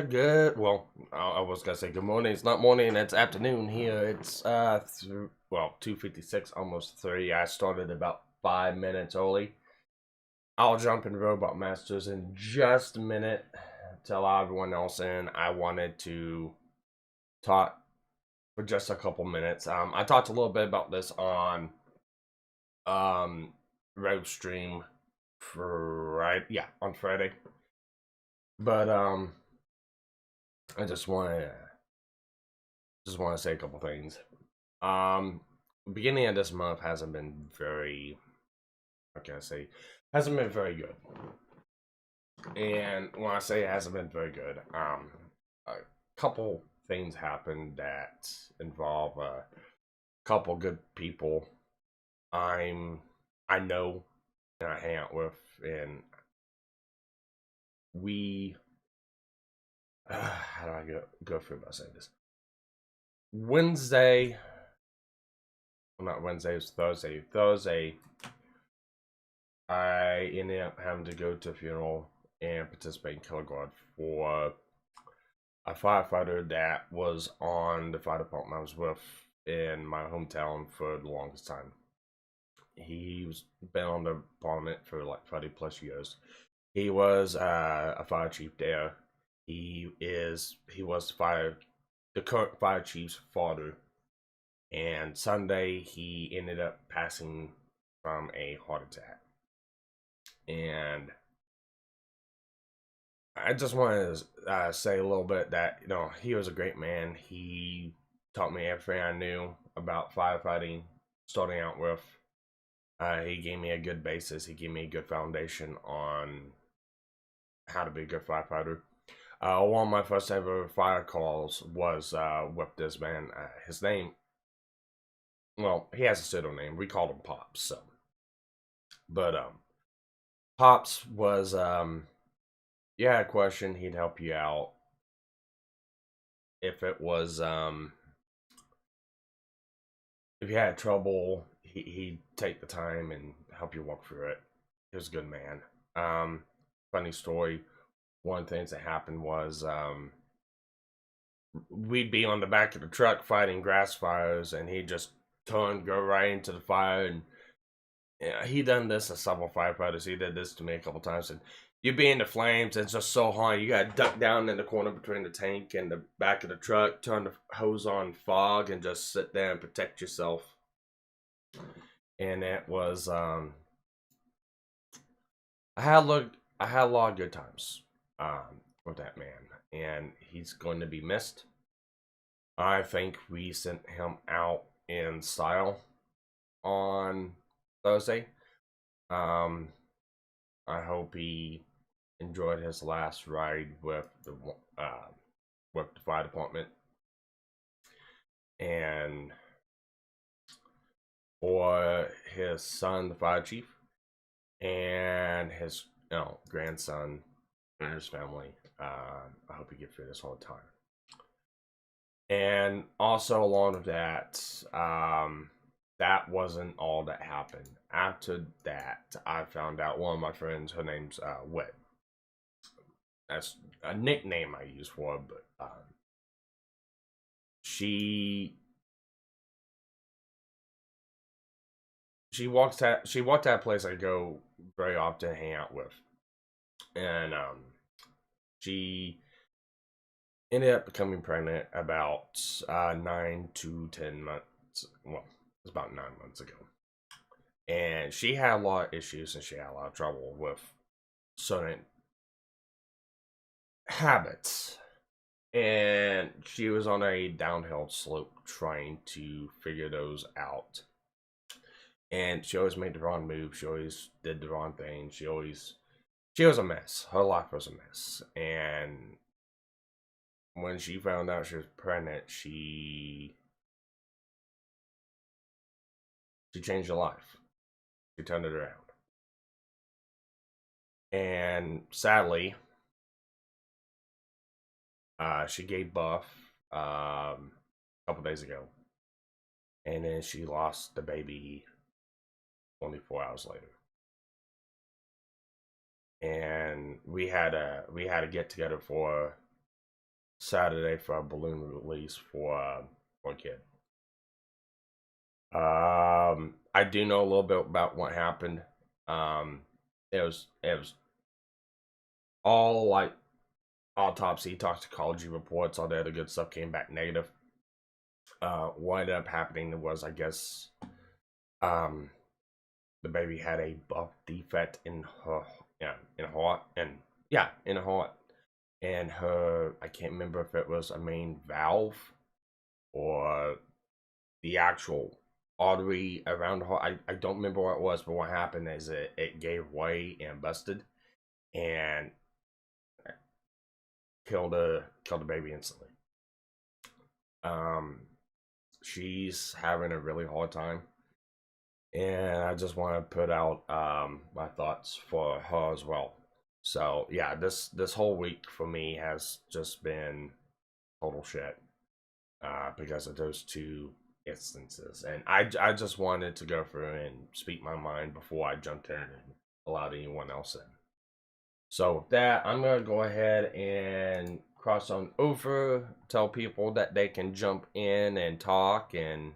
Good. Well, I was gonna say good morning. It's not morning. It's afternoon here. It's 2:56, almost 3. I started about 5 minutes early. I'll jump in Robot Masters in just a minute. Tell everyone else in. I wanted to talk for just a couple minutes. I talked a little bit about this on Road Stream on Friday. But I just want to say a couple things. Beginning of this month hasn't been very, what can I say, hasn't been very good. And when I say it hasn't been very good, a couple things happened that involve a couple good people I know and I hang out with, and we how do I go through by saying this? Wednesday, well, not Wednesday, it was Thursday. Thursday, I ended up having to go to a funeral and participate in color guard for a firefighter that was on the fire department I was with in my hometown for the longest time. He's been on the department for like 30 plus years. He was a fire chief there. He was the current fire chief's father, and Sunday he ended up passing from a heart attack. And I just want to say a little bit that he was a great man. He taught me everything I knew about firefighting, starting out with. He gave me a good basis. He gave me a good foundation on how to be a good firefighter. One of my first ever fire calls was with this man. His name, well, he has a pseudonym. We called him Pops. So, but Pops was you had a question, he'd help you out. If it was if you had trouble, he'd take the time and help you walk through it. He was a good man. Funny story. One of the things that happened was we'd be on the back of the truck fighting grass fires, and he'd just go right into the fire. And he done this to several firefighters. He did this to me a couple times. And you'd be in the flames, and it's just so hot. You got to duck down in the corner between the tank and the back of the truck, turn the hose on fog, and just sit there and protect yourself. And it was I had a lot of good times with that man, and he's going to be missed. I think we sent him out in style on Thursday. I hope he enjoyed his last ride with the fire department, and for his son, the fire chief, and his grandson and his family. I hope he get through this whole time. And also along with that, that wasn't all that happened. After that, I found out one of my friends, her name's Wet. That's a nickname I use for her, but she walked at a place I go very often to hang out with, and she ended up becoming pregnant about 9 to 10 months. Well, it was about 9 months ago, and she had a lot of issues, and she had a lot of trouble with certain habits, and she was on a downhill slope trying to figure those out. And she always made the wrong move. She always did the wrong thing. She was a mess. Her life was a mess. And when she found out she was pregnant, she changed her life. She turned it around. And sadly, she gave birth a couple days ago. And then she lost the baby 24 hours later. And we had a get together for Saturday for a balloon release for one kid. I do know a little bit about what happened. It was all like autopsy, toxicology reports, all the other good stuff came back negative. What ended up happening was, I guess, the baby had a birth defect in her, in her heart, in her heart, and her, I can't remember if it was a main valve or the actual artery around the heart. I don't remember what it was, but what happened is it gave way and busted, and killed the baby instantly. She's having a really hard time, and I just want to put out my thoughts for her as well. So yeah, this whole week for me has just been total shit because of those two instances, and I just wanted to go through and speak my mind before I jumped in and allowed anyone else in. So with that, I'm gonna go ahead and cross on over, tell people that they can jump in and talk and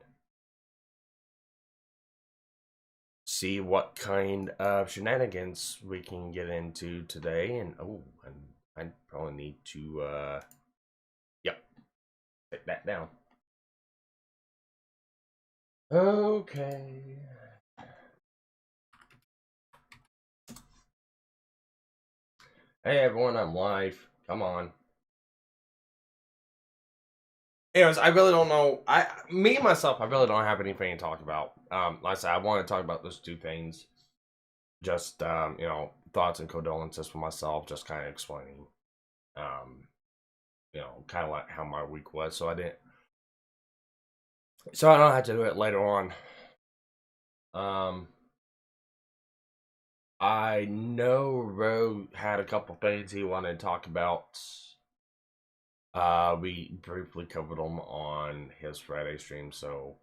see what kind of shenanigans we can get into today. And I probably need to yep, take that down. Okay. Hey everyone, I'm live. Come on. Anyways, I really don't know. Me myself, I really don't have anything to talk about. Like I said, I want to talk about those two things. Just thoughts and condolences for myself. Just kind of explaining, kind of like how my week was. So I don't have to do it later on. I know Ro had a couple things he wanted to talk about. We briefly covered them on his Friday stream, so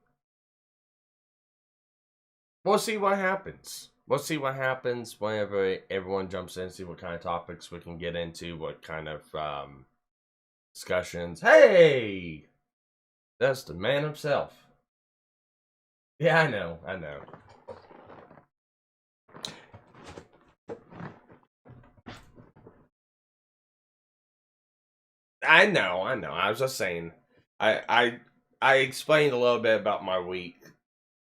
we'll see what happens. We'll see what happens whenever everyone jumps in, see what kind of topics we can get into, what kind of discussions. Hey! That's the man himself. Yeah, I know. I know. I was just saying. I explained a little bit about my week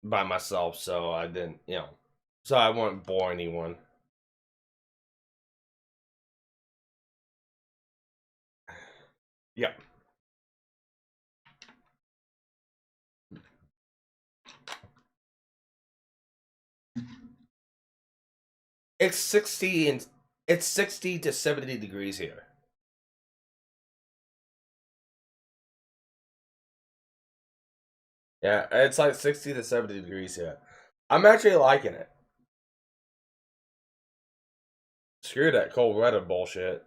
by myself, so I didn't, so I won't bore anyone. Yep. It's 60 to 70 degrees here. Yeah, it's like 60 to 70 degrees here. I'm actually liking it. Screw that cold weather bullshit.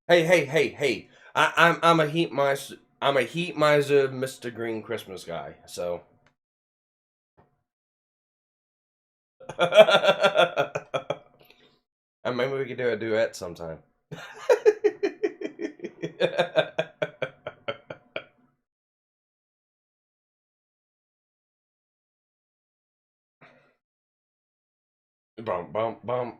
Hey. I'm a heat miser. I'm a heat miser, Mr. Green Christmas guy. So. And maybe we could do a duet sometime. Bum.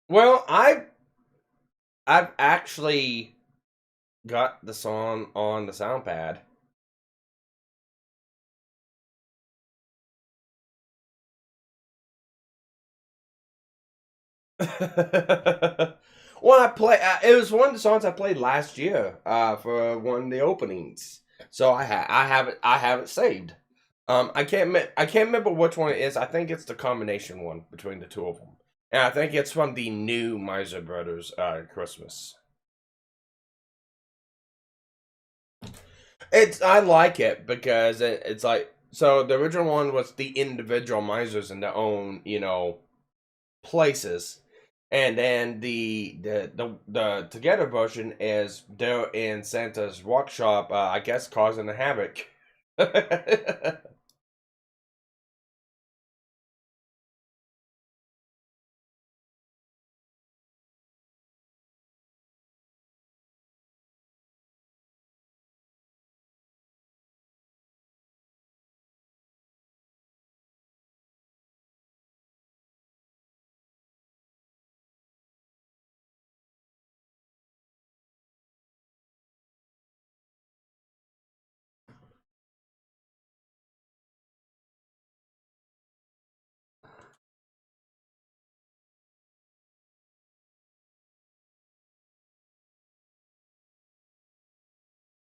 Well, I've actually got the song on the sound pad. Well, it was one of the songs I played last year for one of the openings. So I have it saved. I can't remember which one it is. I think it's the combination one between the two of them, and I think it's from the new Miser Brothers Christmas. I like it because it's like, so the original one was the individual misers in their own, places. And then the together version is they're in Santa's workshop, I guess causing a havoc.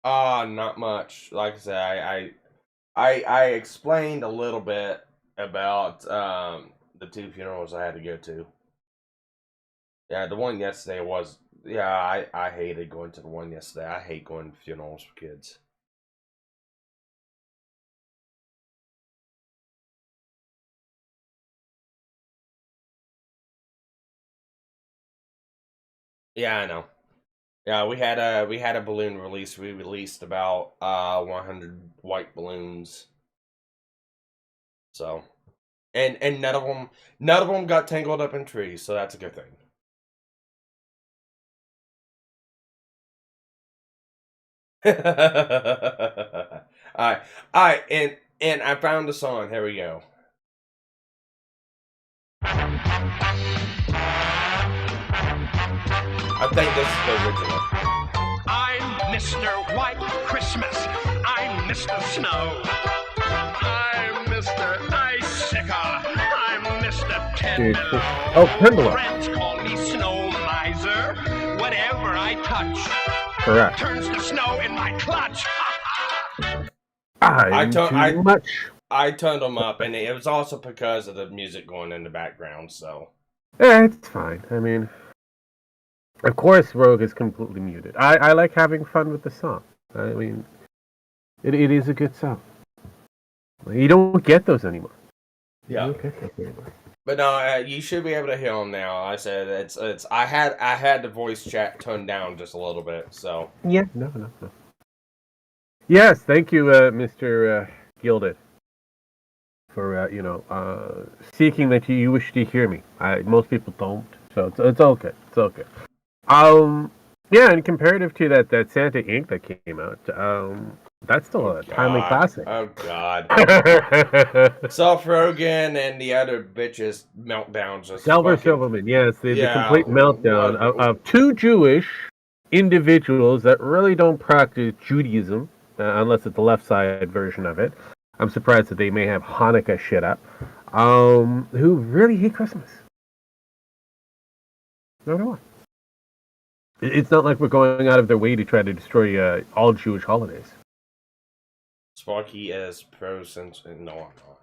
Not much. Like I said, I explained a little bit about the two funerals I had to go to. Yeah, the one yesterday was, yeah, I hated going to the one yesterday. I hate going to funerals for kids. Yeah, I know. Yeah, we had a balloon release. We released about 100 white balloons. So, and none of them got tangled up in trees, so that's a good thing. All right, and I found the song. Here we go. I think this is the original. I'm Mr. White Christmas. I'm Mr. Snow. I'm Mr. Icicle. I'm Mr. Tenderloin. Oh, Tenderloin. Friends call me Snow Miser. Whatever I touch Correct. turns to snow in my clutch. Too much. I turned them up, and it was also because of the music going in the background. So, Yeah, it's fine. I mean, of course, Rogue is completely muted. I like having fun with the song. I mean, it is a good song. You don't get those anymore. yeah. You don't get those anymore. But no, you should be able to hear them now. I said it's. I had the voice chat turned down just a little bit. So Yeah, no. Yes, thank you, Mr. Gilded, for seeking that you wish to hear me. Most people don't, so it's okay. It's okay. Yeah, and comparative to that Santa Inc. that came out, that's still a timely classic. Oh God. Seth Rogen and the other bitches meltdowns. Silverman, yes, the complete meltdown of two Jewish individuals that really don't practice Judaism, unless it's the left side version of it. I'm surprised that they may have Hanukkah shit up. Who really hate Christmas. No, no. It's not like we're going out of their way to try to destroy all Jewish holidays. Sparky as pro sense. No, I'm not.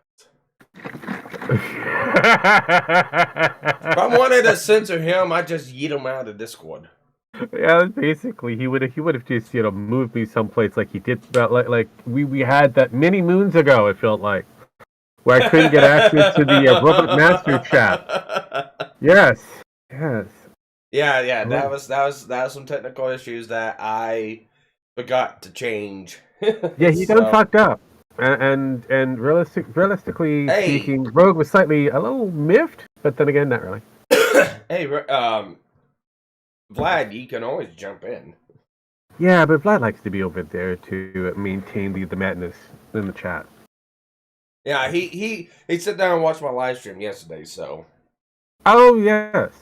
If I wanted to censor him, I'd just yeet him out of Discord. Yeah, basically, he would have just moved me someplace like he did. Like we had that many moons ago. It felt like where I couldn't get access to the Robot Master chat. Yes. Yeah. That was some technical issues that I forgot to change. Yeah, he done fucked up. And realistically speaking, Rogue was a little miffed, but then again, not really. Hey, Vlad, you can always jump in. Yeah, but Vlad likes to be over there to maintain the madness in the chat. Yeah, he sat down and watched my live stream yesterday, so. Oh yes,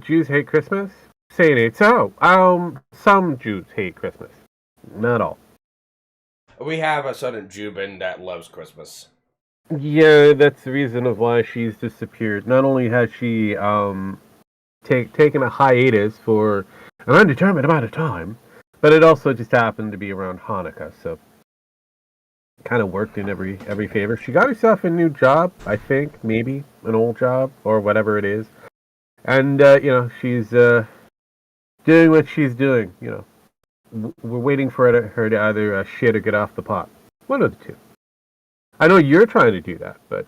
Jews hate Christmas. Saying it so. Some Jews hate Christmas, not all. We have a certain Jubin that loves Christmas. Yeah, that's the reason of why she's disappeared. Not only has she taken a hiatus for an undetermined amount of time, but it also just happened to be around Hanukkah, so kind of worked in every favor. She got herself a new job, I think, maybe an old job or whatever it is, and she's doing what she's doing. We're waiting for her to either shit or get off the pot. One of the two. I know you're trying to do that, but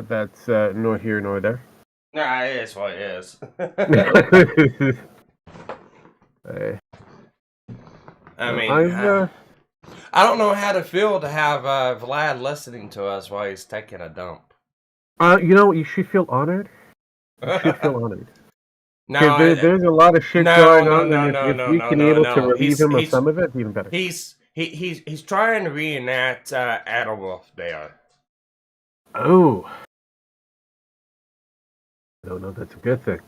that's nor here nor there. Nah, it is what it is. I mean, I don't know how to feel to have Vlad listening to us while he's taking a dump. You should feel honored. You should feel honored. No, there's a lot of shit going on, and if we can able to relieve him of some of it, even better. He's trying to reenact Adolf there. Oh. No, that's a good thing.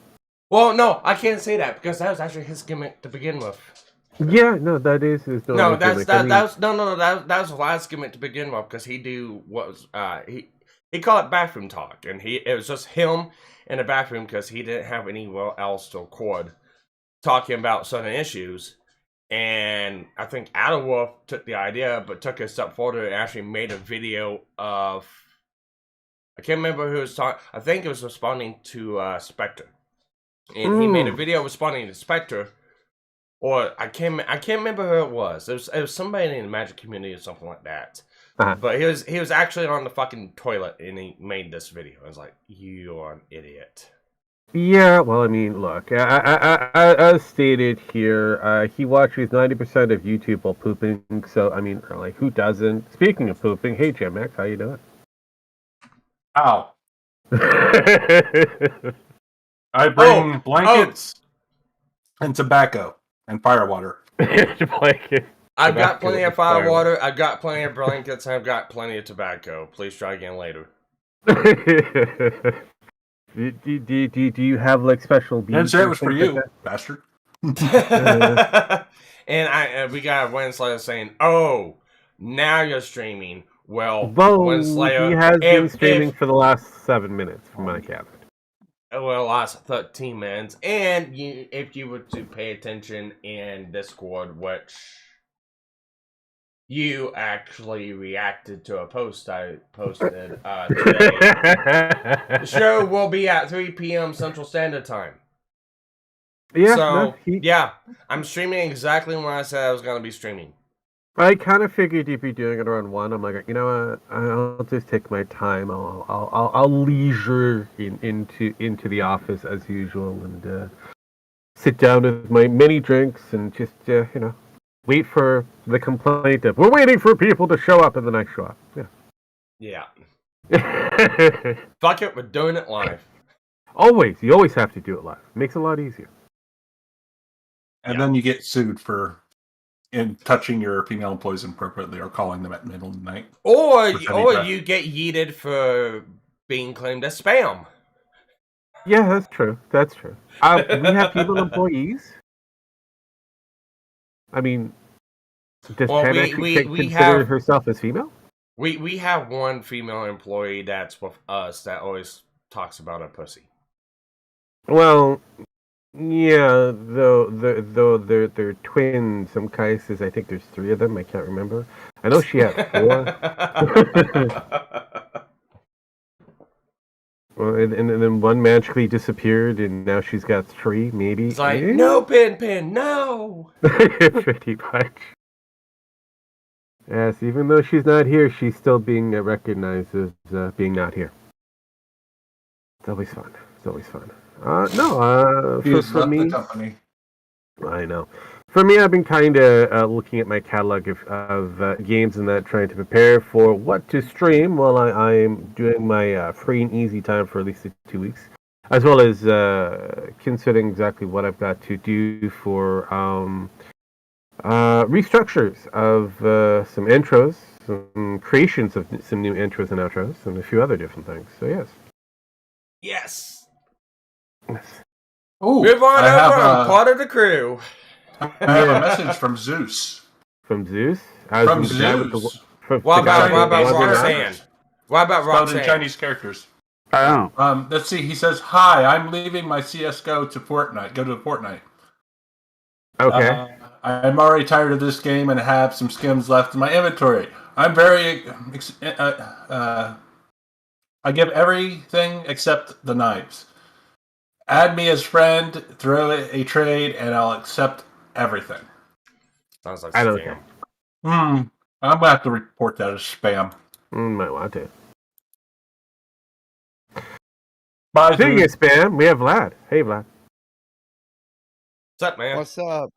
Well, no, I can't say that because that was actually his gimmick to begin with. Yeah, no, that is his. No, that was Vlad's gimmick to begin with because he called it bathroom talk, and it was just him in the bathroom because he didn't have anywhere else to record talking about certain issues. And I think Adolf took the idea, but took it a step further and actually made a video of. I can't remember who was talking. I think it was responding to Spectre, and he made a video responding to Spectre, or I can't remember who it was. It was somebody in the Magic community or something like that. Uh-huh. But he was actually on the fucking toilet and he made this video. I was like, you're an idiot. Yeah, well, I mean, look, as stated here, he watches 90% of YouTube while pooping. So, I mean, like, who doesn't? Speaking of pooping, hey, Jim X, how you doing? Ow. I bring blankets and tobacco and firewater. I've got plenty of firewater, I've got plenty of blankets, I've got plenty of tobacco. Please try again later. Do you have, like, special beans? And say it was for you, bastard. And we got Wenslayer saying, oh, now you're streaming. Well, Wenslayer, he has been streaming for the last 7 minutes, from my count. Well, last 13 minutes. And if you were to pay attention in Discord, which you actually reacted to a post I posted today, the show will be at 3 p.m. Central Standard Time. Yeah. So, yeah, I'm streaming exactly when I said I was going to be streaming. I kind of figured you'd be doing it around 1. I'm like, you know what? I'll just take my time. I'll leisure into the office as usual and sit down with my many drinks and just wait for the complaint of we're waiting for people to show up and then I show up. Yeah. Fuck it, we're doing it live. You always have to do it live. Makes it a lot easier. And then you get sued for touching your female employees inappropriately or calling them at the middle of the night. Or you get yeeted for being claimed as spam. Yeah, that's true. We have female employees. I mean, does Chen actually consider herself as female? We have one female employee that's with us that always talks about her pussy. Well, yeah, though they're twins. Some cases, I think there's 3 of them. I can't remember. I know she had 4. Well, and then one magically disappeared, and now she's got 3, maybe. It's like, no, Pin, no! Pretty much. Yes, even though she's not here, she's still being recognized as being not here. It's always fun. For me, the company. I know. For me, I've been kind of looking at my catalog of games and that, trying to prepare for what to stream while I'm doing my free and easy time for at least 2 weeks, as well as considering exactly what I've got to do for restructures of some intros, some creations of some new intros and outros, and a few other different things. So Yes. Oh, move on over. I'm part of the crew. I have a message from Zeus. From Zeus? From Zeus. What about Roxanne? What about Roxanne? Chinese characters. I don't. Let's see. He says, "Hi, I'm leaving my CS:GO to Fortnite. Go to Fortnite. Okay. I'm already tired of this game and have some skims left in my inventory. I'm very. I give everything except the knives. Add me as friend, throw a trade, and I'll accept everything." Sounds like I don't scam. I'm gonna have to report that as spam. Might want to. Bye, Speaking dude. of spam, we have Vlad. Hey, Vlad. What's up, man? What's up?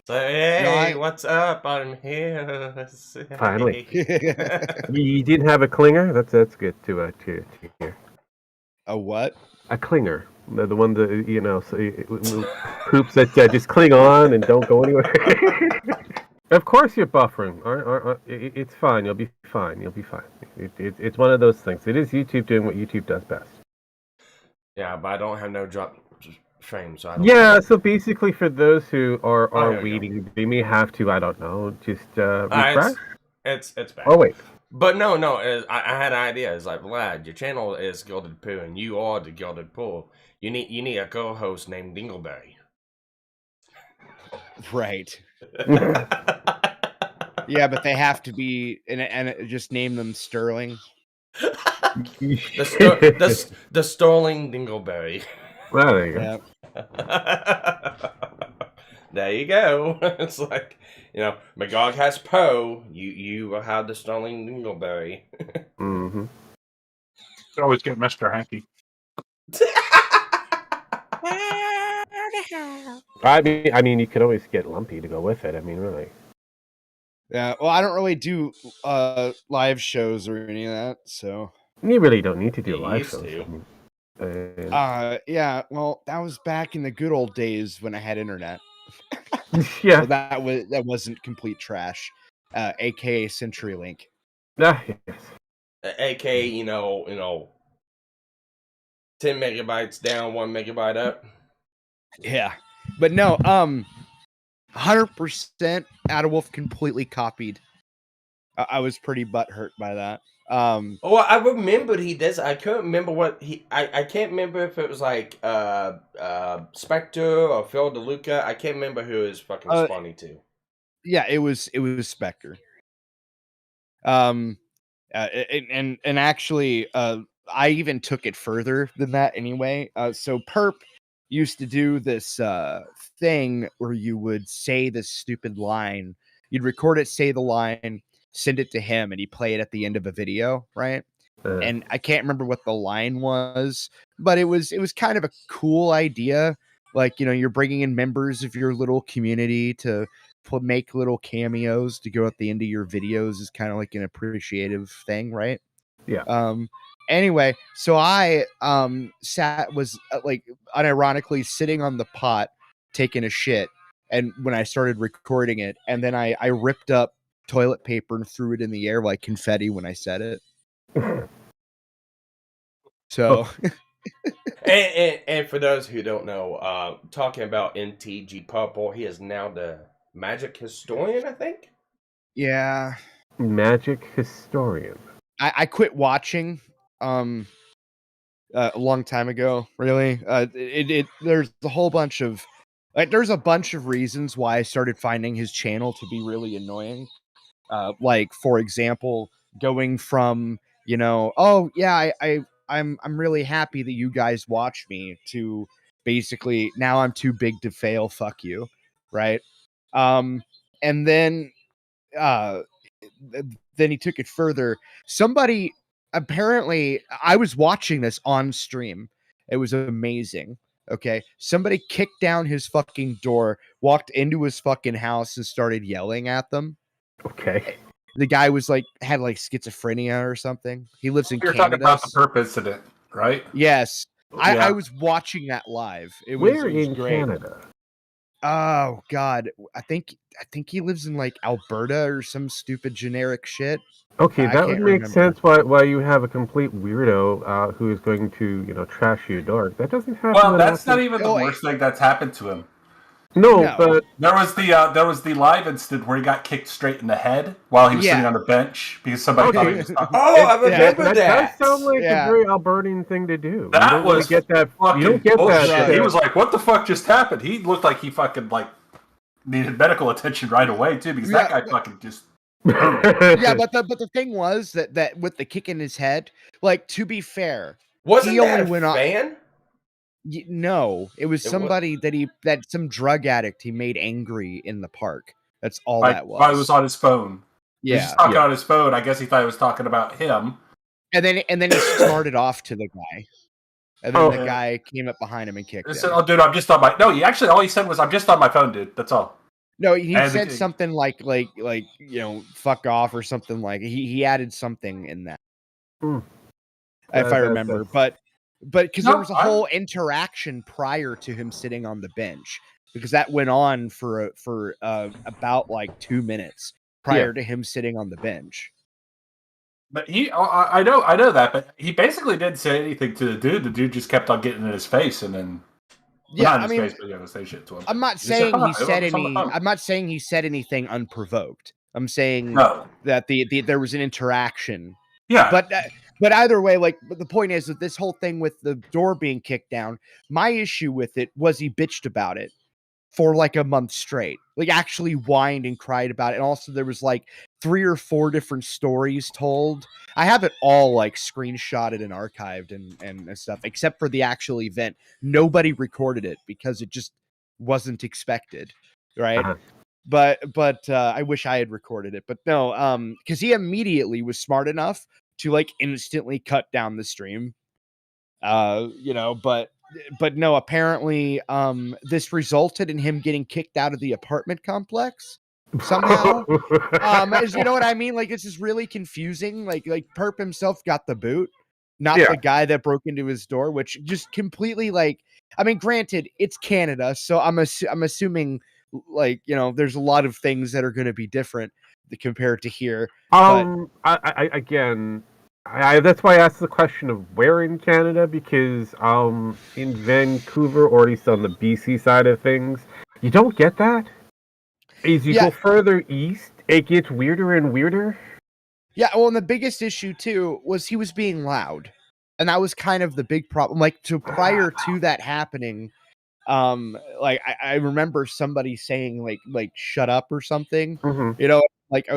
So, hey, No, I- what's up? I'm here. Finally. You didn't have a clinger? That's good to hear. A what? A clinger. The one that, poops that just cling on and don't go anywhere. Of course you're buffering. It's fine. You'll be fine. You'll be fine. It's one of those things. It is YouTube doing what YouTube does best. Yeah, but I don't have no drop frame, so I don't Yeah, so basically for those who are here we waiting, they may have to, I don't know, just It's refresh? it's bad. Oh, wait. But no, I had an idea. It's like, Vlad, your channel is Gilded Poo, and you are the Gilded Poo. You need a co-host named Dingleberry. Right. Yeah, but they have to be, and just name them Sterling. the Sterling Dingleberry. Well, there you go. Yeah. There you go. It's like, Magog has Poe. You will have the Sterling Dingleberry. Mm-hmm. Always get Mr. Hanky. I mean, you could always get Lumpy to go with it. I mean, really. Yeah. Well, I don't really do live shows or any of that, so. You really don't need to do You live used shows. to. I mean, Yeah. Well, that was back in the good old days when I had internet. yeah. So that wasn't complete trash. AKA CenturyLink. Ah, yes. AK, 10 megabytes down, 1 megabyte up. Yeah. But no, 100% Adawolf completely copied. I was pretty butthurt by that. Oh, I remembered he does. I couldn't remember what I can't remember if it was like Spectre or Phil DeLuca. I can't remember who is fucking spawning to. Yeah, it was Spectre. And actually, I even took it further than that anyway. So Perp used to do this thing where you would say this stupid line. You'd record it, say the line, send it to him, and he'd play it at the end of a video, right? And I can't remember what the line was, but it was kind of a cool idea. Like, you're bringing in members of your little community to make little cameos to go at the end of your videos is kind of like an appreciative thing, right? Yeah. Anyway, so I was like unironically sitting on the pot taking a shit, and when I started recording it, and then I ripped up toilet paper and threw it in the air like confetti when I said it. So and for those who don't know, talking about NTG Purple, he is now the magic historian, I think. yeah, Magic historian. I quit watching a long time ago. Really, there's a whole bunch of there's a bunch of reasons why I started finding his channel to be really annoying. Like, for example, going from oh yeah, I'm really happy that you guys watch me to basically now I'm too big to fail. Fuck you, right? And then then he took it further. Somebody apparently, I was watching this on stream. It was amazing. Okay, somebody kicked down his fucking door, walked into his fucking house, and started yelling at them. Okay. The guy was had schizophrenia or something. He lives in You're Canada. talking about the Perp incident, right? Yes, Yeah. I was watching that live. It Where was in great. Canada? Oh God, I think he lives in Alberta or some stupid generic shit. Okay, I that would can't make remember. sense why you have a complete weirdo who is going to trash your dog. That doesn't happen. Well, that that's often. not even the worst thing that's happened to him. No, but there was the live incident where he got kicked straight in the head while he was sitting on the bench because somebody thought he was talking. Oh, I remember that does sound like a very Albertan thing to do. You That don't was get that. fucking You don't get bullshit. that. He was like, "What the fuck just happened?" He looked like he fucking needed medical attention right away too because that guy fucking just. Yeah, but the thing was that with the kick in his head, like, to be fair, wasn't he that only went fan? No, it was somebody that some drug addict he made angry in the park. That's all that was. While he was on his phone. Yeah, he was just talking on his phone. I guess he thought he was talking about him. And then he started off to the guy, and then the guy came up behind him and kicked him. "Oh, dude, I'm just on my." No, he actually all he said was, "I'm just on my phone, dude." That's all. No, he said something like fuck off or something like. He added something in that, if I remember, but because there was a whole interaction prior to him sitting on the bench, because that went on for about 2 minutes prior to him sitting on the bench. But I know that, but he basically didn't say anything to the dude. The dude just kept on getting in his face, and then not in his face, but you know, say shit to him. I'm not saying he said any. I'm not saying he said anything unprovoked. I'm saying that there was an interaction. Yeah, but either way, but the point is that this whole thing with the door being kicked down, my issue with it was he bitched about it for a month straight, actually whined and cried about it. And also there was 3 or 4 different stories told. I have it all screenshotted and archived and stuff, except for the actual event. Nobody recorded it because it just wasn't expected. Right. But I wish I had recorded it, but no, because he immediately was smart enough to instantly cut down the stream. But no, apparently this resulted in him getting kicked out of the apartment complex somehow. You know what I mean? This is really confusing. Like Perp himself got the boot, not the guy that broke into his door, which just completely granted, it's Canada, so I'm assuming there's a lot of things that are going to be different compared to here. That's why I asked the question of where in Canada, because in Vancouver, or at least on the BC side of things, you don't get that. As you go further east, it gets weirder and weirder. Yeah, well, and the biggest issue too was he was being loud, and that was kind of the big problem. Prior to that happening, I remember somebody saying shut up or something. Oh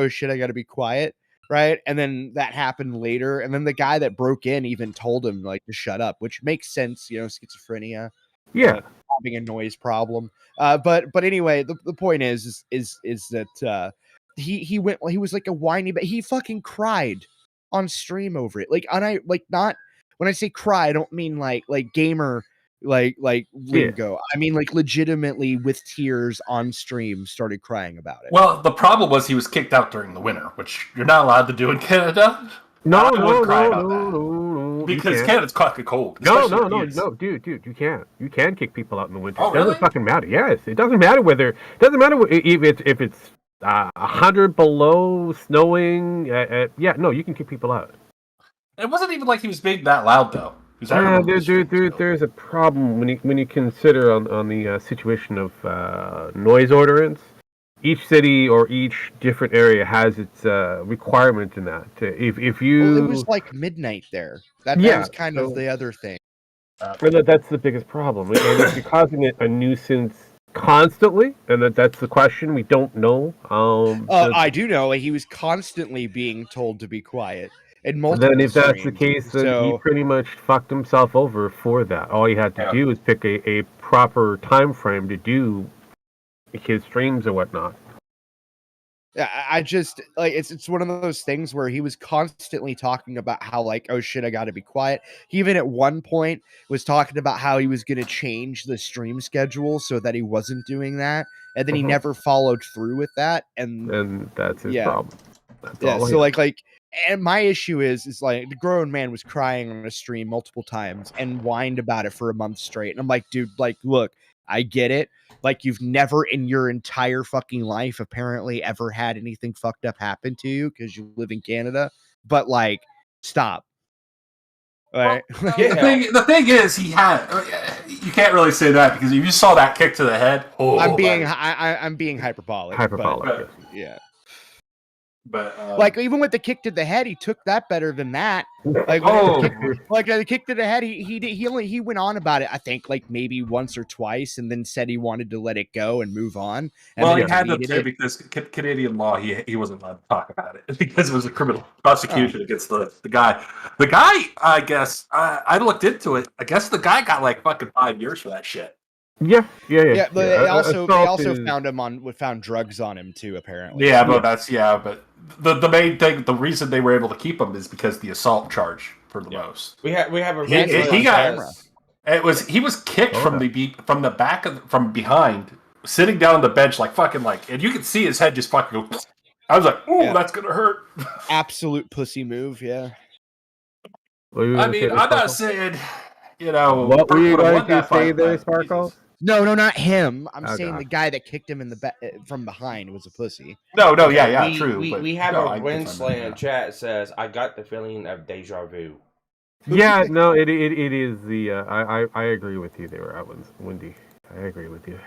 shit, I got to be quiet. Right. And then that happened later. And then the guy that broke in even told him to shut up, which makes sense. Schizophrenia. Yeah. Having a noise problem. But anyway, the point is that he was a whiny, but he fucking cried on stream over it. Not when I say cry, I don't mean like gamer lingo. I mean legitimately with tears on stream started crying about it. Well, the problem was he was kicked out during the winter, which you're not allowed to do in Canada. No, because Canada's fucking cold. No, dude, you can't. You can kick people out in the winter. It doesn't fucking matter. Yes, it doesn't matter whether. It doesn't matter if it's 100 below, snowing. No, you can kick people out. It wasn't even like he was being that loud though. There's a problem when you consider on the situation of noise ordinance. Each city or each different area has its requirement in that. If you, it was midnight there. That was kind of the other thing. That's the biggest problem. And if you're causing a nuisance constantly, and that's the question, we don't know. I do know he was constantly being told to be quiet. Then if that's the case, then he pretty much fucked himself over for that. All he had to do was pick a proper time frame to do his streams or whatnot. Yeah, I just it's one of those things where he was constantly talking about how oh shit, I gotta be quiet. He even at one point was talking about how he was gonna change the stream schedule so that he wasn't doing that, and then he never followed through with that, and that's his problem. So and my issue is the grown man was crying on a stream multiple times and whined about it for a month straight. And I'm like, dude, look, I get it. You've never in your entire fucking life apparently ever had anything fucked up happen to you because you live in Canada. But stop. All right. The thing is, he had you can't really say that because if you saw that kick to the head, I'm being hyperbolic. Hyperbolic. Yeah. But like even with the kick to the head, he took that better than that. Like the kick to the head, he went on about it. I think like maybe once or twice, and then said he wanted to let it go and move on. And well, he had to because Canadian law, he wasn't allowed to talk about it because it was a criminal prosecution against the guy. The guy, I guess, I looked into it. I guess the guy got like fucking 5 years for that shit. Yeah. But they also found drugs on him too, apparently. Yeah, but but the main thing, the reason they were able to keep him is because the assault charge for the most. We have a he got he was kicked from the back from behind, sitting down on the bench like fucking like, and you could see his head just fucking go. I was like, "Ooh, that's gonna hurt." Absolute pussy move, yeah. I mean, I'm not saying, what were you going to say there, Sparkle? No, not him. I'm saying the guy that kicked him in the from behind was a pussy. No, true. We have a Winslam chat that says, "I got the feeling of deja vu." Yeah, no, it is the. I agree with you there, Wendy. I agree with you.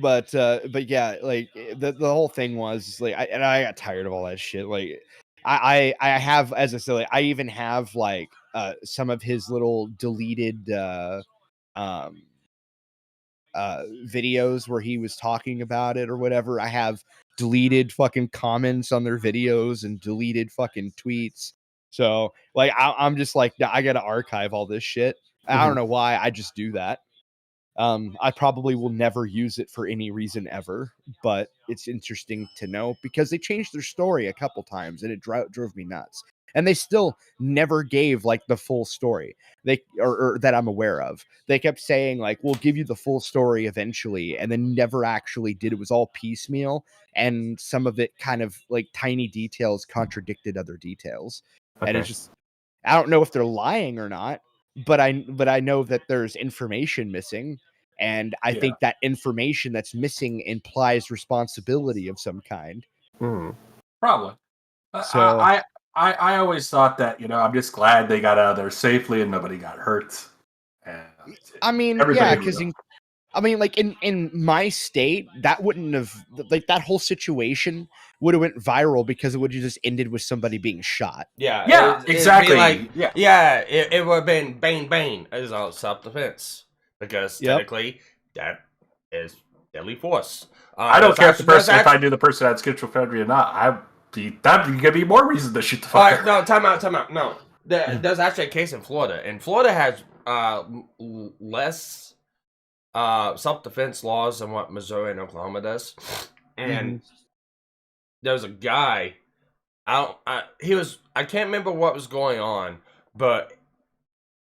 But yeah, like the whole thing was like, I got tired of all that shit. Like, I have, as I said, like, I even have like some of his little deleted videos where he was talking about it or whatever. I have deleted fucking comments on their videos and deleted fucking tweets. So like I'm just like, I gotta archive all this shit. I don't know why, I just do that. I probably will never use it for any reason ever, but it's interesting to know because they changed their story a couple times and it drove me nuts. And they still never gave like the full story. Or that I'm aware of. They kept saying like, we'll give you the full story eventually, and then never actually did. It was all piecemeal, and some of it kind of like tiny details contradicted other details. And it's just, I don't know if they're lying or not, but I know that there's information missing, and I think that information that's missing implies responsibility of some kind. Probably. So I always thought that, I'm just glad they got out of there safely and nobody got hurt. And I mean, yeah, because like in my state, that wouldn't have, like, that whole situation would have went viral because it would have just ended with somebody being shot. Yeah, exactly. It would have been bang as all self-defense because technically that is deadly force. I don't care if I knew the person had schizophrenia or not. That'd give me more reason to shoot the fucker. All right, no, time out. No, there's actually a case in Florida, and Florida has less self-defense laws than what Missouri and Oklahoma does. And there's a guy. I can't remember what was going on, but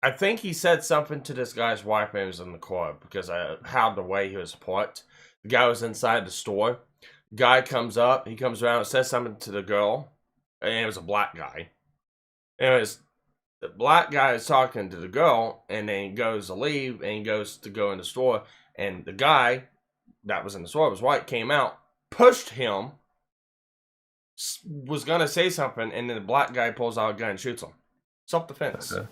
I think he said something to this guy's wife when he was in the car because how the way he was parked. The guy was inside the store. Guy comes up, he comes around and says something to the girl, and it was a black guy. Anyways, the black guy is talking to the girl, and then he goes to leave, and he goes to go in the store, and the guy that was in the store was white, came out, pushed him, was gonna say something, and then the black guy pulls out a gun and shoots him. Self-defense. And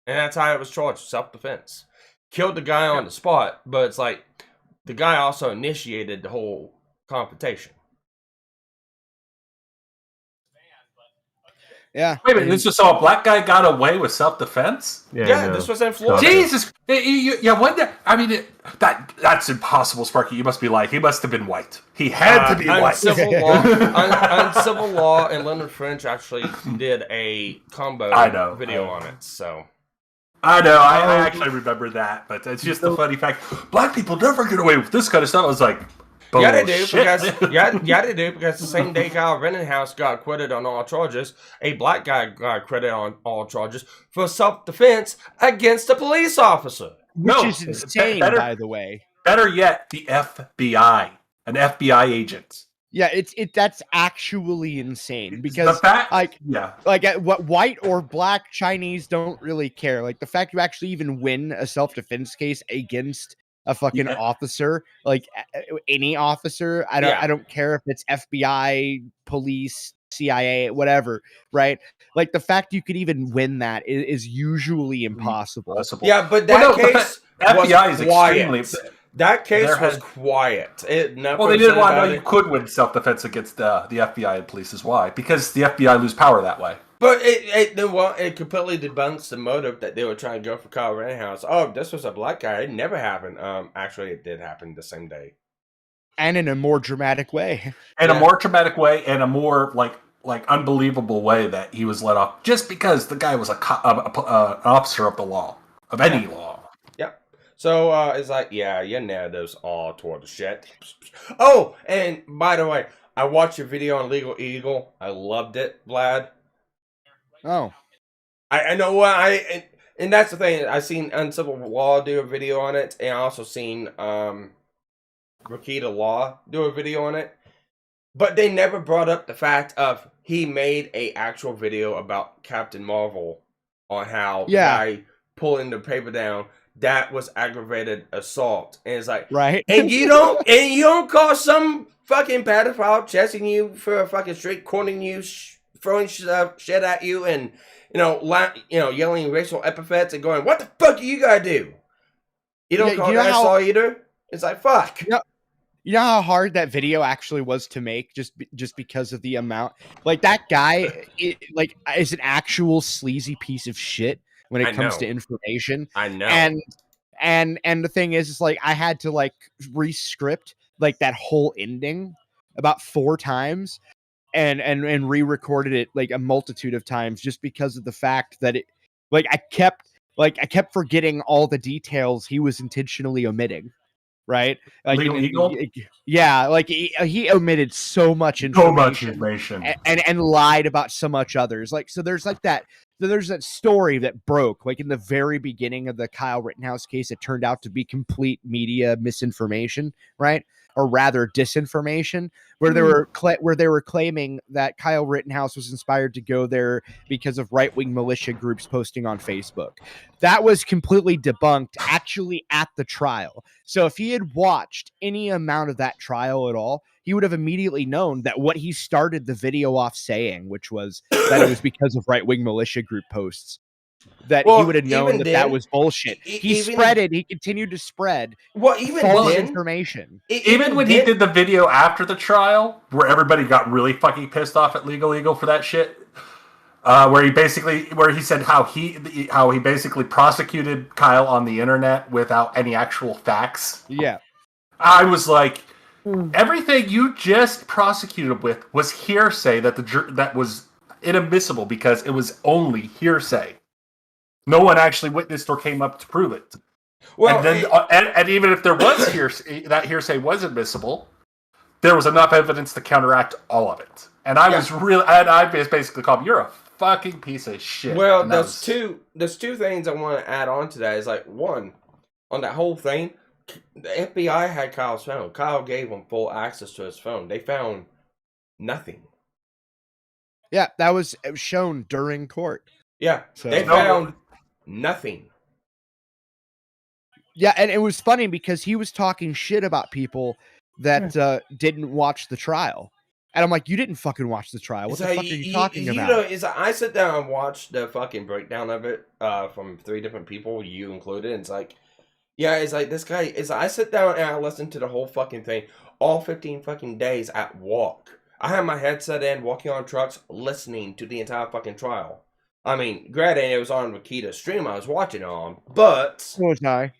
that's how it was charged, self-defense. Killed the guy on the spot, but it's like, the guy also initiated the whole confrontation. Yeah. Wait a minute, this was so a black guy got away with self-defense? Yeah, this was in Florida. Jesus! That's impossible, Sparky. You must be lying. He must have been white. He had to be white. Civil law, and Leonard French actually did a combo video on it, so... I know, I actually remember that, but it's just the funny fact. Black people never get away with this kind of stuff. I was like, yeah, they do, because the same day Kyle Rittenhouse got acquitted on all charges, a black guy got acquitted on all charges for self-defense against a police officer. Which is insane, by the way. Better yet, the FBI, an FBI agent. Yeah, that's actually insane because the fact, what white or black Chinese don't really care. Like the fact you actually even win a self-defense case against a fucking officer, like any officer. I don't care if it's FBI, police, CIA, whatever, right? Like the fact you could even win that is usually impossible. Yeah, but that case was FBI is quiet. extremely. That case There was had- quiet. Well, they didn't want to know you could win self-defense against the FBI and police. Is why, because the FBI lose power that way. But it completely debunks the motive that they were trying to go for Kyle Rittenhouse. Oh, this was a black guy. It never happened. Actually, it did happen the same day, and in a more dramatic way. In a more traumatic way, and a more like unbelievable way that he was let off just because the guy was an officer of the law, of any law. Yep. So it's like, yeah, you nailed those all toward the shit. Oh, and by the way, I watched your video on Legal Eagle. I loved it, Vlad. Oh, I know what and that's the thing. I seen Uncivil Law do a video on it, and I also seen Rakita Law do a video on it. But they never brought up the fact of he made a actual video about Captain Marvel on how the guy pulling the paper down, that was aggravated assault. And it's like, right. and you don't call some fucking pedophile chasing you for a fucking street, cornering you, throwing shit at you, and yelling racial epithets and going, what the fuck do you gotta do? You don't call that assault either? It's like, fuck. You know how hard that video actually was to make, just because of the amount. Like that guy, is an actual sleazy piece of shit when it comes to information. I know. And the thing is, like I had to like re-script like that whole ending about 4 times, and re-recorded it like a multitude of times just because of the fact that it, like I kept forgetting all the details he was intentionally omitting. Right, like yeah, like he omitted so much information, and lied about so much others. Like, so there's that story that broke like in the very beginning of the Kyle Rittenhouse case. It turned out to be complete media misinformation, right? Or rather disinformation, where they were claiming that Kyle Rittenhouse was inspired to go there because of right-wing militia groups posting on Facebook. That was completely debunked actually at the trial. So if he had watched any amount of that trial at all, he would have immediately known that what he started the video off saying, which was that it was because of right-wing militia group posts, that he would have known that was bullshit. He continued to spread false information. Even when he did the video after the trial, where everybody got really fucking pissed off at Legal Eagle for that shit, where he said how he basically prosecuted Kyle on the internet without any actual facts. Yeah. I was like, everything you just prosecuted with was hearsay that was inadmissible because it was only hearsay. No one actually witnessed or came up to prove it. Well, and then, and even if there was that hearsay was admissible, there was enough evidence to counteract all of it. And I basically called him, "You're a fucking piece of shit." Well, there's two things I want to add on to that. Is like, one, on that whole thing, the FBI had Kyle's phone. Kyle gave them full access to his phone. They found nothing. Yeah, that was shown during court. Yeah, so they found nothing. Yeah, and it was funny because he was talking shit about people that didn't watch the trial. And I'm like, you didn't fucking watch the trial. What the fuck are you talking about? I sit down and watch the fucking breakdown of it from 3 different people, you included. And it's like, yeah, it's like this guy I sit down and I listen to the whole fucking thing all 15 fucking days at walk. I had my headset in, walking on trucks, listening to the entire fucking trial. I mean, granted, it was on Rakita's stream I was watching on, but so was I.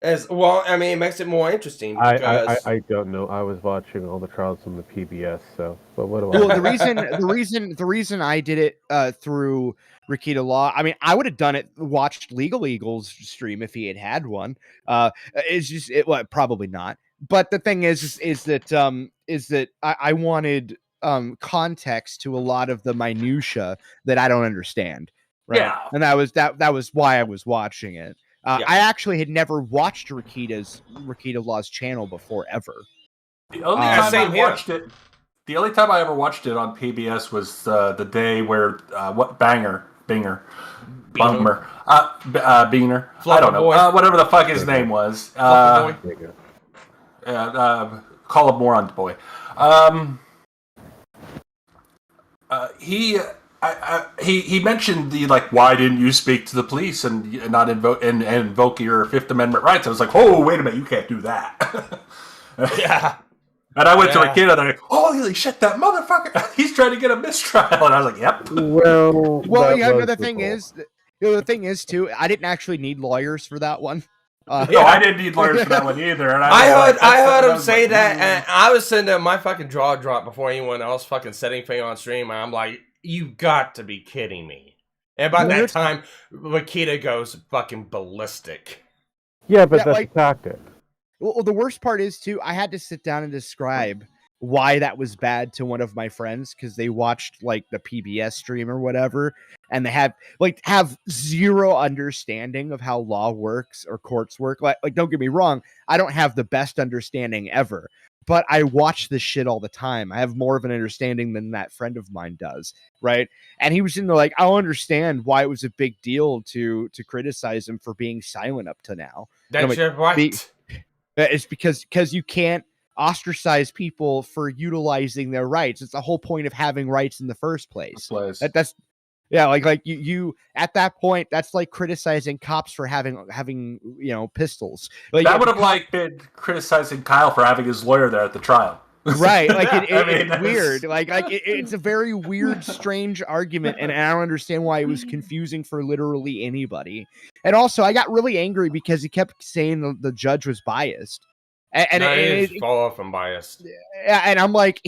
As well, I mean, it makes it more interesting because I don't know. I was watching all the trials on the PBS, so but what do I? Well, the reason I did it through Rakita Law. I mean, I would have done it. Watched Legal Eagle's stream if he had one. It's just probably not. But the thing is that I wanted context to a lot of the minutia that I don't understand. Right? Yeah, and that was why I was watching it. I actually had never watched Rakita Law's channel before ever. The only time I watched it, the only time I ever watched it on PBS was the day where Bingner, Bummer, Beaner, I don't know, whatever the fuck his name was. Call him Moron Boy. He mentioned the like, why didn't you speak to the police and not invoke your Fifth Amendment rights? I was like, oh, wait a minute, you can't do that. Yeah. And I went to a kid and they're like, holy shit, that motherfucker, he's trying to get a mistrial. And I was like, yep. Well, yeah. No, the thing is too. I didn't actually need lawyers for that one. No, I didn't need lawyers for that one either. And I heard him say that, and I was sitting there, my fucking jaw dropped before anyone else fucking said anything on stream. And I'm like, you got to be kidding me. And by that time, Makita goes fucking ballistic. Yeah, but that's a tactic. Well, the worst part is too, I had to sit down and describe why that was bad to one of my friends because they watched like the PBS stream or whatever, and they have zero understanding of how law works or courts work. Like don't get me wrong, I don't have the best understanding ever, but I watch this shit all the time. I have more of an understanding than that friend of mine does, right? And he was in there like, I'll understand why it was a big deal to criticize him for being silent up to now. That's right. It's because you can't ostracize people for utilizing their rights. It's the whole point of having rights in the first place. That's like you at that point, that's like criticizing cops for having pistols. Like, that would have been criticizing Kyle for having his lawyer there at the trial. Right, like it's weird. It's a very weird, strange argument, and I don't understand why it was confusing for literally anybody. And also, I got really angry because he kept saying the judge was biased, and it is far from biased. And I'm like,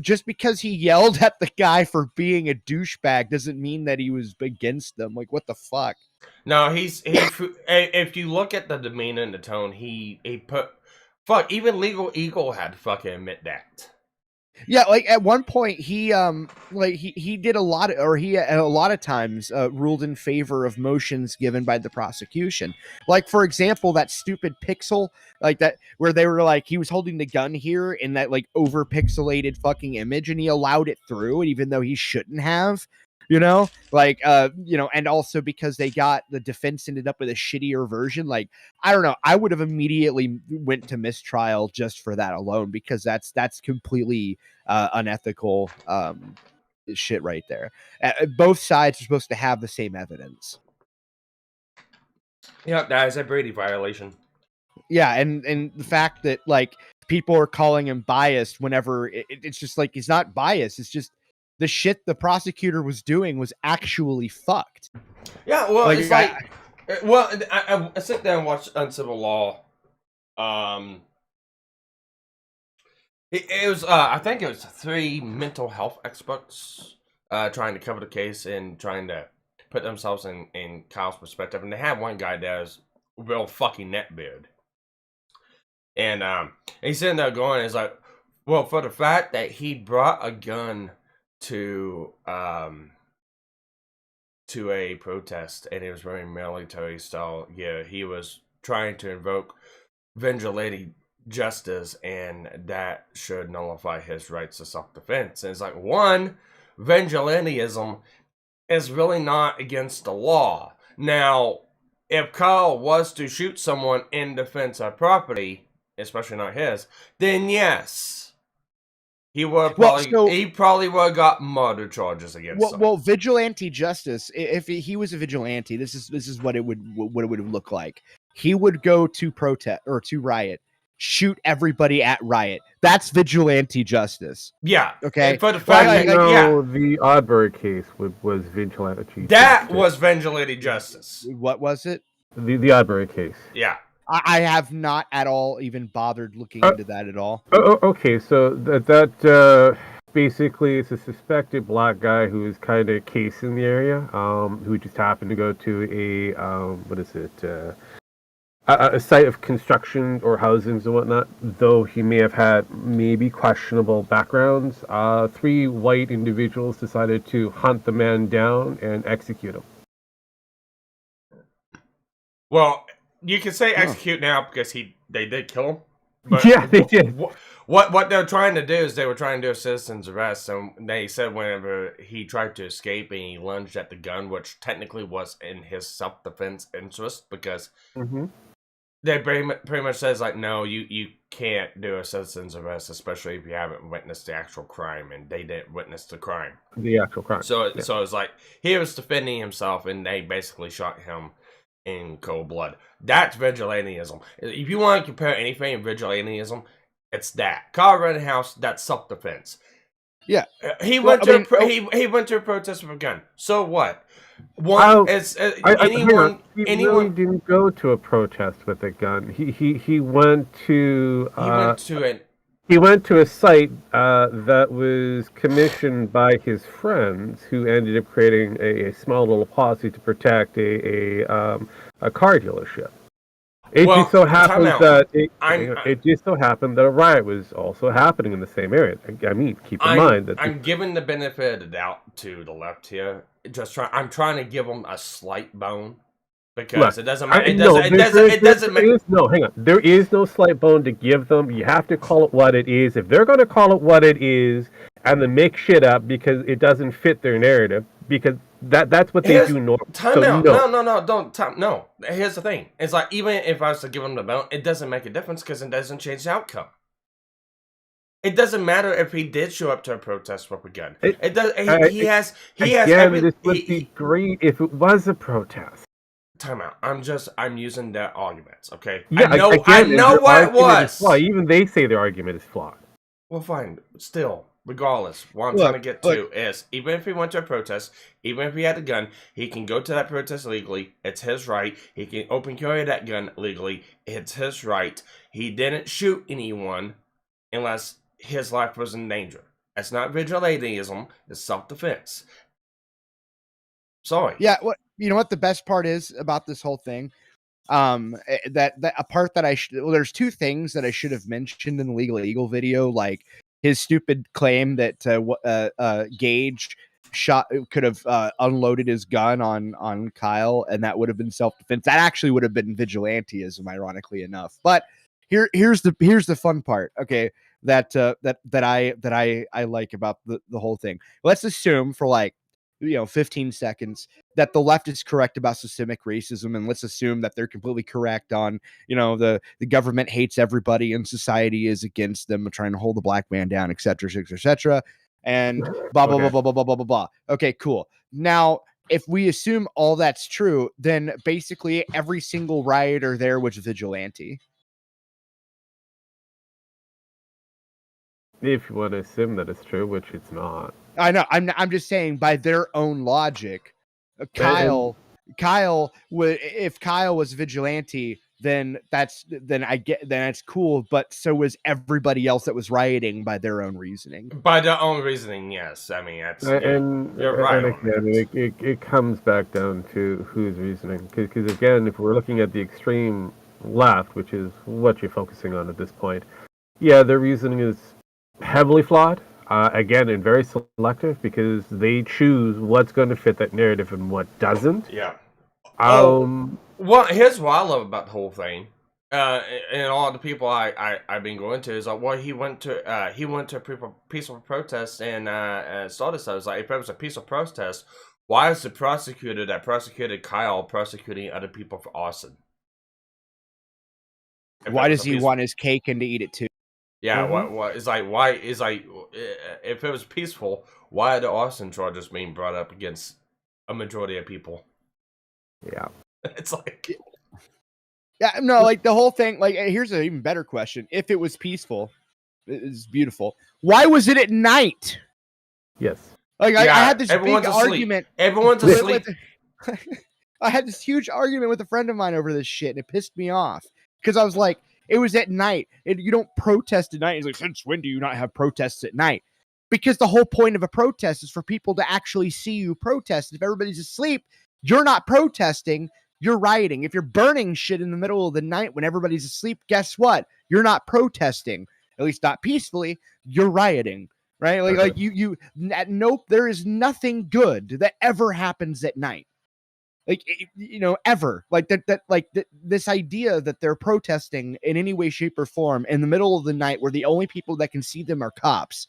just because he yelled at the guy for being a douchebag doesn't mean that he was against them. Like, what the fuck? No, if you look at the demeanor and the tone, he put. Fuck, even Legal Eagle had to fucking admit that. Yeah, like at one point he did a lot of times ruled in favor of motions given by the prosecution. Like for example, that stupid pixel like that where they were like he was holding the gun here in that like over pixelated fucking image and he allowed it through, and even though he shouldn't have. And also because the defense ended up with a shittier version. Like, I don't know. I would have immediately went to mistrial just for that alone, because that's completely unethical shit right there. Both sides are supposed to have the same evidence. Yeah, that is a Brady violation. Yeah, and the fact that like people are calling him biased whenever it's just like he's not biased. It's just the shit the prosecutor was doing was actually fucked. Yeah, well, it's I sit there and watch Uncivil Law. It was I think it was 3 mental health experts trying to cover the case and trying to put themselves in Kyle's perspective, and they had one guy that was real fucking neckbeard, and he's sitting there going, "It's like, well, for the fact that he brought a gun to a protest and it was very military style. Yeah, he was trying to invoke vigilante justice, and that should nullify his rights to self-defense." And it's like, one, vigilantism is really not against the law. Now, if Kyle was to shoot someone in defense of property, especially not his, then yes. He would probably would have got murder charges against him. Well, vigilante justice. If he was a vigilante, this is what it would look like. He would go to protest or to riot, shoot everybody at riot. That's vigilante justice. Yeah. Okay. And for the fact the Oddbury case was vigilante justice. That was vigilante justice. What was it? The Oddbury case. Yeah. I have not at all even bothered looking into that at all. Okay, so that basically is a suspected black guy who is kind of case in the area, who just happened to go to a site of construction or housings and whatnot, though he may have had maybe questionable backgrounds. 3 white individuals decided to hunt the man down and execute him. Well, you can say execute now because they did kill him. But yeah, they did. What they're trying to do is they were trying to do a citizen's arrest. And they said whenever he tried to escape and he lunged at the gun, which technically was in his self-defense interest because They pretty much says like, no, you can't do a citizen's arrest, especially if you haven't witnessed the actual crime, and they didn't witness the crime. The actual crime. So Yeah. so it's like he was defending himself, and they basically shot him in cold blood. That's vigilantism. If you want to compare anything in vigilantism, it's that. Kyle Rittenhouse, that's self-defense. Yeah, he went he went to a protest with a gun. So what? Anyone really didn't go to a protest with a gun. He went to he went to a site that was commissioned by his friends, who ended up creating a small little posse to protect a car dealership. It just so happens that it just so happened that a riot was also happening in the same area. I mean, keep in mind that I'm giving the benefit of the doubt to the left here. I'm trying to give them a slight bone because it doesn't matter. No, hang on. There is no slight bone to give them. You have to call it what it is. If they're going to call it what it is and then make shit up because it doesn't fit their narrative, because that's what they do normally. No. Here's the thing. It's like, even if I was to give them the bone, it doesn't make a difference because it doesn't change the outcome. It doesn't matter if he did show up to a protest with a gun. It does. This would be great if it was a protest. Time out. I'm using their arguments. Okay. Yeah, I know what it was. Even they say their argument is flawed. Well, fine. Still, regardless, what I'm trying to get to is, even if he went to a protest, even if he had a gun, he can go to that protest legally. It's his right. He can open carry that gun legally. It's his right. He didn't shoot anyone unless his life was in danger. That's not vigilantism. It's self-defense. Sorry. Yeah. You know what the best part is about this whole thing? That a part that there's two things that I should have mentioned in the Legal Eagle video, like his stupid claim that Gage could have unloaded his gun on Kyle, and that would have been self-defense. That actually would have been vigilantism, ironically enough. But here's the fun part. Okay, that I like about the whole thing. Let's assume for 15 seconds that the left is correct about systemic racism, and let's assume that they're completely correct on, the government hates everybody and society is against them, trying to hold the black man down, etc., and blah blah blah blah blah blah blah blah. Okay, cool. Now, if we assume all that's true, then basically every single rioter there was vigilante. If you want to assume that it's true, which it's not. I know. I'm just saying, by their own logic, Kyle would. If Kyle was vigilante, then it's cool. But so was everybody else that was rioting by their own reasoning. By their own reasoning, yes. I mean, you're right. And again, it comes back down to who's reasoning. Because again, if we're looking at the extreme left, which is what you're focusing on at this point, yeah, their reasoning is heavily flawed. Again, and very selective, because they choose what's going to fit that narrative and what doesn't. Yeah. Well, here's what I love about the whole thing, and all the people I've been going to is like, well, he went to a peaceful protest and started stuff. It's like, if it was a peaceful protest, why is the prosecutor that prosecuted Kyle prosecuting other people for arson? Why does he want his cake and to eat it too? Yeah, what is like? Why is like? If it was peaceful, why are the arson charges being brought up against a majority of people? Yeah, it's like, yeah, no, like the whole thing. Like, here's an even better question: if it was peaceful, it's beautiful. Why was it at night? Yes, like I had this big argument. Everyone's asleep. I had this huge argument with a friend of mine over this shit, and it pissed me off because I was like, it was at night. You don't protest at night. He's like, since when do you not have protests at night? Because the whole point of a protest is for people to actually see you protest. If everybody's asleep, you're not protesting, you're rioting. If you're burning shit in the middle of the night when everybody's asleep, guess what? You're not protesting, at least not peacefully. You're rioting, right? Nope, there is nothing good that ever happens at night. Like, ever. Like this idea that they're protesting in any way, shape, or form in the middle of the night where the only people that can see them are cops.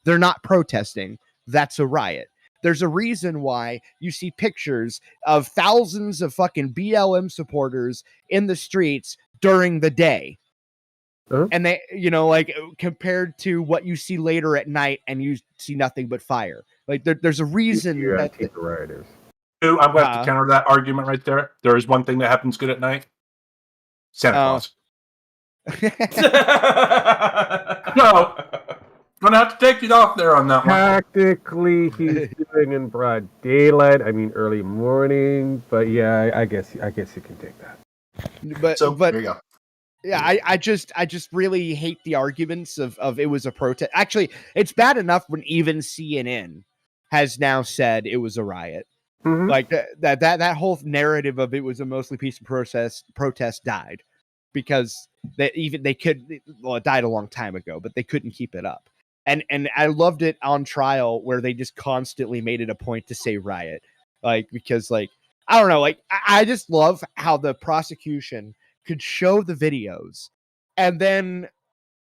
They're not protesting. That's a riot. There's a reason why you see pictures of thousands of fucking BLM supporters in the streets during the day. Uh-huh. And they, like compared to what you see later at night and you see nothing but fire. Like there's a reason that the rioters. I'm going to have to counter that argument right there. There is one thing that happens good at night. Santa Claus. No. I'm going to have to take you off there on that one. Practically, he's doing in broad daylight. I mean, early morning. But yeah, I guess you can take that. But there you go. Yeah, I just really hate the arguments of it was a protest. Actually, it's bad enough when even CNN has now said it was a riot. Mm-hmm. Like that whole narrative of it was a mostly peaceful protest died because it died a long time ago, but they couldn't keep it up. And I loved it on trial where they just constantly made it a point to say riot, because I don't know, I just love how the prosecution could show the videos and then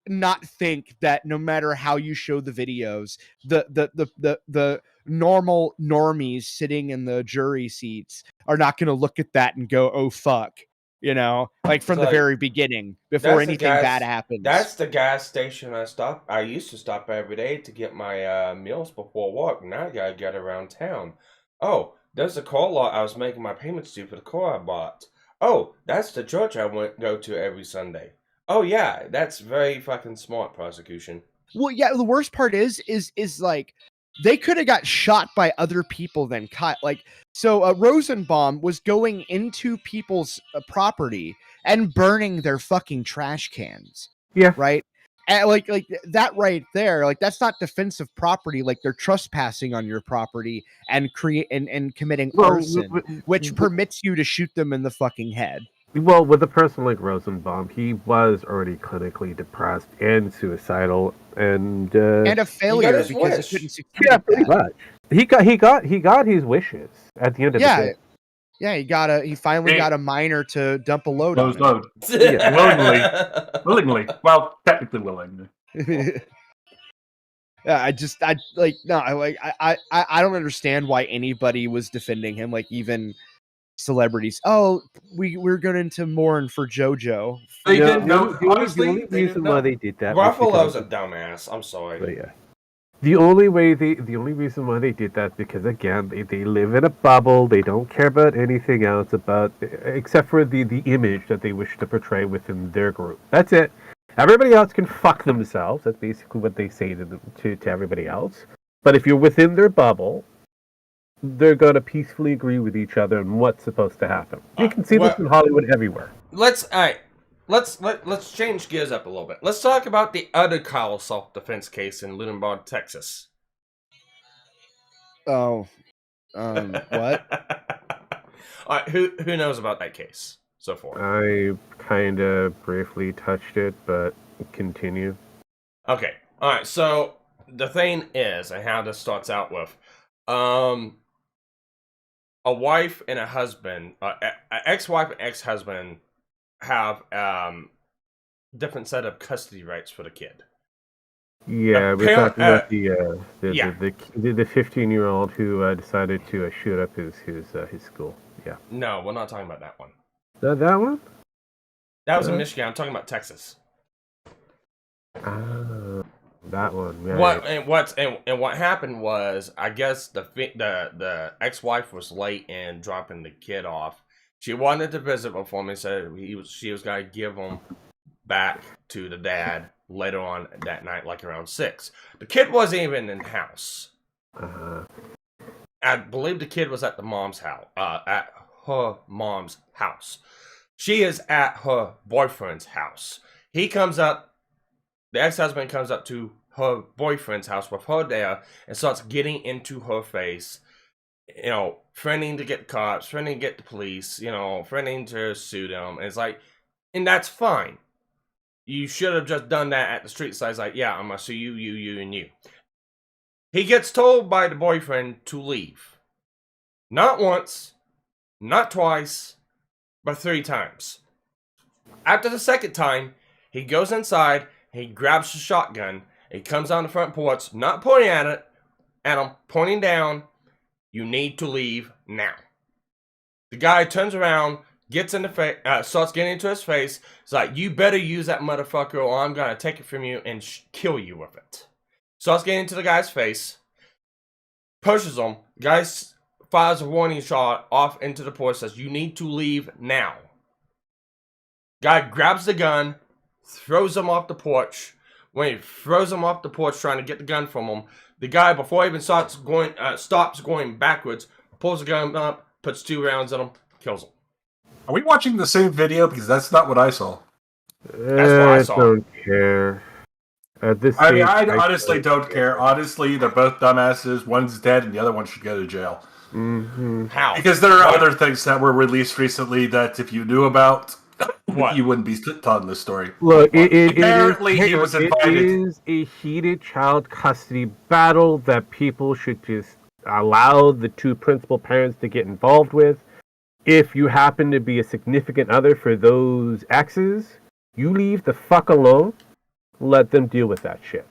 not think that no matter how you show the videos, the normal normies sitting in the jury seats are not going to look at that and go, oh fuck, from the very beginning before anything bad happens. That's the gas station I used to stop every day to get my meals before work. Now I gotta get around town. Oh, there's a car lot I was making my payments to for the car I bought. Oh, that's the church I go to every Sunday. Oh yeah, that's very fucking smart, prosecution. Well, yeah, the worst part is like they could have got shot by other people than Kyle. So Rosenbaum was going into people's property and burning their fucking trash cans. Yeah. Right? And like that right there, that's not defensive property. Like they're trespassing on your property and committing arson, which permits you to shoot them in the fucking head. Well, with a person like Rosenbaum, he was already clinically depressed and suicidal, and a failure because he couldn't succeed. Yeah, pretty much. He got his wishes at the end of the day. Yeah, he finally got a miner to dump a load on load. Yeah, willingly. Well, technically willingly. Yeah, I don't understand why anybody was defending him. Like even celebrities. Oh, we're going to mourn for JoJo. They didn't know. The only reason why they did that. Ruffalo's a dumbass. I'm sorry. But yeah. The only reason why they did that because again they live in a bubble. They don't care about anything else except for the image that they wish to portray within their group. That's it. Everybody else can fuck themselves. That's basically what they say to everybody else. But if you're within their bubble, they're gonna peacefully agree with each other on what's supposed to happen. You can see this in Hollywood everywhere. Let's change gears up a little bit. Let's talk about the other Kyle self-defense case in Lunenburg, Texas. Oh, what? All right, who knows about that case so far? I kind of briefly touched it, but continue. Okay, all right. So the thing is, and how this starts out with, a wife and a husband, an ex-wife and ex-husband have different set of custody rights for the kid. Yeah, we're talking about the 15-year-old who decided to shoot up his school. Yeah. No, we're not talking about that one. That one? That was in Michigan. I'm talking about Texas. That one. Right. What happened was, I guess the ex-wife was late in dropping the kid off. She wanted to visit before me, said she was gonna give him back to the dad later on that night, like around 6. The kid wasn't even in the house. I believe the kid was at the mom's house, at her mom's house. She is at her boyfriend's house. He comes up, the ex-husband comes up to her boyfriend's house with her there and starts getting into her face, threatening to get the cops, threatening to get the police, threatening to sue them. And it's like, and that's fine. You should have just done that at the street side. It's like, yeah, I'm gonna sue you, you, and you. He gets told by the boyfriend to leave. Not once, not twice, but 3 times. After the second time, he goes inside, he grabs the shotgun, he comes on the front porch, not pointing at him, pointing down. You need to leave now. The guy turns around, gets in the face, starts getting into his face. It's like, you better use that motherfucker or I'm gonna take it from you and kill you with it. Starts getting into the guy's face, pushes him. Guy fires a warning shot off into the porch, says, you need to leave now. Guy grabs the gun, throws him off the porch. When he throws him off the porch trying to get the gun from him, the guy, before he even stops going backwards, pulls the gun up, puts 2 rounds in him, kills him. Are we watching the same video? Because that's not what I saw. That's what I saw. I don't care. At this I mean, stage, I honestly don't care. Honestly, they're both dumbasses. One's dead and the other one should go to jail. Mm-hmm. How? Because there are other things that were released recently that if you knew about, What? you wouldn't be telling this story. Look, Apparently he was it invited. is a heated child custody battle that people should just allow the 2 principal parents to get involved with. If you happen to be a significant other for those exes, you leave the fuck alone. Let them deal with that shit.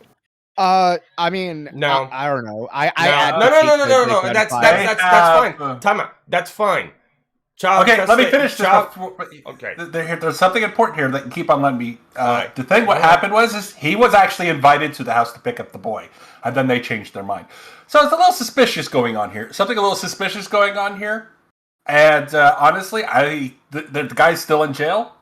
I mean, No. I don't know. No. That's fine. Time out. That's fine. Child Okay, let me custody- finish this. Okay. There's something important here that you keep on letting me. The thing, what happened is he was actually invited to the house to pick up the boy, and then they changed their mind. So it's a little suspicious going on here. And honestly, the guy's still in jail.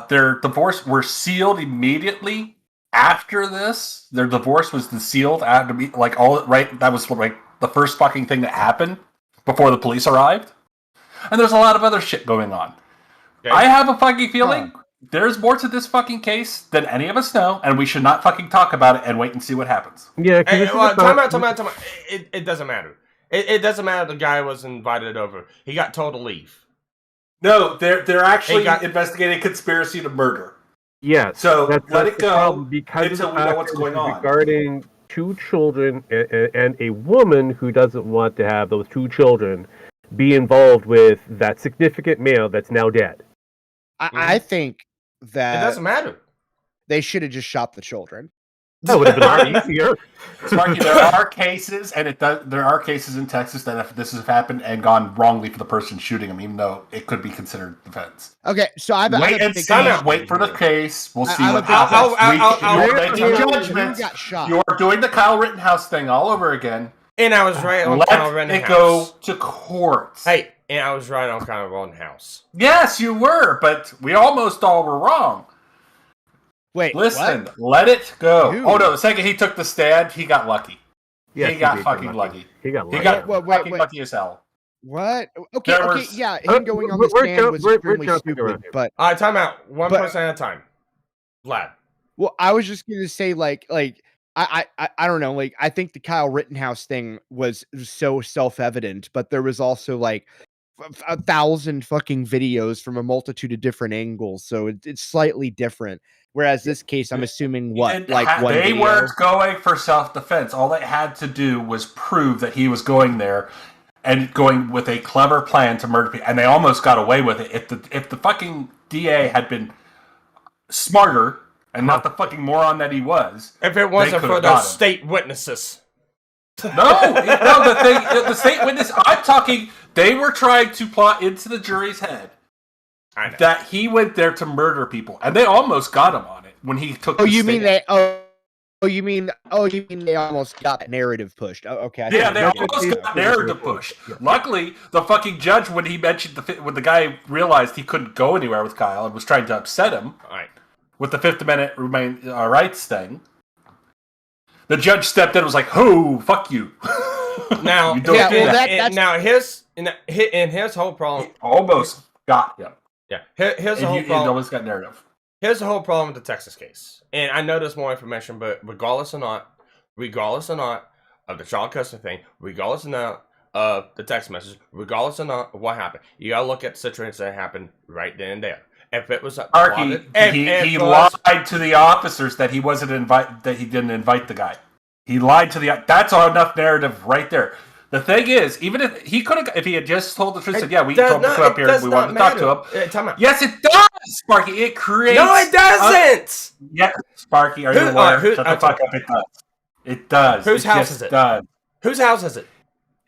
Their divorce were sealed immediately after this. Their divorce was sealed after, like, all right. That was like the first fucking thing that happened before the police arrived. And there's a lot of other shit going on. Okay. I have a fucking feeling there's more to this fucking case than any of us know, and we should not fucking talk about it and wait and see what happens. Yeah, time out. It doesn't matter. It doesn't matter. The guy was invited over. He got told to leave. No, they're actually investigating conspiracy to murder. Yeah, so let it go because until we know what's going on. Regarding 2 children and a woman who doesn't want to have those 2 children be involved with that significant male that's now dead. I think that it doesn't matter. They should have just shot the children. That would have been a lot easier. Sparky, there are cases, and there are cases in Texas that if this has happened and gone wrongly for the person shooting them, even though it could be considered defense. Okay, so wait for the case. We'll see what happens. Judgment got shot. You're doing the Kyle Rittenhouse thing all over again. And I was right on Kyle Rittenhouse. Let it go to court. Hey, and I was right on Kyle Rittenhouse. Yes, you were, but we almost all were wrong. Wait, listen, let it go. Dude. Oh no, the second he took the stand, he got lucky. Yeah, he got fucking lucky. He got fucking lucky as hell. What? Okay, yeah, him going on the stand was extremely stupid, but... All right, time out. One person at a time. Vlad. Well, I was just going to say, I don't know, I think the Kyle Rittenhouse thing was so self-evident, but there was also, 1,000 fucking videos from a multitude of different angles, so it's slightly different. Whereas this case, I'm assuming one they weren't going for self-defense. All they had to do was prove that he was going there and going with a clever plan to murder people, and they almost got away with it. If the fucking DA had been smarter and not the fucking moron that he was, if it wasn't for those state witnesses. The state witness. I'm talking. They were trying to plot into the jury's head that he went there to murder people, and they almost got him on it when he took. You mean they almost got that narrative pushed? Oh, okay. They almost got narrative pushed. Luckily, the fucking judge, when he mentioned when the guy realized he couldn't go anywhere with Kyle and was trying to upset him, with the 5th Amendment rights thing, the judge stepped in and was like, "Oh, fuck you." Now, his whole problem. He almost got him. Yeah, here's the whole problem. He almost got narrative. Here's the whole problem with the Texas case, and I know there's more information, but regardless or not of the child custody thing, regardless or not of the text message, regardless or not of what happened, you gotta look at the situation that happened right then and there. If it was he lied to the officers that he he didn't invite the guy. He lied to that's enough narrative right there. The thing is, even if he could have, if he had just told the truth, said, "Yeah, we told him to come up here, we wanted to talk to him." Yes, it does, Sparky. It creates. No, it doesn't. Yeah, Sparky, are you a lawyer? Shut the fuck up. It does. It does. Whose house is it? Does. Whose house is it?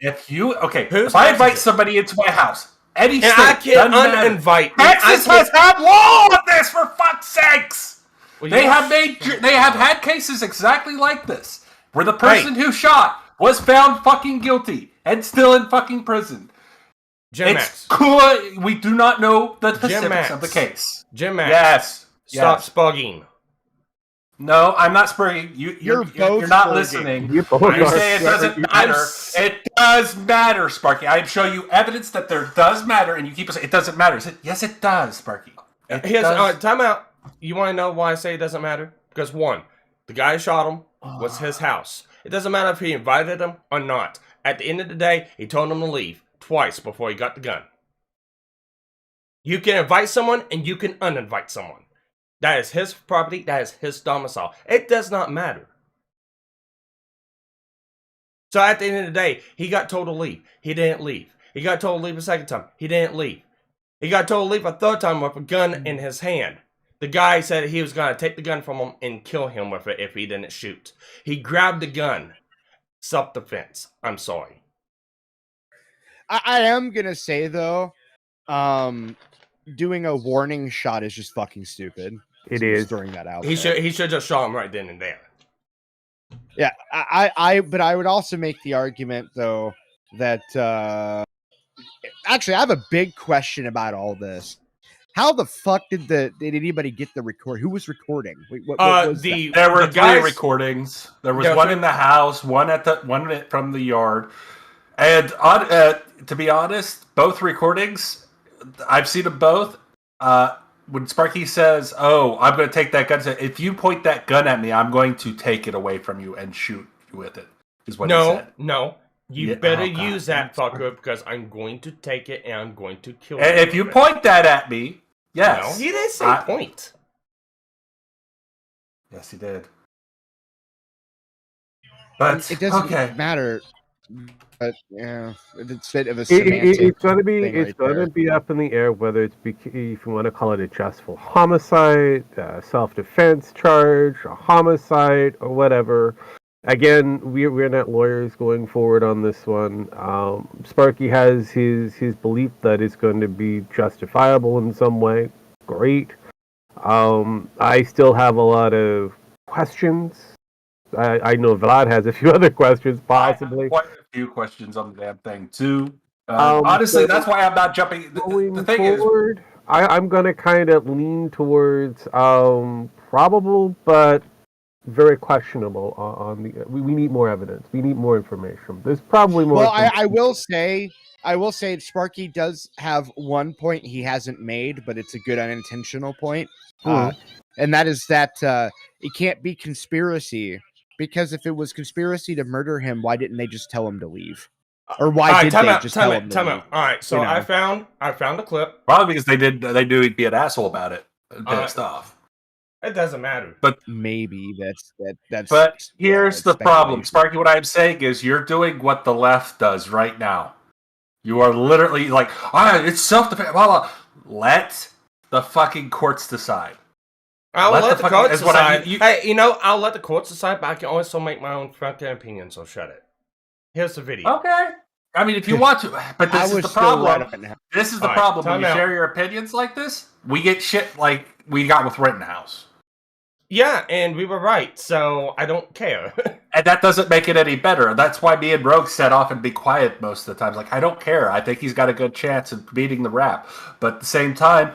If I invite somebody into my house, Any And state. I can't uninvite. Texas has had law on this, for fuck's sakes. Well, They have had cases exactly like this, where the person who shot was found fucking guilty and still in fucking prison. Jim It's cool. We do not know the specifics of the case. Jim Max. Yes. Stop spugging. No, I'm not spurring. You're not listening. You say it doesn't matter. It does matter, Sparky. I'm showing you evidence that there does matter, and you keep saying it doesn't matter. Yes, it does, Sparky. Time out. You want to know why I say it doesn't matter? Because one, the guy who shot him was his house. It doesn't matter if he invited him or not. At the end of the day, he told him to leave twice before he got the gun. You can invite someone and you can uninvite someone. That is his property. That is his domicile. It does not matter. So at the end of the day, he got told to leave. He didn't leave. He got told to leave a second time. He didn't leave. He got told to leave a third time with a gun in his hand. The guy said he was going to take the gun from him and kill him with it if he didn't shoot. He grabbed the gun. Self-defense. I'm sorry. I am going to say, though, doing a warning shot is just fucking stupid. It is. Throwing that out. He should just shot him right then and there. Yeah, but I would also make the argument, though, that actually I have a big question about all this. How the fuck did anybody get the record? Who was recording? What was that? There were three recordings. There was one in the house, one from the yard, and to be honest, both recordings, I've seen them both. When Sparky says, "Oh, I'm going to take that gun," if you point that gun at me, I'm going to take it away from you and shoot you with it. Is what he said. No. You better use that fucker because I'm going to take it and I'm going to kill you. And if you point that at me, yes. No, he didn't say point. Yes, he did. But it doesn't matter. But yeah, it's a bit of a semantic it's gonna be up in the air whether it's if you want to call it a justful homicide, self-defense charge, a homicide, or whatever. Again, we're not lawyers going forward on this one. Sparky has his belief that it's going to be justifiable in some way. Great. I still have a lot of questions. I know Vlad has a few other questions, possibly. Quite a few questions on the damn thing, too. Honestly, that's why I'm not jumping. The thing forward, is... I'm going to kind of lean towards probable, but very questionable on the. We need more evidence. We need more information. There's probably more. Well, I will say Sparky does have one point he hasn't made, but it's a good unintentional point. And that is that it can't be conspiracy, because if it was conspiracy to murder him, why didn't they just tell him to leave? Or why did they just tell him to leave? All right, so I found a clip. Probably because they knew he'd be an asshole about it and pissed off. It doesn't matter. But maybe that's But here's the problem. Sparky, what I'm saying is you're doing what the left does right now. You are literally like, it's self-defense. Blah, blah. Let the fucking courts decide. I'll let the courts decide. I'll let the courts decide, but I can also make my own fucking opinion, so shut it. Here's the video. Okay. I mean, if you want to, but this is the problem. This is the problem. When you share your opinions like this, we get shit like we got with Rittenhouse. Yeah, and we were right, so I don't care. And that doesn't make it any better. That's why me and Rogue set off and be quiet most of the time. Like, I don't care. I think he's got a good chance of beating the rap. But at the same time,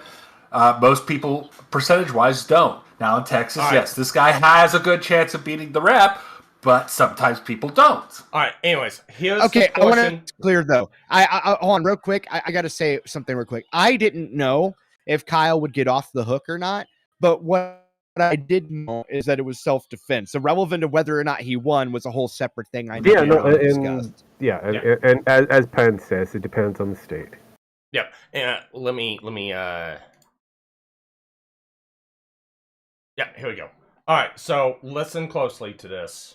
most people, percentage-wise, don't. Now in Texas, yes, this guy has a good chance of beating the rap, but sometimes people don't. All right, anyways, here's the I want to clear, though. I hold on real quick. I got to say something real quick. I didn't know if Kyle would get off the hook or not, but what I did know is that it was self-defense. Irrelevant of whether or not he won was a whole separate thing. I know. And as Penn says, it depends on the state. Yep. Let me. Yeah, here we go. All right, so listen closely to this.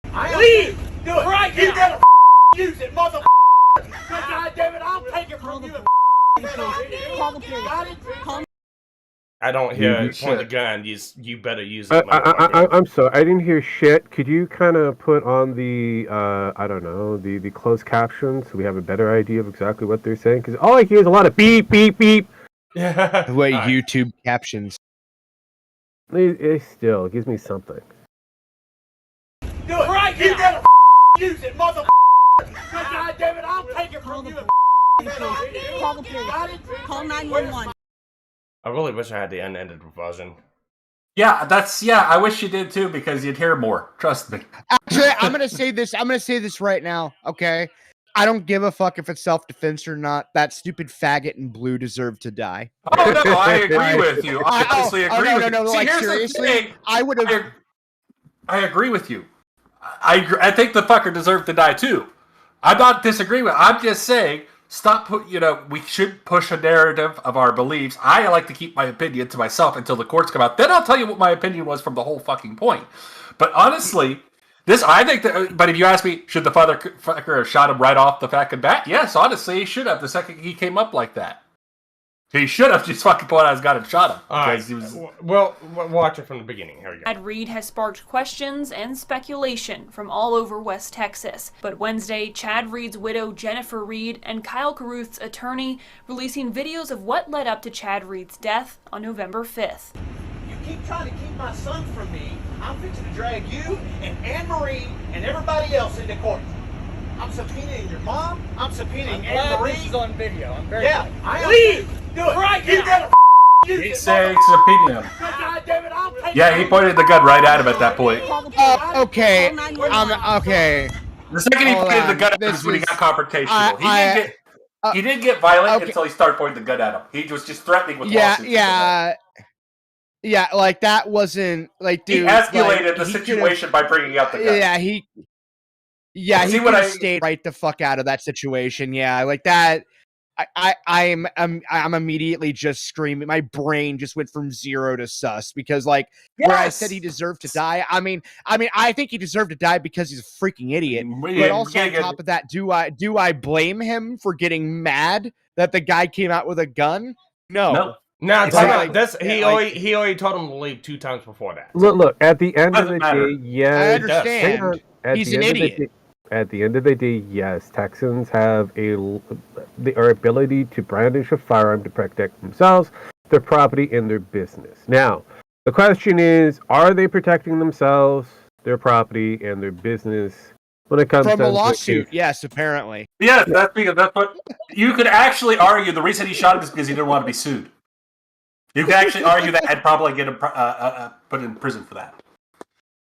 Leave! Do it right now! You better use it, mother. God damn it! I'll take it from you. I don't You hear point shit. the gun. You better use it. I'm sorry, I didn't hear shit. Could you kind of put on the I don't know, the closed captions so we have a better idea of exactly what they're saying? Because all I hear is a lot of beep beep beep. Yeah. The way YouTube captions. It still gives me something. Do it. Right, you better use it, mother. God damn it, I'll take it from you. Call the police. Call 911. I really wish I had the unedited version. Yeah, I wish you did too, because you'd hear more. Trust me. Actually, I'm gonna say this right now, okay? I don't give a fuck if it's self-defense or not. That stupid faggot in blue deserved to die. Oh no, I agree with you. I honestly agree with you. No, See, like here's the seriously, thing. I would have. I agree with you. I think the fucker deserved to die too. I'm not disagreeing with. I'm just saying, stop. We should push a narrative of our beliefs. I like to keep my opinion to myself until the courts come out. Then I'll tell you what my opinion was from the whole fucking point. But honestly, I think that. But if you ask me, should the fucker have shot him right off the fucking bat? Yes, honestly, he should have. The second he came up like that. He should have just fucking pulled out his gun and shot him. All right. Well, watch it from the beginning. Here we go. Chad Reed has sparked questions and speculation from all over West Texas. But Wednesday, Chad Reed's widow Jennifer Reed and Kyle Carruth's attorney releasing videos of what led up to Chad Reed's death on November 5th. You keep trying to keep my son from me. I'm fixing to drag you and Anne-Marie and everybody else into court. I'm subpoenaing your mom. I'm subpoenaing Anne-Marie. This is on video. I'm very Yeah, I am. Leave. Do it. Right now. You better use He's it, saying subpoena him. God damn it, I'll take Yeah, he pointed the gun right at him at that point. Okay, okay. The second he Hold pointed the on. gun at him This is when he is- got confrontational. He didn't get violent okay. until he started pointing the gun at him. He was just threatening with Yeah, lawsuits. yeah. Like that wasn't like, dude. He escalated like, the situation by bringing out the gun. Yeah, he See what I stayed right the fuck out of that situation. Yeah, like that. I'm immediately just screaming. My brain just went from 0 to sus because where I said he deserved to die. I mean, I think he deserved to die because he's a freaking idiot. But also on top of that, do I blame him for getting mad that the guy came out with a gun? No. No, Exactly. he already told him to leave 2 times before that. Look. At the end of the day, yes. I understand. He's an idiot. At the end of the day, yes, Texans have the ability to brandish a firearm to protect themselves, their property, and their business. Now, the question is, are they protecting themselves, their property, and their business when it comes from to a lawsuit? Yes, apparently. Yes, that's what you could actually argue. The reason he shot him is because he didn't want to be sued. You could actually argue that and probably get him put in prison for that.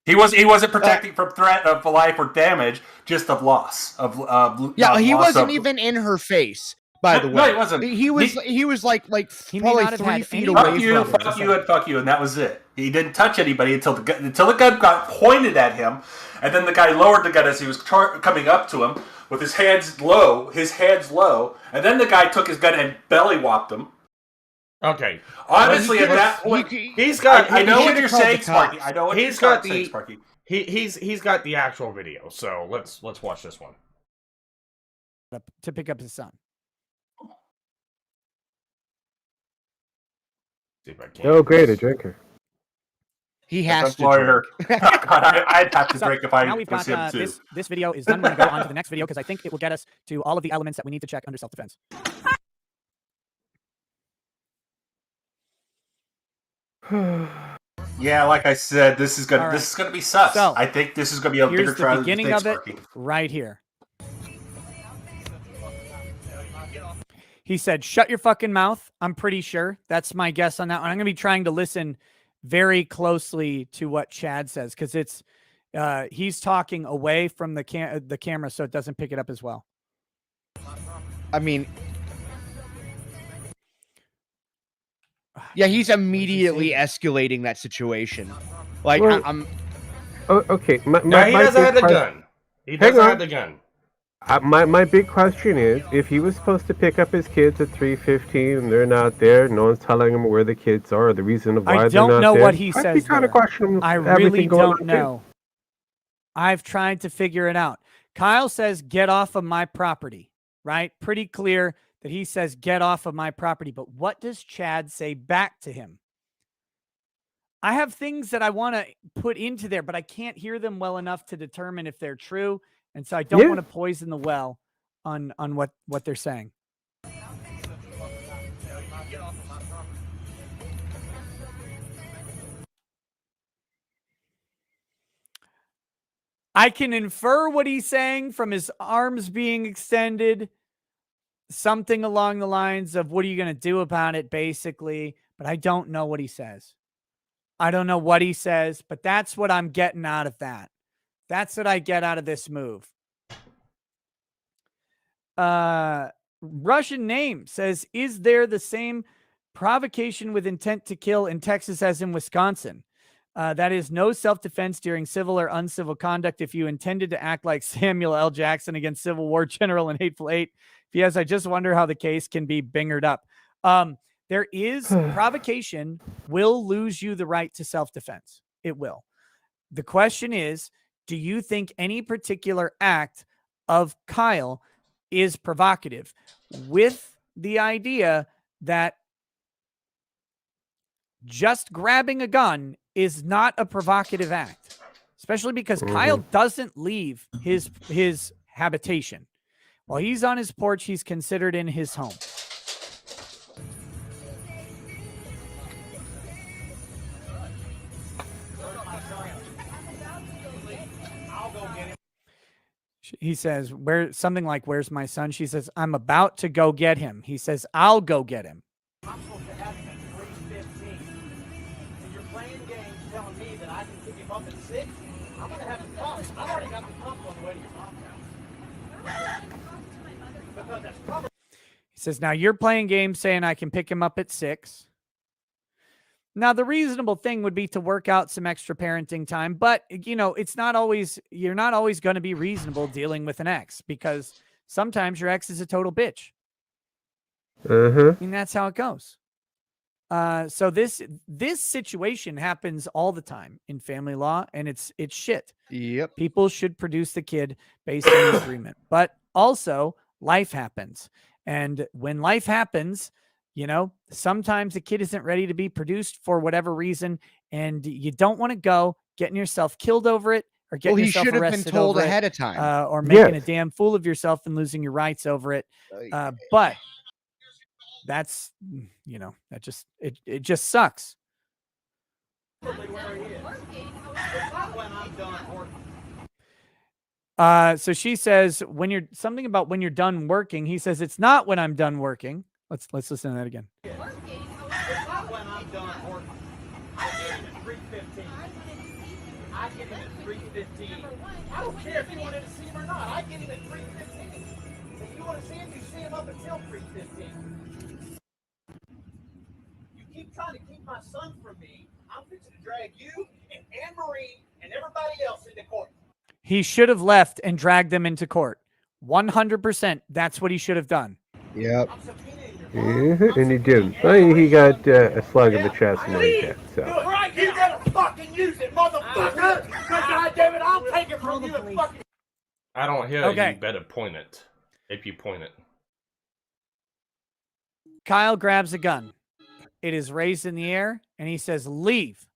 He wasn't protecting from threat of life or damage, just of loss of. He wasn't even in her face. By the way, no, he wasn't. He was like probably 3 feet away from him. Fuck you, and that was it. He didn't touch anybody until the gun got pointed at him, and then the guy lowered the gun as he was coming up to him with his hands low, and then the guy took his gun and belly whopped him. Okay. Honestly, at that point, he's got. I know what you're saying, Sparky. I know what you're saying, Sparky. He's got the actual video. So let's watch this one. To pick up his son. See if I can. Oh, great, a drinker. He has to drink. I'd have to drink if I now we've was got, him too. this video is done. We're going to go on to the next video because I think it will get us to all of the elements that we need to check under self-defense. Yeah, like I said, this is gonna be sus. So, I think this is gonna be a bigger trial. Here's the beginning of it, right here. He said, "Shut your fucking mouth." I'm pretty sure that's my guess on that one. I'm gonna be trying to listen very closely to what Chad says because it's he's talking away from the camera, so it doesn't pick it up as well. I mean, yeah, he's immediately escalating that situation. Like, Well, I'm. Okay, No, he doesn't have the gun. He doesn't have the gun. My big question is, if he was supposed to pick up his kids at 3:15 and they're not there, no one's telling him where the kids are or the reason of why they're not there. I don't know what he says. I'd be kind of questioning I everything really going don't on know. I've tried to figure it out. Kyle says, "Get off of my property." Right? Pretty clear that he says, "Get off of my property." But what does Chad say back to him? I have things that I want to put into there, but I can't hear them well enough to determine if they're true. And so I don't want to poison the well on what they're saying. I can infer what he's saying from his arms being extended, something along the lines of, what are you going to do about it, basically? But I don't know what he says. I don't know what he says, but that's what I'm getting out of that. That's what I get out of this move. Russian name says, is there the same provocation with intent to kill in Texas as in Wisconsin? That is no self-defense during civil or uncivil conduct. If you intended to act like Samuel L. Jackson against Civil War general in Hateful Eight. If yes, I just wonder how the case can be bingered up. There is provocation will lose you the right to self-defense. It will. The question is, do you think any particular act of Kyle is provocative, with the idea that just grabbing a gun is not a provocative act, especially because Kyle doesn't leave his habitation. While he's on his porch, he's considered in his home. He says, something like, where's my son? She says, I'm about to go get him. He says, I'll go get him. I'm supposed to have him at 3:15. And you're playing games telling me that I can pick him up at 6? I'm going to have him come. I've already got the pump on the way to your mom's house. Because that's probably... He says, now you're playing games saying I can pick him up at 6. Now, the reasonable thing would be to work out some extra parenting time, but, it's not always, you're not always going to be reasonable dealing with an ex, because sometimes your ex is a total bitch. I mean, that's how it goes. So this situation happens all the time in family law, and it's shit. Yep. People should produce the kid based on the agreement, but also life happens. And when life happens, sometimes the kid isn't ready to be produced for whatever reason, and you don't want to go getting yourself killed over it, or getting yourself arrested over it. He should have been told ahead of time. Or making a damn fool of yourself and losing your rights over it. But that's, that just, it just sucks. So she says, when you're done working, he says, it's not when I'm done working. Let's listen to that again. It's not when I'm done working. I get him at 3:15. I get him at 3:15. I don't care if you wanted to see him or not. I get him at 3:15. If you want to see him, you see him up until 3:15. You keep trying to keep my son from me. I'm fixing to drag you and Anne-Marie and everybody else into court. He should have left and dragged them into court. 100%. That's what he should have done. Yep. And he didn't. He got a slug in the chest and he did. So. Right, you better fucking use it, motherfucker! God damn it, I'll take it from you and fucking... I don't hear it. You better point it. If you point it. Kyle grabs a gun. It is raised in the air, and he says, leave.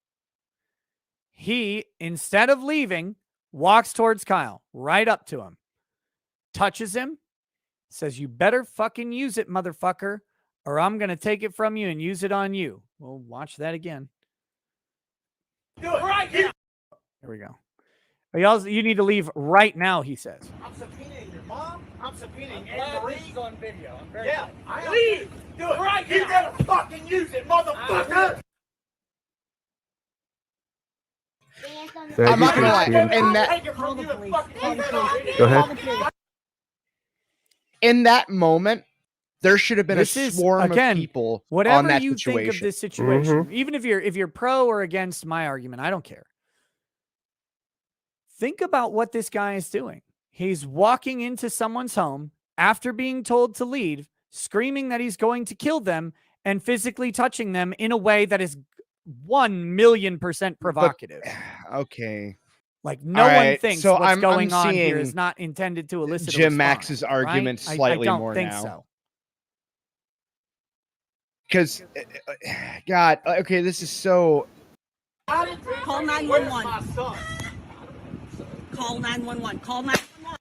He, instead of leaving, walks towards Kyle, right up to him, touches him, says, you better fucking use it, motherfucker, or I'm going to take it from you and use it on you. We'll watch that again. Do it right here. There we go. You need to leave right now, he says. I'm subpoenaing your mom. I'm subpoenaing Anne-Marie. This is on video. I'm very leave. Do it right here. You better fucking use it, motherfucker. I'm not going to lie. Go ahead. In that moment, there should have been a swarm of people on that situation. Whatever you think of this situation, even if you're pro or against my argument, I don't care. Think about what this guy is doing. He's walking into someone's home after being told to leave, screaming that he's going to kill them, and physically touching them in a way that is 1,000,000% provocative. Okay. Like, no one thinks what's going on here is not intended to elicit a Jim response, Max's argument slightly more now. I don't think so. Because, God, okay, this is so... Call 911. Call 911. Call 911.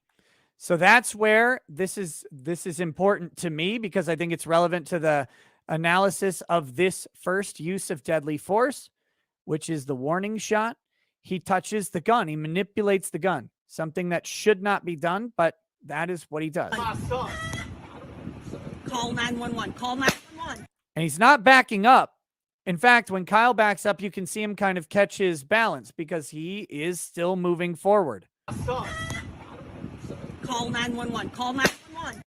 So that's where this is important to me because I think it's relevant to the analysis of this first use of deadly force, which is the warning shot. He touches the gun. He manipulates the gun, something that should not be done, but that is what he does. Call 911. Call 911. And he's not backing up. In fact, when Kyle backs up, you can see him kind of catch his balance because he is still moving forward. Call 911. Call 911.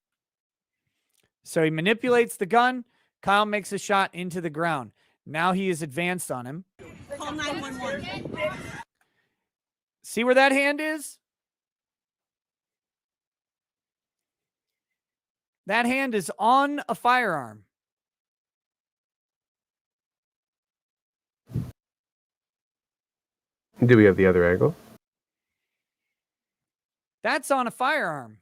So he manipulates the gun. Kyle makes a shot into the ground. Now he is advanced on him. Call 911. See where that hand is? That hand is on a firearm. Do we have the other angle? That's on a firearm.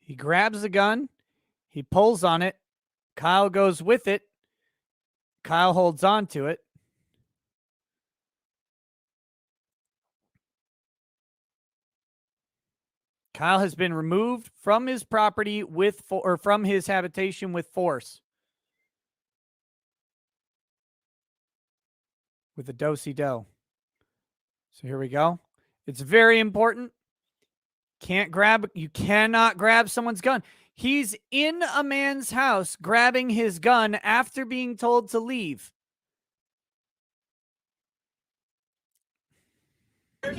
He grabs the gun. He pulls on it. Kyle goes with it. Kyle holds on to it. Kyle has been removed from his property or from his habitation with force. With a do-si-do. So here we go. It's very important. You cannot grab someone's gun. He's in a man's house grabbing his gun after being told to leave. All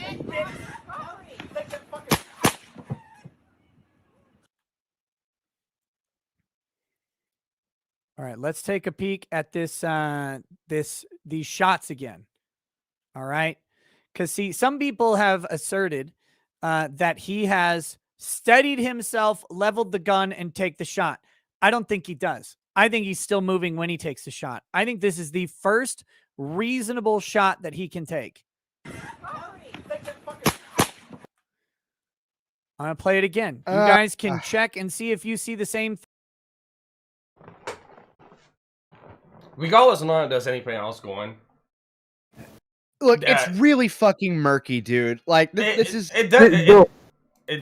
right, let's take a peek at these shots again. All right, because see, some people have asserted that he has steadied himself, leveled the gun, and take the shot. I don't think he does. I think he's still moving when he takes the shot. I think this is the first reasonable shot that he can take. I'm going to play it again. You guys can check and see if you see the same thing. Regardless of not does anything else going. Look, it's really fucking murky, dude. Like this is.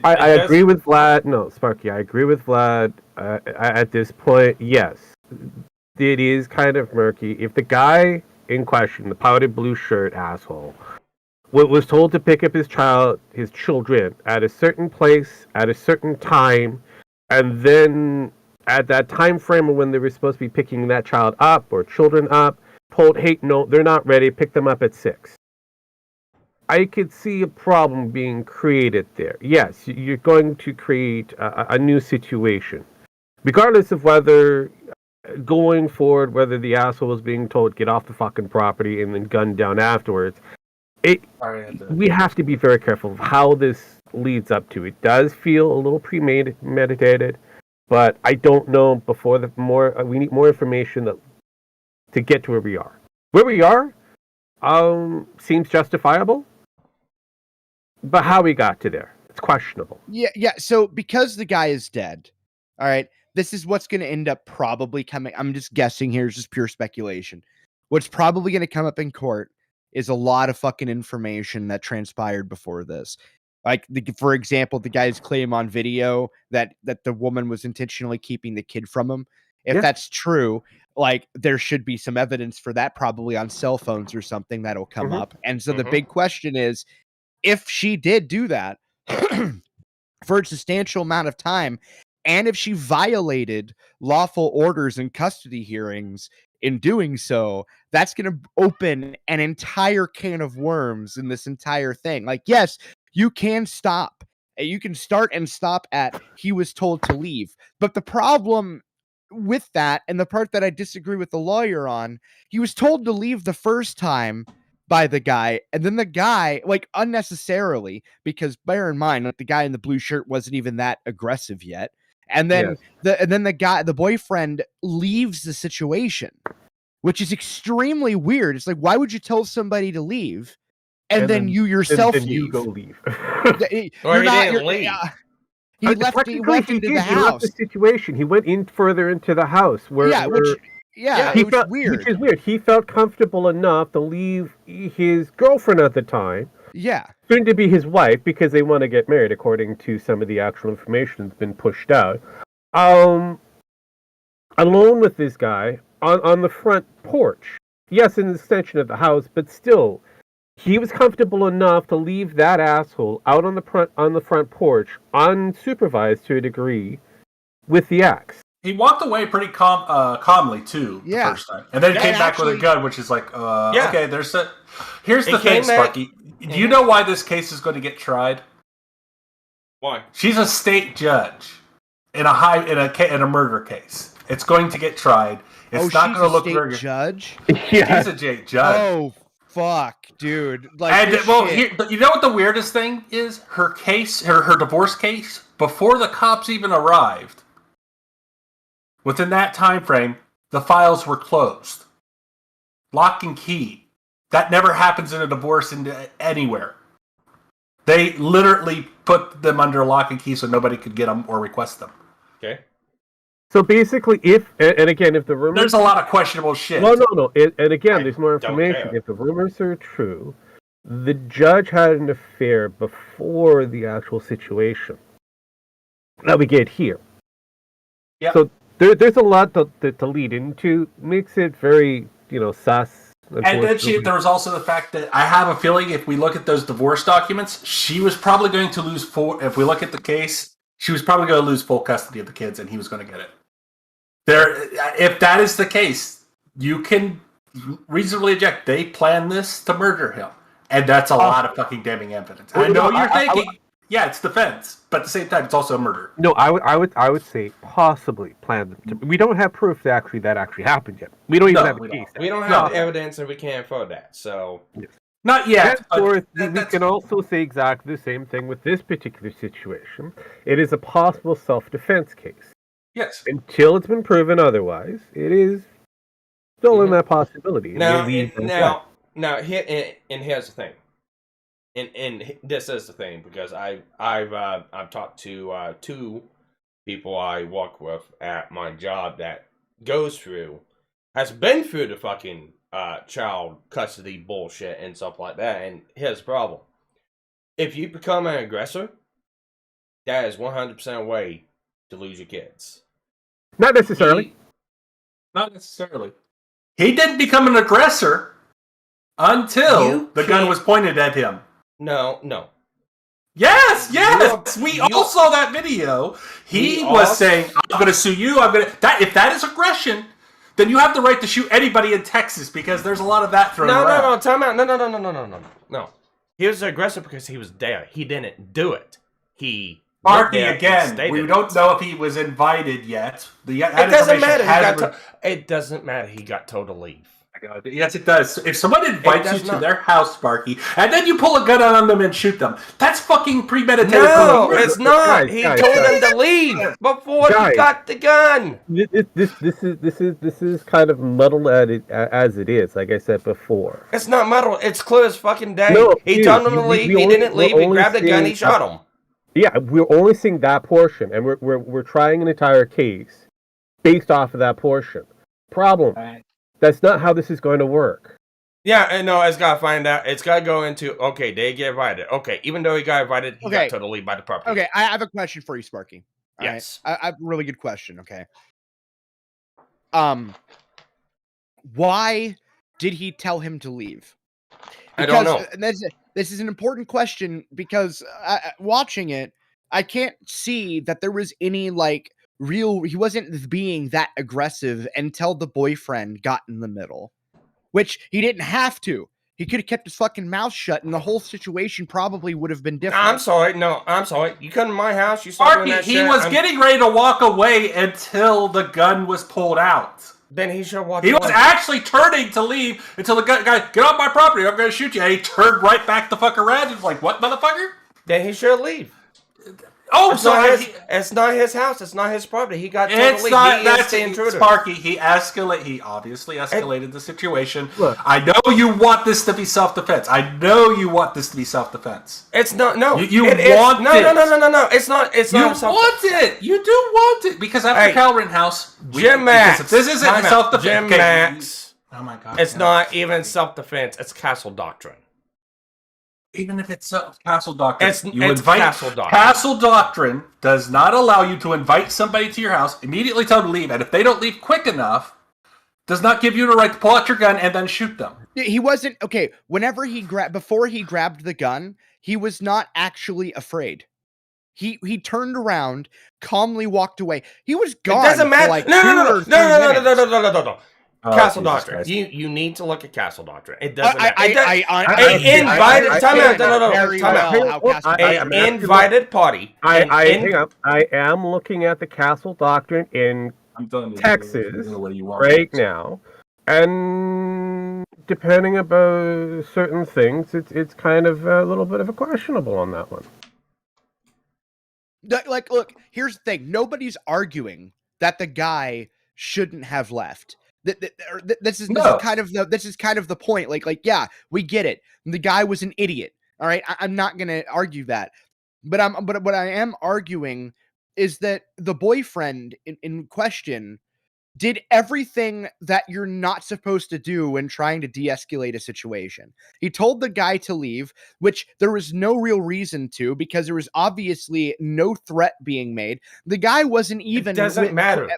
I agree with Vlad. No, Sparky, I agree with Vlad. At this point, yes, it is kind of murky. If the guy in question, the powdered blue shirt asshole, was told to pick up his children at a certain place at a certain time, and then at that time frame when they were supposed to be picking that child up or children up, told, hey, no, they're not ready, pick them up at 6. I could see a problem being created there. Yes, you're going to create a new situation. Regardless of whether, going forward, whether the asshole was being told, get off the fucking property and then gunned down afterwards, we have to be very careful of how this leads up to. It does feel a little premeditated, but I don't know we need more information to get to where we are. Where we are seems justifiable, but how we got to there, it's questionable. Yeah. So because the guy is dead, all right, this is what's going to end up probably coming. I'm just guessing here, it's just pure speculation. What's probably going to come up in court is a lot of fucking information that transpired before this. Like, for example, the guy's claim on video that the woman was intentionally keeping the kid from him. If that's true, like, there should be some evidence for that, probably on cell phones or something that'll come up. And so the big question is, if she did do that for a substantial amount of time, and if she violated lawful orders and custody hearings in doing so, that's going to open an entire can of worms in this entire thing. Like, yes, you can stop. You can start and stop at he was told to leave. But the problem with that, and the part that I disagree with the lawyer on, he was told to leave the first time by the guy, and then the guy, like, unnecessarily, because bear in mind, like, the guy in the blue shirt wasn't even that aggressive yet. And then the boyfriend leaves the situation, which is extremely weird. It's like, why would you tell somebody to leave, and then you yourself leave? You go leave. Or he didn't leave. He left. He went into the He left house. the situation. He went in further into the house where. It was weird. Which is weird. He felt comfortable enough to leave his girlfriend at the time. Yeah. Soon to be his wife, because they want to get married, according to some of the actual information that's been pushed out. Alone with this guy on the front porch. Yes, an extension of the house, but still, he was comfortable enough to leave that asshole out on the front porch, unsupervised to a degree, with the axe. He walked away pretty calmly too the first time, and then came back with a gun, which is like, okay. Here's the thing, Sparky. Do you know why this case is going to get tried? Why? She's a state judge in a murder case. It's going to get tried. It's not going to look very good. Judge. Yeah. She's a state judge. Oh fuck, dude! You know what the weirdest thing is? Her case, her divorce case, before the cops even arrived. Within that time frame, the files were closed. Lock and key. That never happens in a divorce anywhere. They literally put them under lock and key so nobody could get them or request them. Okay. So basically, if the rumors... There's a lot of questionable shit. No. There's more information. If the rumors are true, the judge had an affair before the actual situation that we get here. Yeah. So there's a lot to lead into. Makes it very, sus. And then there was also the fact that I have a feeling if we look at those divorce documents, she was probably going to lose if we look at the case, she was probably going to lose full custody of the kids and he was going to get it. If that is the case, you can reasonably object. They planned this to murder him. And that's a lot of fucking damning evidence. I know you're thinking, yeah, it's defense, but at the same time, it's also a murder. No, I would say possibly planned them to. We don't have proof that actually happened yet. We don't even have a case. We don't have evidence, and we can't afford that. So not yet. We can also say exactly the same thing with this particular situation. It is a possible self-defense case. Yes. Until it's been proven otherwise, it is still in that possibility. Now, here's the thing. And this is the thing, because I've talked to 2 people I work with at my job that has been through the fucking child custody bullshit and stuff like that. And here's the problem: if you become an aggressor, that is 100% a way to lose your kids. Not necessarily. Not necessarily. He didn't become an aggressor until the gun was pointed at him. No. Yes. We all saw that video. He was saying, "I'm going to sue you. If that is aggression, then you have the right to shoot anybody in Texas because there's a lot of that thrown around." No. Time out. No. He was aggressive because he was there. He didn't do it. Sparky again. We don't know if he was invited yet. It doesn't matter. It doesn't matter. He got told to leave. Yes, it does. If someone invites you to their house, Sparky, and then you pull a gun on them and shoot them, that's fucking premeditated. No, it's not. He told them to leave before he got the gun. This is kind of muddled as it is. Like I said before, it's not muddled. It's clear as fucking day. No, he told them to leave. He didn't leave. He grabbed the gun. He shot him. Yeah, we're only seeing that portion, and we're trying an entire case based off of that portion. Problem. That's not how this is going to work. Yeah, and no, it's got to find out. It's got to go into, okay, they get invited. Okay, even though he got invited, he got told to leave by the property. Okay, I have a question for you, Sparky. Yes. Right? I have a really good question, okay? Why did he tell him to leave? I don't know. This is an important question because watching it, I can't see that there was any, he wasn't being that aggressive until the boyfriend got in the middle, which he didn't have to. He could have kept his fucking mouth shut and the whole situation probably would have been different. I'm sorry. You come to my house, you start doing that shit. He was getting ready to walk away until the gun was pulled out. Then he should walk away. He was actually turning to leave until the guy, get off my property, I'm going to shoot you. And he turned right back the fuck around. He was like, what, motherfucker? Then he should leave. Oh, It's so not I- his. It's not his house. It's not his property. He got It's totally. not. He is That's the intruder. Sparky. He obviously escalated the situation. Look. I know you want this to be self-defense. I know you want this to be self-defense. It's not. No. You it want is, no, it. no. It's not. It's You not. want it. You do want it because after Hey, Cal Rittenhouse, Jim Max. If this isn't Time out. self-defense, Jim okay, Max. Oh my god. It's yeah. not even self-defense. It's castle doctrine. Even if it's castle doctrine, It's castle doctrine. Castle doctrine does not allow you to invite somebody to your house, immediately tell them to leave, and if they don't leave quick enough, does not give you the right to pull out your gun and then shoot them. He wasn't okay. Whenever before he grabbed the gun, he was not actually afraid. He turned around, calmly walked away. He was gone. It doesn't matter. For like No. Oh, Castle Jesus doctrine. Christ. You need to look at castle doctrine. It doesn't matter. I- Time out. very Time well out. how Castle An invited party. Hang on. I am looking at the castle doctrine in I'm done. Texas What you want. right now, and depending about certain things, it's kind of a little bit of a questionable on that one. Like, look, here's the thing. Nobody's arguing that the guy shouldn't have left. This is kind of the point. Like, yeah, we get it. The guy was an idiot. All right, I'm not gonna argue that, but what I am arguing is that the boyfriend in question did everything that you're not supposed to do when trying to de-escalate a situation. He told the guy to leave, which there was no real reason to, because there was obviously no threat being made. The guy wasn't even. It doesn't matter.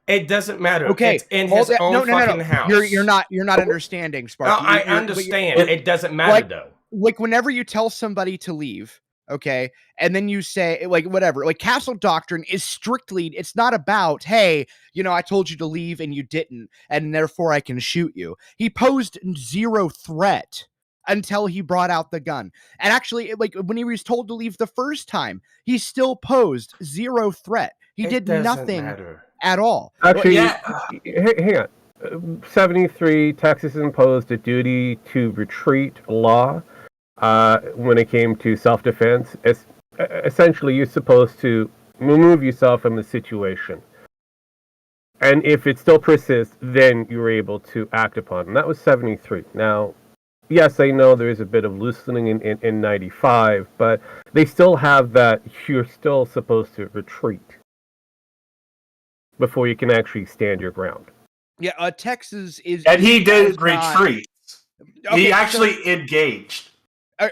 It doesn't matter. Okay, It's in his own fucking house. You're not understanding, Sparky. I understand. It doesn't matter though. Like whenever you tell somebody to leave, okay, and then you say like whatever, like castle doctrine is strictly, it's not about, hey, I told you to leave and you didn't, and therefore I can shoot you. He posed zero threat until he brought out the gun. And actually, like when he was told to leave the first time, he still posed zero threat. He did nothing at all. Actually, hang on. 73, Texas imposed a duty to retreat law when it came to self-defense. Essentially, you're supposed to remove yourself from the situation. And if it still persists, then you're able to act upon it. And that was 73. Now, yes, I know there is a bit of loosening in 95, but they still have that you're still supposed to retreat before you can actually stand your ground. Yeah, Texas is... And he did retreat. Okay, he actually engaged.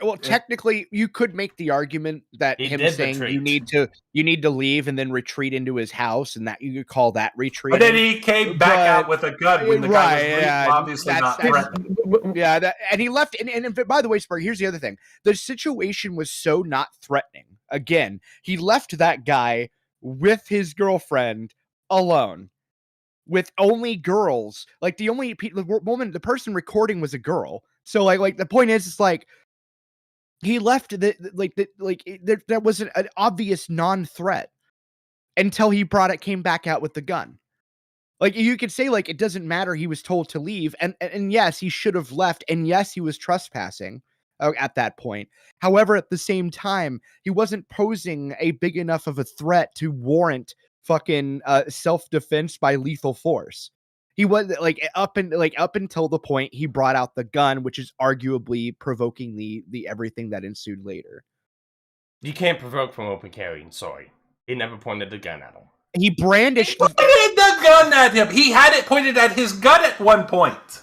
Well, technically, you could make the argument that him saying you need to leave and then retreat into his house, and that you could call that retreat. But then he came back out with a gun when the guy was obviously not threatening. Yeah, and he left. And by the way, Spark, here's the other thing: the situation was so not threatening. Again, he left that guy with his girlfriend alone, with only girls. Like the only the person recording was a girl. So like the point is, it's like. He left there was an obvious non-threat until he came back out with the gun. Like you could say, like it doesn't matter. He was told to leave, and yes, he should have left, and yes, he was trespassing at that point. However, at the same time, he wasn't posing a big enough of a threat to warrant fucking self-defense by lethal force. He was up until the point he brought out the gun, which is arguably provoking the everything that ensued later. You can't provoke from open carrying. Sorry, he never pointed the gun at him. He brandished the gun at him. He had it pointed at his gun at one point.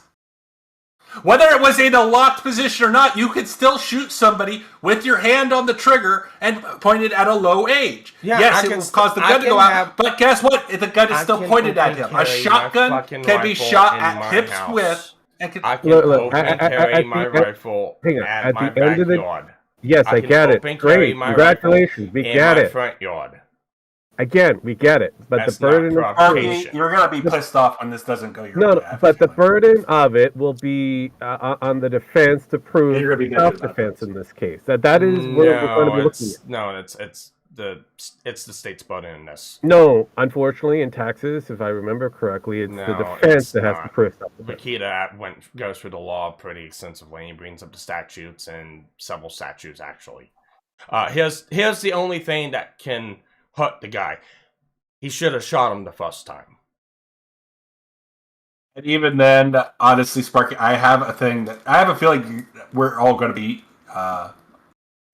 Whether it was in a locked position or not, you could still shoot somebody with your hand on the trigger and pointed at a low age. Yeah, yes, it will cause the gun to go out, but guess what? If the gun is still pointed at him. A shotgun can be shot at hips width. I can open carry my rifle at my backyard. Yes, I get it. Great, congratulations, we get it. Front yard. Again, we get it, but That's the burden of proof, you're gonna be pissed off when this doesn't go your way. But the burden of it will be on the defense to prove self-defense in this case. That is what we're going to be looking at. No, it's the state's burden in this. No, unfortunately, in Texas, if I remember correctly, it's the defense that has to prove self-defense. Makita goes through the law pretty extensively. He brings up the statutes and several statutes actually. Here's the only thing that can hurt the guy. He should have shot him the first time. And even then, honestly, Sparky, I have a feeling we're all going to be a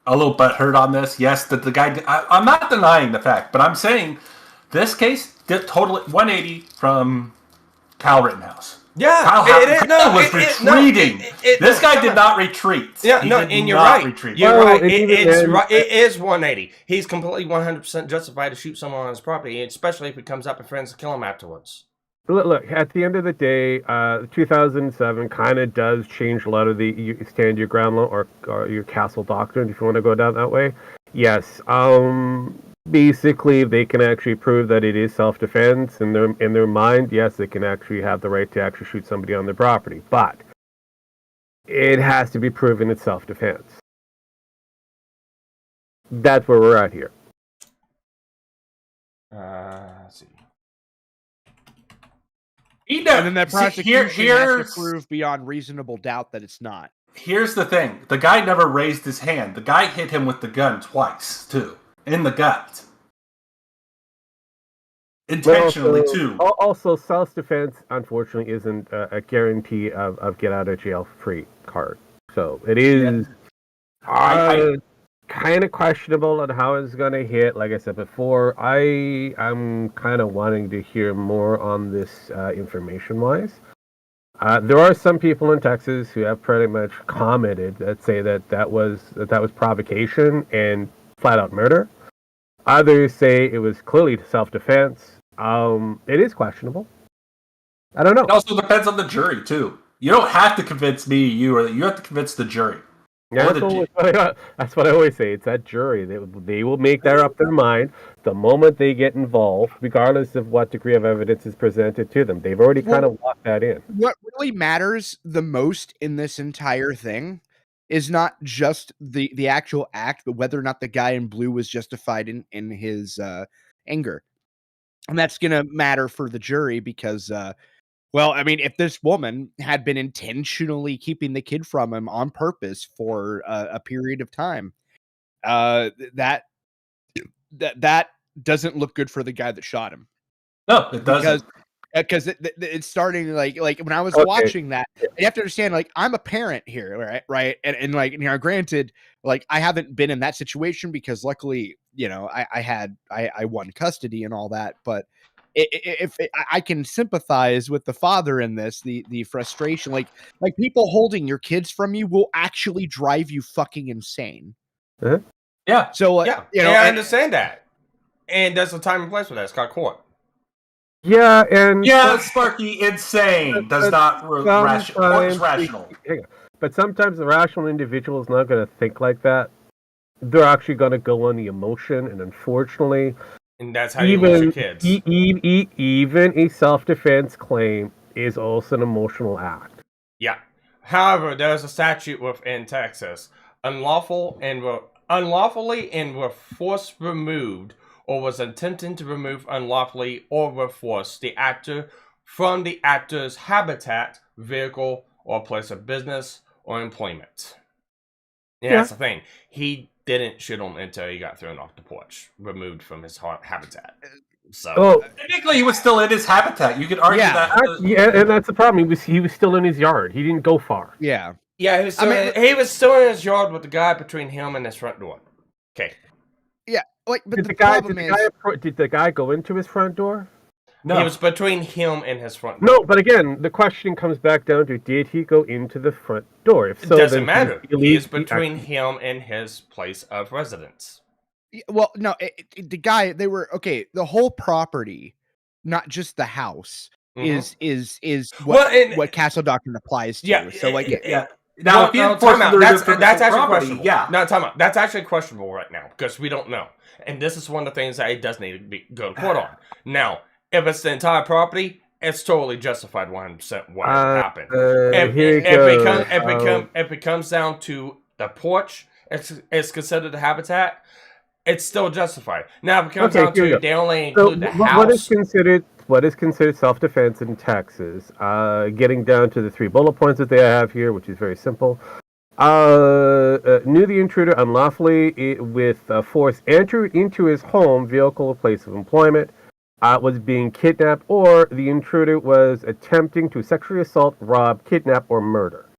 little butthurt on this. Yes, that the guy. I'm not denying the fact, but I'm saying this case did totally 180 from Kyle Rittenhouse. Yeah, Kyle was retreating. This guy did not retreat. Yeah, and you're right. Retreat. You're right. It is 180. He's completely 100% justified to shoot someone on his property, especially if he comes up and threatens to kill him afterwards. Look, at the end of the day, 2007 kind of does change a lot of the stand your ground law or your castle doctrine, if you want to go down that way. Yes. Basically, they can actually prove that it is self-defense in their mind. Yes, they can actually have the right to actually shoot somebody on their property, but it has to be proven it's self-defense. That's where we're at here. Let's see. And then that prosecution has to prove beyond reasonable doubt that it's not. Here's the thing. The guy never raised his hand. The guy hit him with the gun twice, too. In the gut. Intentionally, too. Also, self-defense, unfortunately, isn't a guarantee of get-out-of-jail-free card. So, it is kind of questionable on how it's going to hit. Like I said before, I'm kind of wanting to hear more on this information-wise. There are some people in Texas who have pretty much commented that say that was provocation and flat-out murder. Others say it was clearly self-defense. It is questionable. I don't know. It also depends on the jury, too. You don't have to convince me, you have to convince the jury. Yeah, that's what I always say. It's that jury. They will make that up their mind the moment they get involved, regardless of what degree of evidence is presented to them. They've already kind of locked that in. What really matters the most in this entire thing is not just the actual act, but whether or not the guy in blue was justified in his anger. And that's going to matter for the jury because, well, I mean, if this woman had been intentionally keeping the kid from him on purpose for a period of time, that doesn't look good for the guy that shot him. No, it doesn't. Because it's starting like when I was watching that, you have to understand, like, I'm a parent here, right? And like, granted, like, I haven't been in that situation because luckily, I won custody and all that. But if I can sympathize with the father in this, the frustration, like people holding your kids from you will actually drive you fucking insane. Uh-huh. Yeah. So I understand that, and there's a time and place for that. It's called court. Yeah, and Sparky, insane does not rational. But sometimes the rational individual is not going to think like that. They're actually going to go on the emotion, and unfortunately, and that's how you lose your kids. Even a self-defense claim is also an emotional act. Yeah. However, there's a statute within Texas: unlawfully and with force removed, or was attempting to remove unlawfully or with force the actor from the actor's habitat, vehicle, or place of business or employment. Yeah, that's the thing. He didn't shoot him until he got thrown off the porch, removed from his habitat. So technically, he was still in his habitat. You could argue that. Yeah, and that's the problem. He was still in his yard. He didn't go far. Yeah. Yeah, he was still in his yard with the guy between him and his front door. Okay. Yeah. Like, but did the guy go into his front door? No. He was between him and his front door. No, but again, the question comes back down to, did he go into the front door? If so, it doesn't matter. He's between him and his place of residence. Well, no, the guy, they were, the whole property, not just the house, is what Castle Doctrine applies to. Yeah. So, like, Now, that's actually questionable. Yeah. No, time out. That's actually questionable right now because we don't know. And this is one of the things that it does need to go to court on. Now, if it's the entire property, it's totally justified 100% what happened. If it comes down to the porch, it's considered the habitat, it's still justified. Now, if it comes down to they only include the house. What is considered self-defense in Texas? Getting down to the 3 bullet points that they have here, which is very simple. Knew the intruder unlawfully with force entered into his home, vehicle, or place of employment, was being kidnapped, or the intruder was attempting to sexually assault, rob, kidnap, or murder.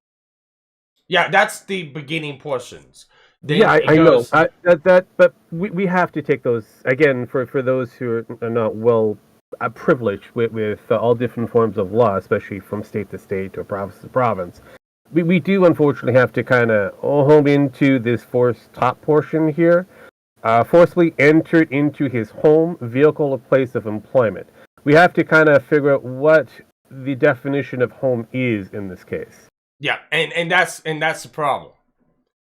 Yeah, that's the beginning portions. Then Yeah, it I know. goes, But we have to take those again for those who are not well privileged with all different forms of law, especially from state to state or province to province. We do unfortunately have to kind of home into this forced top portion here. Forcibly entered into his home, vehicle, or place of employment. We have to kind of figure out what the definition of home is in this case. yeah, and that's the problem.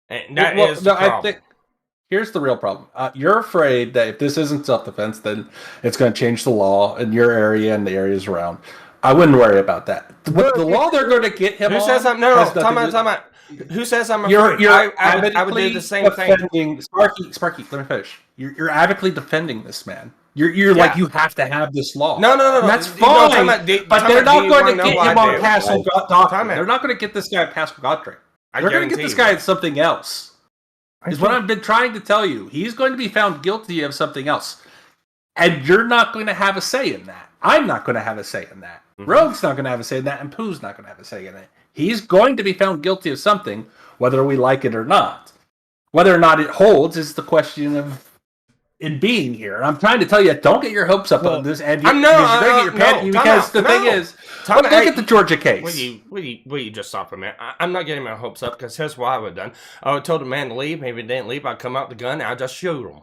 And that is the no, problem. I think here's the real problem. You're afraid that if this isn't self-defense, then it's going to change the law in your area and the areas around. I wouldn't worry about that. What the law they're going to get him Who on says I'm no? has Time nothing out. Who says I'm You're afraid? I would do the same thing. defending Sparky. Let me finish. You're advocately defending this man. You're like, you have to have this law. No. And that's No, fine. but They're not going to get get him on Castle Doctrine. They're not going to get this guy on Castle Doctrine. They're going to get this guy on something else. Is what I've been trying to tell you. He's going to be found guilty of something else. And you're not going to have a say in that. I'm not going to have a say in that. Mm-hmm. Rogue's not going to have a say in that. And Pooh's not going to have a say in it. He's going to be found guilty of something, whether we like it or not. Whether or not it holds is the question of it being here. And I'm trying to tell you, don't get your hopes up on this. And you're going to get your panicky because the thing is, look at the Georgia case. Will you just stop for a minute? I'm not getting my hopes up because here's what I would have done. I would have told the man to leave. Maybe he didn't leave. I'd come out with the gun and I'd just shoot him.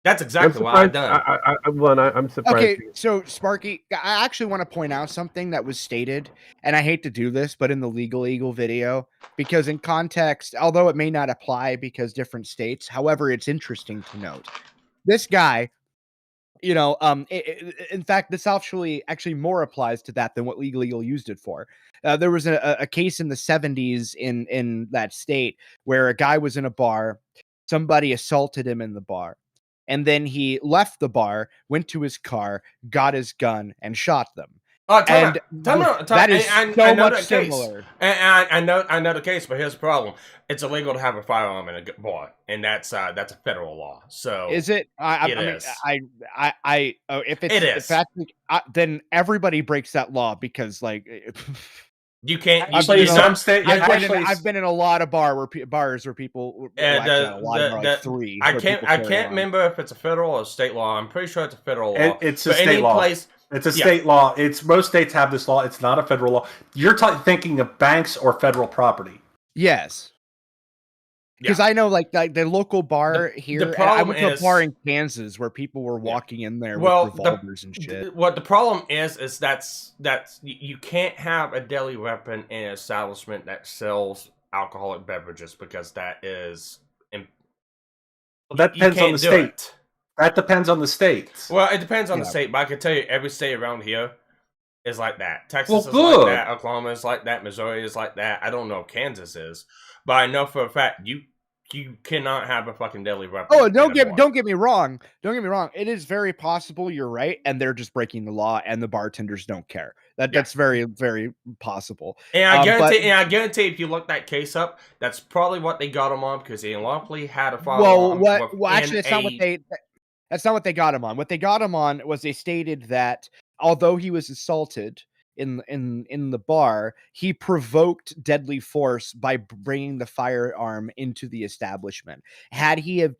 That's exactly what I've done. I'm surprised. Okay, so Sparky, I actually want to point out something that was stated, and I hate to do this, but in the Legal Eagle video, because in context, although it may not apply because different states, however, it's interesting to note. This guy, in fact, this actually more applies to that than what Legal Eagle used it for. There was a case in the 70s in that state where a guy was in a bar, somebody assaulted him in the bar. And then he left the bar, went to his car, got his gun, and shot them. Time out. That is so much similar. And I know the case, but here's the problem: it's illegal to have a firearm in a bar, and that's a federal law. So is it? Then everybody breaks that law because you can't. I've been in a lot of bars where people. Three. I can't remember if it's a federal or state law. I'm pretty sure it's a federal law. It's a state law. It's a state law. Most states have this law. It's not a federal law. You're thinking of banks or federal property. Yes. Because I know, the local bar here. I went to a bar in Kansas where people were walking in there with revolvers and shit. What the problem is that's you can't have a deadly weapon in an establishment that sells alcoholic beverages because that is. That depends on the state. That depends on the state. Well, it depends on the state, but I can tell you every state around here is like that. Texas is like that. Oklahoma is like that. Missouri is like that. I don't know if Kansas is, but I know for a fact you cannot have a fucking deadly weapon. Oh, don't get me wrong. Don't get me wrong. It is very possible you're right, and they're just breaking the law, and the bartenders don't care. That's very, very possible. And I guarantee, if you look that case up, that's probably what they got him on because he unlawfully had a firearm. Well, actually, that's not what they got him on. What they got him on was they stated that although he was assaulted in the bar, he provoked deadly force by bringing the firearm into the establishment. Had he have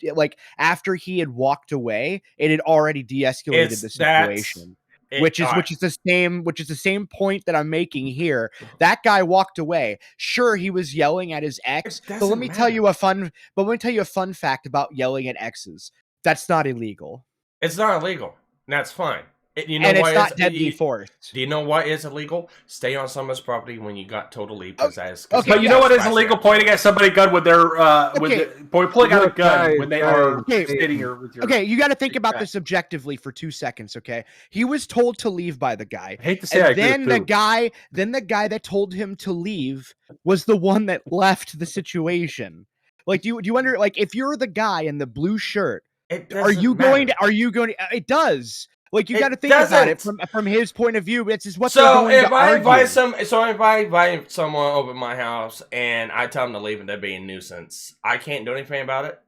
after he had walked away, it had already de-escalated the situation. Which is the same point that I'm making here. That guy walked away. Sure, he was yelling at his ex, but let me tell you a fun fact about yelling at exes. That's not illegal. It's not illegal. That's fine. And it's not deadly force. Do you know what is illegal? Stay on someone's property when you got told to leave. But you know what is illegal? Pointing at somebody's gun when they're pulling out a gun when they are sitting here with your. Okay, you got to think about this objectively for 2 seconds. Okay, he was told to leave by the guy. I hate to say, then the guy that told him to leave was the one that left the situation. Do you wonder, if you're the guy in the blue shirt, are you going to? It does. Like you It got to think about it doesn't. from his point of view. It's just what So they're going if to I argue. invite someone over to my house and I tell them to leave and they're being a nuisance, I can't do anything about it.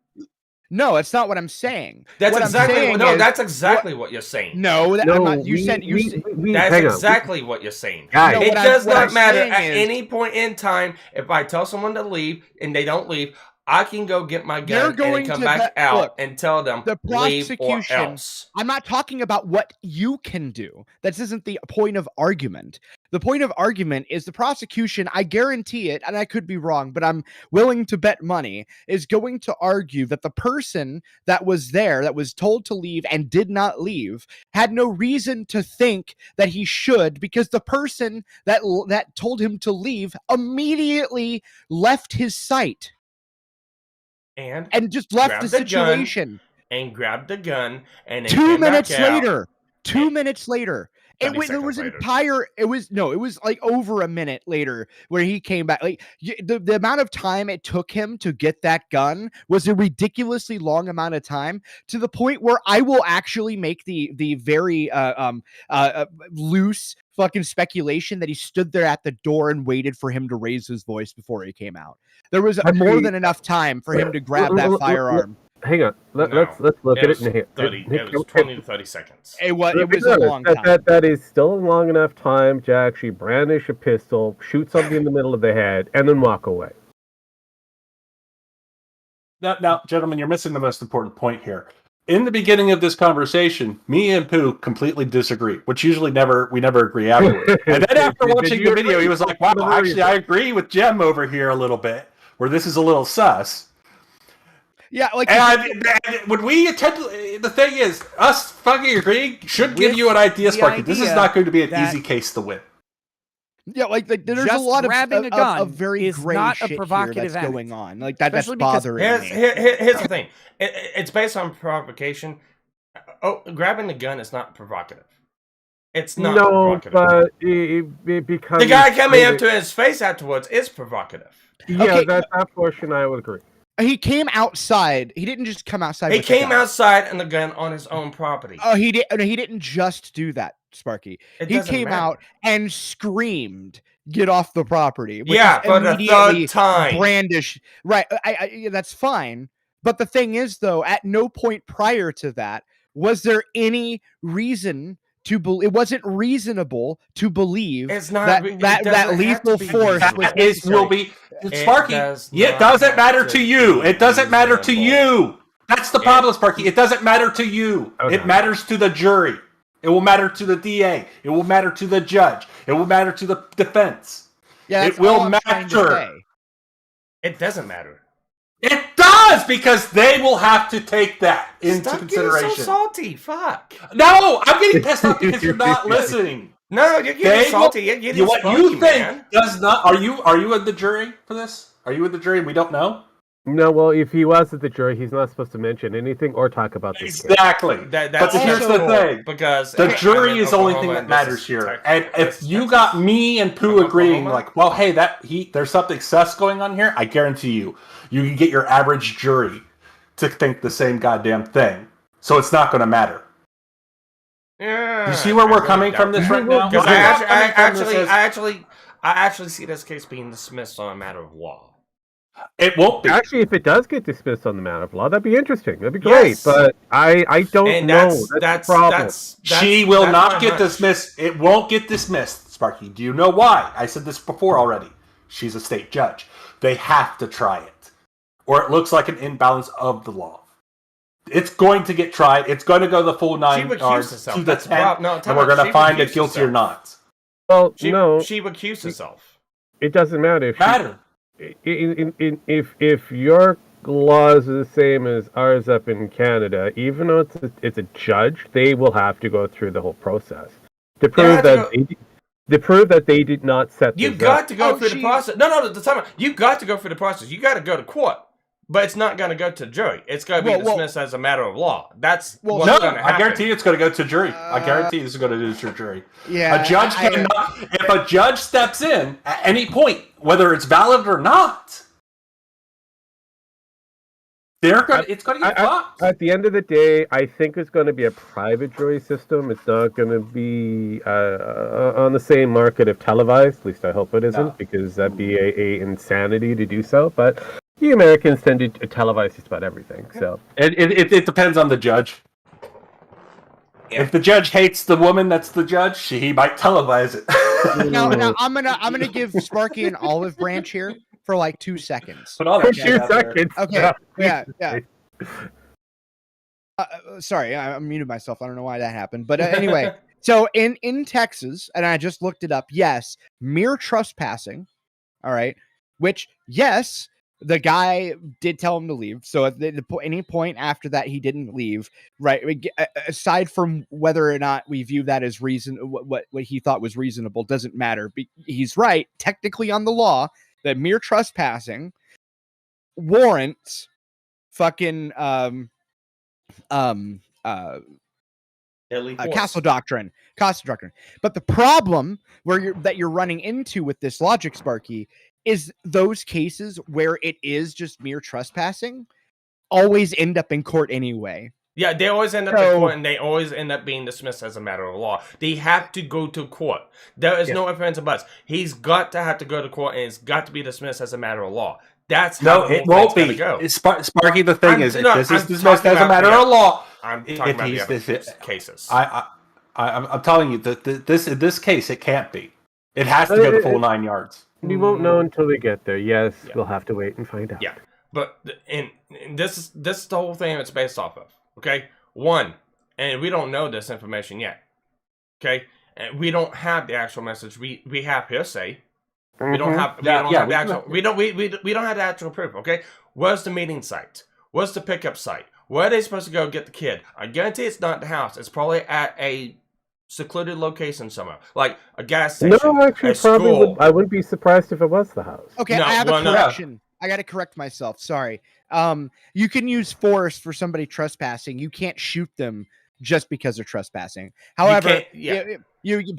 No, it's not what I'm saying. That's what exactly I'm saying no. is, That's exactly what you're saying. no, that, I'm not. You we, said you. we That's hang on. exactly what you're saying. Guys, No, It what does what not I'm matter saying at is- any point in time. If I tell someone to leave and they don't leave, I can go get my They're gun and going come to back be- out look, and tell them the leave or prosecution. else. I'm not talking about what you can do. That isn't the point of argument. The point of argument is the prosecution, I guarantee it, and I could be wrong, but I'm willing to bet money, is going to argue that the person that was there, that was told to leave and did not leave, had no reason to think that he should, because the person that told him to leave immediately left his site And just left the grabbed the gun situation. and grabbed the gun and then 2 came minutes back out. later. 2 and- minutes later. 30 There seconds was later. it was like over a minute later where he came back. Like the amount of time it took him to get that gun was a ridiculously long amount of time, to the point where I will actually make the very loose fucking speculation that he stood there at the door and waited for him to raise his voice before he came out. There was more than enough time for him to grab that firearm. Hang on. No, Let's look at it in here. 30, it was 20 to 30 seconds. It was a long time. That is still a long enough time to actually brandish a pistol, shoot somebody in the middle of the head, and then walk away. Now, gentlemen, you're missing the most important point here. In the beginning of this conversation, me and Pooh completely disagree, which usually we never agree afterwards. And then after watching the video, he was like, wow, actually, I agree with Jem over here a little bit, where this is a little sus. Yeah, like And when we attend, the thing is, us fucking agreeing should give you an idea, Sparky. This is not going to be an easy case to win. Yeah, like there's a Just lot of grabbing a gun of very is gray not a shit here provocative that's act. going on. Like that's Especially because bothering me. Here's the thing. It's based on provocation. Oh, grabbing the gun is not provocative. It's not provocative. But it becomes... The guy coming up to his face afterwards is provocative. Yeah, Okay, that portion I would agree. He came outside. He didn't just come outside. He with the came gun. outside and the gun on his own property. Oh, he did. No, he didn't just do that, Sparky. It He doesn't came matter. out and screamed, "Get off the property!" which Yeah, is for the immediately third time. brandish. Right. Yeah, that's fine. But the thing is, though, at no point prior to that was there any reason to believe. It wasn't reasonable to believe It's not that re- it that doesn't have lethal to be force reasonable. was It will be Sparky. does It not doesn't have matter to to you. be It doesn't matter to reasonable. you. That's the problem, Sparky. It doesn't matter to you. Okay. It matters to the jury. It will matter to the DA. It will matter to the judge. It will matter to the defense. Yeah, It that's will all I'm trying to matter. say. It doesn't matter. It does, because they will have to take that into Stop consideration. getting so salty. Fuck. No, I'm getting pissed off because you're not listening. No, you're getting They will- salty. You're getting what spunky, you think man. does not. Are you in the jury for this? Are you in the jury? And we don't know. No, well, if he was at the jury, he's not supposed to mention anything or talk about this. case. Exactly. That's but here's the also thing. because The I'm jury in is the only Oklahoma thing that and matters this is here. Texas. And if This is you Texas. got me and Pooh I'm agreeing, Oklahoma. like, well, hey, there's something sus going on here, I guarantee you can get your average jury to think the same goddamn thing. So it's not going to matter. Yeah, You see where we're I coming really from don't. this right now? Because We're not coming from this as- I actually see this case being dismissed on a matter of law. It won't be. Actually, if it does get dismissed on the matter of law, that'd be interesting. That'd be great. Yes. But I don't And know. that's the problem. that's She will that's not my get hunch. dismissed. It won't get dismissed, Sparky. Do you know why? I said this before already. She's a state judge. They have to try it. Or it looks like an imbalance of the law. It's going to get tried. It's going to go the full 9 She recused yards herself. to the That's the 10, problem. No, and time we're out. going to She find it recused guilty or herself. not. Well, She no, recused herself. it doesn't matter. Matter. If your laws are the same as ours up in Canada, even though it's a judge, they will have to go through the whole process to prove that they did not set. You this got up. to go through the process. No, the time. You got to go through the process. You got to go to court, but it's not going to go to jury. It's going to be dismissed as a matter of law. That's what's No, going to happen. I guarantee you it's going to go to jury. I guarantee this is going to do to jury. Yeah, A judge cannot. If a judge steps in at any point, whether it's valid or not, It's going to get fucked. At the end of the day, I think it's going to be a private jury system. It's not going to be on the same market of televised. At least I hope it isn't, because that'd be a insanity to do so. But the Americans tend to televise just about everything. So it depends on the judge. Yeah. If the judge hates the woman that's the judge, he might televise it. Now I'm gonna give Sparky an olive branch here for like 2 seconds. Put all that shit 2 out there. seconds. Okay. Yeah. Sorry, I muted myself. I don't know why that happened, but anyway. So in Texas, and I just looked it up. Yes, mere trespassing. All right. Which yes. The guy did tell him to leave. So at any point after that, he didn't leave. Right. Aside from whether or not we view that as reason, what he thought was reasonable doesn't matter. He's right. Technically on the law, that mere trespassing warrants fucking castle doctrine. But the problem that you're running into with this logic, Sparky, is those cases where it is just mere trespassing always end up in court anyway. Yeah, they always end up in court, and they always end up being dismissed as a matter of law. They have to go to court. There is no ifs, ands, or buts. He's got to have to go to court, and it's got to be dismissed as a matter of law. That's how it won't be. Go. Sparky, the thing is, this is dismissed as a matter of law. I'm talking about the other cases. I'm telling you that in this case, it can't be. It has to go the full 9 yards. We won't know until we get there. Yes, we'll have to wait and find out. Yeah, but and this is the whole thing it's based off of. Okay, one, and we don't know this information yet. Okay, and we don't have the actual message. We have hearsay. Mm-hmm. We don't have we don't have the actual proof. Okay, where's the meeting site? Where's the pickup site? Where are they supposed to go get the kid? I guarantee it's not the house. It's probably at a secluded location somewhere, like a gas station. No, actually, probably I wouldn't be surprised if it was the house. Okay, I have a correction. I got to correct myself. Sorry. You can use force for somebody trespassing. You can't shoot them just because they're trespassing. However,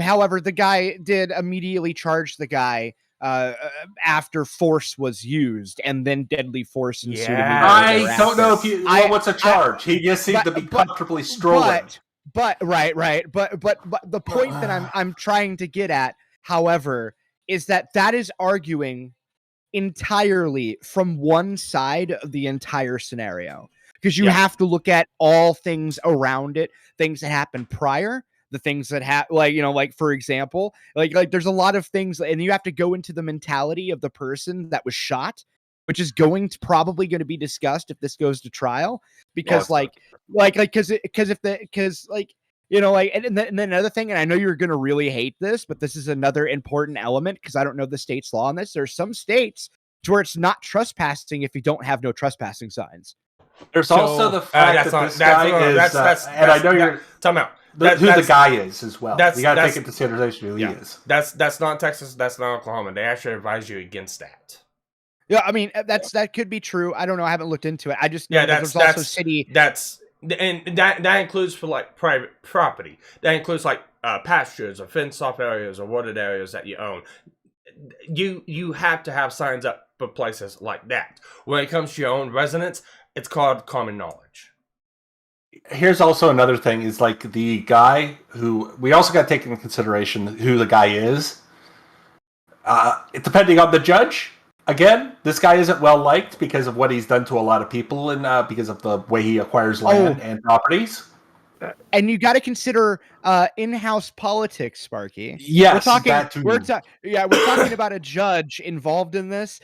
however, the guy did immediately charge the guy after force was used, and then deadly force ensued. I don't know if what's a charge. He just seemed to be comfortably strolling. But the point that I'm trying to get at, however, is that is arguing entirely from one side of the entire scenario, because you have to look at all things around it, things that happened prior, the things that like for example, like there's a lot of things, and you have to go into the mentality of the person that was shot, which is probably going to be discussed if this goes to trial, because and then another thing, and I know you're going to really hate this, but this is another important element, because I don't know the state's law on this. There's some states to where it's not trespassing if you don't have no trespassing signs. There's also the fact that this guy is, and I know you're talking about who the guy is as well. You got to take into consideration who he is. That's not Texas. That's not Oklahoma. They actually advise you against that. Yeah, I mean that could be true. I don't know. I haven't looked into it. I just know that there's also city. And that includes for like private property. That includes like pastures or fenced off areas or wooded areas that you own. You have to have signs up for places like that. When it comes to your own residence, it's called common knowledge. Here's also another thing: is like the guy who we also got to take into consideration who the guy is. Depending on the judge. Again, this guy isn't well liked because of what he's done to a lot of people, and because of the way he acquires land and properties. And you got to consider in-house politics, Sparky. Yes, we're talking about a judge involved in this.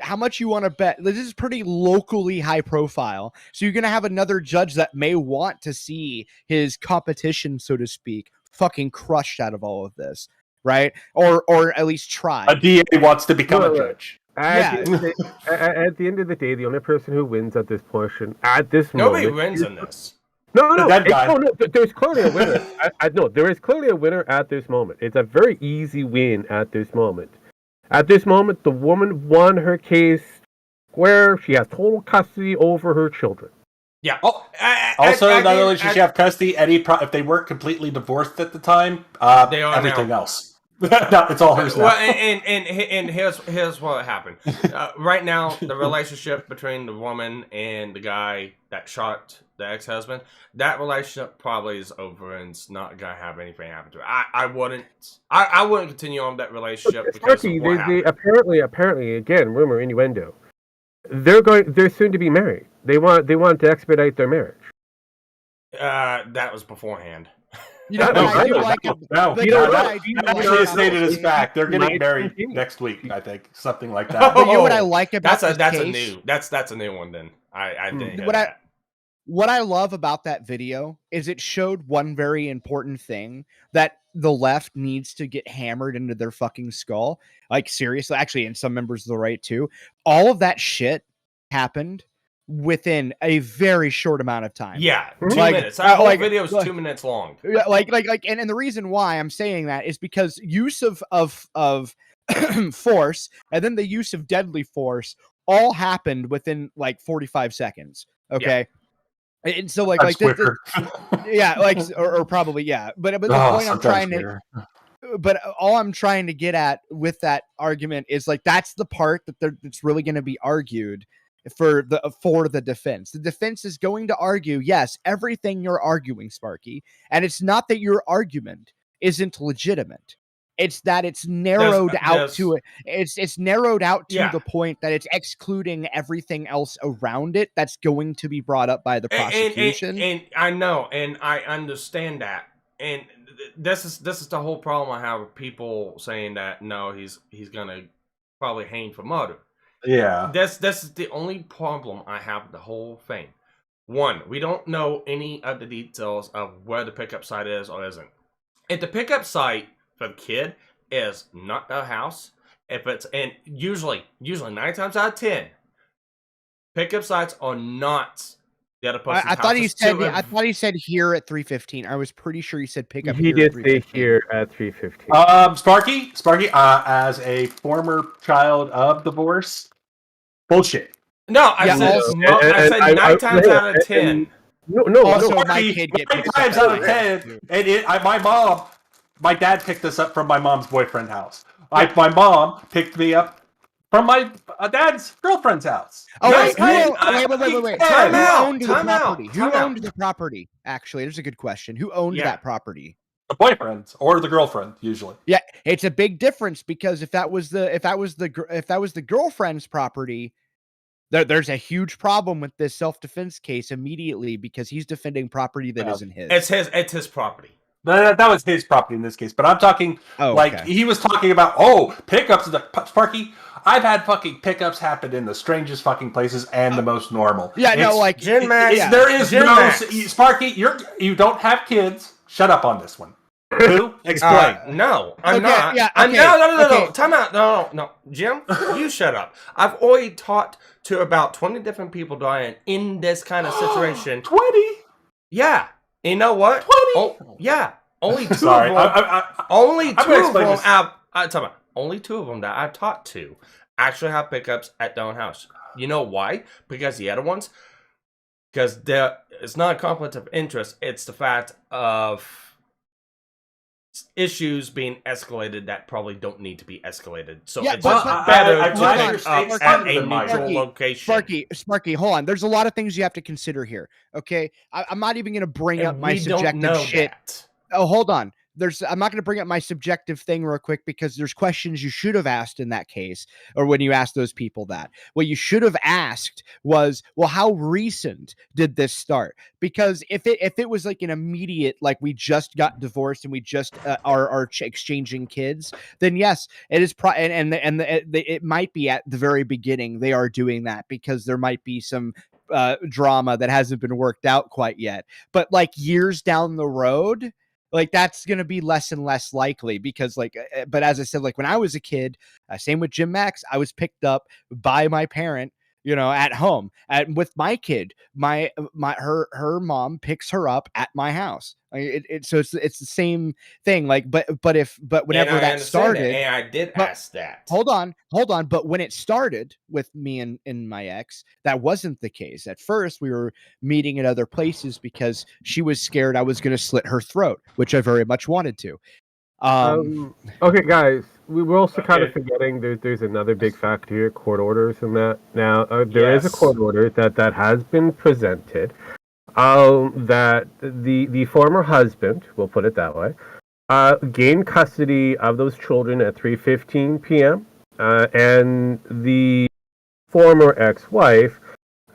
How much you want to bet? This is pretty locally high profile, so you're going to have another judge that may want to see his competition, so to speak, fucking crushed out of all of this. Right, or at least try. A DA wants to become a judge. At the end of the day, the only person who wins at this portion, nobody wins in this. No, there's clearly a winner. There is clearly a winner at this moment. It's a very easy win at this moment. At this moment, the woman won her case where she has total custody over her children. Yeah. Also, not only should she have custody, if they weren't completely divorced at the time, everything else. No, it's all hers now. Well, and here's what happened. Right now, the relationship between the woman and the guy that shot the ex-husband, that relationship probably is over and it's not gonna have anything happen to it. I wouldn't continue on that relationship because Sparky, of what they happened. apparently again, rumor, innuendo. They're soon to be married. They want to expedite their marriage. That was beforehand. You know, No, what I do no, like No, but you know what what? I do actually like is stated as about- fact. They're getting Might married continue. next week, I think. Something like that. But you know what I like about that's this a case? new that's a new one. Then I didn't hear What that. What I love about that video is it showed one very important thing that the left needs to get hammered into their fucking skull. Like, seriously, actually, and some members of the right too. All of that shit happened within a very short amount of time. Yeah, 2 Like, minutes. That whole like- video is like- 2 minutes long. And the reason why I'm saying that is because use of force and then the use of deadly force all happened within like 45 seconds. Okay. And so like That's this, quicker. yeah, like or probably yeah. But the Oh, point I'm sometimes trying to quicker. but all I'm trying to get at with that argument is like that's the part that's really going to be argued for the defense. The defense is going to argue, yes, everything you're arguing, Sparky, and it's not that your argument isn't legitimate. It's that it's narrowed out to it. It's narrowed out to the point that it's excluding everything else around it that's going to be brought up by the prosecution. And I know, and I understand that. And this is the whole problem I have with people saying that no, he's gonna probably hang for murder. Yeah. This is the only problem I have with the whole thing. One, we don't know any of the details of where the pickup site is or isn't. If the pickup site for the kid is not the house, if it's and usually 9 times out of 10, pickup sites are not the other person's I thought he houses said. to I thought he said here at 3:15. I was pretty sure he said pick up. He here did at say 3:15. here at 3:15. Sparky, as a former child of divorce, bullshit. No, I Yeah, said also- I said 9 times out of 10. No. Also, no. my Sparky, kid get 9 picked up times at out of my 10, house, too. and my dad picked us up from my mom's boyfriend house. My mom picked me up from my dad's girlfriend's house. Oh No, wait, hey, wait. time Who out, owned the time out, property? Who time out. owned the property? Actually, there's a good question. Who owned Yeah. that property? The boyfriend or the girlfriend, usually. Yeah, it's a big difference because if that was the girlfriend's property, there's a huge problem with this self-defense case immediately because he's defending property that isn't his. It's his property. That was his property in this case, but I'm talking okay. he was talking about pickups. Sparky, I've had fucking pickups happen in the strangest fucking places and the most normal. Yeah, no, like Gen Max. yeah. There is Gen no Max. Sparky. You don't have kids. Shut up on this one. Who? Explain. No, I'm Okay, not. yeah, I'm, okay, no. okay. Time out. No. Jim, you shut up. I've already talked to about 20 different people, Diane, in this kind of situation. 20. Yeah. You know what? 20? Oh, yeah. Only two Sorry. of them. Only gonna two of explain them. this. Only 2 of them that I've talked to actually have pickups at their own house. You know why? Because the other ones, because it's not a conflict of interest. It's the fact of issues being escalated that probably don't need to be escalated. So Yeah, it's but- just better I'm to glad pick your up state's at better a than mine. neutral location. Sparky, hold on. There's a lot of things you have to consider here. Okay, I'm not even going to bring up And my we don't subjective know shit. that. Oh, hold on. I'm not going to bring up my subjective thing real quick because there's questions you should have asked in that case, or when you asked those people that. What you should have asked was, well, how recent did this start? Because if it was like an immediate, like we just got divorced and we just are exchanging kids, then yes, it is. It might be at the very beginning they are doing that because there might be some drama that hasn't been worked out quite yet. But like years down the road, like that's going to be less and less likely because but as I said, like when I was a kid, same with Jim Max, I was picked up by my parent, at home with my kid, her mom picks her up at my house. So it's the same thing. Like, but whenever that started, and I did ask that. Hold on. But when it started with me and my ex, that wasn't the case. At first, we were meeting at other places because she was scared I was going to slit her throat, which I very much wanted to. Okay, guys, we were also kind of forgetting there's another big factor here: court orders and that. Now, there is a court order that has been presented. That the former husband, we'll put it that way, gained custody of those children at 3:15 p.m. And the former ex-wife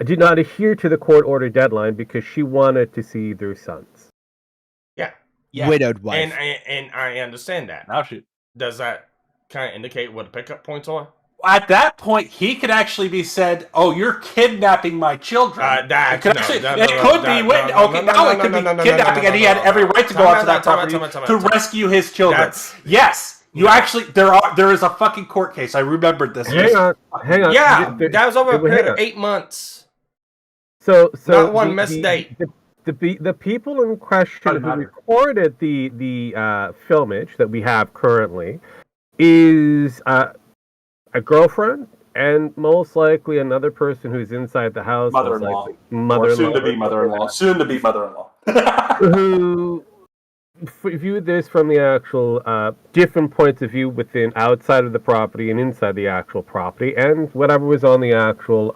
did not adhere to the court order deadline because she wanted to see their sons. Yeah. Widowed wife. And I understand that. Now shoot. Does that kind of indicate what the pickup points are? At that point, he could actually be said, "Oh, you're kidnapping my children." It could be kidnapping, and he had every right to go onto that property to rescue his children. Yes, you actually there is a fucking court case. I remembered this. Hang on. Yeah, that was over a period of 8 months. So not one missed date. The people in question who recorded the filmage that we have currently is a girlfriend and most likely another person who's inside the house. Mother-in-law. Soon to be mother-in-law. Who viewed this from the actual different points of view within outside of the property and inside the actual property, and whatever was on the actual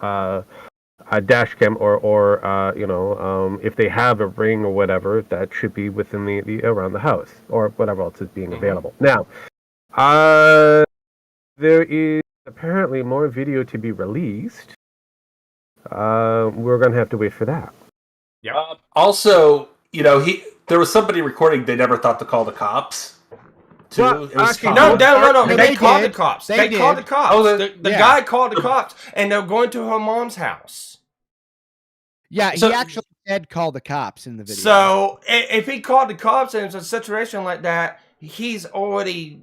dash cam or if they have a ring or whatever, that should be within the around the house or whatever else is being available. Now, there is apparently more video to be released. We're gonna have to wait for that. Yeah. Also, there was somebody recording. They never thought to call the cops. No. They called the cops. They called the cops. The guy called the cops, and they're going to her mom's house. Yeah, he actually said call the cops in the video. So if he called the cops and it's a situation like that, he's already.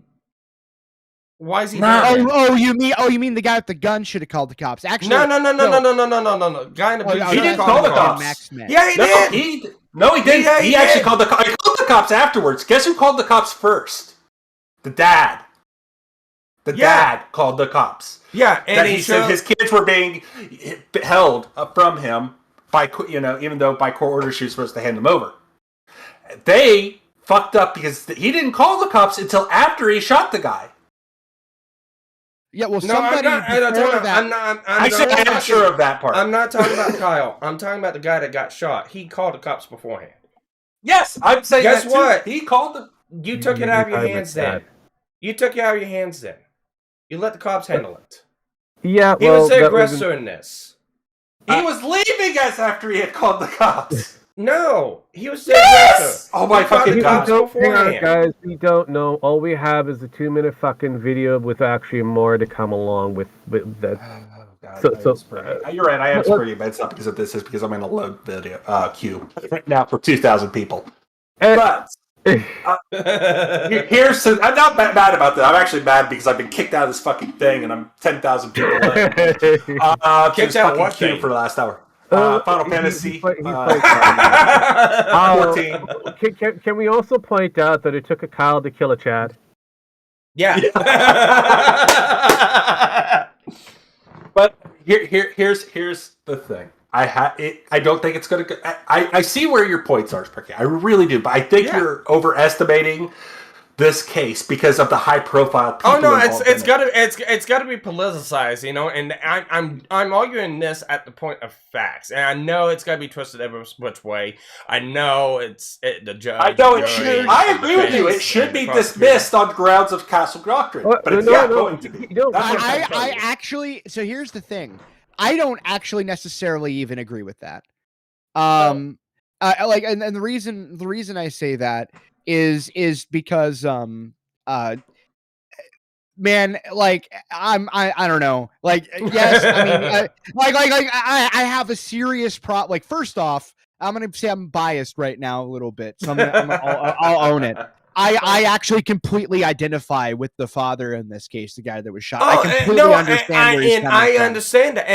Why is he? You mean the guy with the gun should have called the cops? Actually, no. Guy in the he didn't call the cops. Yeah, he did. He didn't. He actually called the cops. He called the cops afterwards. Guess who called the cops first? The dad. The dad called the cops. Yeah, and he said his kids were being held from him by, even though by court order she was supposed to hand them over. They fucked up because he didn't call the cops until after he shot the guy. Yeah, well, somebody. I'm not sure of that part. I'm not talking about Kyle. I'm talking about the guy that got shot. He called the cops beforehand. Yes, I'm saying. Guess what? He called the. You took it out of your hands then. You took it out of your hands then. You let the cops handle it. Yeah, he was the aggressor in this. He was leaving us after he had called the cops. No, he was the aggressor. Oh my fucking god! Guys, we don't know. All we have is a 2-minute fucking video with actually more to come along with that. You're right. I am spreading, but it's not because of this. It's because I'm in a load video queue right now for 2,000 people. But I'm not mad about that. I'm actually mad because I've been kicked out of this fucking thing, and I'm 10,000 people in. Kicked out what queue for the last hour? Final Fantasy 14. Can we also point out that it took a Kyle to kill a Chad? Yeah. But here's the thing. I don't think it's going to. I see where your points are, Sparky. I really do, but I think you're overestimating this case because of the high profile people. Oh no, it's gotta be politicized, and I'm arguing this at the point of facts, and I know it's gotta be twisted every which way. I know the judge. I know it should. I agree with you. It should be dismissed on grounds of castle doctrine, but it's not going to be. I actually. So here's the thing. I don't actually necessarily even agree with that. And the reason I say that is because man, like I don't know, like yes, I mean I have a serious problem. Like first off, I'm gonna say I'm biased right now a little bit, so I'll own it. I actually completely identify with the father in this case, the guy that was shot. I completely understand where he's coming from. I understand that,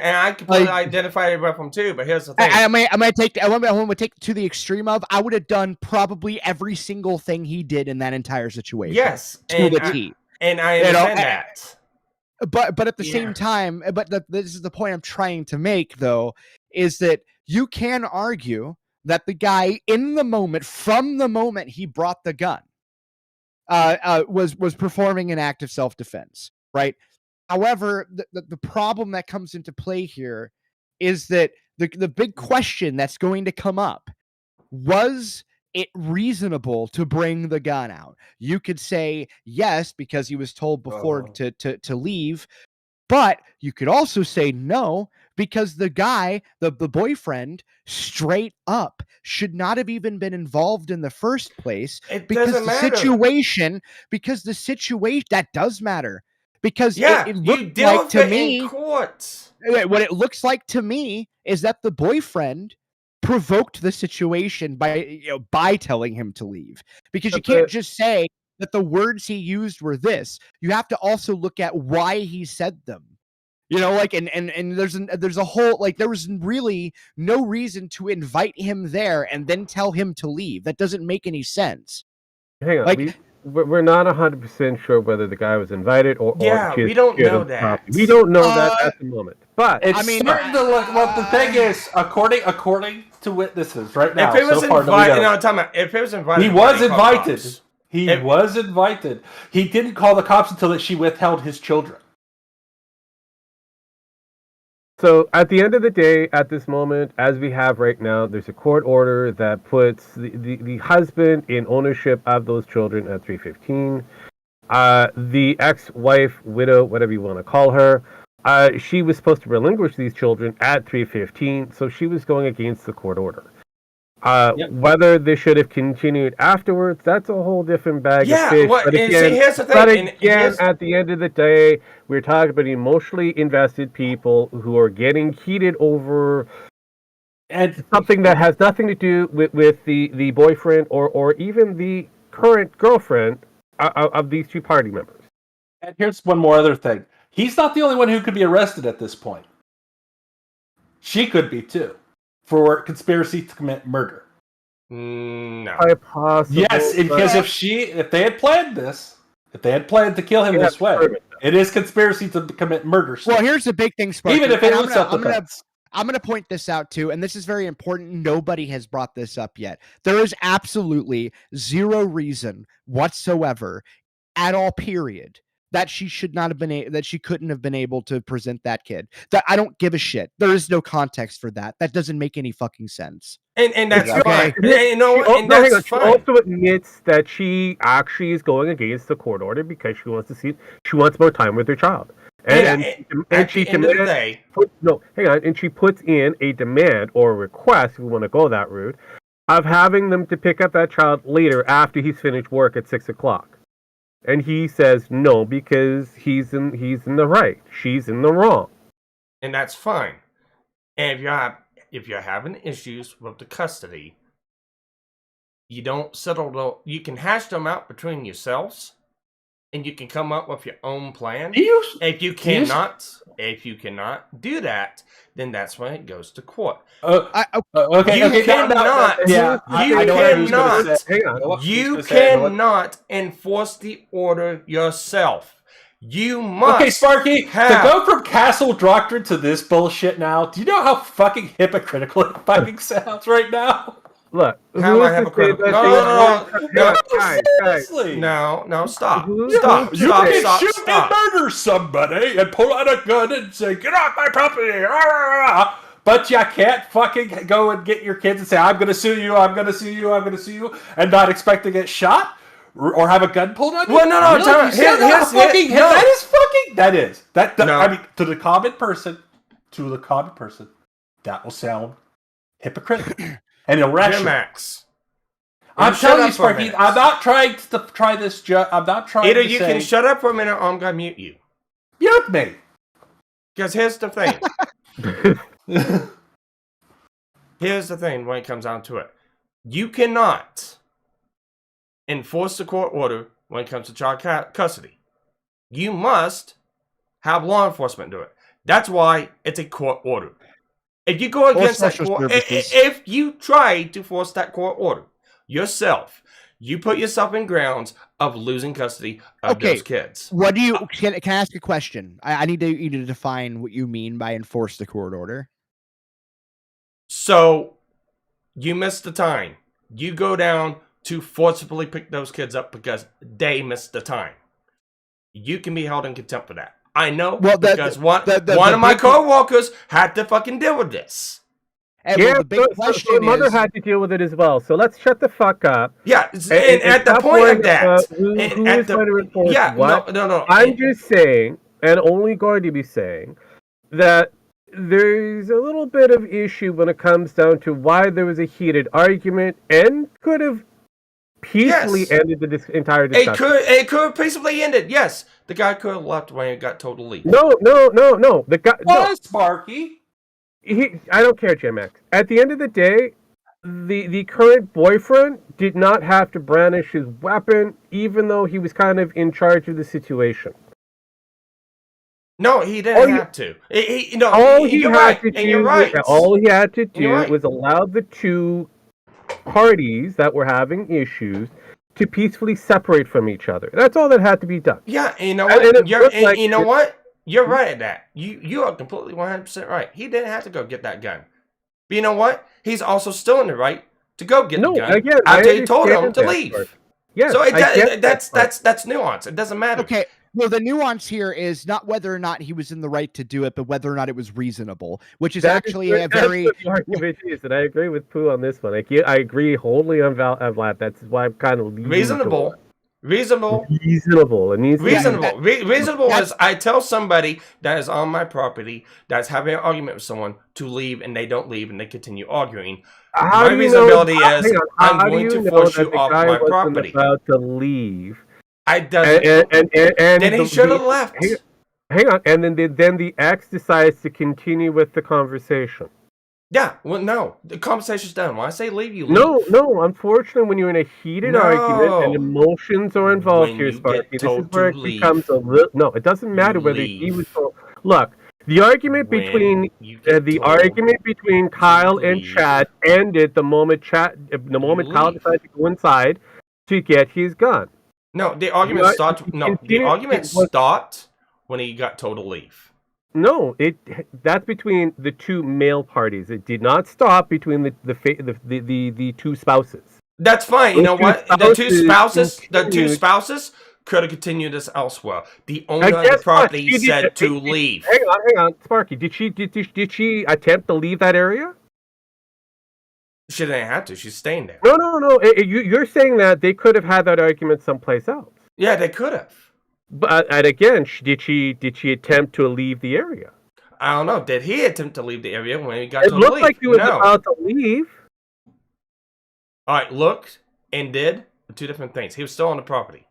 and I completely identify with him too. But here's the thing: I might take it to the extreme of I would have done probably every single thing he did in that entire situation. Yes, to the T. And I understand that. But at the same time, this is the point I'm trying to make, though, is that you can argue that the guy from the moment he brought the gun, was performing an act of self-defense, right? However, the problem that comes into play here is that the big question that's going to come up, was it reasonable to bring the gun out? You could say yes, because he was told before to leave, but you could also say no, because the guy, the boyfriend, straight up should not have even been involved in the first place. It because doesn't the matter. situation that does matter, because Yeah, it you looked deal like with to it me, in court. what it looks like to me is that the boyfriend provoked the situation by telling him to leave, because you can't just say that the words he used were this. You have to also look at why he said them. Like, and there's a whole, like, there was really no reason to invite him there and then tell him to leave. That doesn't make any sense. Hang on, Like, we're not 100% sure whether the guy was invited or Yeah, just we don't scared know of the that. property. We don't know that at the moment. But It's I mean, starting to look. Well, the thing is, according to witnesses right now, If it was so far, invited, no, I'm talking about if it was invited, he was invited. He was invited. He didn't call the cops until she withheld his children. So at the end of the day, at this moment, as we have right now, there's a court order that puts the husband in ownership of those children at 315. The ex-wife, widow, whatever you want to call her, she was supposed to relinquish these children at 315, so she was going against the court order. Whether this should have continued afterwards, that's a whole different bag of fish. But again, here's the thing. At the end of the day, we're talking about emotionally invested people who are getting heated over and something that has nothing to do with the boyfriend or even the current girlfriend of these two party members. And here's one more other thing. He's not the only one who could be arrested at this point. She could be too, for conspiracy to commit murder. No. Yes, because if they had planned this, if they had planned to kill him this way, it is conspiracy to commit murder. Well, here's the big thing, Sparky. Even if it was self-defense. I'm going to point this out too, and this is very important. Nobody has brought this up yet. There is absolutely zero reason whatsoever, at all, period, that she should not have been that she couldn't have been able to present that kid. That I don't give a shit. There is no context for that. That doesn't make any fucking sense. And that's okay. fine. That's she also admits that she actually is going against the court order because she wants more time with her child. And she puts in a demand or a request, if we want to go that route, of having them to pick up that child later after he's finished work at 6:00. And he says no because he's in the right. She's in the wrong. And that's fine. And if you're having issues with the custody, you don't settle you can hash them out between yourselves, and you can come up with your own plan. If you cannot do that, then that's when it goes to court. You cannot enforce the order yourself. You must. Okay, Sparky, to go from castle doctrine to this bullshit now, do you know how fucking hypocritical it fucking sounds right now? Look, how am I hypocritical? No, stop. Stop. You can shoot and murder somebody and pull out a gun and say, "Get off my property!" But you can't fucking go and get your kids and say, "I'm gonna sue you, I'm gonna sue you, I'm gonna sue you," and not expect to get shot or have a gun pulled on you. Well, no. I mean, to the common person, that will sound hypocritical. And irrational. Max. I'm telling you, Sparky, I'm not trying to try this. I'm not trying Either to you say... can shut up for a minute or I'm going to mute you. Mute me. Because here's the thing. Here's the thing when it comes down to it. You cannot enforce the court order when it comes to child custody. You must have law enforcement do it. That's why it's a court order. If you go against that court, if you try to force that court order yourself, you put yourself in grounds of losing custody of those kids. What do you? Can I ask a question? I need you to define what you mean by enforce the court order. So you missed the time. You go down to forcibly pick those kids up because they missed the time. You can be held in contempt for that. I know because one of my co-workers had to fucking deal with this. And yeah, the big question so mother is, had to deal with it as well. So let's shut the fuck up. Yeah, and at the point of that, who is going to enforce what? No. I'm just saying, and only going to be saying, that there's a little bit of issue when it comes down to why there was a heated argument and could have peacefully ended the entire discussion. It could have peacefully ended. Yes, the guy could have left when he got told to leave. No. The guy. What, Sparky? I don't care, Jim X. At the end of the day, the current boyfriend did not have to brandish his weapon, even though he was kind of in charge of the situation. No, he didn't have to. All he you're had right, to and do, you're right. all he had to do Right. was allow the two parties that were having issues to peacefully separate from each other. That's all that had to be done. Yeah, and you know what? You know what? You're right at that. You are completely 100% right. He didn't have to go get that gun. But you know what? He's also still in the right to go get the gun again, after he told him to leave. Yes, so that's nuance. It doesn't matter. okay, well, the nuance here is not whether or not he was in the right to do it, but whether or not it was reasonable, which is actually a very... That's what the argument is, and I agree with Pooh on this one. I agree wholly on Vlad. That's why I'm kind of reasonable. Reasonable. It needs reasonable. Reasonable is I tell somebody that is on my property that's having an argument with someone to leave, and they don't leave, and they continue arguing. My reasonability is I'm going to force you off my property. About to leave. I doesn't. And then he should have left. Hang on, and then the ex decides to continue with the conversation. Yeah, well, no, the conversation's done. When I say leave, you leave. No. Unfortunately, when you're in a heated argument and emotions are involved here, Sparky, this is where it becomes a little. No, it doesn't matter whether he was told. Look, the argument between Kyle and Chad ended the moment Kyle decided to go inside to get his gun. No, the argument stopped. No, the argument stopped when he got told to leave. No, that's between the two male parties. It did not stop between the two spouses. That's fine. You know what? The two spouses could have continued this elsewhere. The owner of the property said to leave. Hang on, Sparky. Did she attempt to leave that area? She didn't have to. She's staying there. No. You're saying that they could have had that argument someplace else. Yeah, they could have. But and again, did she attempt to leave the area? I don't know. Did he attempt to leave the area when he got to leave? It looked like he was about to leave. All right, looked and did two different things. He was still on the property.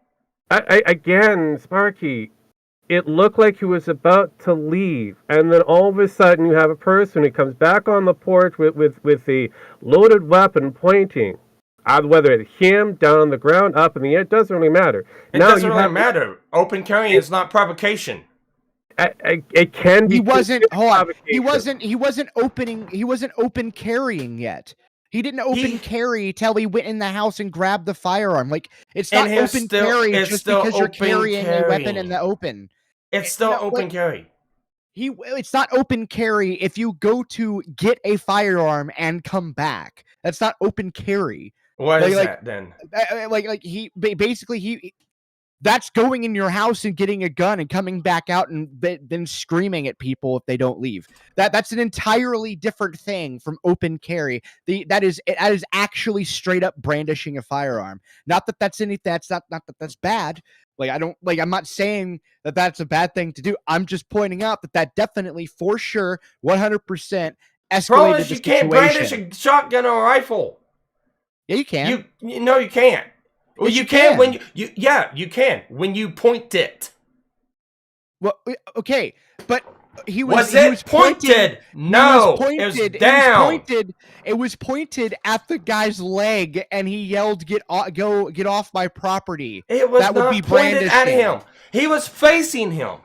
Again, Sparky, it looked like he was about to leave, and then all of a sudden you have a person who comes back on the porch with a loaded weapon pointing. Whether it's him, down on the ground, up in the air, it doesn't really matter. It doesn't really matter. Open carrying is not provocation. It can be. He wasn't. Hold on. He wasn't open carrying yet. He didn't open carry till he went in the house and grabbed the firearm. Like, it's not open carry just because you're carrying a weapon in the open. It's still open carry. It's not open carry if you go to get a firearm and come back. That's not open carry. What is that then? That's going in your house and getting a gun and coming back out and then screaming at people if they don't leave. That's an entirely different thing from open carry. That is actually straight up brandishing a firearm. Not that that's anything. That's not that that's bad. I'm not saying that that's a bad thing to do. I'm just pointing out that definitely, for sure, 100% escalated the situation. You can't brandish a shotgun or a rifle. Yeah, you can. No, you can't. Well, you can when you can when you point it. Well, okay, but he was pointed. Pointed? No, it was down. It was pointed at the guy's leg, and he yelled, "Get off my property!" It was not pointed at him. He was facing him.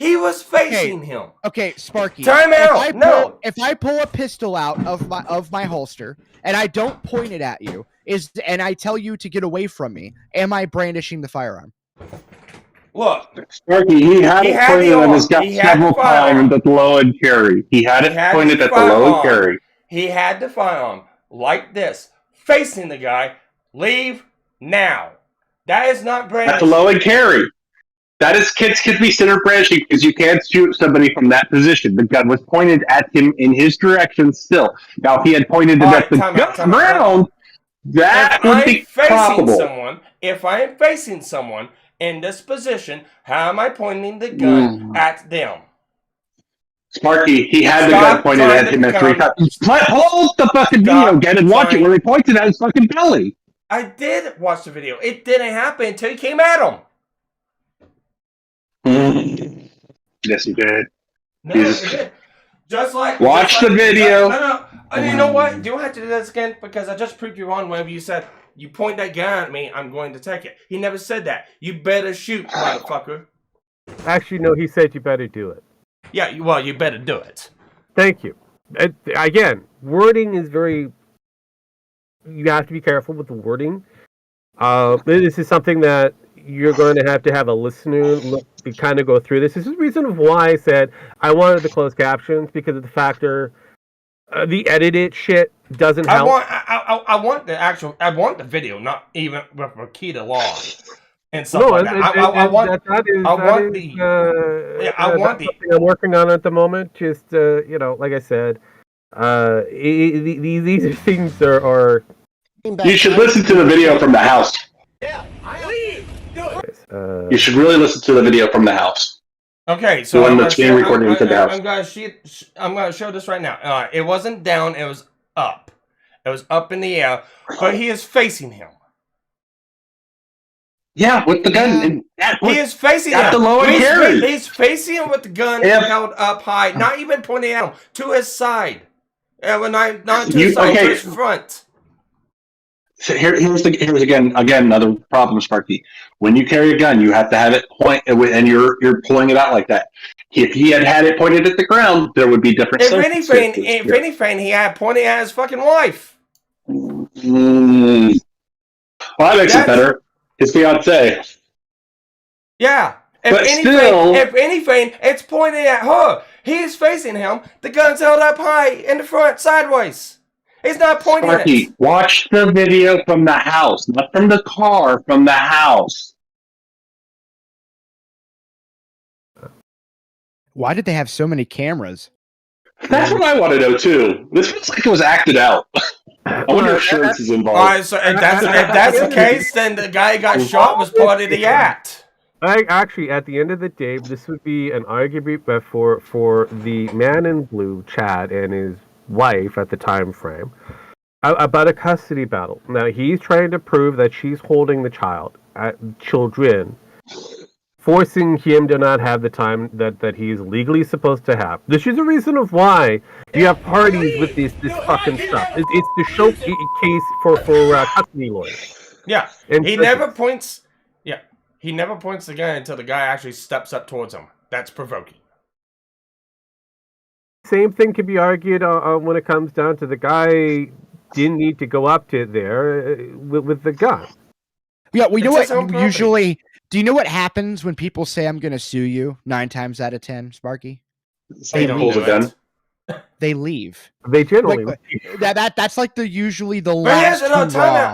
Him. Okay, Sparky. Time out. If I pull a pistol out of my holster and I don't point it at you, and I tell you to get away from me, am I brandishing the firearm? Look, Sparky, he had it pointed at his gun several times at the low and carry. He had it pointed at the low and carry. He had the firearm like this, facing the guy. Leave Now, that is not That's a brandishing. low and carry. That is kids can be considered brandishing because you can't shoot somebody from that position. The gun was pointed at him in his direction still. Now, if he had pointed it at the ground, that would be probable. If I am facing someone in this position, how am I pointing the gun at them? Sparky, he had the gun pointed at him at 3 times. Hold the fucking video again and watch it where he pointed at his fucking belly. I did watch the video. It didn't happen until he came at him. Yes, he did. No, he did. Watch the video. No. You know what? You don't have to do this again because I just proved you wrong whenever you said, you point that gun at me, I'm going to take it. He never said that. You better shoot, motherfucker. Actually, no, he said you better do it. Yeah, well, you better do it. Thank you. Again, wording is very... You have to be careful with the wording. This is something that you're going to have a listener kind of go through this. This is the reason why I said I wanted the closed captions, because of the factor the edited shit doesn't help. I want the video, not even with key to law and stuff like that. I'm working on at the moment. Just like I said, these are things are. You should listen to the video from the house. Yeah, you should really listen to the video from the house. Okay, so I'm going to show this right now. It wasn't down; it was up. It was up in the air, but he is facing him. Yeah, with the gun. He is facing him. The low and carry. He's facing him with the gun held up high, not even pointing at him, to his side. Not to his side, to his front. So here's again another problem, Sparky. When you carry a gun, you have to have it point, and you're pulling it out like that. If he had it pointed at the ground, there would be different. If anything, he had pointed at his fucking wife. Well, that makes it better. His fiance. Yeah. If anything, it's pointed at her. He's facing him. The gun's held up high in the front, sideways. He's not pointing at it. Watch the video from the house, not from the car, from the house. Why did they have so many cameras? That's what I want to know too. This feels like it was acted out. I wonder if Shirts is involved. All right, so if that's the case, then the guy who got shot was part of the act. Actually, at the end of the day, this would be an argument for the man in blue, Chad, and his wife at the time frame about a custody battle. Now he's trying to prove that she's holding the children, forcing him to not have the time that he's legally supposed to have. This is the reason of why you have parties with this fucking stuff. It's the showcase for custody lawyers. Yeah, and he never points. Yeah, he never points the gun until the guy actually steps up towards him. That's provoking. Same thing can be argued when it comes down to the guy didn't need to go up to there with the gun. Yeah, we know what usually. Do you know what happens when people say I'm going to sue you 9 times out of 10, Sparky? They pulls a gun. They leave. They generally that's like usually the last.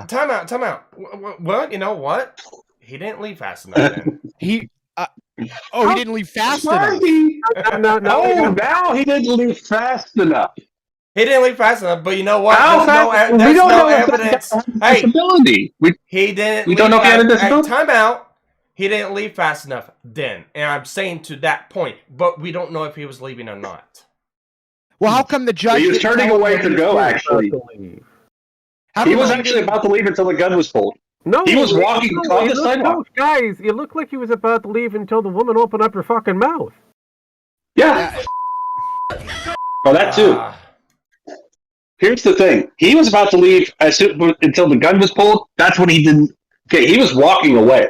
Time out. Well, you know what? He didn't leave fast enough. Then. He didn't leave fast enough. Now he didn't leave fast enough. He didn't leave fast enough, but you know what? There's no evidence. Hey, he didn't. We don't know if he had a disability. Time out. He didn't leave fast enough then, and I'm saying to that point, but we don't know if he was leaving or not. Well, how come the judge? He was turning away to go. Actually, he was actually about to leave until the gun was pulled. No, he was walking across the sidewalk. No, guys, it looked like he was about to leave until the woman opened up her fucking mouth. Yeah. Oh, that too. Here's the thing. He was about to leave until the gun was pulled. That's when he didn't. Okay, he was walking away.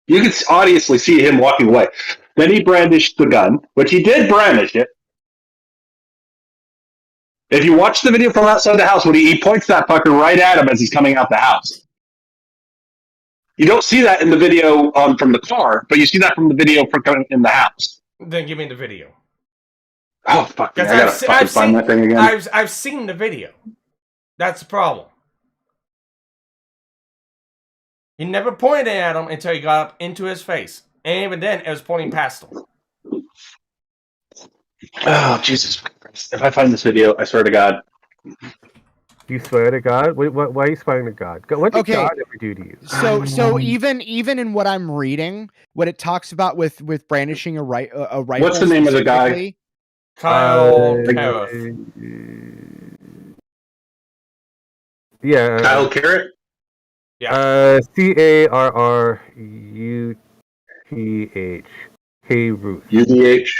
You can obviously see him walking away. Then he brandished the gun, which he did brandish it. If you watch the video from outside the house, when he points that fucker right at him as he's coming out the house. You don't see that in the video from the car, but you see that from the video from in the house. Then give me the video. Oh, fuck. I gotta fucking find that thing again. I've seen the video. That's the problem. He never pointed at him until he got up into his face. And even then, it was pointing past him. Oh, Jesus Christ. If I find this video, I swear to God. You swear to God? Wait, why are you swearing to God? What did God ever do to you? So even in what I'm reading, what it talks about with brandishing a rifle. What's the name of the guy? Kyle Carruth. Yeah. Kyle Carrot? Yeah. CARRUTH. Hey, Ruth. UDH.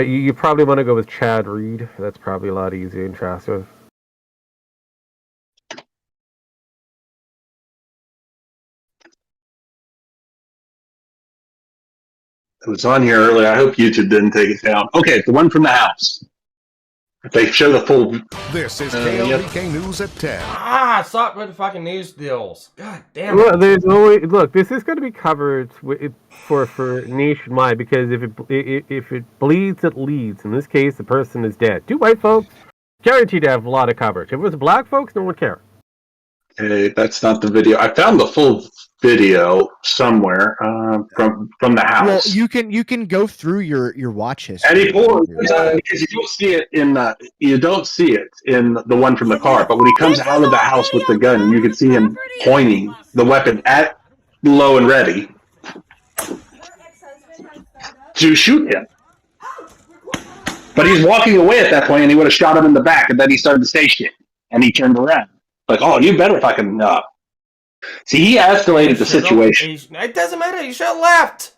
You probably want to go with Chad Reed. That's probably a lot easier and faster. It was on here earlier. I hope YouTube didn't take it down. Okay, the one from the house. If they show the full. This is KLBK News at 10. I saw it with the fucking news deals. God damn it. Well, there's always look. This is going to be covered for nationwide because if it bleeds, it leads. In this case, the person is dead. Two white folks guaranteed to have a lot of coverage. If it was black folks, no one would care. Hey, that's not the video. I found the full video somewhere from the house. Well, you can go through your watch history. And he pulls because you don't see it in the one from the car. But when he comes out of the house with the gun, you can see him pointing the weapon at Low and Ready to shoot him. But he's walking away at that point, and he would have shot him in the back, and then he started to say shit, and he turned around like, "Oh, you better fucking." See, he escalated the situation. It doesn't matter. You should have left.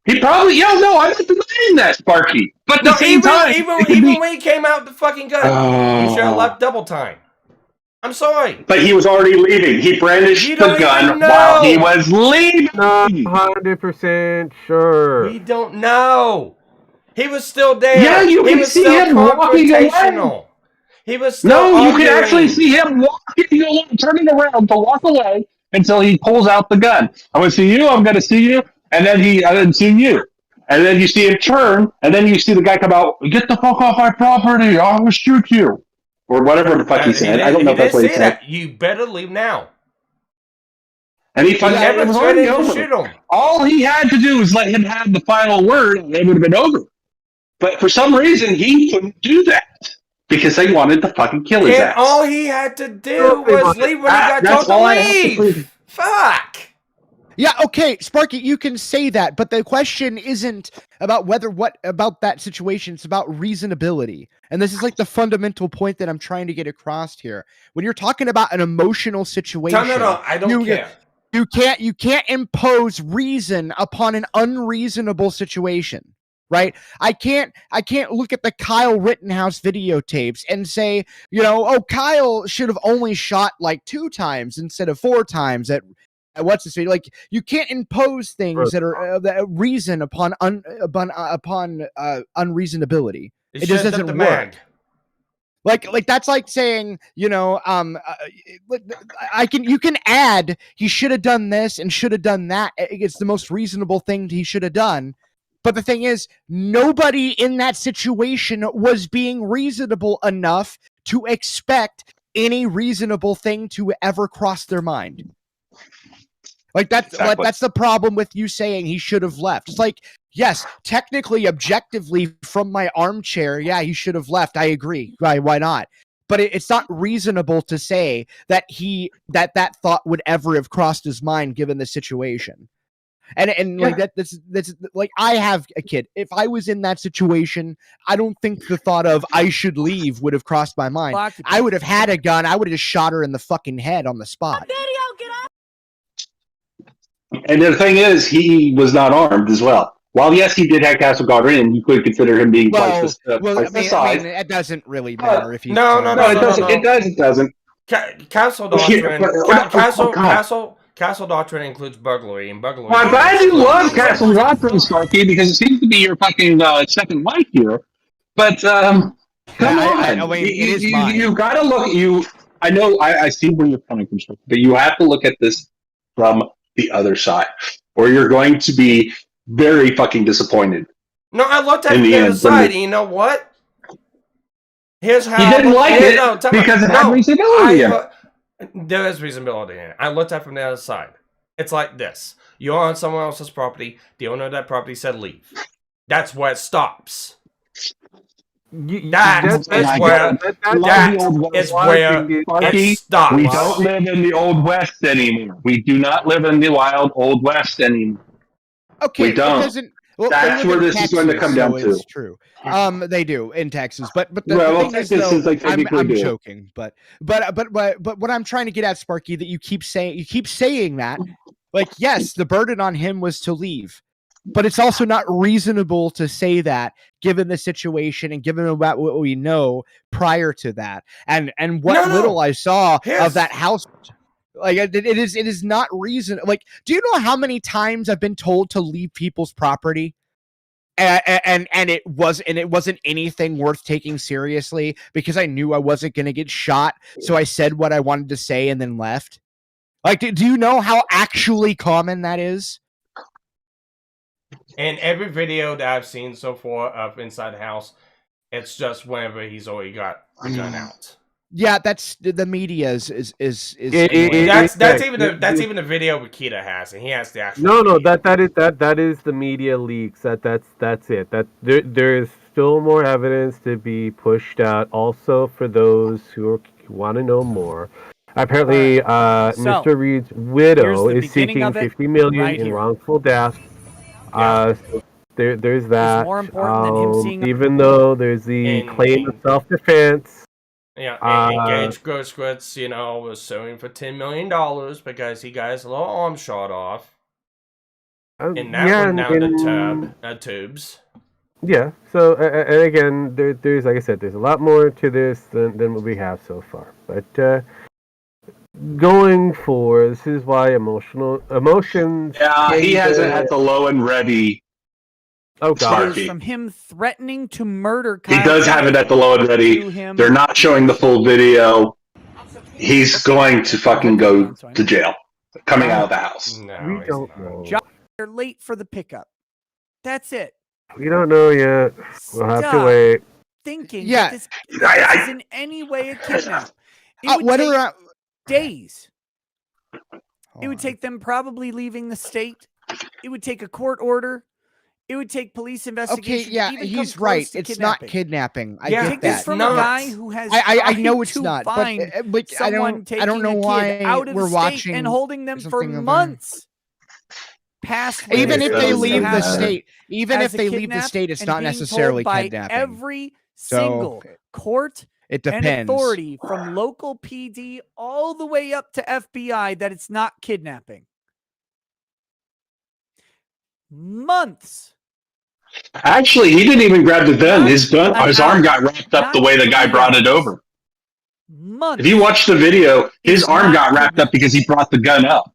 He probably, no, I'm not denying that, Sparky. But at the same time, even when he came out with the fucking gun, you should have left double time. I'm sorry. But he was already leaving. He brandished the gun while he was leaving. 100% sure. We don't know. He was still there. Yeah, you can see him walking away. He was still you can actually see him walking along, turning around to walk away until he pulls out the gun. I'm going to see you. I'm going to see you. And then I didn't see you. And then you see him turn, and then you see the guy come out, "Get the fuck off my property. I will shoot you." Or whatever the fuck he said. I don't know if that's what he said. You better leave now. And he never threatened to shoot him. All he had to do was let him have the final word, and it would have been over. But for some reason, he couldn't do that. Because they wanted to fucking kill his ass. All he had to do was leave when he got told to leave. Fuck. Yeah, okay, Sparky, you can say that, but the question isn't about what about that situation. It's about reasonability. And this is like the fundamental point that I'm trying to get across here. When you're talking about an emotional situation, no, I don't care. You can't impose reason upon an unreasonable situation. Right? I can't look at the Kyle Rittenhouse videotapes and say, Kyle should have only shot like 2 times instead of 4 times at what's his face. Like, you can't impose things that are that reason upon unreasonability. It just doesn't work. Like that's like saying, you can add he should have done this and should have done that. It's the most reasonable thing he should have done. But the thing is, nobody in that situation was being reasonable enough to expect any reasonable thing to ever cross their mind. Like that's the problem with you saying he should have left. It's like, yes, technically, objectively, from my armchair, yeah, he should have left. I agree. Why not? But it's not reasonable to say that that thought would ever have crossed his mind given the situation. And like that's like, I have a kid. If I was in that situation, I don't think the thought of I should leave would have crossed my mind. I would have had a gun. I would have just shot her in the fucking head on the spot. And the thing is, he was not armed as well. While yes, he did have Castle Guard in, you could consider him being twice the size. It doesn't really matter if he's no, it doesn't. Castle Doctrine. Castle Doctrine includes burglary, and burglary. Well, I'm glad you love Castle Doctrine, Sparky, because it seems to be your fucking second wife here. But come on, you gotta look. I know, I see where you're coming from, Sparky, but you have to look at this from the other side, or you're going to be very fucking disappointed. No, I looked at the other side, and you know what? Here's how he didn't like it because it had reasonability. There is reasonability in it. I looked at it from the other side. It's like this. You're on someone else's property. The owner of that property said leave. That's where it stops. That is where it stops. We don't live in the Old West anymore. We do not live in the wild Old West anymore. Okay, we don't. It doesn't, well, that's where this is going to come down to. It's true. They do in Texas, but the thing is, though, like I'm joking, but what I'm trying to get at, Sparky, that you keep saying that, like, yes, the burden on him was to leave, but it's also not reasonable to say that given the situation and given about what we know prior to that, and what little I saw of that house. Like it is not reason. Like, do you know how many times I've been told to leave people's property, and it wasn't anything worth taking seriously because I knew I wasn't going to get shot, so I said what I wanted to say and then left. Like, do you know how actually common that is? In every video that I've seen so far of inside the house, it's just whenever he's already got the gun out. Yeah, that's the media is that's even the video Rikita has, and he has the actual. No, that is the media leaks. That's it. That there is still more evidence to be pushed out. Also, for those who want to know more, apparently, Mr. Reed's widow is seeking $50 million in wrongful death. So there's that. It's more important than him seeing even though there's the claim of self-defense. Yeah, Engage Grosquitz, was suing for $10 million because he got his little arm shot off. And that went down the tubes. Yeah, so, and again, there's, like I said, there's a lot more to this than what we have so far. But going forward, this is why emotions... Yeah, he hasn't had the low and ready. Oh, God. From him threatening to murder Kyle. He does have it at the low and ready. They're not showing the full video. He's going to fucking go to jail. Coming out of the house. No, we don't know. Josh, you're late for the pickup. That's it. We don't know yet. We'll have to wait. Thinking that this is in any way a kidnap. It would take days. It would take them probably leaving the state. It would take a court order. It would take police investigation. Okay, yeah, he's right. It's not kidnapping. I get take that. this from a guy who has. I know it's not. But I don't know why out of we're state watching and holding them for months. Past even if they leave the state, it's not necessarily kidnapping. Every single court it depends. And authority from local PD all the way up to FBI that it's not kidnapping. Months. Actually, he didn't even grab the gun. His arm got wrapped up the way the guy brought it over. Months. If you watch the video, his arm got wrapped up because he brought the gun up,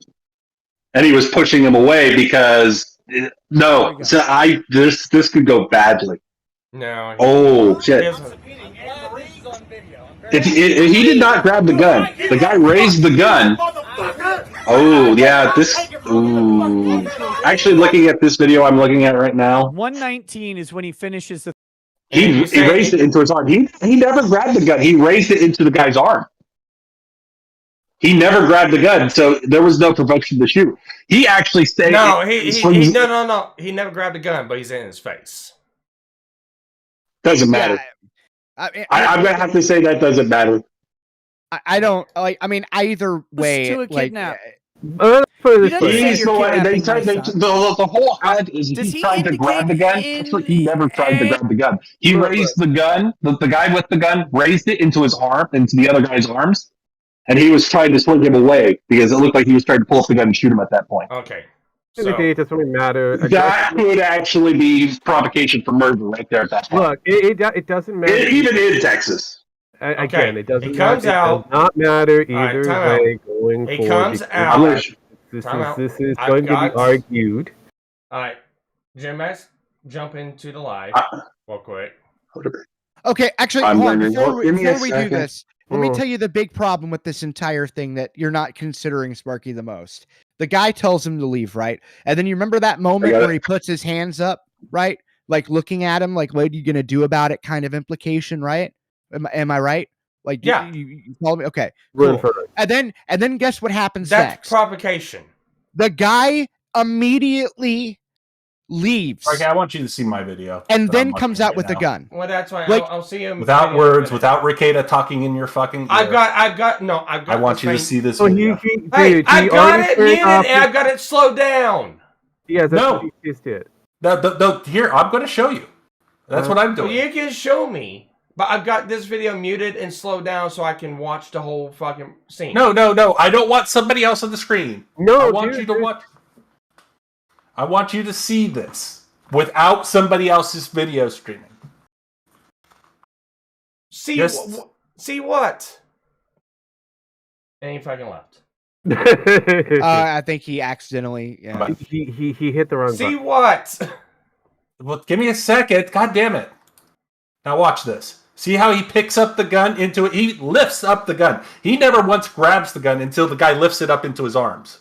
and he was pushing him away because this could go badly. No. Oh shit! If he did not grab the gun, the guy raised the gun. Oh yeah, Actually, looking at this video I'm looking at right now, 119 is when he finishes the. He raised it into his arm. He never grabbed the gun. He raised it into the guy's arm. He never grabbed the gun, so there was no provocation to shoot. He actually stayed. No, no. He never grabbed the gun, but he's in his face. Doesn't matter. I'm gonna have to say that doesn't matter. I don't like. I mean, either way, to a kidnap. He's the one. The whole ad is he's trying to grab the gun. Actually, he never tried to grab the gun. He raised the gun. The guy with the gun raised it into his arm, into the other guy's arms, and he was trying to swing him away because it looked like he was trying to pull up the gun and shoot him at that point. Okay. It doesn't really matter. That would actually be provocation for murder right there at that point. Look, it doesn't matter. Even in Texas. Again, it doesn't. It comes out. It does not matter either way going forward. It comes out. This is going to be argued. All right, Jim, let's jump into the live real quick. Okay, actually, hold on. Before we do this, let me tell you the big problem with this entire thing that you're not considering Sparky the most. The guy tells him to leave, right? And then you remember that moment where he puts his hands up, right? Like looking at him, like, what are you going to do about it kind of implication, right? Am I right? Like, Yeah. you follow me? Okay, Run cool. for it. And then guess what happens That's next? provocation. The guy immediately leaves. Okay, I want you to see my video. And that then I'm comes watching out right with a now. gun. Well, that's why Like, I'll see him Without video in a words, minute. without Ricada talking in your fucking ear. I've got. I want you to see this So video. Hey, I got it muted and I've got it slowed down. Yeah, that's No. what he just did. Here, I'm going to show you. That's what I'm Well, doing. you can show me, but I've got this video muted and slowed down so I can watch the whole fucking scene. No. I don't want somebody else on the screen. No, I want you to watch. I want you to see this without somebody else's video streaming. See, Just- see what? And he fucking left. I think he accidentally. Yeah. he hit the wrong See button. what? Well, give me a second. God damn it. Now watch this. See how he picks up the gun into it? He lifts up the gun. He never once grabs the gun until the guy lifts it up into his arms.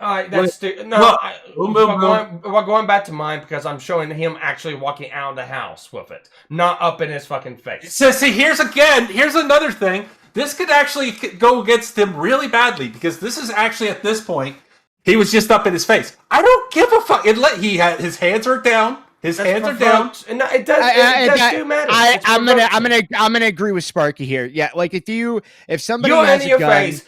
All right, that's no. Look. We're going back to mine because I'm showing him actually walking out of the house with it, not up in his fucking face. So, see, here's another thing. This could actually go against him really badly because this is actually at this point he was just up in his face. I don't give a fuck. He had his hands are down. His hands are down. No, it does do matter. I'm gonna agree with Sparky here. Yeah, like if somebody You're has in a your gun, face.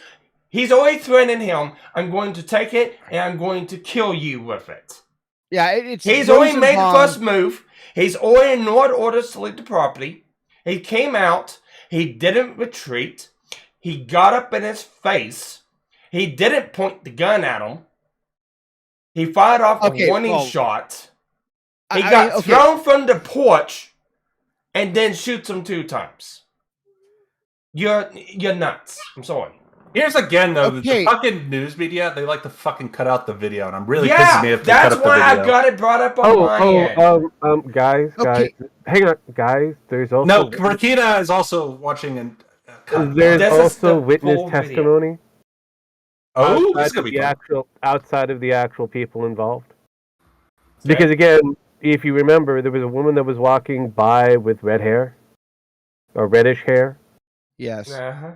He's always threatening him. I'm going to take it and I'm going to kill you with it. Yeah, it's He's those already are made the wrong. first move. He's already ignored orders to leave the property. He came out. He didn't retreat. He got up in his face. He didn't point the gun at him. He fired off a warning shot. He got thrown from the porch and then shoots him 2 times. You're nuts. I'm sorry. Here's again though, the fucking news media, they like to fucking cut out the video, and I'm really pissing Yeah, me if they cut that's up the why video. I've got it brought up on my end. Guys, hang on, guys. There's also No, Rakita is also watching and there's This is also the witness full video. testimony. Oh, this is outside gonna of be the fun. outside of the actual people involved. Because again, if you remember, there was a woman that was walking by with red hair or reddish hair. Yes. Uh-huh.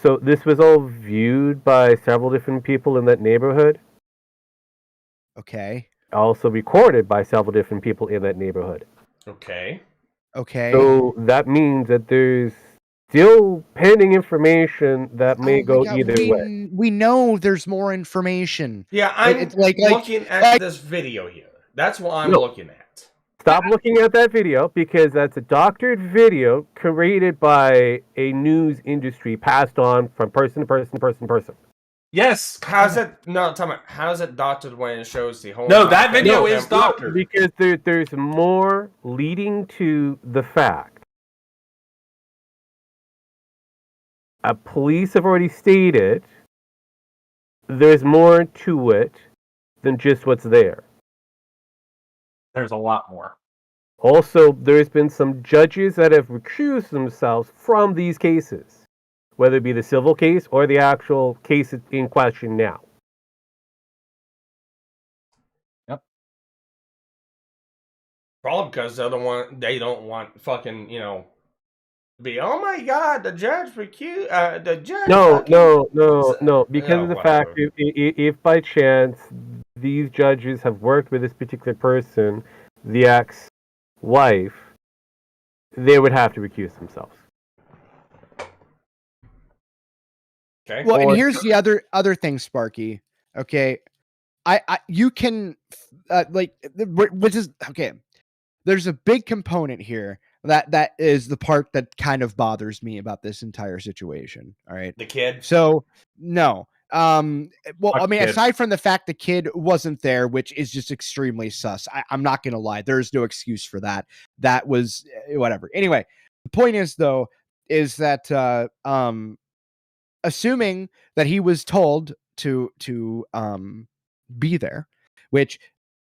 So this was all viewed by several different people in that neighborhood. Okay. Also recorded by several different people in that neighborhood. Okay. Okay. So that means that there's still pending information that may go either way. We know there's more information. Yeah, I'm It's like looking at this video here. That's what I'm looking at. Stop looking at that video because that's a doctored video created by a news industry passed on from person to person to person to person. Yes. How's it? No, tell me. How's it doctored when it shows the whole? No, that video is doctored. Because there's more leading to the fact. Police have already stated there's more to it than just what's there. There's a lot more. Also, there's been some judges that have recused themselves from these cases, whether it be the civil case or the actual case in question now. Yep. Probably because they don't want fucking, be, oh my god, the judge recused, the judge. No, because of the fact if by chance these judges have worked with this particular person, the ex-wife, they would have to recuse themselves. Okay. Well, and here's the other thing, Sparky. Okay, you can which is okay. There's a big component here that is the part that kind of bothers me about this entire situation. All right, the kid. So no. Well, Fuck I mean, kid. aside from the fact the kid wasn't there, which is just extremely sus. I'm not gonna lie. There's no excuse for that. That was whatever. Anyway, the point is though, is that assuming that he was told to be there, which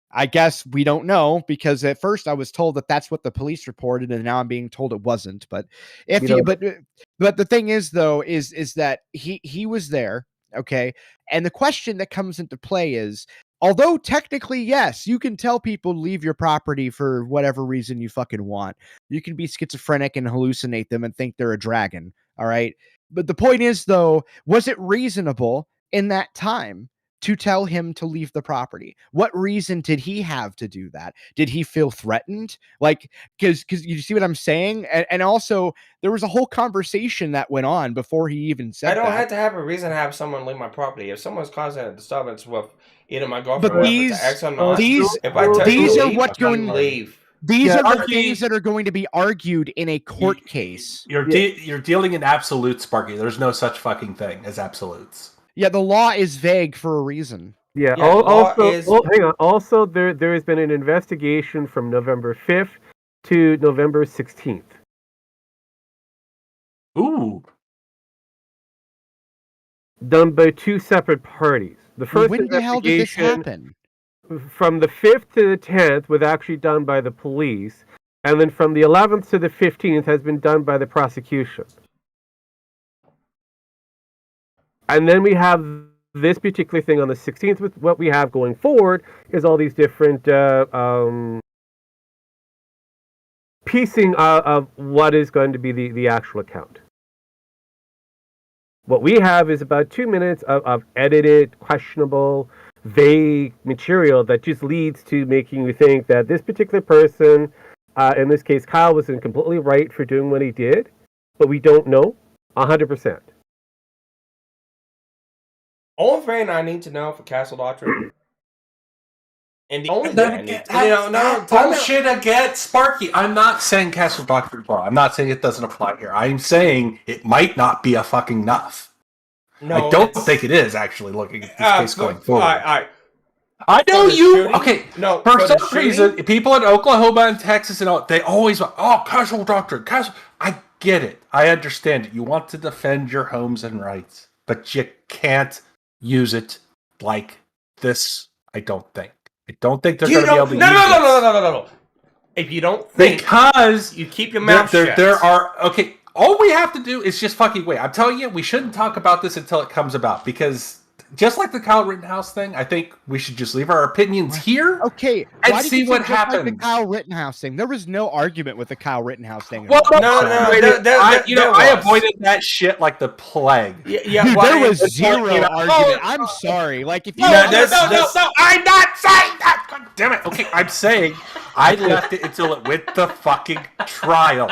I guess we don't know, because at first I was told that that's what the police reported, and now I'm being told it wasn't. But but the thing is though is that he was there, okay? And the question that comes into play is Although technically, yes, you can tell people to leave your property for whatever reason you fucking want. You can be schizophrenic and hallucinate them and think they're a dragon. All right. But the point is, though, was it reasonable in that time to tell him to leave the property? What reason did he have to do that? Did he feel threatened? Like, because you see what I'm saying? And also, there was a whole conversation that went on before he even said that. I don't have to have a reason to have someone leave my property. If someone's causing a disturbance with either my girlfriend, But or these, if it's ex or not, these, if I tell these you to are leave, what going leave. These Yeah, are the things that are going to be argued in a court case. You're dealing in absolutes, Sparky. There's no such fucking thing as absolutes. Yeah, the law is vague for a reason. Yeah. Yeah, the law is- hang on. Also, there has been an investigation from November 5th to November 16th. Ooh. Done by two separate parties. The first When the hell did this investigation happen? from the 5th to the 10th was actually done by the police, and then from the 11th to the 15th has been done by the prosecution. And then we have this particular thing on the 16th. With what we have going forward is all these different piecing of what is going to be the actual account. What we have is about 2 minutes of edited, questionable, vague material that just leads to making you think that this particular person, in this case Kyle, was completely right for doing what he did, but we don't know 100%. Only thing I need to know for Castle Doctrine, and the only thing I need to bullshit again, Sparky. I'm not saying Castle Doctrine law. I'm not saying it doesn't apply here. I'm saying it might not be a fucking enough. No, I don't think it is actually looking at this case going forward. All right. I know you. Shooting? Okay, No, for the some reason, people in Oklahoma and Texas and all, they always want, Castle Doctrine, Castle. I get it. I understand it. You want to defend your homes and rights, but you can't use it like this. I don't think they're going to be able to use it. No. If you don't think, because you keep your mouth shut. There are all we have to do is just fucking wait. I'm telling you, we shouldn't talk about this until it comes about, because just like the Kyle Rittenhouse thing, I think we should just leave our opinions here. Okay, and why did see you what say just happens. like the Kyle Rittenhouse thing? There was no argument with the Kyle Rittenhouse thing. Well, No, I avoided that shit like the plague. Yeah, Dude, there was zero you know, argument. I'm sorry. Like if you No, I'm not saying that. God damn it. Okay, I'm saying I left it until it went to fucking trial.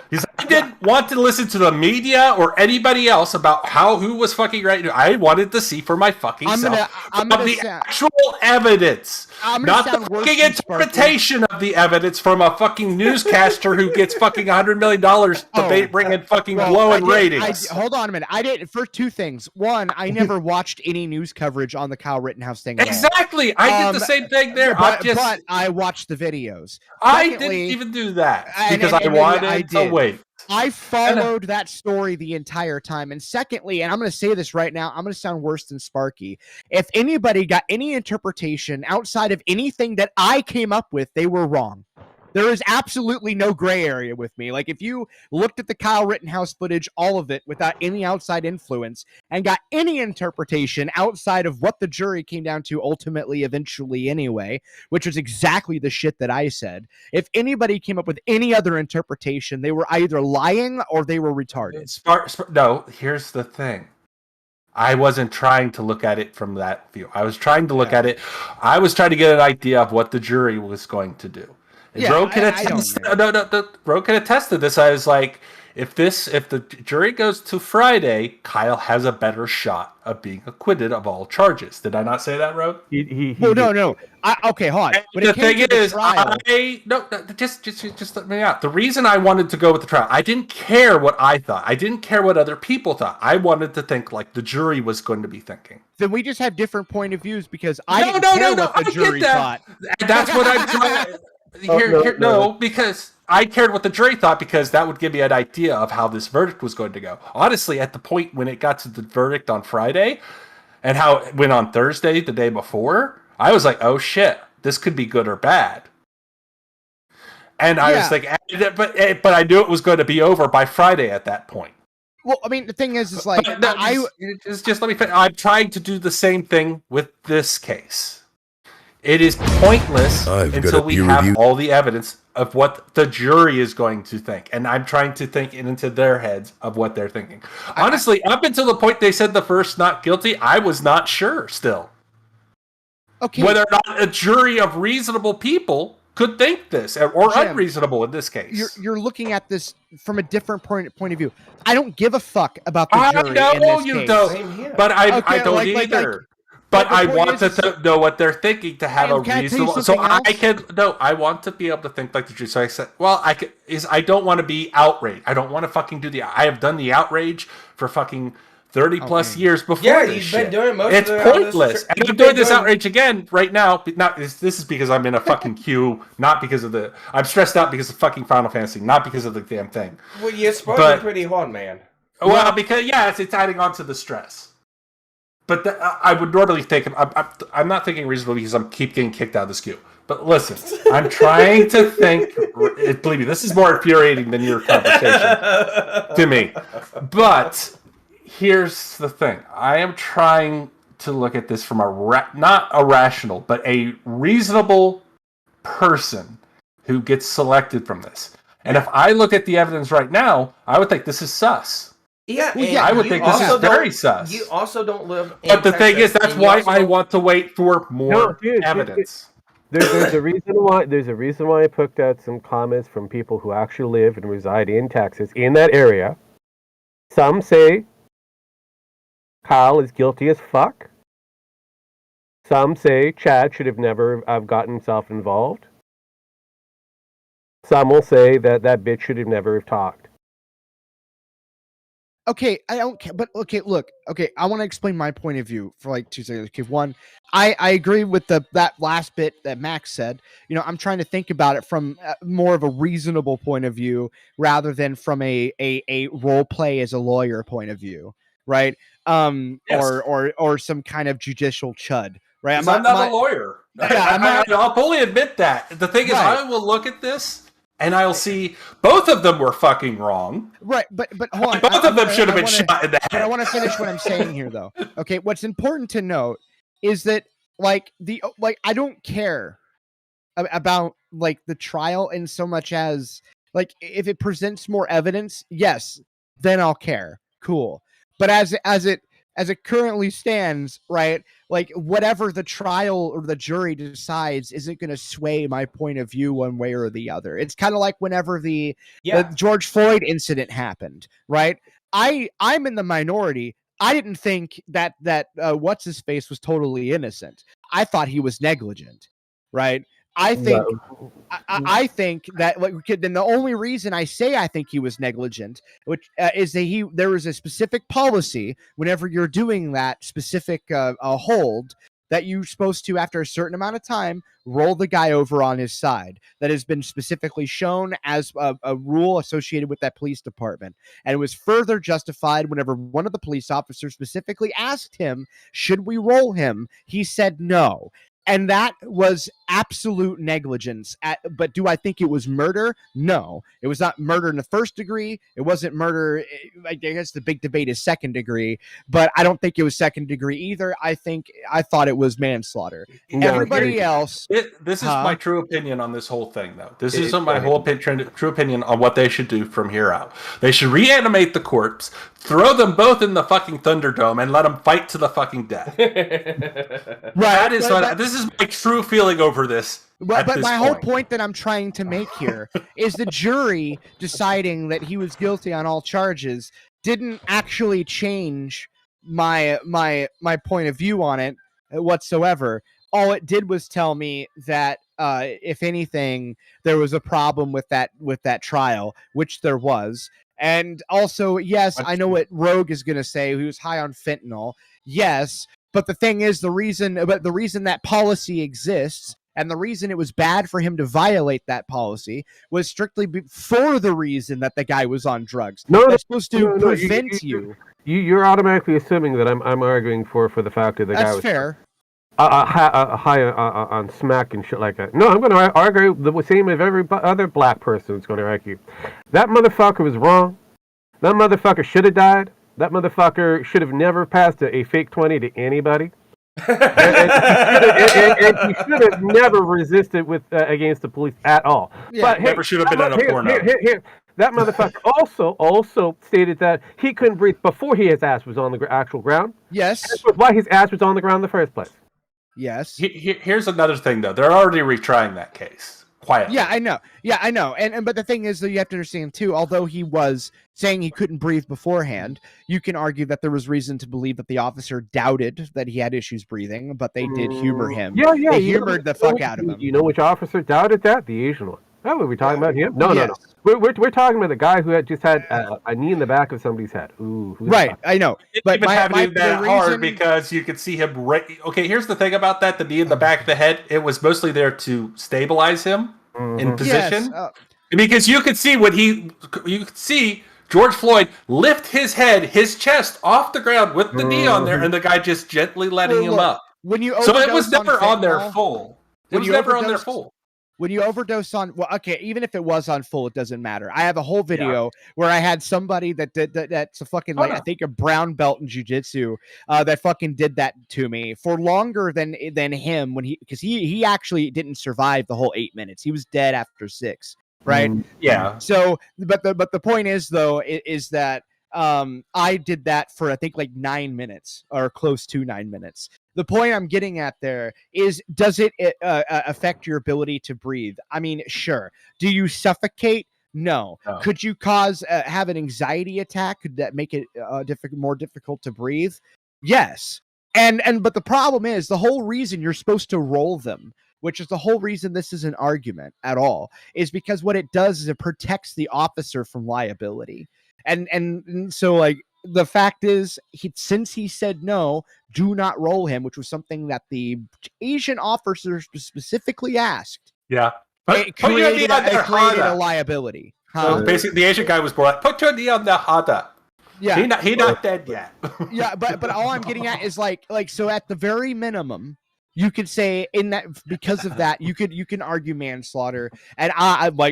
Because I didn't want to listen to the media or anybody else about who was fucking right. I wanted to see for my fucking self the actual evidence, not the fucking interpretation of the evidence from a fucking newscaster who gets fucking $100 million to bring in fucking glowing ratings. Hold on a minute. I did for two things. One, I never watched any news coverage on the Kyle Rittenhouse thing. Exactly. I did the same thing there. But I watched the videos. I didn't even do that because I wanted to wait. I followed that story the entire time. And secondly, and I'm going to say this right now, I'm going to sound worse than Sparky. If anybody got any interpretation outside of anything that I came up with, they were wrong. There is absolutely no gray area with me. Like if you looked at the Kyle Rittenhouse footage, all of it without any outside influence, and got any interpretation outside of what the jury came down to ultimately, eventually anyway, which was exactly the shit that I said. If anybody came up with any other interpretation, they were either lying or they were retarded. No, here's the thing. I wasn't trying to look at it from that view. I was trying to look at it. I was trying to get an idea of what the jury was going to do. Yeah, Roe can attest to this. I was like, if the jury goes to Friday, Kyle has a better shot of being acquitted of all charges. Did I not say that, Roe? No. Okay, hold on. The thing is, just let me out. The reason I wanted to go with the trial, I didn't care what I thought. I didn't care what other people thought. I wanted to think like the jury was going to be thinking. Then we just have different point of views because I didn't care what the jury thought. That's what I'm trying. Because I cared what the jury thought, because that would give me an idea of how this verdict was going to go. Honestly, at the point when it got to the verdict on Friday and how it went on Thursday, the day before, I was like, oh shit, this could be good or bad. And I was like, but I knew it was going to be over by Friday at that point. Well, I mean, the thing is like, just let me finish. I'm trying to do the same thing with this case. It is pointless until we have all the evidence of what the jury is going to think. And I'm trying to think into their heads of what they're thinking. Honestly, up until the point they said the first not guilty, I was not sure still. Okay. Whether or not a jury of reasonable people could think this, or Jim, unreasonable in this case. You're looking at this from a different point of view. I don't give a fuck about the jury in this you case. don't. But I don't either. But I want to know what they're thinking to have a reasonable. So I want to be able to think like the jury. So I said, well, I don't want to be outraged. I don't want to fucking do I have done the outrage for fucking 30 plus years before. Yeah, this you've shit. been doing most It's of pointless. And I'm doing this outrage again right now. This is because I'm in a fucking queue, not because of I'm stressed out because of fucking Final Fantasy, not because of the damn thing. Well, you're supposed to be pretty hard, man. Well, because it's adding on to the stress. But I would normally think I'm not thinking reasonably because I'm keep getting kicked out of this queue. But listen, I'm trying to think. Believe me, this is more infuriating than your conversation to me. But here's the thing: I am trying to look at this from not a rational, but a reasonable person who gets selected from this. And if I look at the evidence right now, I would think this is sus. Yeah, I would think this is very sus. You also don't live in But the thing is, Texas, that's why I want to wait for more evidence. There's a reason why. There's a reason why I picked out some comments from people who actually live and reside in Texas, in that area. Some say Kyle is guilty as fuck. Some say Chad should have never have gotten himself involved. Some will say that bitch should have never have talked. Okay, I don't care, but okay, look, okay, I want to explain my point of view for like 2 seconds. Okay, one, I agree with that last bit that Max said. You know, I'm trying to think about it from more of a reasonable point of view rather than from a role play as a lawyer point of view, right? Yes. Or some kind of judicial chud, right? I'm not a lawyer. Yeah, I'll fully admit that. The thing is, I will look at this and I'll see both of them were fucking wrong. Right, but hold on. Both of them should have been shot in the head. But I want to finish what I'm saying here, though. Okay, what's important to note is that I don't care about like the trial in so much as like if it presents more evidence, yes, then I'll care. Cool. But as it currently stands, right, like whatever the trial or the jury decides isn't going to sway my point of view one way or the other. It's kind of like whenever the George Floyd incident happened, right? I'm in the minority. I didn't think that what's his face was totally innocent. I thought he was negligent, right? I think that then the only reason I say I think he was negligent, which is that there was a specific policy whenever you're doing that specific hold that you're supposed to, after a certain amount of time, roll the guy over on his side. That has been specifically shown as a rule associated with that police department. And it was further justified whenever one of the police officers specifically asked him, should we roll him? He said no. And that was absolute negligence. But do I think it was murder? No. It was not murder in the first degree. It wasn't murder. I guess the big debate is second degree. But I don't think it was second degree either. I thought it was manslaughter. Everybody else... This is my true opinion on this whole thing, though. This is my whole true opinion on what they should do from here out. They should reanimate the corpse, throw them both in the fucking Thunderdome, and let them fight to the fucking death. Right. This is my true feeling over this. But my whole point that I'm trying to make here is the jury deciding that he was guilty on all charges didn't actually change my point of view on it whatsoever. All it did was tell me that if anything, there was a problem with that trial, which there was. And also, yes, I know what Rogue is going to say. He was high on fentanyl. Yes. But the thing is, the reason that policy exists and the reason it was bad for him to violate that policy was strictly for the reason that the guy was on drugs. That's supposed to prevent you. You're automatically assuming that I'm arguing for the fact that the guy was fair. High on smack and shit like that. No, I'm going to argue the same as every other black person is going to argue. That motherfucker was wrong. That motherfucker should have died. That motherfucker should have never passed a fake 20 to anybody. and he should have never resisted with against the police at all. Yeah, but never should have been in a porno. That motherfucker also stated that he couldn't breathe before his ass was on the actual ground. Yes. That's why his ass was on the ground in the first place. Yes. Here's another thing, though. They're already retrying that case. Quietly. Yeah, I know. And but the thing is, though, you have to understand too. Although he was saying he couldn't breathe beforehand, you can argue that there was reason to believe that the officer doubted that he had issues breathing, but they did humor him. Yeah. They humored the fuck out of him. You know which officer doubted that? The Asian one. Oh, were we talking about him? No. We're talking about the guy who had just had a knee in the back of somebody's head. Ooh, right. I know. But even having it that hard because you could see him. Okay, here's the thing about that: the knee in the back of the head. It was mostly there to stabilize him in position, because you could see George Floyd lift his chest off the ground with the knee on there, and the guy just gently letting him up. So it was never on there full. It was never on there full. When you overdose on, even if it was on full, it doesn't matter. I have a whole video where I had somebody that's a fucking I think a brown belt in jiu-jitsu that fucking did that to me for longer than him because he actually didn't survive the whole 8 minutes. He was dead after 6, right? Yeah. So, but the point is though is that I did that for I think like 9 minutes or close to 9 minutes. The point I'm getting at there is, does it affect your ability to breathe? I mean, sure. Do you suffocate? No. Could you have an anxiety attack? Could that make it more difficult to breathe? Yes. But the problem is the whole reason you're supposed to roll them, which is the whole reason this is an argument at all, is because what it does is it protects the officer from liability. And so like, the fact is, since he said no, do not roll him, which was something that the Asian officer specifically asked. Yeah. It created a liability. So basically, the Asian guy was brought. Put your knee on the hada. Yeah. He not dead yet. Yeah, but all I'm getting at is like so at the very minimum, you could say in that because of that you can argue manslaughter and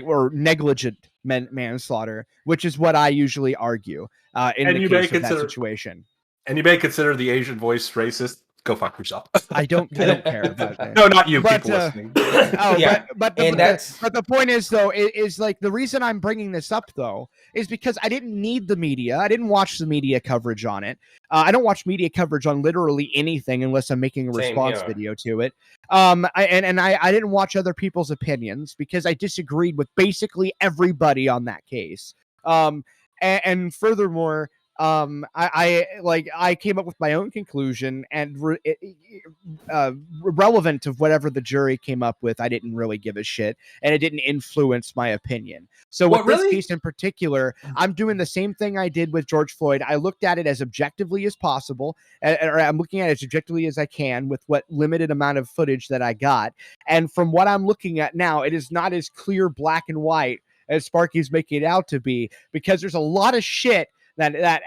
or negligent manslaughter, which is what I usually argue in the case of that situation. And you may consider the Asian voice racist. Go fuck yourself. I don't care about that. No, not you, people listening. But the point is though, is like the reason I'm bringing this up though is because I didn't need the media. I didn't watch the media coverage on it. I don't watch media coverage on literally anything unless I'm making a response video to it. I didn't watch other people's opinions because I disagreed with basically everybody on that case. And furthermore, I came up with my own conclusion and relevant of whatever the jury came up with. I didn't really give a shit and it didn't influence my opinion. So with this case in particular, I'm doing the same thing I did with George Floyd. I looked at it as objectively as possible, or I'm looking at it as objectively as I can with what limited amount of footage that I got. And from what I'm looking at now, it is not as clear black and white as Sparky's making it out to be, because there's a lot of shit that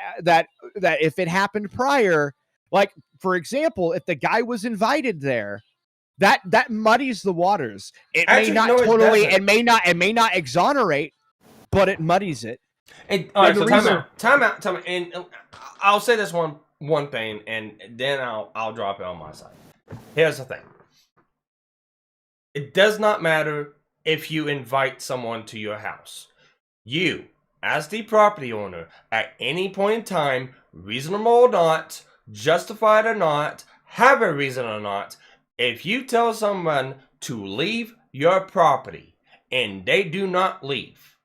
if it happened prior, like for example, if the guy was invited there, that muddies the waters. It may not exonerate, but it muddies it. All right, so time out. And I'll say this one thing, and then I'll drop it on my side. Here's the thing: it does not matter if you invite someone to your house. You, as the property owner, at any point in time, reasonable or not, justified or not, have a reason or not, if you tell someone to leave your property and they do not leave,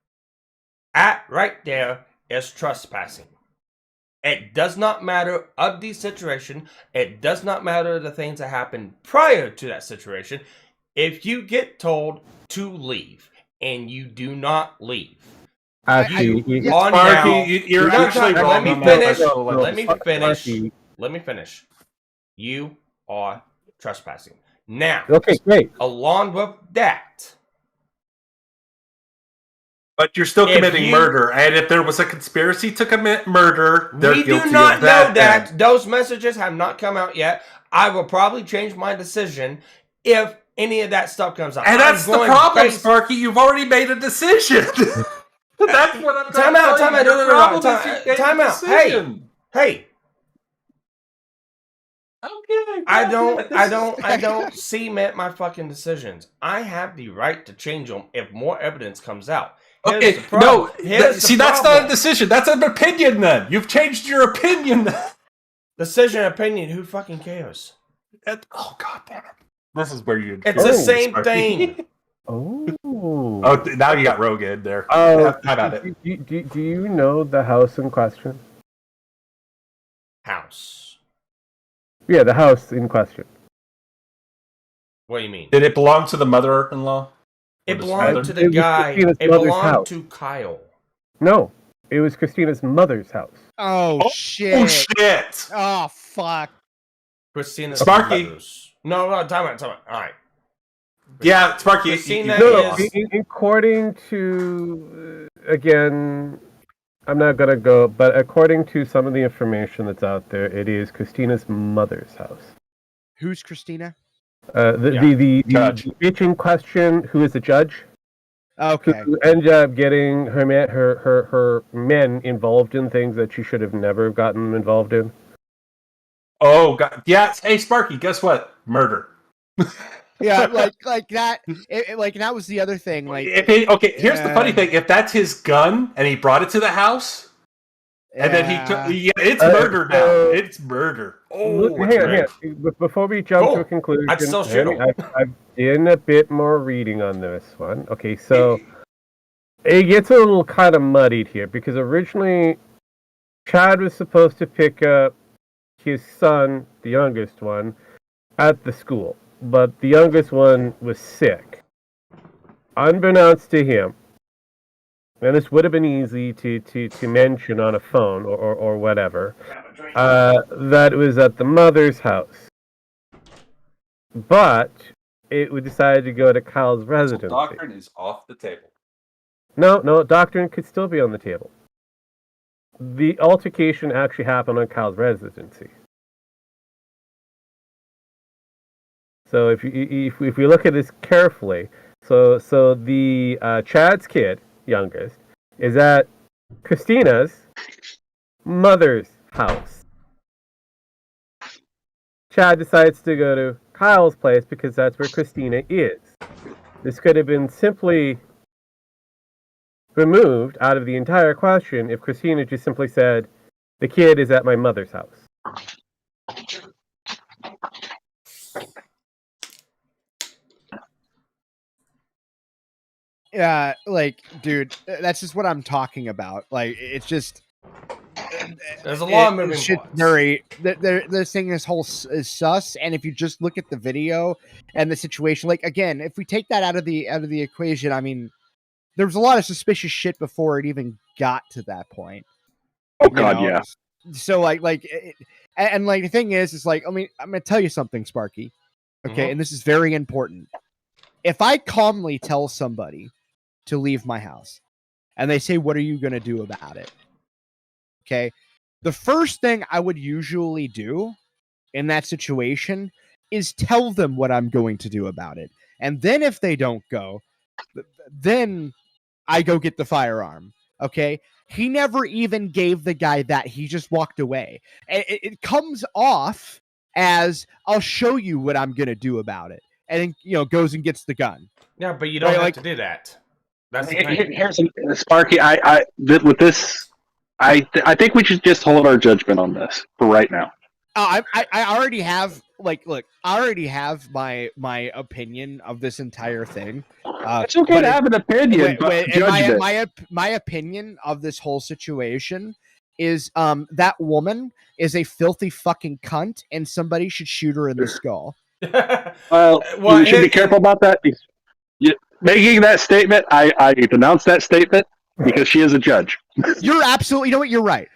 right there is trespassing. It does not matter of the situation. It does not matter the things that happened prior to that situation. If you get told to leave and you do not leave, you're actually wrong. Let me finish. You are trespassing. Now, okay, great. Along with that, but you're still committing murder, and if there was a conspiracy to commit murder, they're guilty we do not of that. Know that those messages have not come out yet. I will probably change my decision if any of that stuff comes out. And that's the problem, Sparky. You've already made a decision. That's what I'm Time out. Time out. Hey. Okay. I don't cement my fucking decisions. I have the right to change them if more evidence comes out. Here's the problem. That's not a decision. That's an opinion. Then you've changed your opinion. Decision, opinion. Who fucking cares? Oh god damn it! This is where you. It's the same thing. Oh, now you got Rogan there. Oh, how about it? Do you know the house in question? House. Yeah, the house in question. What do you mean? Did it belong to the mother-in-law? It belonged to the guy. It belonged to Kyle. No, it was Christina's mother's house. Oh shit! Oh shit! Oh fuck! Christina's Sparky. mother's. No, time out. All right. Yeah, Sparky. According to again, I'm not gonna go, but according to some of the information that's out there, it is Christina's mother's house. Who's Christina? The bitch in question, who is the judge. Okay. Who ended up getting her men involved in things that she should have never gotten involved in. Oh god, yeah. Hey, Sparky, guess what? Murder. Yeah, like that. Like that was the other thing. Like, here's the funny thing: if that's his gun and he brought it to the house, and then he took, it's murder now. It's murder. Oh, hang on. Before we jump to a conclusion, I'd still shoot him. I've done a bit more reading on this one. Okay, so it gets a little kind of muddied here because originally Chad was supposed to pick up his son, the youngest one, at the school, but the youngest one was sick. Unbeknownst to him, and this would have been easy to mention on a phone or whatever, that it was at the mother's house. But it decided to go to Kyle's residency. So doctrine is off the table. No, doctrine could still be on the table. The altercation actually happened on Kyle's residency. So if we look at this carefully, so the Chad's kid, youngest, is at Christina's mother's house. Chad decides to go to Kyle's place because that's where Christina is. This could have been simply removed out of the entire question if Christina just simply said, "The kid is at my mother's house." Yeah, like, dude, that's just what I'm talking about. Like, it's just there's a lot of moving parts. They're saying this whole is sus, and if you just look at the video and the situation, like, again, if we take that out of the equation, I mean, there was a lot of suspicious shit before it even got to that point. Oh god, yeah. So and the thing is like, I mean, I'm gonna tell you something, Sparky. Okay, and this is very important. If I calmly tell somebody to leave my house, and they say, "What are you gonna do about it?" Okay, the first thing I would usually do in that situation is tell them what I'm going to do about it, and then if they don't go, then I go get the firearm. Okay, he never even gave the guy that; he just walked away. It comes off as, "I'll show you what I'm gonna do about it," and then, goes and gets the gun. Yeah, but you don't have to do that. That's the thing. Here's Sparky. With this, I think we should just hold our judgment on this for right now. I already have look, I already have my opinion of this entire thing. It's okay to have an opinion, but my opinion of this whole situation is that woman is a filthy fucking cunt, and somebody should shoot her in the skull. Well, you should be careful about that. Making that statement, I denounce that statement because she is a judge. You're absolutely, you know what? You're right.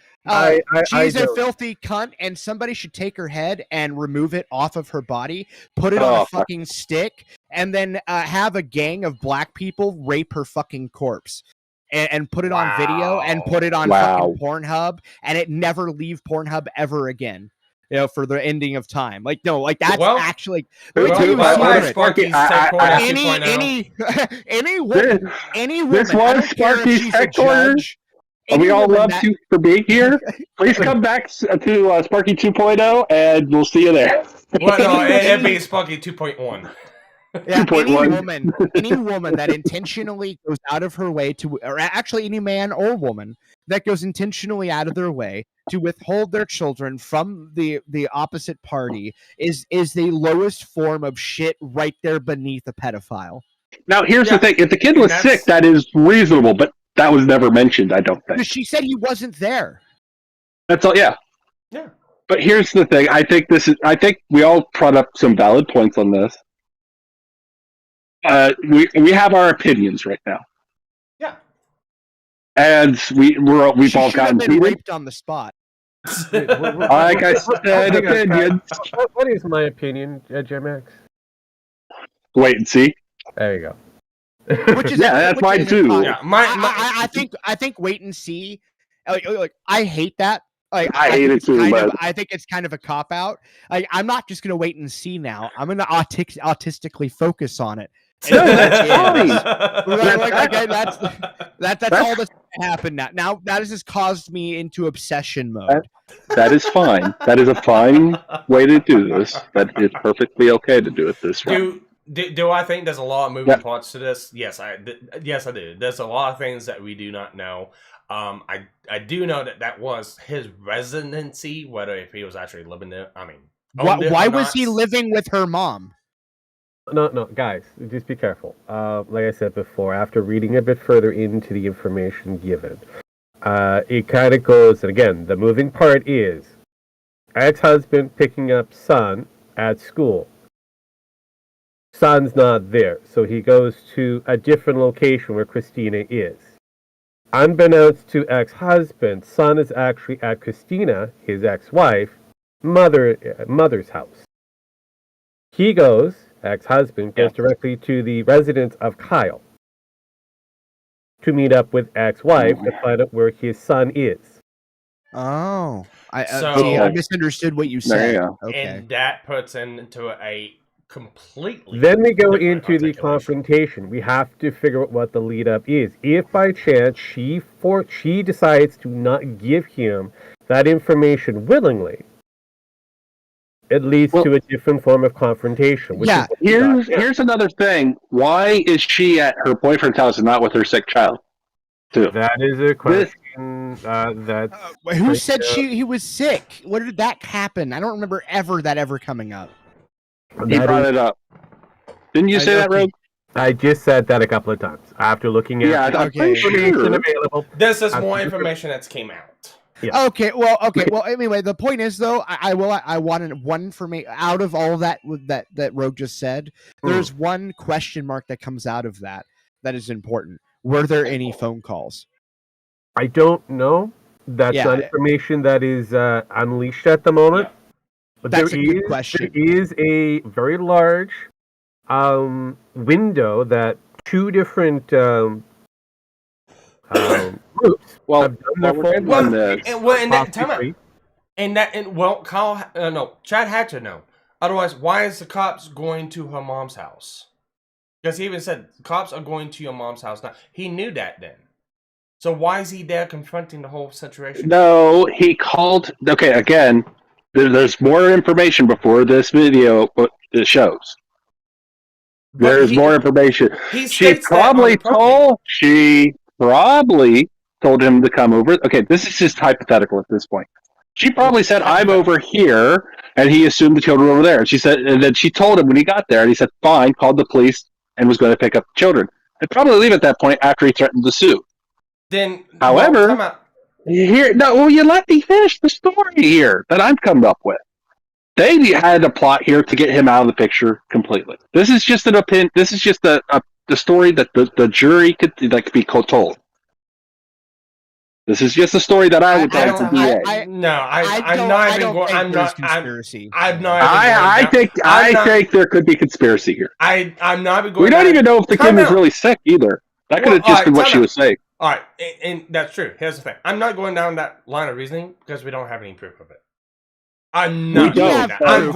She's a filthy cunt, and somebody should take her head and remove it off of her body, put it on a fucking stick, and then have a gang of black people rape her fucking corpse. And put it on video and put it on fucking Pornhub, and it never leave Pornhwood ever again. For the ending of time. Like, no, like that's actually any woman, this was Sparky's tech corner. And we all love you for being here. Please come back to Sparky 2.0, and we'll see you there. Well, no, it'd be Sparky 2.1. Yeah, 2.1. any woman that intentionally goes out of her way to, or actually any man or woman that goes intentionally out of their way to withhold their children from the opposite party is the lowest form of shit right there beneath a pedophile. Now, here's the thing. If the kid was sick, that is reasonable, but that was never mentioned, I don't think. She said he wasn't there. That's all, yeah. Yeah. But here's the thing. I think we all brought up some valid points on this. We have our opinions right now. Yeah. And we've all gotten been raped on the spot. Like I said, opinions. What is my opinion, Jim? Wait and see. There you go. Which is that's mine too. Yeah, I think wait and see. Like I hate that. Like I hate it too. I think it's kind of a cop out. Like I'm not just gonna wait and see now. I'm gonna autistically focus on it. That's funny. That's all that's happened now. Now that has just caused me into obsession mode. That is fine. That is a fine way to do this. That is perfectly okay to do it this way. Do I think there's a lot of moving parts to this? Yes, I do. There's a lot of things that we do not know. I do know that was his residency, whether if he was actually living there. I mean, why was he living with her mom? No, guys, just be careful. Like I said before, after reading a bit further into the information given, it kind of goes, and again, the moving part is ex-husband picking up son at school. Son's not there, so he goes to a different location where Christina is. Unbeknownst to ex-husband, son is actually at Christina, his ex-wife, mother's house. He goes, ex-husband, goes directly to the residence of Kyle to meet up with ex-wife to find out where his son is. Oh, I misunderstood what you said. Okay. And that puts into a completely. Then we go into the confrontation. We have to figure out what the lead up is. If by chance she decides to not give him that information willingly, it leads to a different form of confrontation. Here's another thing. Why is she at her boyfriend's house and not with her sick child? Too. That is a question. Who said he was sick? Where did that happen? I don't remember that ever coming up. He brought it up. Didn't you say that, Rogue? I just said that a couple of times after looking at the information available. This is more information that's came out. Yeah. Okay. Well. Anyway, the point is though, I wanted one for me out of all that Rogue just said. There's one question mark that comes out of that is important. Were there any phone calls? I don't know. That's not information that is unleashed at the moment. Yeah. But that's a good question. There is a very large window that two different groups have done their Chad had to know. Otherwise, why is the cops going to her mom's house? Because he even said the cops are going to your mom's house now. He knew that then. So why is he there confronting the whole situation? No, he called. Okay, again. There's more information before this video shows. There's more information. She probably told him to come over. Okay, this is just hypothetical at this point. She probably said, "I'm over here," and he assumed the children were over there. And she said, and then she told him when he got there, and he said, "Fine," called the police and was going to pick up the children. They'd probably leave at that point after he threatened to sue. Then, however. You let me finish the story here that I'm coming up with. They had a plot here to get him out of the picture completely. This is just an opinion. This is just the story that the jury could be told. This is just a story that I would tell the DA. I think there could be conspiracy here. I'm not going. We don't even know if the kid was really sick either. That could have just been what she was saying. All right, and that's true. Here's the thing. I'm not going down that line of reasoning because we don't have any proof of it. I'm not doing that. I'm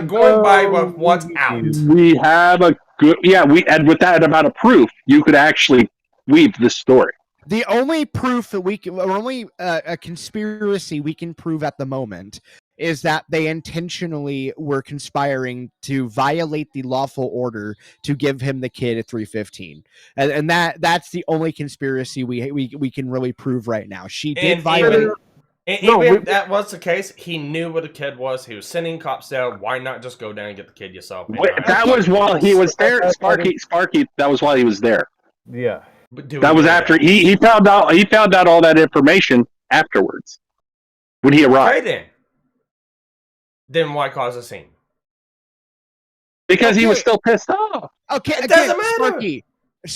going by what's out. We have a good... Yeah, and with that amount of proof, you could actually weave this story. The only proof that we can, or only a conspiracy we can prove at the moment, is that they intentionally were conspiring to violate the lawful order to give him the kid at 3:15, and that's the only conspiracy we can really prove right now. She did violate. Even if that was the case, he knew what the kid was. He was sending cops there. Why not just go down and get the kid yourself? That was while he was there, Sparky. That was while he was there. Yeah. That was after he found out. He found out all that information afterwards when he arrived. Okay, then why cause a scene? Because he was still pissed off. Okay, it doesn't matter. Sparky,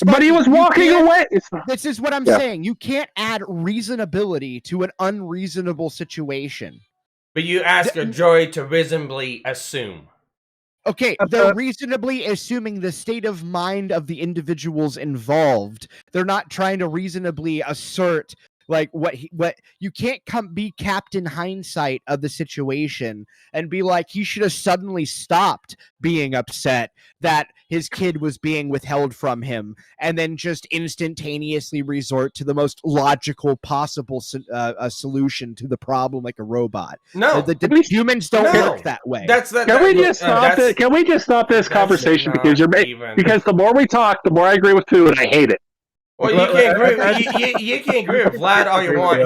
but he was walking away. This is what I'm saying. You can't add reasonability to an unreasonable situation. But you ask a jury to reasonably assume. Okay, they're reasonably assuming the state of mind of the individuals involved. They're not trying to reasonably assert like what you can't be Captain Hindsight of the situation and be like he should have suddenly stopped being upset that his kid was being withheld from him and then just instantaneously resort to the most logical possible solution to the problem like a robot. No, the humans don't work that way. Can we just stop this conversation because because the more we talk, the more I agree with Pooh and I hate it. Well, you can't agree. You can't agree with Vlad all you want.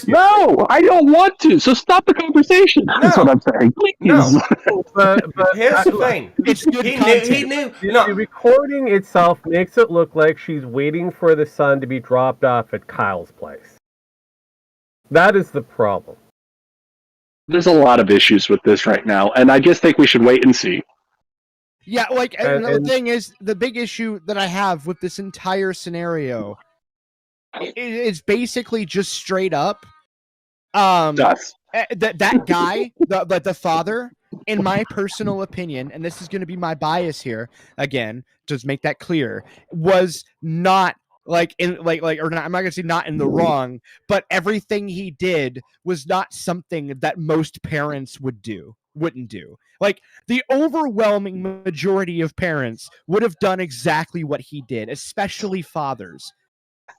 No, I don't want to. So stop the conversation. That's what I'm saying. Please. No. But here's the thing. It's good he knew. No. The recording itself makes it look like she's waiting for the son to be dropped off at Kyle's place. That is the problem. There's a lot of issues with this right now, and I just think we should wait and see. Yeah, like the thing is, the big issue that I have with this entire scenario is basically just straight up. That guy, the father, in my personal opinion, and this is going to be my bias here again, just make that clear, was not I'm not gonna say not in the wrong, but everything he did was not something that most parents wouldn't do. Like the overwhelming majority of parents would have done exactly what he did, especially fathers.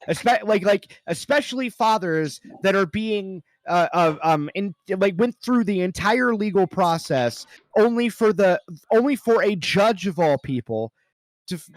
Especially fathers that are being went through the entire legal process only for a judge of all people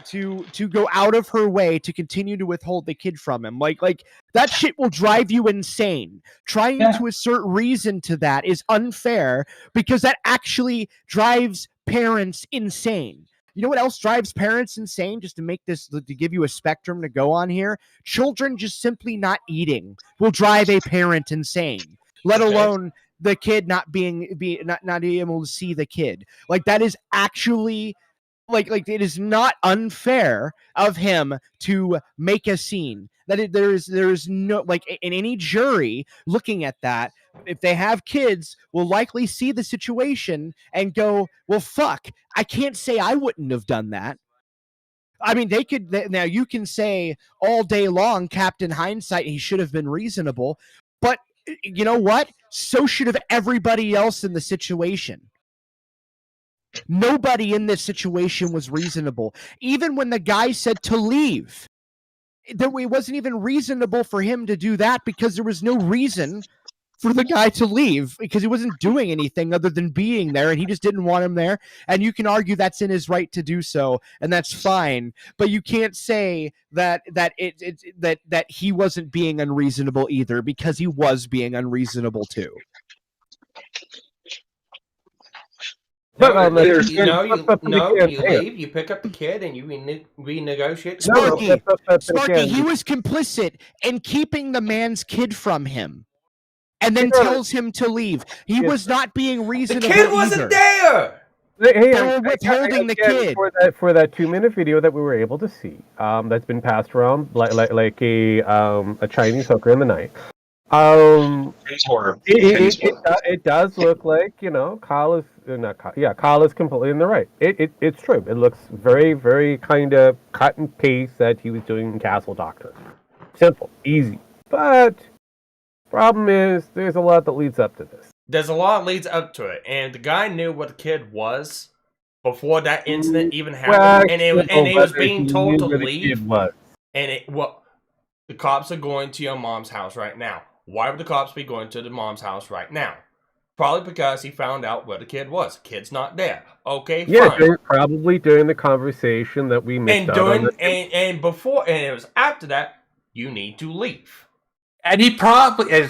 to go out of her way to continue to withhold the kid from him. Like that shit will drive you insane. Trying to assert reason to that is unfair because that actually drives parents insane. You know what else drives parents insane? Just to give you a spectrum to go on here. Children just simply not eating will drive a parent insane, let alone the kid not being able to see the kid. Like that is actually like it is not unfair of him to make a scene. There is no, like, in any jury looking at that, if they have kids, will likely see the situation and go, well, fuck, I can't say I wouldn't have done that. I mean, now you can say all day long, Captain Hindsight, he should have been reasonable, but you know what? So should have everybody else in the situation. Nobody in this situation was reasonable. Even when the guy said to leave, it wasn't even reasonable for him to do that because there was no reason for the guy to leave because he wasn't doing anything other than being there and he just didn't want him there. And you can argue that's in his right to do so, and that's fine. But you can't say that he wasn't being unreasonable either because he was being unreasonable too. You leave, you pick up the kid, and you renegotiate. Sparky, he was complicit in keeping the man's kid from him, and then tells him to leave. He was not being reasonable. The kid wasn't there. They were withholding the kid for that 2-minute video that we were able to see. That's been passed around like a Chinese hooker in the night. It does look like, Kyle is completely in the right. It's true. It looks very, very kind of cut and paste that he was doing Castle Doctor. Simple, easy. But problem is, there's a lot that leads up to this. There's a lot that leads up to it, and the guy knew what the kid was before that incident even happened, and he was being told to leave. The cops are going to your mom's house right now. Why would the cops be going to the mom's house right now? Probably because he found out where the kid was. Kid's not there. Okay, Yeah, fine. probably during the conversation that we missed out on. And before, and it was after that, you need to leave. And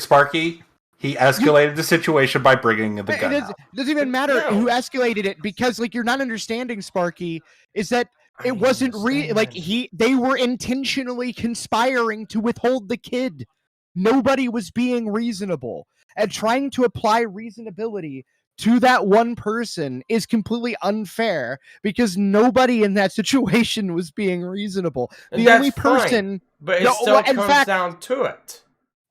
Sparky, he escalated the situation by bringing the gun out. It doesn't even matter who escalated it, because like you're not understanding, Sparky, is that it wasn't they were intentionally conspiring to withhold the kid. Nobody was being reasonable, and trying to apply reasonability to that one person is completely unfair, because nobody in that situation was being reasonable. The only person, but it still comes down to it.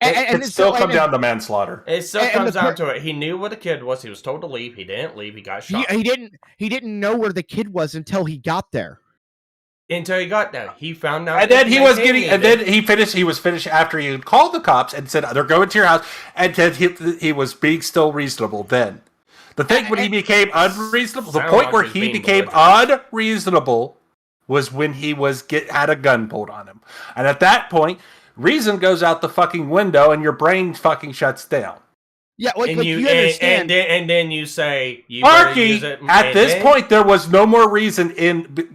It still comes down to manslaughter. It still comes down to it. He knew where the kid was. He was told to leave. He didn't leave. He got shot. He didn't know where the kid was until he got there. Until he got there, he found out. And then he was getting. And then he finished. He was finished after he had called the cops and said they're going to your house. And then he was being still reasonable. Then the thing when he became unreasonable, the point where he became unreasonable was when he had a gun pulled on him, and at that point, reason goes out the fucking window, and your brain fucking shuts down. Yeah, you understand. And then you say, Sparky, at this point, there was no more reason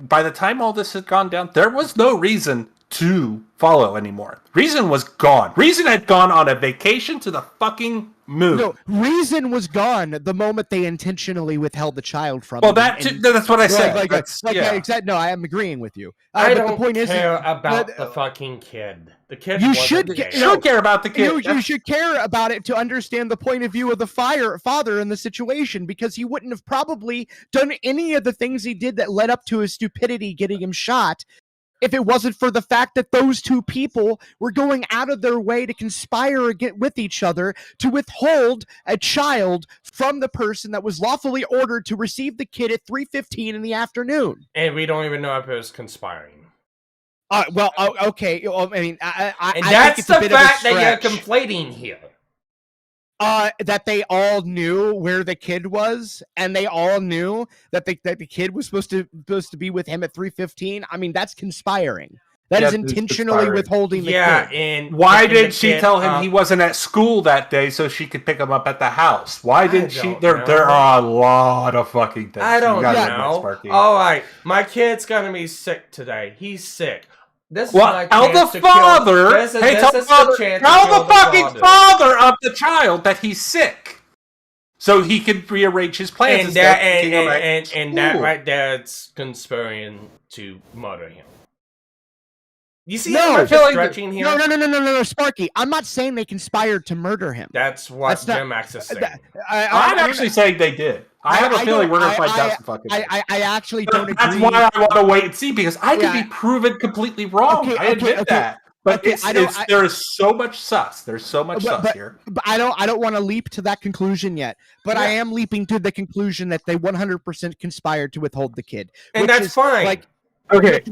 by the time all this had gone down, there was no reason to follow anymore. Reason was gone. Reason had gone on a vacation to the fucking moon. No, reason was gone the moment they intentionally withheld the child from him. Well, that's what I said. Exactly. No, I am agreeing with you. I don't care about the fucking kid. The kid. You should care about the kid. You should care about it to understand the point of view of the father in the situation, because he wouldn't have probably done any of the things he did that led up to his stupidity getting him shot if it wasn't for the fact that those two people were going out of their way to conspire with each other to withhold a child from the person that was lawfully ordered to receive the kid at 3:15 in the afternoon. And we don't even know if it was conspiring. Okay. Well, I mean, and that's the fact that you're conflating here. That they all knew where the kid was, and they all knew that the kid was supposed to be with him at 3:15. I mean, that's conspiring. That is intentionally withholding the kid. And why did she tell him he wasn't at school that day so she could pick him up at the house? Why didn't she? There are a lot of fucking things. I don't know. All right, my kid's gonna be sick today. He's sick. This tell the father. Tell the fucking father of the child that he's sick, so he can rearrange his plans. And that right there, it's conspiring to murder him. You see how much stretching here? No, Sparky. I'm not saying they conspired to murder him. That's what Jim Max is saying. I'm actually saying they did. I have a feeling we're going to find out some fucking I actually don't agree. That's why I want to wait and see, because I could be proven completely wrong. I admit that. But there is so much sus. There's so much sus here. But I don't want to leap to that conclusion yet. But I am leaping to the conclusion that they 100% conspired to withhold the kid. And that's fine. Like, it's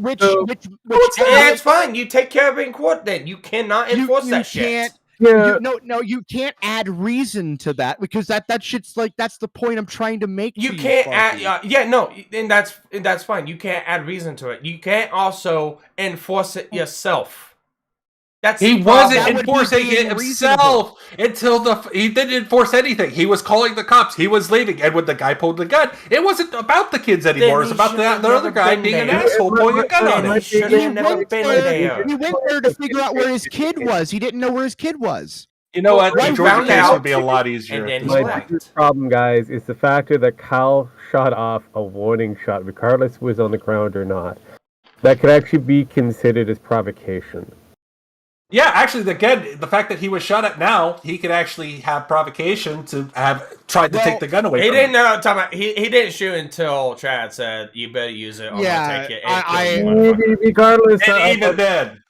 fine. You take care of it in court then. You cannot enforce that shit. You can't add reason to that, because that shit's like, that's the point I'm trying to make. You can't add, and that's fine. You can't add reason to it. You can't also enforce it yourself. He wasn't enforcing it himself until he didn't enforce anything. He was calling the cops. He was leaving, and when the guy pulled the gun, it wasn't about the kids anymore. It was about the other guy being an asshole pulling a gun on him. He went there to figure out where his kid was. He didn't know where his kid was. You know what? The Georgia case would be a lot easier. My biggest problem, guys, is the factor that Kyle shot off a warning shot, regardless if it was on the ground or not. That could actually be considered as provocation. Yeah, actually, again, the fact that he was shot at now, he could actually have provocation to have tried to take the gun away. He didn't know. He didn't shoot until Chad said, "You better use it." Or take it. Regardless, even then.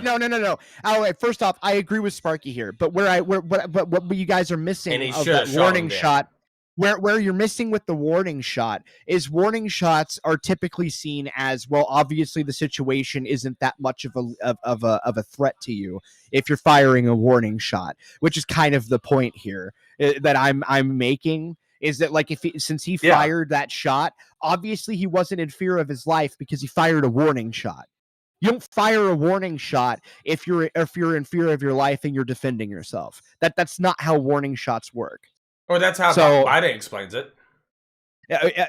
No. All right, first off, I agree with Sparky here, but what you guys are missing of that warning shot. Where you're missing with the warning shot is warning shots are typically seen as, well, obviously the situation isn't that much of a threat to you if you're firing a warning shot, which is kind of the point here that I'm making, is that like since he fired that shot, obviously he wasn't in fear of his life because he fired a warning shot. You don't fire a warning shot if you're in fear of your life and you're defending yourself. That's not how warning shots work. Or that's how Biden explains it.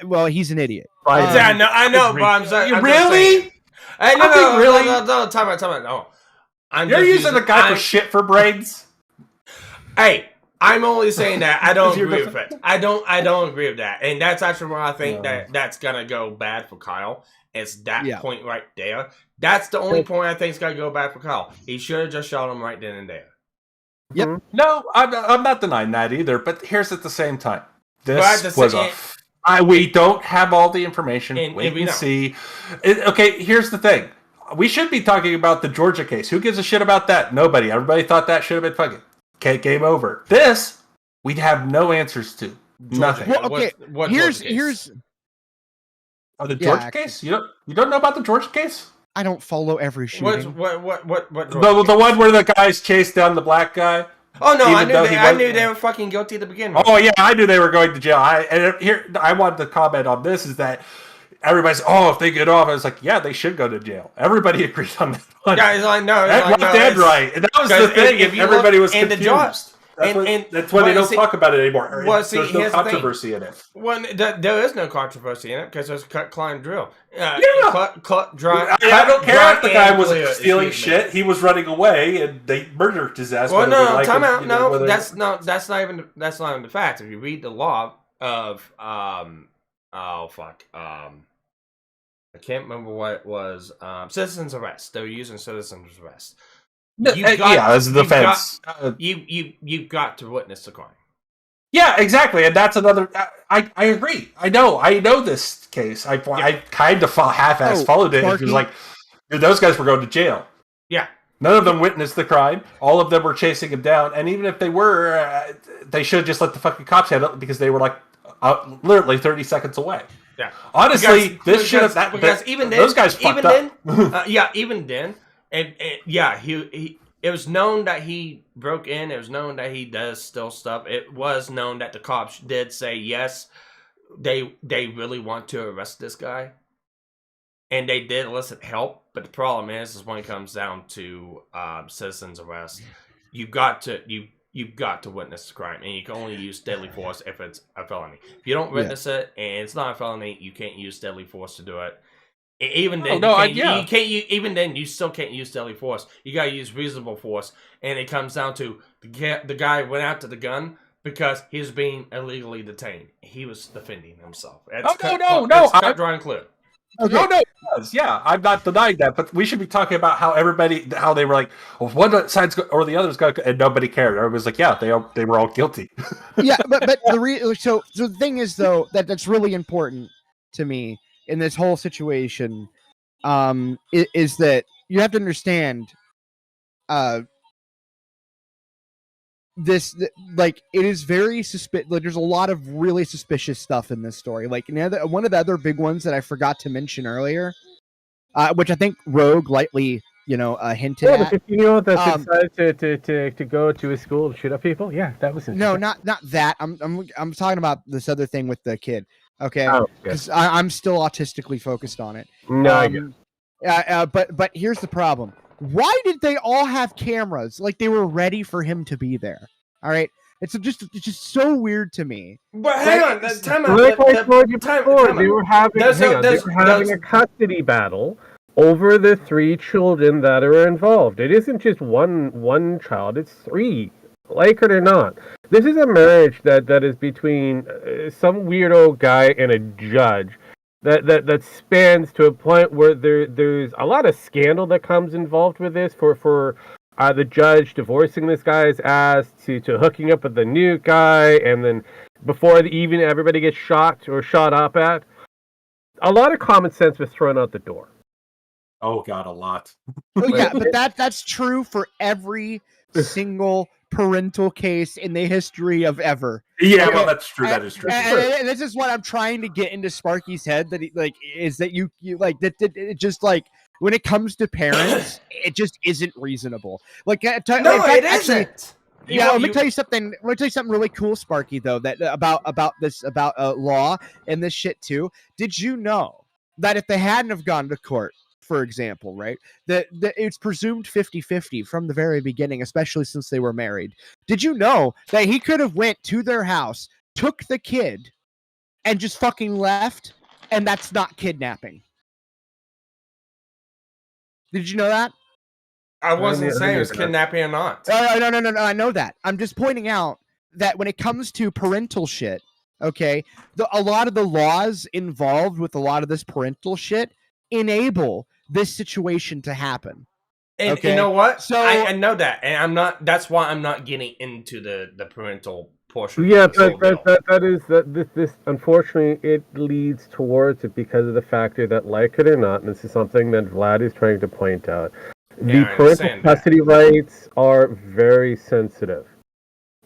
Well, he's an idiot. I know, but I'm sorry. Really? No, time out. No. You're using a guy for shit for brains? Hey, I'm only saying that. I don't agree with it. I don't agree with that. And that's actually where I think that's going to go bad for Kyle. It's that point right there. That's the only point I think is going to go bad for Kyle. He should have just shot him right then and there. Yep. No, I'm not denying that either. But here's at the same time. This was we don't have all the information. We can see. Okay, here's the thing. We should be talking about the Georgia case. Who gives a shit about that? Nobody. Everybody thought that should have been fucking. Okay, game over. This, we'd have no answers to. Nothing. Well, okay, here's. Oh, the Georgia case? You don't know about the Georgia case? I don't follow every shooting. What? The one where the guys chased down the black guy. Oh no, I knew they were fucking guilty to begin with. Oh yeah, I knew they were going to jail. I wanted to comment on this is that everybody's if they get off, I was like, yeah, they should go to jail. Everybody agreed on that one. Guys, I know. Dead right. And that was the thing. If everybody was confused. That's why they don't talk about it anymore. There's no controversy in it. There is no controversy in it because there's cut, climb, drill. Cut, dry. I don't care if the guy was stealing shit. He was running away, and they murdered his ass. Well, no, time out. No, that's not even the fact. If you read the law of I can't remember what it was. Citizen's arrest. They were using citizen's arrest. As a defense. You've got to witness the crime. Yeah, exactly, and that's another. I agree. I know this case. I kind of half-ass followed it. It was like those guys were going to jail. Yeah, none of them witnessed the crime. All of them were chasing him down, and even if they were, they should have just let the fucking cops handle it because they were like literally 30 seconds away. Yeah, honestly, this should have because even then, those guys fucked up. Even then. And he it was known that he broke in. It was known that he does still stuff. It was known that the cops did say yes, they really want to arrest this guy, and they did elicit help. But the problem is when it comes down to citizens arrest, you've got to witness the crime, and you can only use deadly force if it's a felony. If you don't witness it and it's not a felony, you can't use deadly force to do it. Even then, even then, you still can't use deadly force. You gotta use reasonable force, and it comes down to the guy went after the gun because he was being illegally detained. He was defending himself. No, cut, dry, and clear. Okay. No, yeah, I'm not denying that, but we should be talking about how they were like, well, one side's or the other's going, and nobody cared. Everybody was like, yeah, they were all guilty. Yeah, but so the thing is though that's really important to me in this whole situation, is that you have to understand, it is very suspicious. Like, there's a lot of really suspicious stuff in this story. Like, one of the other big ones that I forgot to mention earlier, which I think Rogue lightly, hinted at. The 15-year-old that decided to go to a school and shoot up people. Yeah, that was no, not that. I'm talking about this other thing with the kid. Okay, because I'm still autistically focused on it. No, but here's the problem. Why did they all have cameras? Like, they were ready for him to be there. All right, it's just so weird to me. But hang on, time out. Like I told you before, they were having a custody battle over the 3 children that are involved. It isn't just one child; it's 3. Like it or not, this is a marriage that is between some weirdo guy and a judge that spans to a point where there's a lot of scandal that comes involved with this for the judge divorcing this guy's ass to hooking up with the new guy, and then before even everybody gets shot or shot up at, a lot of common sense was thrown out the door. Oh God, a lot. Oh, yeah, but that's true for every single parental case in the history of ever. Yeah, well, that's true. That is true. And this is what I'm trying to get into Sparky's head, that you like that. It just like when it comes to parents, it just isn't reasonable. Like, it isn't. Let me tell you something. Let me tell you something really cool, Sparky. Though that about law and this shit too. Did you know that if they hadn't have gone to court for example, right? That it's presumed 50-50 from the very beginning, especially since they were married. Did you know that he could have went to their house, took the kid, and just fucking left, and that's not kidnapping? Did you know that? I wasn't saying it was kidnapping or not. No, I know that. I'm just pointing out that when it comes to parental shit, okay, a lot of the laws involved with a lot of this parental shit enable this situation to happen. And okay? you know what? So I know that, and I'm not. That's why I'm not getting into the parental portion. Yeah, this unfortunately it leads towards it because of the factor that, like it or not, and this is something that Vlad is trying to point out. The parental custody rights are very sensitive,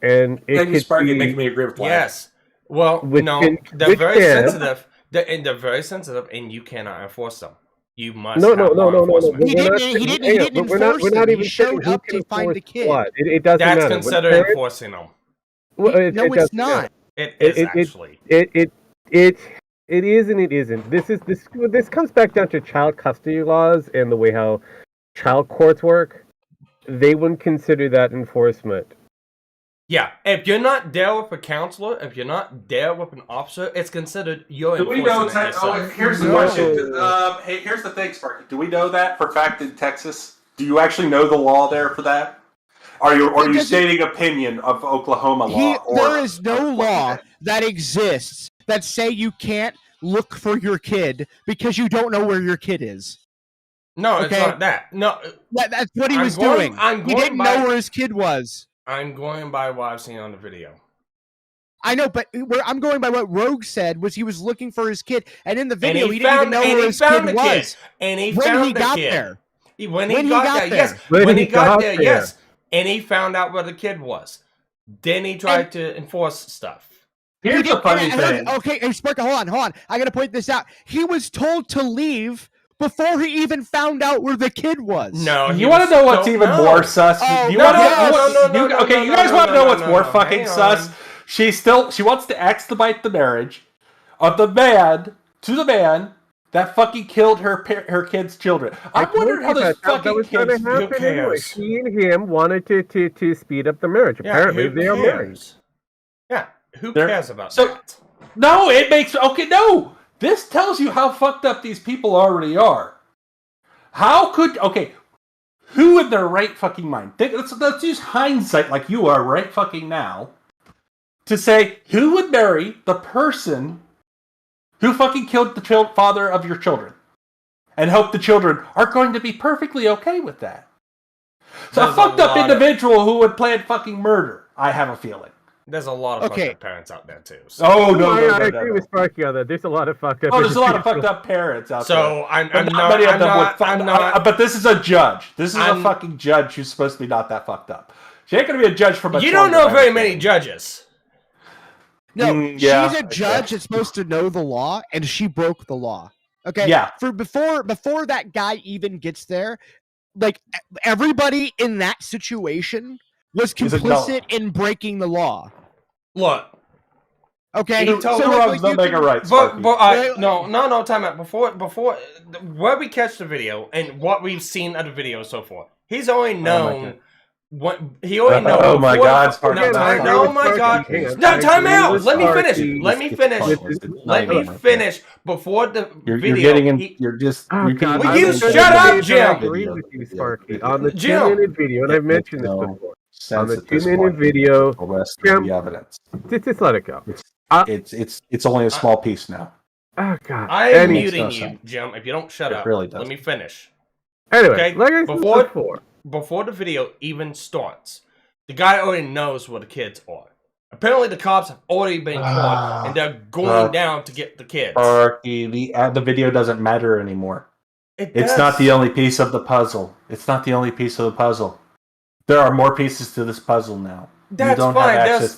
and it could Sparky be, making me agree with Vlad. Yes. Well, they're very sensitive. They're very sensitive, and you cannot enforce them. You must. No. He didn't enforce them. He showed up to find the kid. It doesn't matter. That's considered enforcing them. Well, no, it's not. It is actually. It is and it isn't. This comes back down to child custody laws and the way how child courts work. They wouldn't consider that enforcement. Yeah, if you're not there with a counselor, if you're not there with an officer, it's considered your enforcement. Here's the question. Hey, here's the thing, Sparky. Do we know that for fact in Texas? Do you actually know the law there for that? Are you stating opinion of Oklahoma law? There is no law that exists that say you can't look for your kid because you don't know where your kid is. No, it's not that. No, that's what he was doing. He didn't know where his kid was. I'm going by what I've seen on the video. I know, but I'm going by what Rogue said. Was he was looking for his kid, and in the video he didn't even know where his kid was. And he when found he the got kid. there. When he got there, yes. When he got there, yes. And he found out where the kid was. Then he tried to enforce stuff. Here's the funny thing. Okay, hey, Sparky, hold on. I gotta point this out. He was told to leave before he even found out where the kid was. No, you want to know what's even more sus? You guys want to know what's more fucking sus? She wants to extradite the marriage of the man to the man that fucking killed her kid's children. I wondered how this fucking kid's anyway. She and him wanted to speed up the marriage. Apparently, they are married. Yeah, who cares about that? No, it makes no. This tells you how fucked up these people already are. Who in their right fucking mind? Let's use hindsight like you are right fucking now to say who would marry the person who fucking killed the father of your children and hope the children are going to be perfectly okay with that. So a fucked up individual who would plan fucking murder, I have a feeling. There's a lot of fucked up parents out there too. So. No, I agree with Sparky on that. There's a lot of fucked up. There's a lot of fucked up parents out there. So I'm not. But this is a judge. This is a fucking judge who's supposed to be not that fucked up. She ain't gonna be a judge for much. You don't know very many judges. No, she's a judge that's supposed to know the law, and she broke the law. Okay. Yeah. Before that guy even gets there, like everybody in that situation was complicit in breaking the law. Look. Okay. Two wrongs don't make a right. No, time out. Before where we catch the video and what we've seen of the video so far, he's only known what he already knows. Oh my God! Oh my God! No, time out. Let me finish before the video. You're just. Will you shut up, Jim? I agree with you, Sparky. On the 2-minute video, and I've mentioned this before. On the 2-minute video, the evidence. Just let it go. It's only a small piece now. Oh God! I am muting you, Jim. If you don't shut up, really does. Let me finish. Anyway, like I said before the video even starts, the guy already knows where the kids are. Apparently, the cops have already been caught, and they're going down to get the kids. Sparky, the video doesn't matter anymore. It's not the only piece of the puzzle. There are more pieces to this puzzle now. That's fine. It's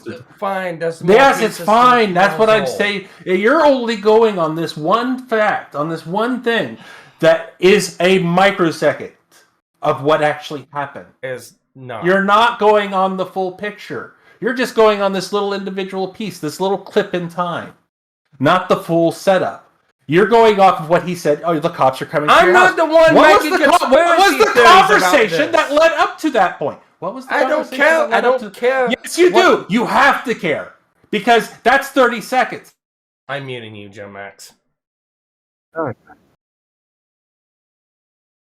fine. That's what I'm saying. You're only going on this one fact, on this one thing that is a microsecond of what actually happened. You're not going on the full picture. You're just going on this little individual piece, this little clip in time, not the full setup. You're going off of what he said. Oh, the cops are coming. I'm not the one making what was the conversation that led up to that point? What was the conversation? I don't care. Yes, you do. You have to care because that's 30 seconds. I'm muting you, Joe Max.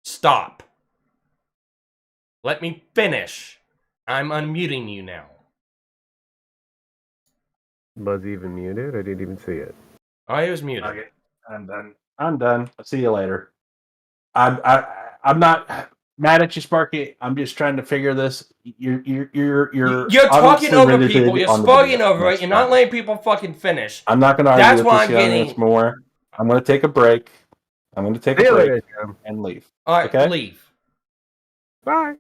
Stop. Let me finish. I'm unmuting you now. Was he even muted? I didn't even see it. Oh, he was muted. Okay, I'm done. I'm done. I'll see you later. I'm not mad at you, Sparky. I'm just trying to figure this. You're talking over people. You're spoiling over it. You're not letting people fucking finish. I'm not going to argue with this young this more. I'm going to take a break. I'm going to take a break and leave. All right, okay? Leave. Bye.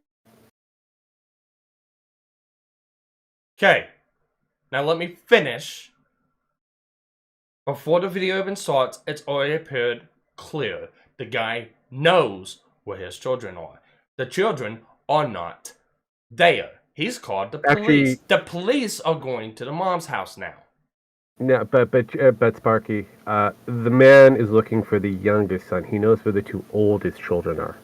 Okay. Now let me finish. Before the video even starts, it's already appeared clear. The guy knows where his children are. The children are not there. He's called the police. The police are going to the mom's house now. No, but Sparky, the man is looking for the youngest son. He knows where the two oldest children are.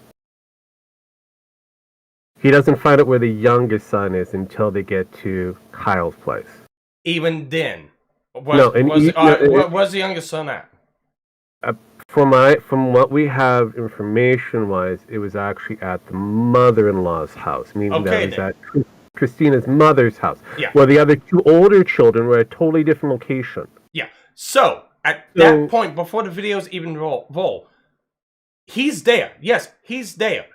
He doesn't find out where the youngest son is until they get to Kyle's place. Even then, where's the youngest son at? From what we have information-wise, it was actually at the mother-in-law's house, meaning that was at Christina's mother's house. Yeah. Where the other two older children were at a totally different location. Yeah. So, at that point, before the videos even roll, he's there. Yes, he's there.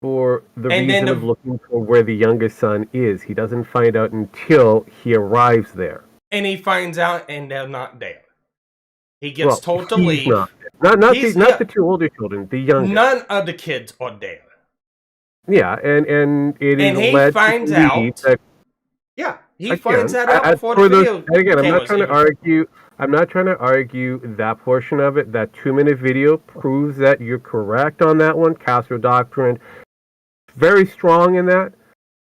For the reason of looking for where the youngest son is. He doesn't find out until he arrives there. And he finds out and they're not there. He gets told to leave. Not the two older children, the youngest. None of the kids are there. Yeah, and he finds out. He finds that out before the video. Again, I'm not trying to argue that portion of it. That 2-minute video proves that you're correct on that one. Castro Doctrine, very strong in that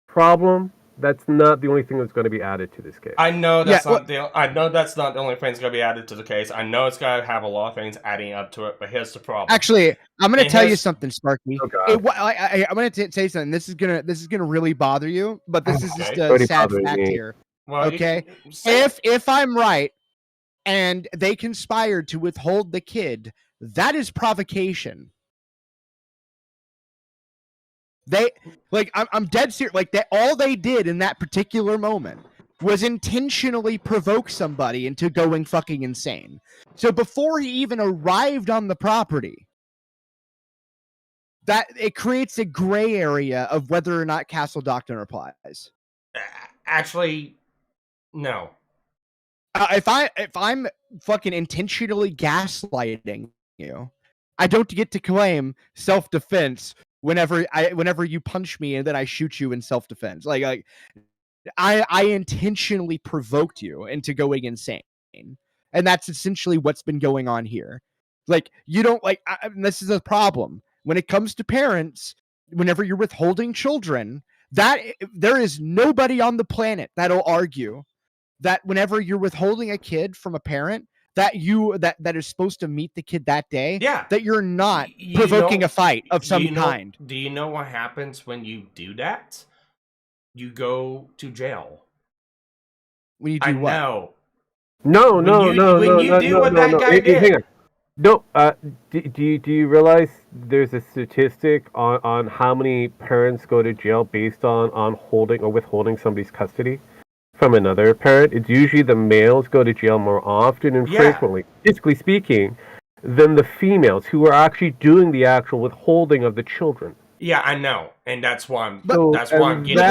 problem. That's not the only thing that's going to be added to this case. I know that's not the only thing that's going to be added to the case. I know it's going to have a lot of things adding up to it, but here's the problem. Actually, I'm going to tell you something, Sparky. I'm going to say something. This is gonna really bother you, but this is just a sad fact here. Well, okay, if I'm right, and they conspired to withhold the kid, that is provocation. I'm dead serious. All they did in that particular moment was intentionally provoke somebody into going fucking insane. So before he even arrived on the property, that it creates a gray area of whether or not Castle Doctrine applies. Actually, no. If I'm fucking intentionally gaslighting you, I don't get to claim self-defense whenever you punch me and then I shoot you in self-defense. I intentionally provoked you into going insane. And that's essentially what's been going on here. You don't this is a problem. When it comes to parents, whenever you're withholding children, that there is nobody on the planet that'll argue that whenever you're withholding a kid from a parent, that is supposed to meet the kid that day, that you're not provoking a fight of some kind. Do you know what happens when you do that? You go to jail. When you do what? Know. No. When you do what that guy did. Hang on. No, do you realize there's a statistic on how many parents go to jail based on holding or withholding somebody's custody from another parent? It's usually the males go to jail more often and frequently, physically speaking, than the females who are actually doing the actual withholding of the children. Yeah, I know, and that's why I'm getting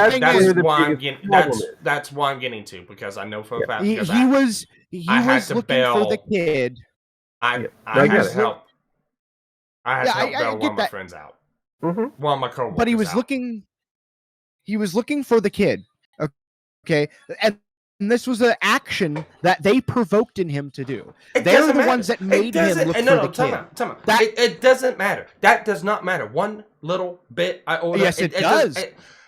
to, because I know for a fact he was looking for the kid. I had to help. I had to help bail one of my friends out. Mm-hmm. One of my coworkers. But he was looking for the kid. Okay, and this was an action that they provoked in him to do. They're the ones that made him look for the kid. Time out. It doesn't matter. That does not matter. One little bit. Yes, it does.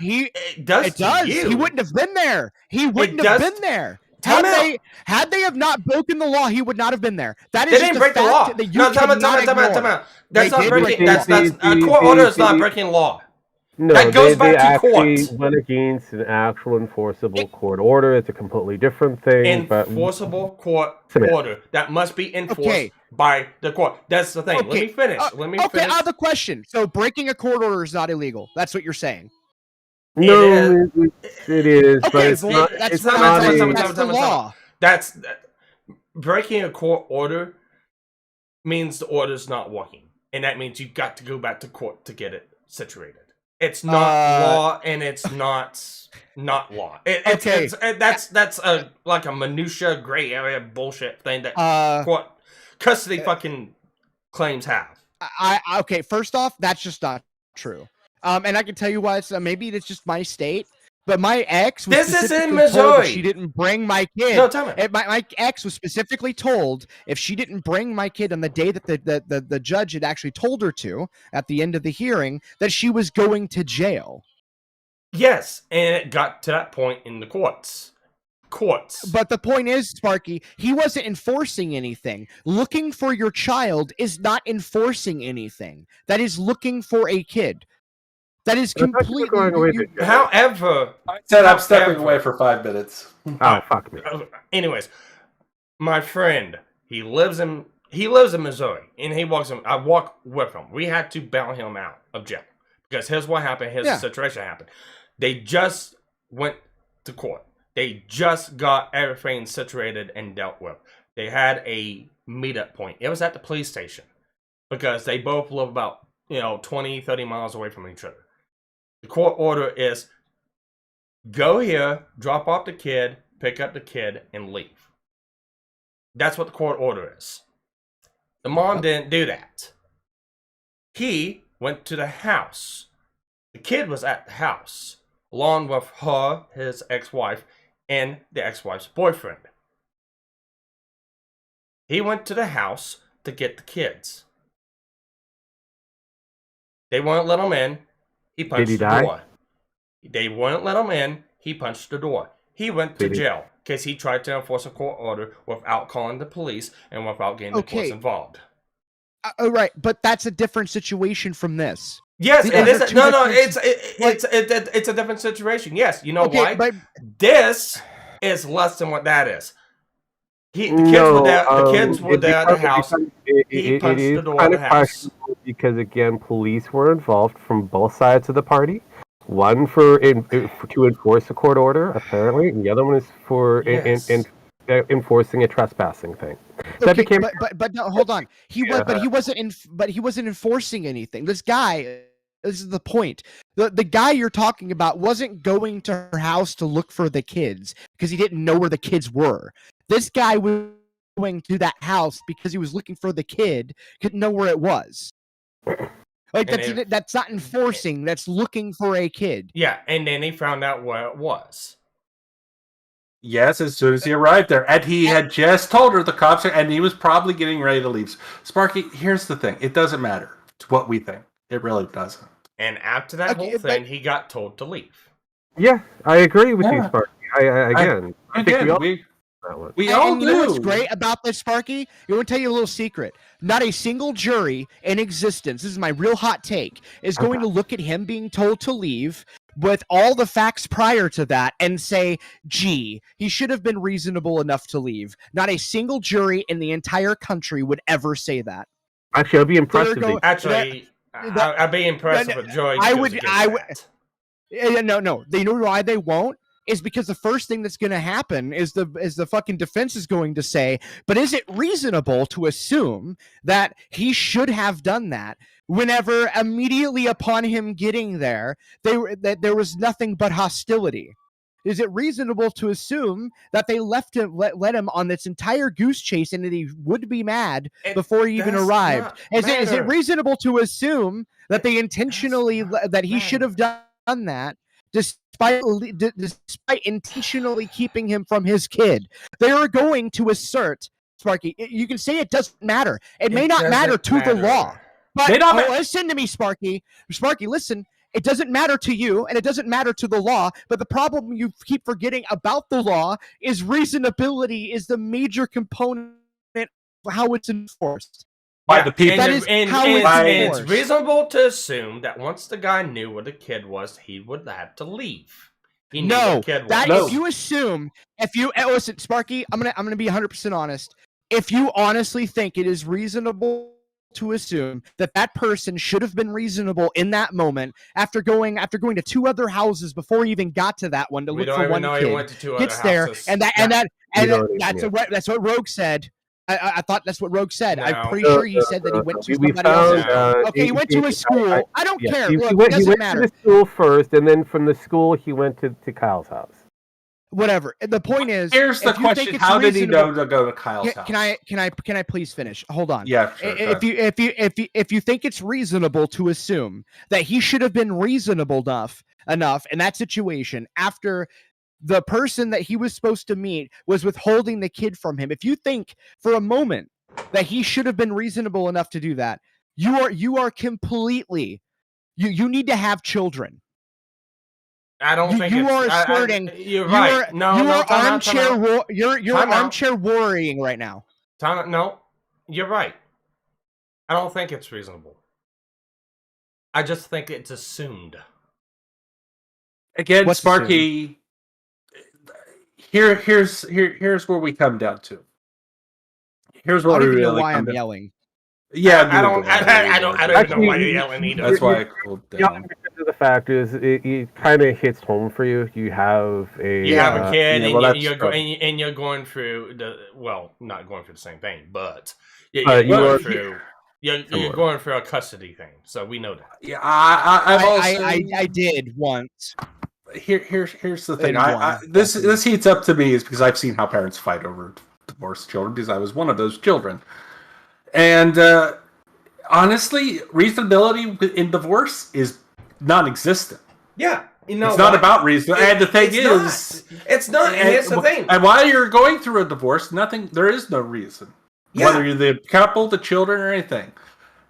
It does. To you. He wouldn't have been there. He wouldn't have been there. Had they have not broken the law, he would not have been there. That is They just didn't a break the law. fact that you No, time cannot ignore. out. That's not did breaking. break the law. That's a court order is not breaking law. No, That goes they back to actually court. went against an actual enforceable court order. It's a completely different thing. Enforceable court order that must be enforced by the court. That's the thing. Okay. Let me finish. Okay, I have a question. So breaking a court order is not illegal. That's what you're saying. No, it is, but Okay, it's not. that's It's not the law. That's breaking a court order means the order's not working, and that means you've got to go back to court to get it situated. It's not law, and it's not law. That's like a minutia gray area bullshit thing that court custody fucking claims have. Okay, first off, that's just not true. And I can tell you why. It's maybe it's just my state, but my ex was specifically told if she didn't bring my kid. No, tell me. My ex was specifically told if she didn't bring my kid on the day that the judge had actually told her to at the end of the hearing, that she was going to jail. Yes, and it got to that point in the courts. But the point is, Sparky, he wasn't enforcing anything. Looking for your child is not enforcing anything. That is looking for a kid. That is completely. However, I said I'm stepping away for 5 minutes. Oh, fuck me. Anyways, my friend, he lives in Missouri, and he walks him. I walk with him. We had to bail him out of jail because here's what happened. Here's the situation happened. They just went to court. They just got everything situated and dealt with. They had a meetup point. It was at the police station because they both live about 20, 30 miles away from each other. The court order is go here, drop off the kid, pick up the kid, and leave. That's what the court order is. The mom didn't do that. He went to the house. The kid was at the house, along with her, his ex-wife, and the ex-wife's boyfriend. He went to the house to get the kids. They wouldn't let him in. He punched the door. They wouldn't let him in. He punched the door. He went to jail because he tried to enforce a court order without calling the police and without getting the police involved. Right, but that's a different situation from this. Yes, it is. It's a different situation. Yes, you know why? But this is less than what that is. The kids were there at the house. He punched the door of the house. Because again, police were involved from both sides of the party. One to enforce a court order, apparently, and the other one is for enforcing a trespassing thing. That became. But no, hold on. He wasn't enforcing anything. This guy. This is the point. The guy you're talking about wasn't going to her house to look for the kids because he didn't know where the kids were. This guy was going to that house because he was looking for the kid, couldn't know where it was. Like that's not enforcing. That's looking for a kid. Yeah, and then he found out where it was. Yes, as soon as he arrived there. And he had just told her the cops, and he was probably getting ready to leave. Sparky, here's the thing. It doesn't matter. It's what we think. It really doesn't. And after that whole thing, he got told to leave. Yeah, I agree with you, Sparky. I think we all do. You know what's great about this, Sparky? I want to tell you a little secret. Not a single jury in existence, this is my real hot take, is going to look at him being told to leave with all the facts prior to that and say, gee, he should have been reasonable enough to leave. Not a single jury in the entire country would ever say that. Actually, I'd be impressed. I'd be impressed with Joey. No. They know why they won't? Is because the first thing that's going to happen is the fucking defense is going to say, but is it reasonable to assume that he should have done that whenever immediately upon him getting there, there was nothing but hostility? Is it reasonable to assume that they let him on this entire goose chase and that he would be mad before he even arrived? Is it reasonable to assume that they intentionally that he should have done that? Despite intentionally keeping him from his kid, they are going to assert, Sparky. You can say it doesn't matter. It may not matter to the law, but listen to me, Sparky. Sparky, listen. It doesn't matter to you, and it doesn't matter to the law. But the problem you keep forgetting about the law is reasonability is the major component of how it's enforced. By the people. That is how it's and enforced. it's reasonable to assume that once the guy knew where the kid was, he would have to leave. He knew where the kid was. If you assume, listen, Sparky, I'm gonna be 100% honest. If you honestly think it is reasonable to assume that that person should have been reasonable in that moment after going to 2 other houses before he even got to that one to look for one kid, he went to 2 gets other there, houses. and that's what Rogue said. I thought that's what Rogue said. No. I'm pretty sure he said that he went to somebody found, else's. Okay, he went to a school. I don't care. He Look, went it doesn't matter. to the school first, and then from the school he went to Kyle's house. Whatever. The point is, here's the question: how did he know to go to Kyle's house? Can I please finish? Hold on. Yeah. Sure, if you think it's reasonable to assume that he should have been reasonable enough in that situation after the person that he was supposed to meet was withholding the kid from him, if you think for a moment that he should have been reasonable enough to do that, you are completely you need to have children. I don't think you are asserting. You're right. You're armchair worrying right now. No, you're right. I don't think it's reasonable. I just think it's assumed. Again, Sparky. Here's where we come down to. Here's what I don't we even really know why come I'm down. yelling. Yeah, I don't even know why you're yelling either. That's why I cooled down. The fact is, it kind of hits home for you. You have a kid, and and you're going through not going through the same thing, but you're going through a custody thing. So we know that. Yeah, I did once. Here's the thing. This heats up to me is because I've seen how parents fight over divorced children because I was one of those children. And honestly, reasonability in divorce is non-existent. Yeah, it's not about reason. And the thing is, it's not. And here's the thing. And while you're going through a divorce, there is no reason. Yeah. Whether you're the couple, the children, or anything.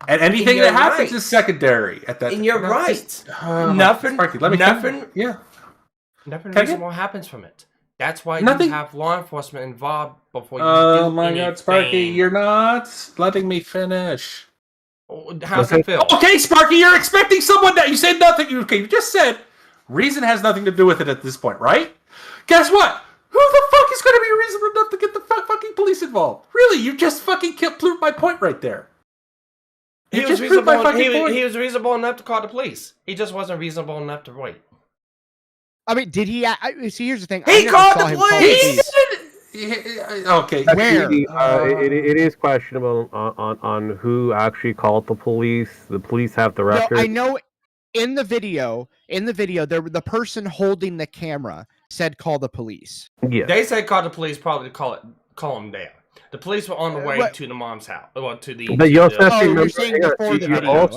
And anything that happens is secondary at that. And you're right. Nothing reasonable happens from it. That's why you have law enforcement involved before you do Oh my anything. God, Sparky, you're not letting me finish. How's it feel? Okay, Sparky, you're expecting someone that you said nothing. Okay, you just said reason has nothing to do with it at this point, right? Guess what? Who the fuck is going to be reasonable enough to get the fucking police involved? Really, you just fucking proved my point right there. He was reasonable enough to call the police. He just wasn't reasonable enough to wait. I mean, did he? See, here's the thing. He called the police. Okay, where? It is questionable on who actually called the police. The police have the record. No, I know. In the video, the person holding the camera said, "Call the police." Yeah, they said call the police. Probably call them there. The police were on the way to the mom's house. Well, to the. But you also have to remember. You're saying before the video.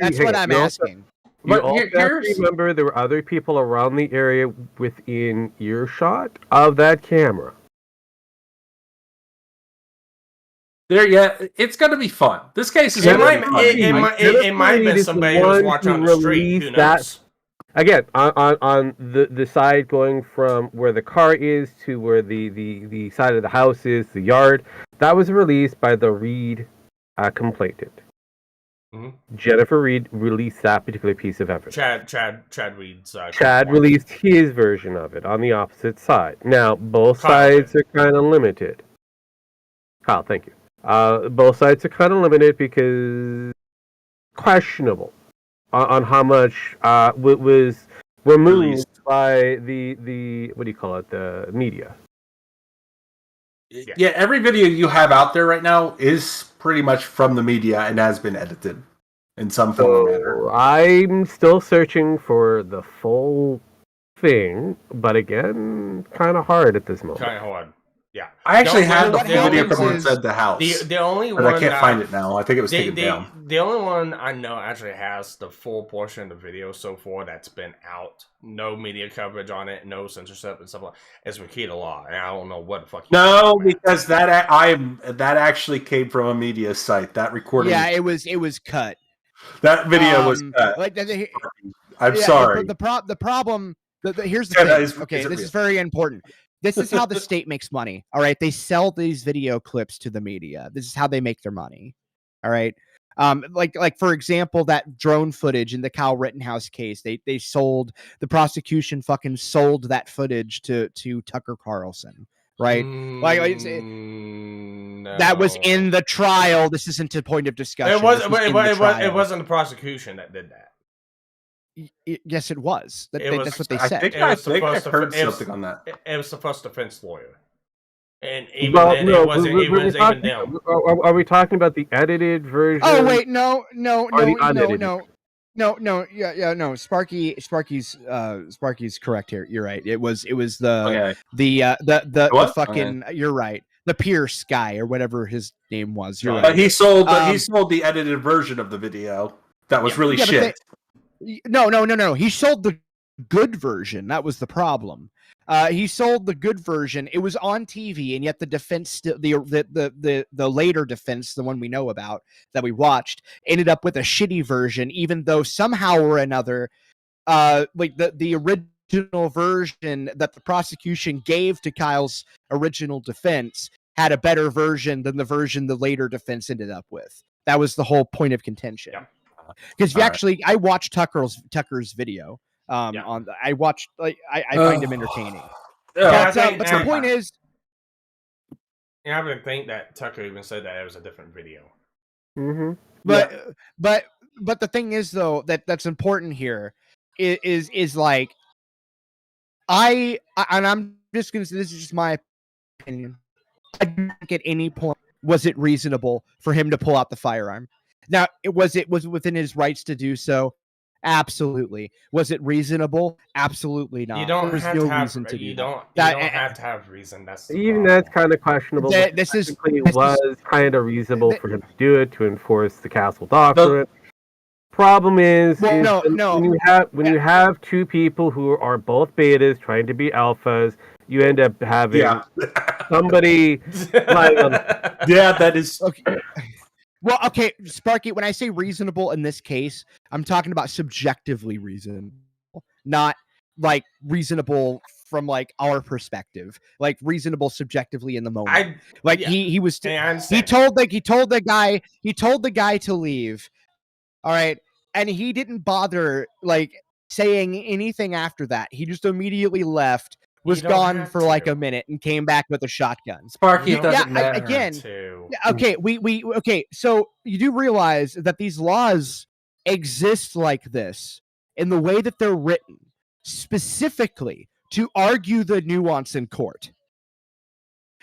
That's what I'm asking. You also have to remember there were other people around the area within earshot of that camera. It's going to be fun. This case is it might have been somebody who was watching on the street. Who knows? Again, on the side going from where the car is to where the side of the house is, the yard, that was released by the Reed complainant. Mm-hmm. Jennifer Reed released that particular piece of evidence. Chad Reed's. Chad released his version of it on the opposite side. Now, both sides are kind of limited. Kyle, thank you. Both sides are kind of limited because questionable on how much was removed by the what do you call it, the media. Yeah, every video you have out there right now is pretty much from the media and has been edited in some form or manner. I'm still searching for the full thing, but again, kind of hard at this moment. Kind of hard. Yeah, I actually have the video from inside the house. The only but one I can't find it now. I think it was taken down. The only one I know actually has the full portion of the video so far that's been out. No media coverage on it, no censorship and stuff like that. It's Re-Caffeinated Law, and I don't know what the fuck. Because that actually came from a media site. That recording. Yeah, it was cut. That video was cut. I'm sorry. The problem. Here's the Yeah, thing. Okay, this real? is very important. This is how the state makes money. All right, they sell these video clips to the media. This is how they make their money. All right. Like for example, that drone footage in the Kyle Rittenhouse case, they sold, the prosecution fucking sold that footage to Tucker Carlson, right? No. That was in the trial. This isn't a point of discussion. It wasn't the prosecution that did that. Yes, it was. That's what they I said. think I heard something on that. It was the first defense lawyer. And even Well, then, no, it wasn't even talking, them. are we talking about the edited version? Oh wait, no. Sparky's correct here. You're right. It was the fucking. You're right. The Pierce guy or whatever his name was. You're right. But he sold the edited version of the video that was really shit. No. He sold the good version. That was the problem. He sold the good version. It was on TV, and yet the defense, still the later defense, the one we know about that we watched, ended up with a shitty version. Even though somehow or another, like the original version that the prosecution gave to Kyle's original defense had a better version than the version the later defense ended up with. That was the whole point of contention. Because I watched Tucker's video. I watched, like, I find him entertaining. But the point is, I would think that Tucker even said that it was a different video. Mm-hmm. But the thing is, though, that's important here is like, and I'm just gonna say, this is just my opinion. I don't think at any point was it reasonable for him to pull out the firearm. Now, was it within his rights to do so? Absolutely. Was it reasonable? Absolutely not. You don't There was have no to have reason to do you that. don't have to have reason. That's That's kind of questionable. This was kind of reasonable for him to do it, to enforce the castle doctrine. Problem is, when you have two people who are both betas trying to be alphas, you end up having somebody lying on. Yeah, that is okay. Well, okay, Sparky, when I say reasonable in this case, I'm talking about subjectively reasonable, not like reasonable from like our perspective, like reasonable subjectively in the moment. He told the guy to leave. All right. And he didn't bother like saying anything after that. He just immediately left, was gone for like a minute, and came back with a shotgun. Sparky, it doesn't matter. Okay. So you do realize that these laws exist like this in the way that they're written, specifically to argue the nuance in court.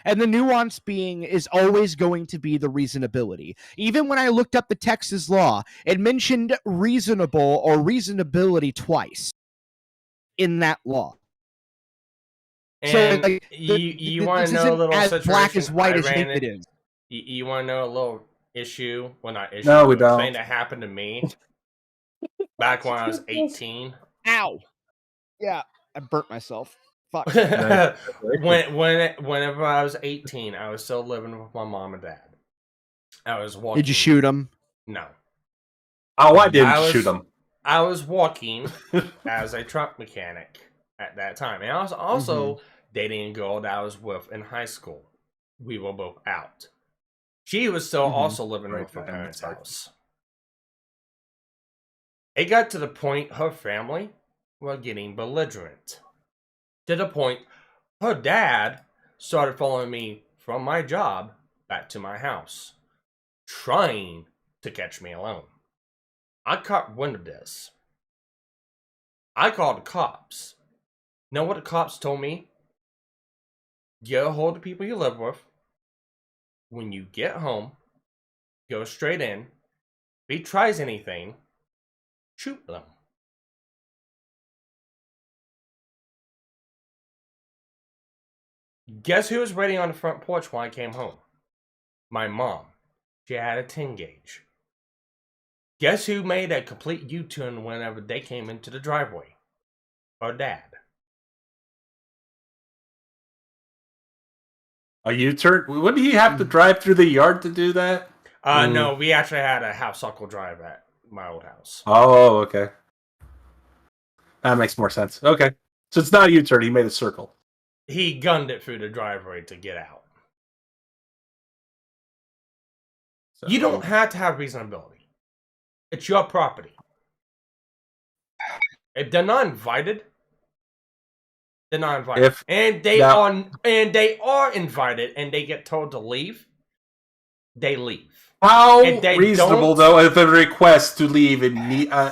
And the nuance being is always going to be the reasonability. Even when I looked up the Texas law, it mentioned reasonable or reasonability twice in that law. And so like, you want to know a little as situation black as white I as ran it is. You want to know a little issue? Well, not issue. No, we don't. Thing that happened to me back when I was 18. Ow! Yeah, I burnt myself. Fuck. Whenever I was 18, I was still living with my mom and dad. I was walking. Did you shoot him? No. Oh, I didn't shoot him. I was walking as a truck mechanic at that time. And I was also dating a girl that I was with in high school. We were both out. She was still also living with her parents' house. It got to the point her family were getting belligerent. To the point her dad started following me from my job back to my house, trying to catch me alone. I caught wind of this. I called the cops. Know what the cops told me? Get a hold of the people you live with. When you get home, go straight in. If he tries anything, shoot them. Guess who was waiting on the front porch when I came home? My mom. She had a 10 gauge. Guess who made a complete U-turn whenever they came into the driveway? Her dad. A U-turn? Wouldn't he have to drive through the yard to do that? No, we actually had a half-circle drive at my old house. Oh, okay. That makes more sense. Okay. So it's not a U-turn. He made a circle. He gunned it through the driveway to get out. So, You don't have to have reasonability. It's your property. If they're not invited, they're not invited. And they are invited and they get told to leave, they leave. How reasonable, though, if a request to leave and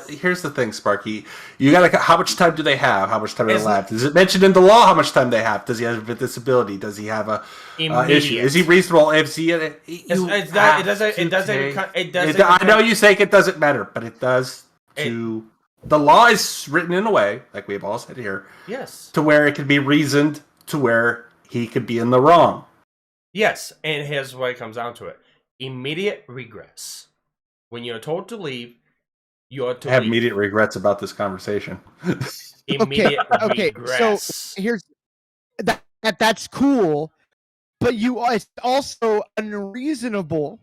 here's the thing, Sparky. You gotta. How much time do they have? How much time do they have? Is it mentioned in the law how much time they have? Does he have a disability? Does he have a issue? Is he reasonable? If he, it doesn't. I know you say it doesn't matter, but it does. The law is written in a way, like we've all said here, yes, to where it can be reasoned to where he could be in the wrong. Yes, and here's what it comes down to it. Immediate regrets. When you're told to leave, you're to I have leave. immediate regrets about this conversation. Immediate regrets. So here's that's cool, but it's also unreasonable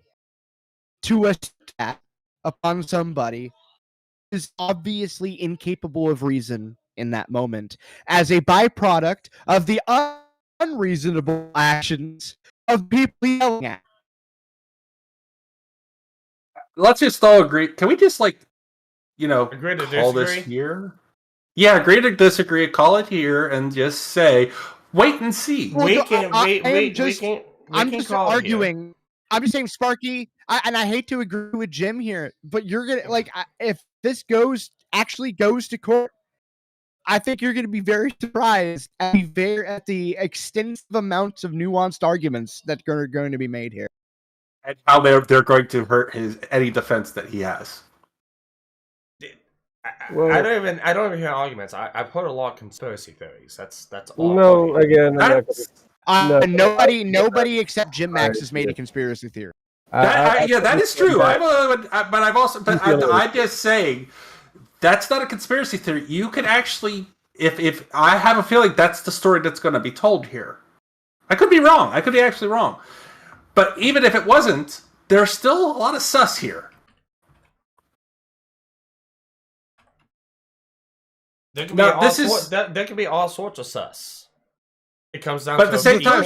to attack upon somebody who is obviously incapable of reason in that moment as a byproduct of the unreasonable actions of people yelling at. Let's just all agree. Can we just agree to call disagree? this here? Yeah, agree to disagree. Call it here and just say, wait and see. I'm just arguing. I'm just saying, Sparky, and I hate to agree with Jim here, but you're gonna if this actually goes to court, I think you're gonna be very surprised at the extensive amounts of nuanced arguments that are going to be made here. And how they're going to hurt any defense that he has. I don't even hear arguments. I've heard a lot of conspiracy theories. That's all. No, again, nobody except Jim Max has made a conspiracy theory. That is true. I'm just saying that's not a conspiracy theory. You can actually, if I have a feeling that's the story that's going to be told here. I could be wrong. I could be actually wrong. But even if it wasn't, there's still a lot of sus here. There can be all sorts of sus. It comes down to at the same time,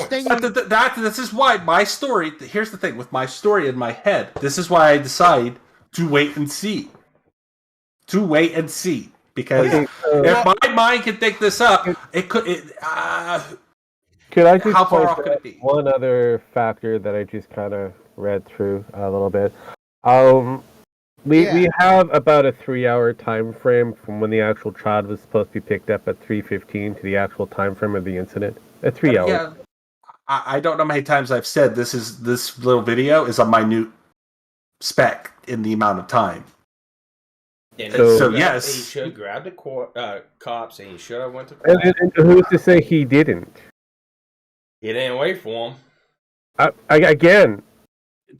this is why my story, here's the thing, with my story in my head, this is why I decide to wait and see. Because if my mind can think this up, it could... Could I just how far off point could it out be? one other factor that I just kind of read through a little bit? We have about a 3-hour time frame from when the actual child was supposed to be picked up at 3:15 to the actual time frame of the incident. 3 hours. Yeah, I don't know how many times I've said this little video is a minute speck in the amount of time. So yes, he should have grabbed the cops and he should have went to court. And who's to say he didn't? He didn't wait for him. Again.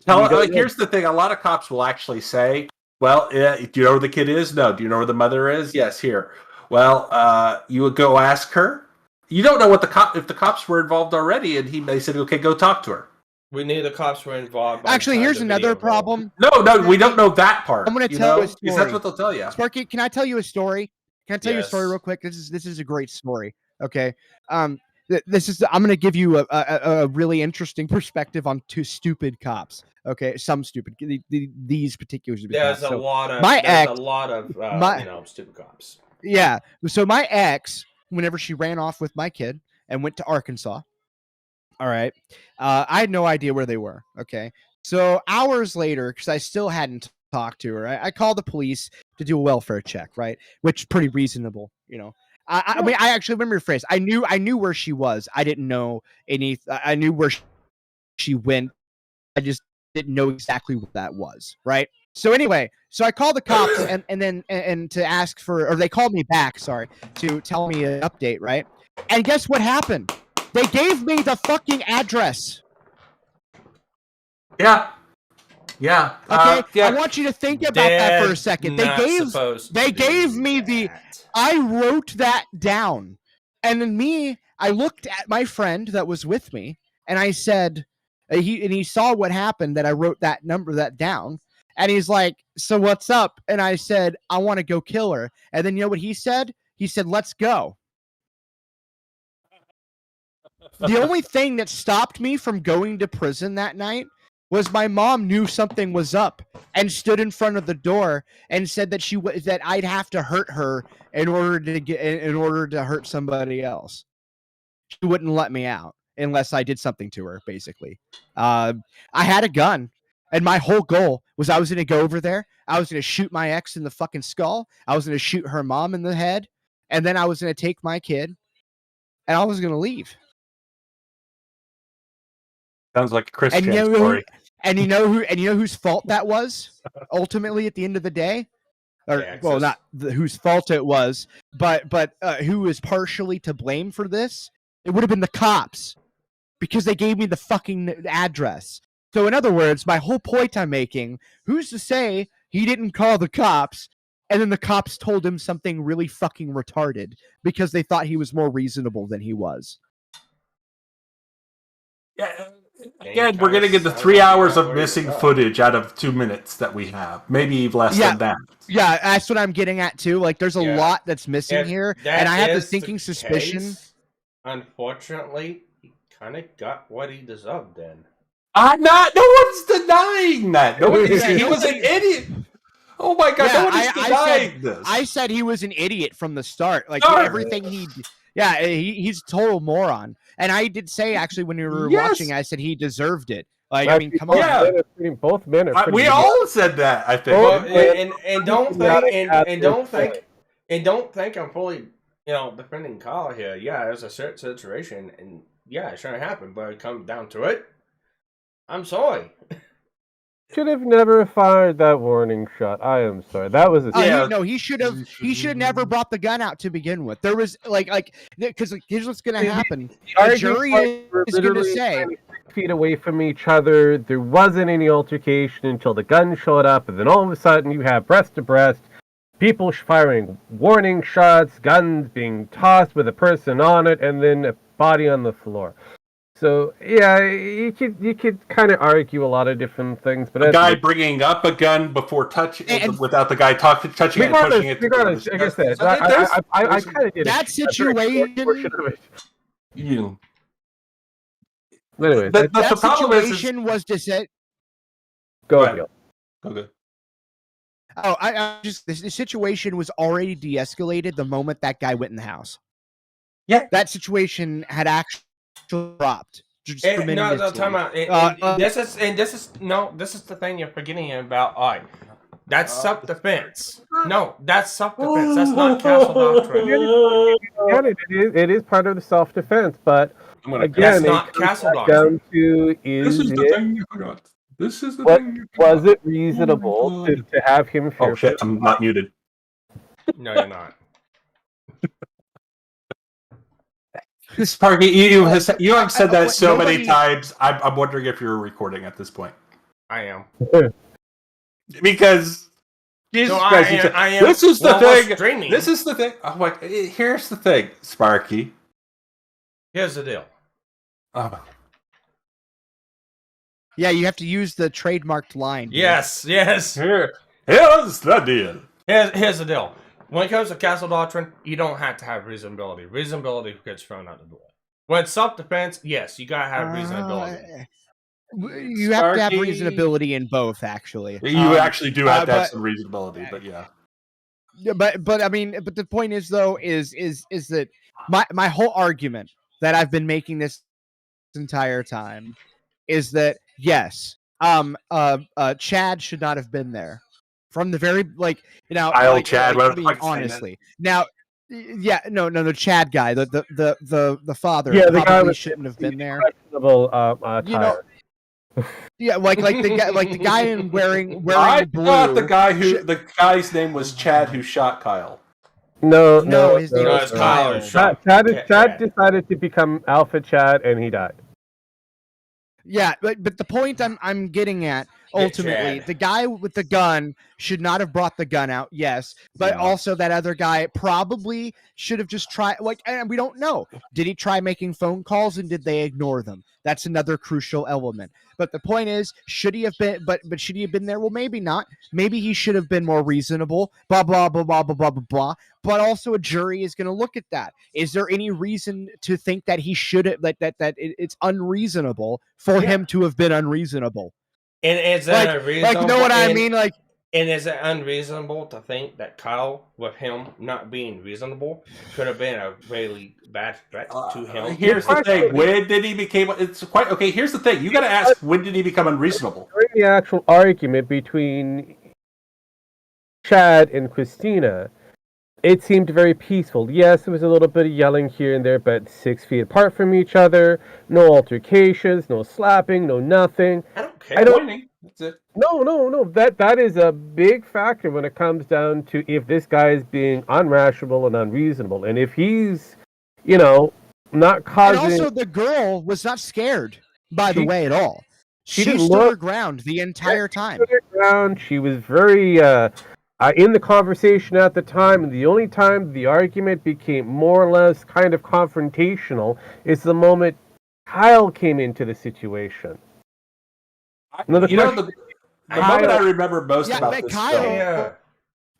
Here's the thing. A lot of cops will actually say, well, do you know where the kid is? No. Do you know where the mother is? Yes, here. Well, you would go ask her. You don't know if the cops were involved already, and they said, okay, go talk to her. We knew the cops were involved. Actually, here's another problem. No, we don't know that part. I'm going to tell you a story. Because that's what they'll tell you. Sparky, can I tell you a story? Can I tell you a story real quick? This is a great story. Okay. I'm going to give you a really interesting perspective on two stupid cops. Okay, some stupid. These particular stupid cops. There's a lot of stupid cops. Yeah. So my ex, whenever she ran off with my kid and went to Arkansas, all right, I had no idea where they were. Okay. So hours later, because I still hadn't talked to her, I called the police to do a welfare check, right? Which is pretty reasonable, I mean, I actually remember your phrase. I knew where she was. I didn't know I knew where she went. I just didn't know exactly what that was, right? So anyway, I called the cops and then to ask for, or they called me back, sorry, to tell me an update, right? And guess what happened? They gave me the fucking address. Yeah. Yeah. Okay. I want you to think about that for a second. They gave me I wrote that down. And then I looked at my friend that was with me and I said, he saw what happened, that I wrote that down. And he's like, so what's up? And I said, I want to go kill her. And then you know what he said? He said, "Let's go." The only thing that stopped me from going to prison that night was my mom knew something was up and stood in front of the door and said that that I'd have to hurt her in order to hurt somebody else. She wouldn't let me out unless I did something to her. Basically, I had a gun, and my whole goal was I was going to go over there. I was going to shoot my ex in the fucking skull. I was going to shoot her mom in the head, and then I was going to take my kid, and I was going to leave. Sounds like a Christian story. And you know whose fault that was ultimately at the end of the day, not whose fault it was, but who is partially to blame for this? It would have been the cops, because they gave me the fucking address. So in other words, my whole point I'm making: who's to say he didn't call the cops, and then the cops told him something really fucking retarded because they thought he was more reasonable than he was? Yeah. Again, we're going to get the 3 hours of missing footage out of 2 minutes that we have. Maybe less than that. Yeah, that's what I'm getting at, too. Like, there's a lot that's missing here. And I have this thinking suspicion. Unfortunately, he kind of got what he deserved then. No one's denying that. He was an idiot. Oh my God, no one is denying this. I said he was an idiot from the start. Like, everything he's a total moron. And I did say, actually, when we were watching, I said he deserved it. Like, I mean, come on. Yeah. Both men are we all said that, I think. Don't think I'm fully, defending Kyle here. Yeah, there's a certain situation, and yeah, it shouldn't happen. But it comes down to it, I'm sorry. Should have never fired that warning shot. I am sorry. That was he should have. He should have never brought the gun out to begin with. There was because here's what's going to happen. The jury is going to say 6 feet away from each other. There wasn't any altercation until the gun showed up, and then all of a sudden you have breast to breast, people firing warning shots, guns being tossed with a person on it, and then a body on the floor. So yeah, you could kind of argue a lot of different things, but a guy bringing up a gun before touching without the guy touching it and pushing it. Regardless, like I said, I kind of did that situation. Anyway, that situation was to say. Go ahead. Okay. Oh, the situation was already de-escalated the moment that guy went in the house. Yeah, that situation had actually dropped. Time out. This is the thing you're forgetting about. All right, that's self-defense. No, that's self-defense. That's not castle doctrine. It is part of the self-defense, but again, that's not castle doctrine. This is the thing you forgot. This is the thing. Was it reasonable to have him? Oh shit! I'm not muted. No, you're not. Sparky, you have said that so many times. I'm wondering if you're recording at this point. I am. Because Jesus Christ, I am. This is the thing. Streaming. This is the thing. Oh my! Here's the thing, Sparky. Here's the deal. Oh. Yeah, you have to use the trademarked line. Yes. Here's the deal. Here's the deal. When it comes to castle doctrine, you don't have to have reasonability. Reasonability gets thrown out the door. When it's self-defense, yes, you gotta have reasonability. You have to have reasonability in both, actually. You actually do have to have some reasonability, but yeah. But I mean, but the point is though, is that my whole argument that I've been making this entire time is that yes, Chad should not have been there. From the very Chad. Honestly, now, the Chad guy, the father, yeah, the guy shouldn't have been there. Yeah, like the guy in wearing I blue. thought the guy's name was Chad who shot Kyle. No, his name was Kyle. Chad decided to become Alpha Chad, and he died. Yeah, but the point I'm getting at ultimately. Chad. The guy with the gun should not have brought the gun out, yes, but also that other guy probably should have just tried, like, and we don't know. Did he try making phone calls and did they ignore them? That's another crucial element. But the point is, should he have been, but should he have been there? Well, maybe not. Maybe he should have been more reasonable, blah, blah, blah, blah, blah, blah, blah, blah. But also a jury is going to look at that. Is there any reason to think that he should have, that it's unreasonable for him to have been unreasonable? And is Like, that unreasonable? you know what I mean? Like, and is it unreasonable to think that Kyle, with him not being reasonable, could have been a really bad threat to him? Here's the thing: when did he become? It's quite okay. Here's the thing: you got to ask, when did he become unreasonable? During the actual argument between Chad and Christina, it seemed very peaceful. Yes, there was a little bit of yelling here and there, but 6 feet apart from each other. No altercations, no slapping, no nothing. I don't care. That's it. No. That is a big factor when it comes down to if this guy is being unrational and unreasonable, and if he's, not causing. And also, the girl was not scared, by the way, at all. She didn't stood look- her ground the entire time. She stood her ground. She was very in the conversation at the time, and the only time the argument became more or less kind of confrontational is the moment Kyle came into the situation. The moment I remember most about this Kyle,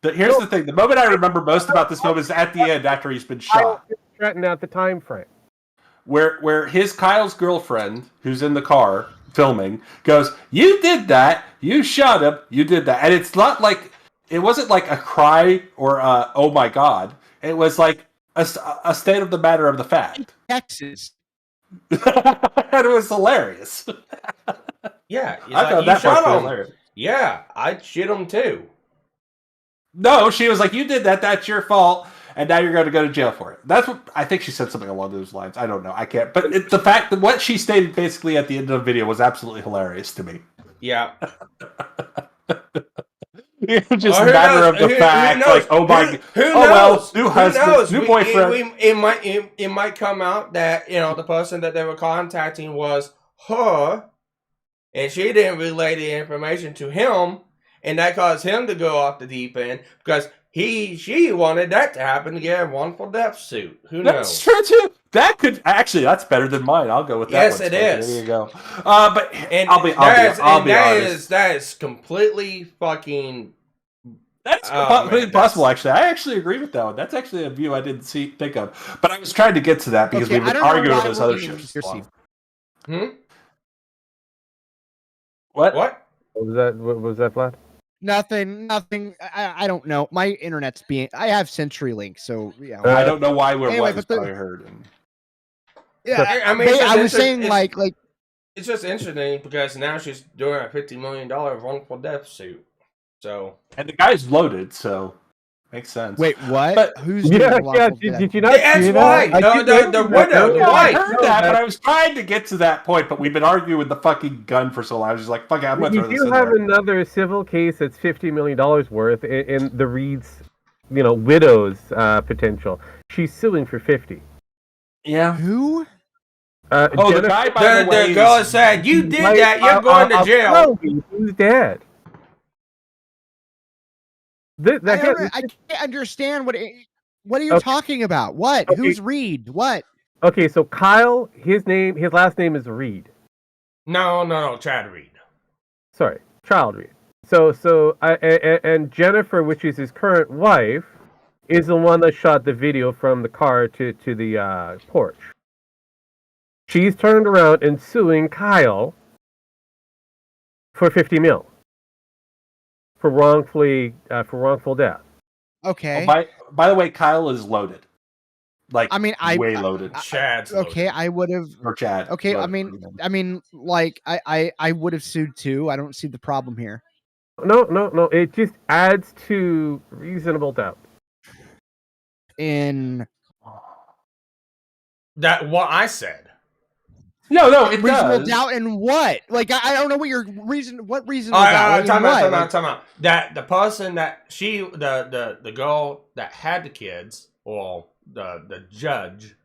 film. Here's the thing: the moment I remember most about this film is at the end after he's been shot. Threatened at the time frame, where Kyle's girlfriend, who's in the car filming, goes, "You did that. You shot him. You did that." And it's not like it wasn't like a cry or "Oh my God." It was like a state of the matter of the fact. Texas. And it was hilarious. Yeah, I found that part hilarious. Yeah, I'd shoot him too. No, she was like, "You did that. That's your fault, and now you're going to go to jail for it." That's what I think she said, something along those lines. I don't know. I can't. But the fact that what she stated basically at the end of the video was absolutely hilarious to me. Yeah. It's just a matter of the fact, like, oh my, well, new husband, new boyfriend. It might come out that the person that they were contacting was her, and she didn't relay the information to him, and that caused him to go off the deep end because she wanted that to happen to get a wrongful death suit. Who knows? That's true too. That could actually, that's better than mine. I'll go with that. Yes, one. it is. There you go. But I'll be honest. That is completely fucking. That's completely possible. Actually, I actually agree with that one. That's actually a view I didn't think of. But I was trying to get to that because we've been arguing with this other shit. What? What was that? What was that, Vlad? Nothing. I don't know. My internet's being. I have CenturyLink, so yeah. I don't know why we're anyway, what I heard. Yeah, I mean, I was saying like it's just interesting because now she's doing a $50 million wrongful death suit. So and the guy's loaded, so makes sense. Wait, what? But who's Did you not? That's why the widow. Yeah, I heard that, but I was trying to get to that point. But we've been arguing with the fucking gun for so long. I was just like, "Fuck it, I'm going to throw this in there." You do have another civil case that's $50 million worth in the Reed's, widow's potential. She's suing for 50. Yeah. Who? The guy by the way. The girl said, "You did that. You're going to jail." Who's dead? I can't understand what are you talking about? What? Okay. Who's Reed? What? Okay, so Kyle, his last name is Reed. No, Chad Reed. Sorry, Child Reed. So and Jennifer, which is his current wife, is the one that shot the video from the car to the porch. She's turned around and suing Kyle for 50 mil. For wrongful death. Okay. By the way, Kyle is loaded. Like, I mean, way loaded. Chad's okay. loaded. I would have. Or Chad. Okay. Loaded. I mean, like, I would have sued too. I don't see the problem here. No. It just adds to reasonable doubt. In that, what I said. No, it reasonable does. doubt in what? Like, I don't know what your reason. What reasonable doubt? Time out. That the person that the girl that had the kids, or the judge,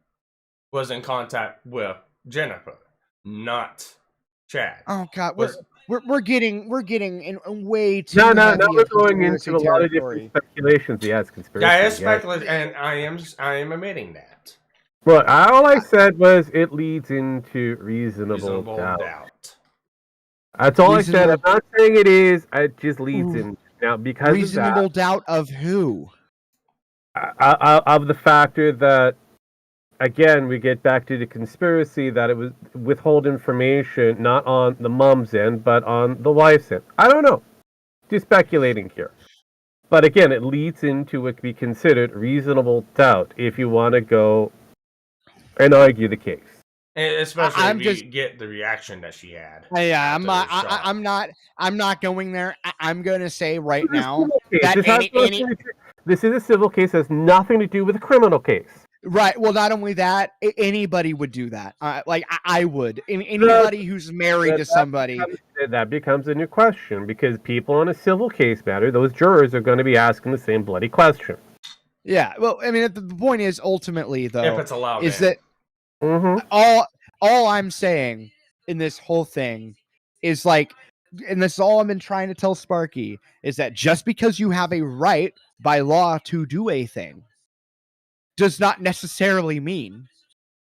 was in contact with Jennifer, not Chad. Oh God, we're getting in way too No, heavy we're of going conspiracy into a lot of territory. different speculations. Yes, conspiracy. Yeah, it's yes. speculation, and I am admitting that. But all I said was it leads into reasonable doubt. That's all I said. I'm not saying it is. It just leads in now because reasonable of that, doubt of who? Of the factor that, again, we get back to the conspiracy that it was withhold information not on the mom's end but on the wife's end. I don't know. Just speculating here. But again, it leads into what could be considered reasonable doubt if you want to go and argue the case. And especially if you get the reaction that she had. Yeah, I'm not going there. I'm going to say right now that this is a civil case. It has nothing to do with a criminal case. Right. Well, not only that, anybody would do that. Like I would. Anybody who's married to somebody. That becomes a new question because people on a civil case matter, those jurors are going to be asking the same bloody question. Yeah. Well, I mean, the point is ultimately, though, if it's allowed, is that all I'm saying in this whole thing is like, and this is all I've been trying to tell Sparky, is that just because you have a right by law to do a thing does not necessarily mean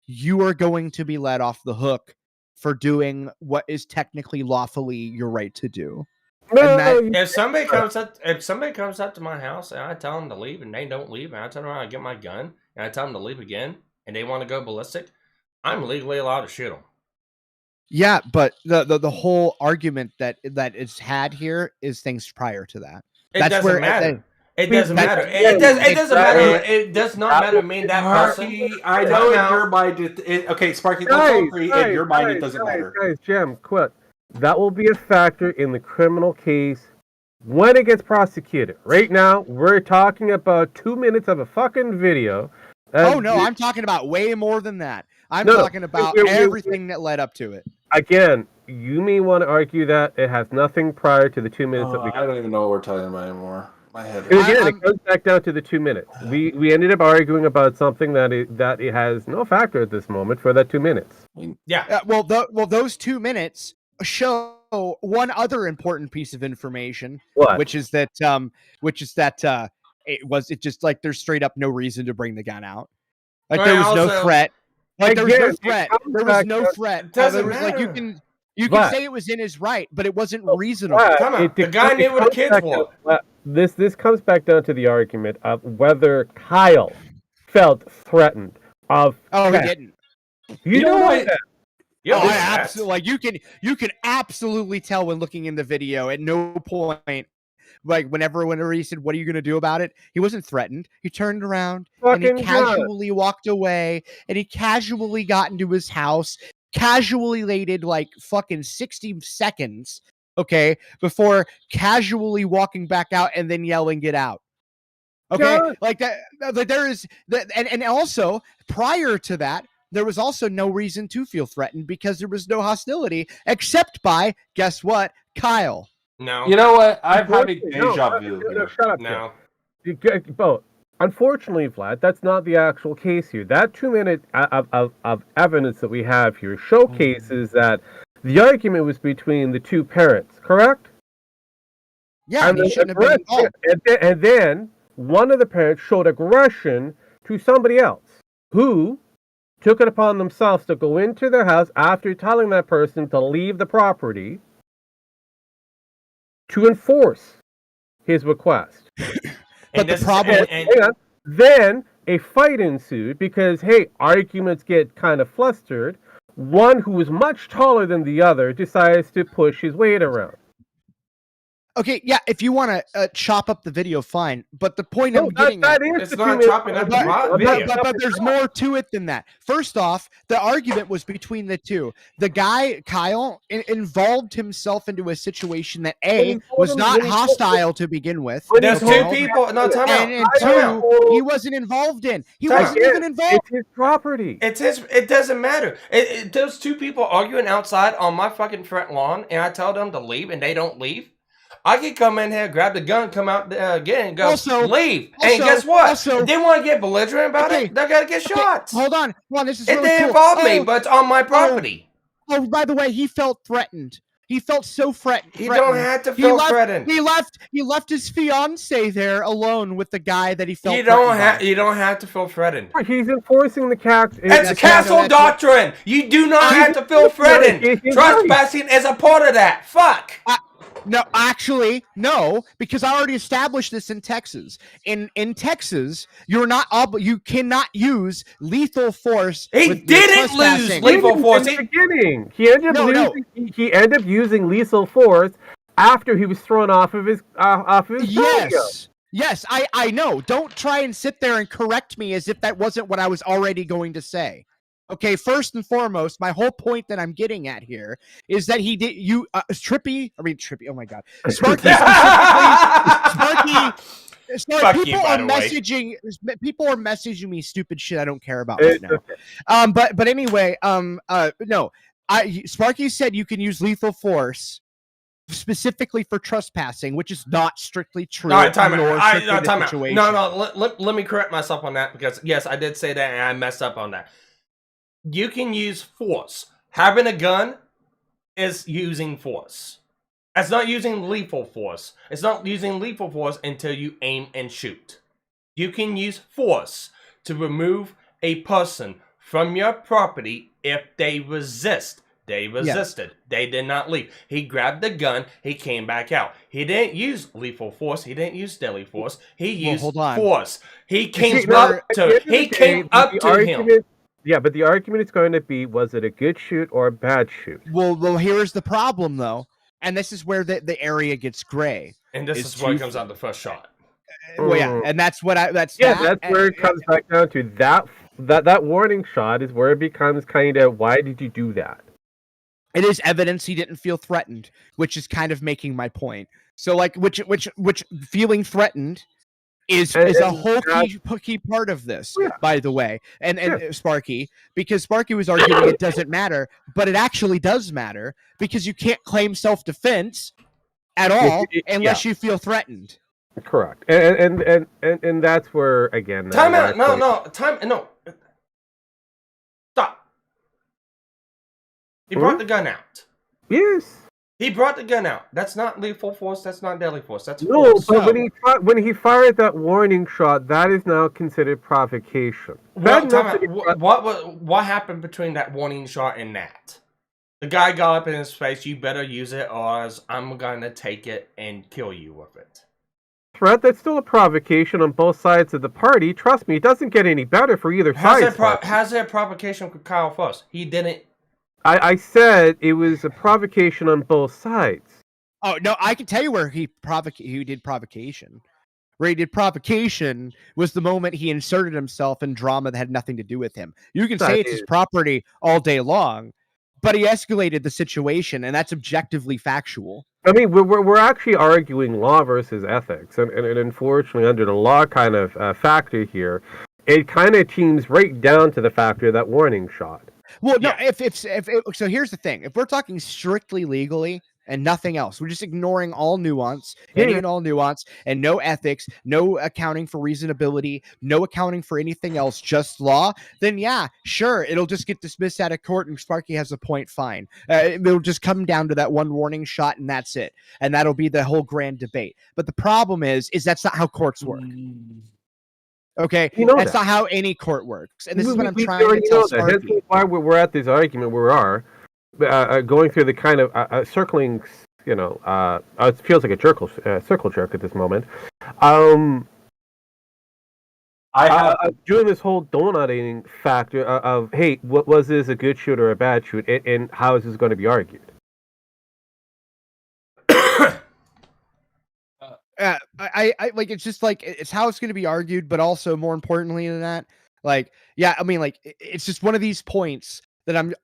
you are going to be let off the hook for doing what is technically lawfully your right to do. If somebody comes up to my house and I tell them to leave and they don't leave, and I turn around and get my gun and I tell them to leave again and they want to go ballistic, I'm legally allowed to shoot them. Yeah, but the whole argument that is had here is things prior to that. It doesn't matter. It doesn't matter. It doesn't matter. It does not matter. I mean, that person. I know in your mind. Okay, Sparky, let's all agree. In your mind, it doesn't matter. Guys, Jim, quit. That will be a factor in the criminal case when it gets prosecuted. Right now, we're talking about 2 minutes of a fucking video. Oh no, I'm talking about way more than that. I'm talking about everything that led up to it. Again, you may want to argue that it has nothing prior to the 2 minutes that we got. I don't even know what we're talking about anymore. My head. Again, it goes back down to the 2 minutes. We ended up arguing about something that it has no factor at this moment for that 2 minutes. Yeah. Well, those 2 minutes show one other important piece of information, which is that it just like there's straight up no reason to bring the gun out. Like there was no threat. Like there was no threat. There was no threat. Doesn't matter. Like you can say it was in his right, but it wasn't reasonable. Come on, the guy knew what the kids want. This comes back down to the argument of whether Kyle felt threatened of. Oh, he didn't. You know what? Absolutely. Like you can absolutely tell when looking in the video. At no point, like whenever he said, "What are you going to do about it?" He wasn't threatened. He turned around and he casually walked away, and he casually got into his house. Casually waited like fucking 60 seconds, okay, before casually walking back out and then yelling, "Get out!" Okay, like that. Like there is that, and also prior to that, there was also no reason to feel threatened because there was no hostility except by guess what, Kyle. No, you know what? I'm having deja vu here. Shut up. No, both. Unfortunately, Vlad, that's not the actual case here. That 2 minute of evidence that we have here showcases that the argument was between the two parents, correct? Yeah, and he shouldn't have been involved. And then one of the parents showed aggression to somebody else who took it upon themselves to go into their house after telling that person to leave the property to enforce his request. But the problem then a fight ensued because, hey, arguments get kind of flustered. One who was much taller than the other decides to push his weight around. Okay, yeah, if you want to chop up the video, fine. But the point I'm getting at is not chopping up the video. But there's more to it than that. First off, the argument was between the two. The guy, Kyle, involved himself into a situation that was not hostile to begin with. There's two people. No, time out. And two, he wasn't involved in. He wasn't even involved. It's his property. It's his. It doesn't matter. Those two people arguing outside on my fucking front lawn, and I tell them to leave, and they don't leave. I could come in here, grab the gun, come out again, and go, leave. And guess what? If they want to get belligerent about it, they got to get shot. Hold on. This is it really didn't cool. involve me, but it's on my property. Oh, by the way, he felt threatened. He felt so threatened. You don't have to feel threatened. He left his fiance there alone with the guy that he felt. You don't have to feel threatened. He's enforcing the It's castle doctrine. You do not have to feel threatened. Trespassing is a part of that. Fuck. No, actually, no, because I already established this in Texas. In Texas, you cannot use lethal force. He didn't lose lethal force in the beginning. He ended up using lethal force after he was thrown off of his Yes, I know. Don't try and sit there and correct me as if that wasn't what I was already going to say. Okay, first and foremost, my whole point that I'm getting at here is that he did Trippy. Oh my God, Sparky. Sparky. People are messaging me stupid shit I don't care about right now. But anyway, no, Sparky said you can use lethal force specifically for trespassing, which is not strictly true. All right, time out. No, let me correct myself on that, because yes, I did say that and I messed up on that. You can use force. Having a gun is using force. It's not using lethal force. It's not using lethal force until you aim and shoot. You can use force to remove a person from your property if they resist. They resisted. Yeah. They did not leave. He grabbed the gun. He came back out. He didn't use lethal force. He didn't use deadly force. He used force. He came up to him. Yeah, but the argument is going to be, was it a good shoot or a bad shoot? Well, here's the problem, though. And this is where the area gets gray. And this is where it comes out the first shot. Well, yeah, and that's what that's where it comes back down to. That warning shot is where it becomes kind of, why did you do that? It is evidence he didn't feel threatened, which is kind of making my point. So, like, which feeling threatened is a whole key part of this, by the way, and Sparky, because Sparky was arguing it doesn't matter, but it actually does matter, because you can't claim self-defense at all unless you feel threatened. Correct, and that's where, again, time out. No. Stop. He brought the gun out. Yes. He brought the gun out. That's not lethal force. That's not deadly force. That's force. No, but when he fired that warning shot, that is now considered provocation. What happened between that warning shot and that? The guy got up in his face. You better use it, or else I'm gonna take it and kill you with it. Threat. That's still a provocation on both sides of the party. Trust me, it doesn't get any better for either side. How's that provocation with Kyle first? He didn't. I said it was a provocation on both sides. Oh, no, I can tell you where he did provocation. Where he did provocation was the moment he inserted himself in drama that had nothing to do with him. You can say it's his property all day long, but he escalated the situation, and that's objectively factual. I mean, we're actually arguing law versus ethics, and unfortunately, under the law kind of factor here, it kind of teams right down to the factor of that warning shot. Well, no, so here's the thing. If we're talking strictly legally and nothing else, we're just ignoring all nuance, and no ethics, no accounting for reasonability, no accounting for anything else, just law, then yeah, sure, it'll just get dismissed out of court and Sparky has a point, fine. It'll just come down to that one warning shot and that's it. And that'll be the whole grand debate. But the problem is that's not how courts work. Okay, that's not how any court works, and this is what I'm trying to tell Sparky. That's why we're at this argument where we are going through the kind of circling. It feels like a circle jerk at this moment. Doing this whole donutting factor of, hey, was this a good shoot or a bad shoot, and how is this going to be argued? I like, it's just like, it's how it's going to be argued, but also more importantly than that, like, yeah, I mean, like, it's just one of these points that I'm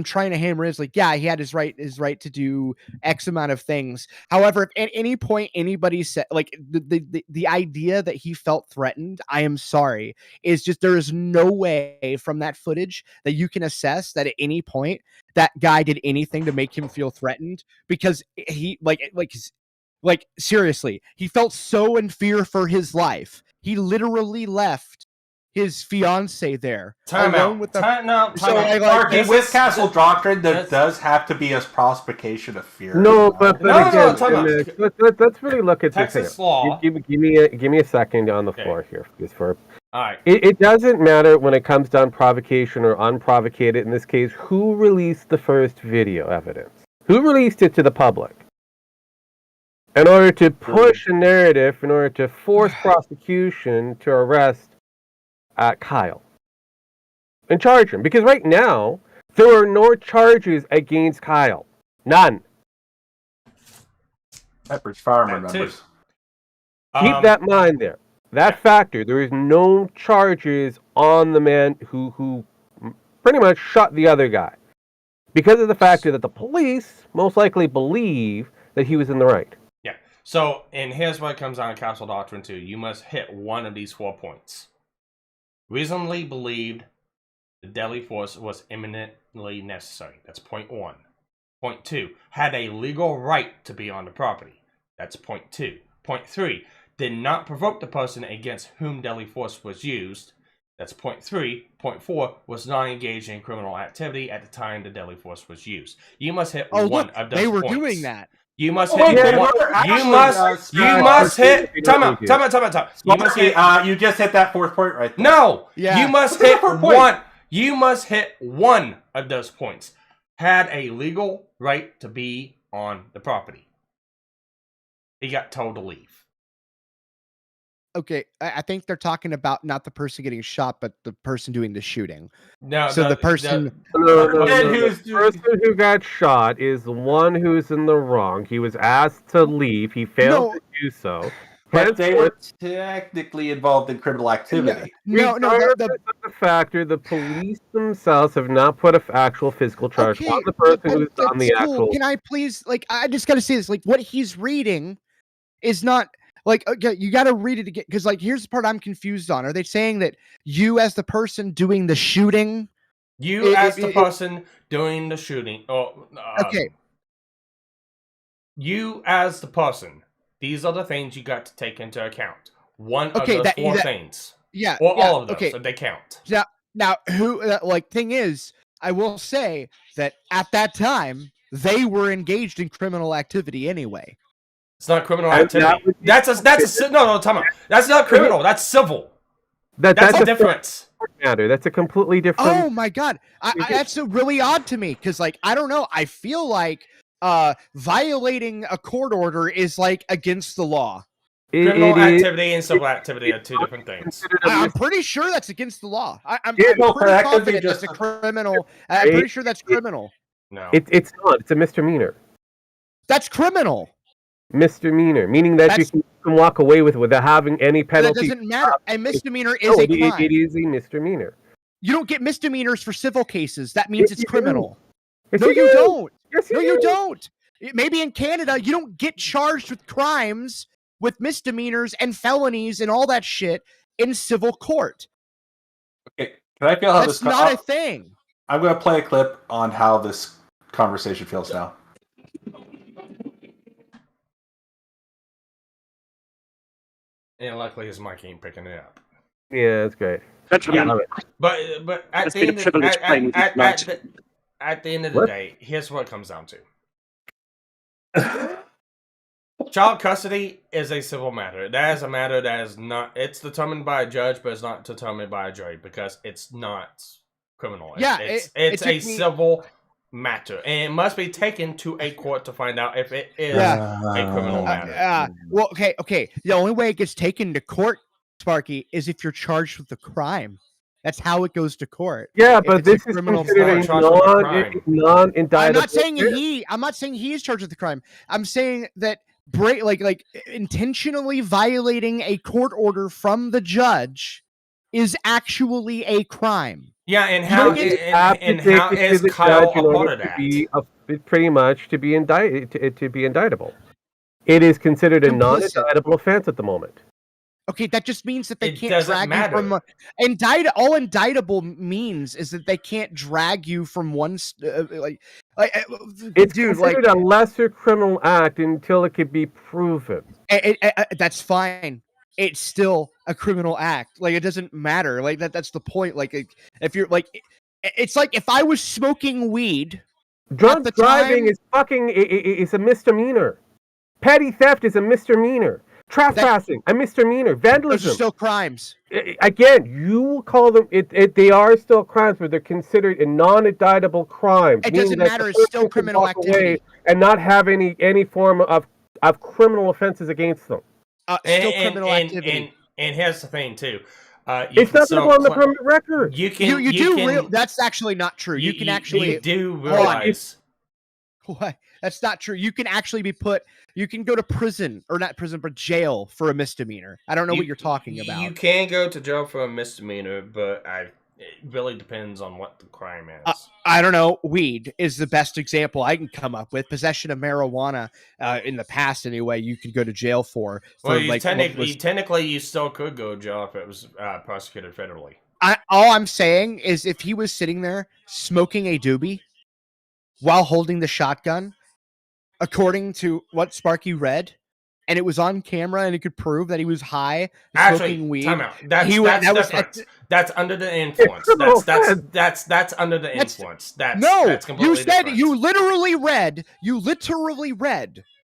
trying to hammer is like, yeah, he had his right to do X amount of things. However, if at any point anybody said, like, the idea that he felt threatened, I am sorry, is just, there is no way from that footage that you can assess that at any point that guy did anything to make him feel threatened, because he like, seriously, he felt so in fear for his life. He literally left his fiance there. Time alone out. with the Time out. Sparky, This with is- Castle this- Doctrine, there this- does have to be a provocation of fear. No, but No, again, time out. let's really look at Texas this. law. Give me a second on the Okay. floor here, just for. All right. It doesn't matter when it comes down provocation or unprovocated. In this case, who released the first video evidence? Who released it to the public? In order to push a narrative, in order to force prosecution to arrest Kyle and charge him. Because right now, there are no charges against Kyle. None. Pepperidge Farm That too. remembers. Keep that in mind there. That factor, there is no charges on the man who pretty much shot the other guy. Because of the factor that the police most likely believe that he was in the right. Yeah. So, and here's what comes down to Castle Doctrine 2. You must hit one of these 4 points. Reasonably believed the deadly force was imminently necessary. That's point 1. Point 2. Had a legal right to be on the property. That's point 2. Point 3. Did not provoke the person against whom deadly force was used. That's point 3. Point 4 was not engaged in criminal activity at the time the deadly force was used. You must hit one look, of those they were points. doing that. You must Oh, hit wait, they one. were actually, You must hit. Time out. You must hit. You just hit that 4th point right there. No. Yeah. You must What's hit the 4th point? one. You must hit one of those points. Had a legal right to be on the property. He got told to leave. Okay, I think they're talking about not the person getting shot, but the person doing the shooting. No. So the person- No. who's The person who got shot is the one who's in the wrong. He was asked to leave. He failed to do so. But they were technically involved in criminal activity. Regardless of the factor, the police themselves have not put an actual physical charge on the person who's on the actual. Can I please, I just got to say this, what he's reading is not, okay, you got to read it again, because, here's the part I'm confused on. Are they saying that you, as the person doing the shooting, As the person doing the shooting. Okay. You as the person. These are the things you got to take into account. One of those 4 things. Yeah. Or all of those, okay. if they count. Now, thing is, I will say that at that time, they were engaged in criminal activity anyway. It's not criminal activity. That's a no, time out. That's not criminal. That's civil. That's the difference. Matter. That's a completely different. Oh my god, that's really odd to me, because I don't know. I feel like violating a court order is against the law. Criminal activity and civil activity are 2 different things. I'm pretty sure that's against the law. I'm Yeah, pretty no, for activity confident that's a criminal. I'm pretty sure that's criminal. No. It's not. It's a misdemeanor. That's criminal. Misdemeanor, meaning that you can walk away with it without having any penalty. That doesn't matter. A misdemeanor is a crime. It is a misdemeanor. You don't get misdemeanors for civil cases. That means it's criminal. Yes, No, you don't. Yes, No, you don't. Maybe in Canada, you don't get charged with crimes, with misdemeanors and felonies and all that shit in civil court. Okay, can I feel how That's this? not a thing. I'm going to play a clip on how this conversation feels now. And luckily his mic ain't picking it up. Yeah, that's great. Yeah. But at the end of the day, here's what it comes down to. Child custody is a civil matter. That is a matter that is not. It's determined by a judge, but it's not determined by a jury because it's not criminal. Yeah, it's a civil matter, and it must be taken to a court to find out if it is a criminal matter. Well, okay. The only way it gets taken to court, Sparky, is if you're charged with the crime. That's how it goes to court. Yeah, If but it's a this is criminal considered a crime. non-indictable. I'm not saying he is charged with the crime. I'm saying that intentionally violating a court order from the judge is actually a crime. Yeah, and how is Kyle a part of that? Pretty much to be indictable. It is considered a non-indictable offense at the moment. Okay, that just means that they It can't doesn't drag matter. you from all indictable means is that they can't drag you from one It's considered a lesser criminal act until it can be proven. That's fine. it's still a criminal act. Like, it doesn't matter. Like, that's the point. Like, if you're like, it's like if I was smoking weed. Drunk driving is fucking is a misdemeanor. Petty theft is a misdemeanor. Trespassing, a misdemeanor. Vandalism. Those are still crimes. Again, you call them. They are still crimes, but they're considered a non-indictable crime. It doesn't matter. It's still criminal activity. And not have any form of criminal offenses against them. Still criminal activity. And here's the thing too. It's not going to go on the permanent record. That's actually not true. You can actually. You do realize. What? That's not true. You can actually be put. You can go to prison, or not prison, but jail for a misdemeanor. I don't know what you're talking about. You can go to jail for a misdemeanor, but it really depends on what the crime is. I don't know. Weed is the best example I can come up with. Possession of marijuana, in the past anyway, you could go to jail for. Well, technically, you still could go to jail if it was prosecuted federally. All I'm saying is, if he was sitting there smoking a doobie while holding the shotgun, according to what Sparky read, and it was on camera, and it could prove that he was high smoking weed. Time out. That's different. That's under the influence. That's under the influence. That's completely you said different. you literally read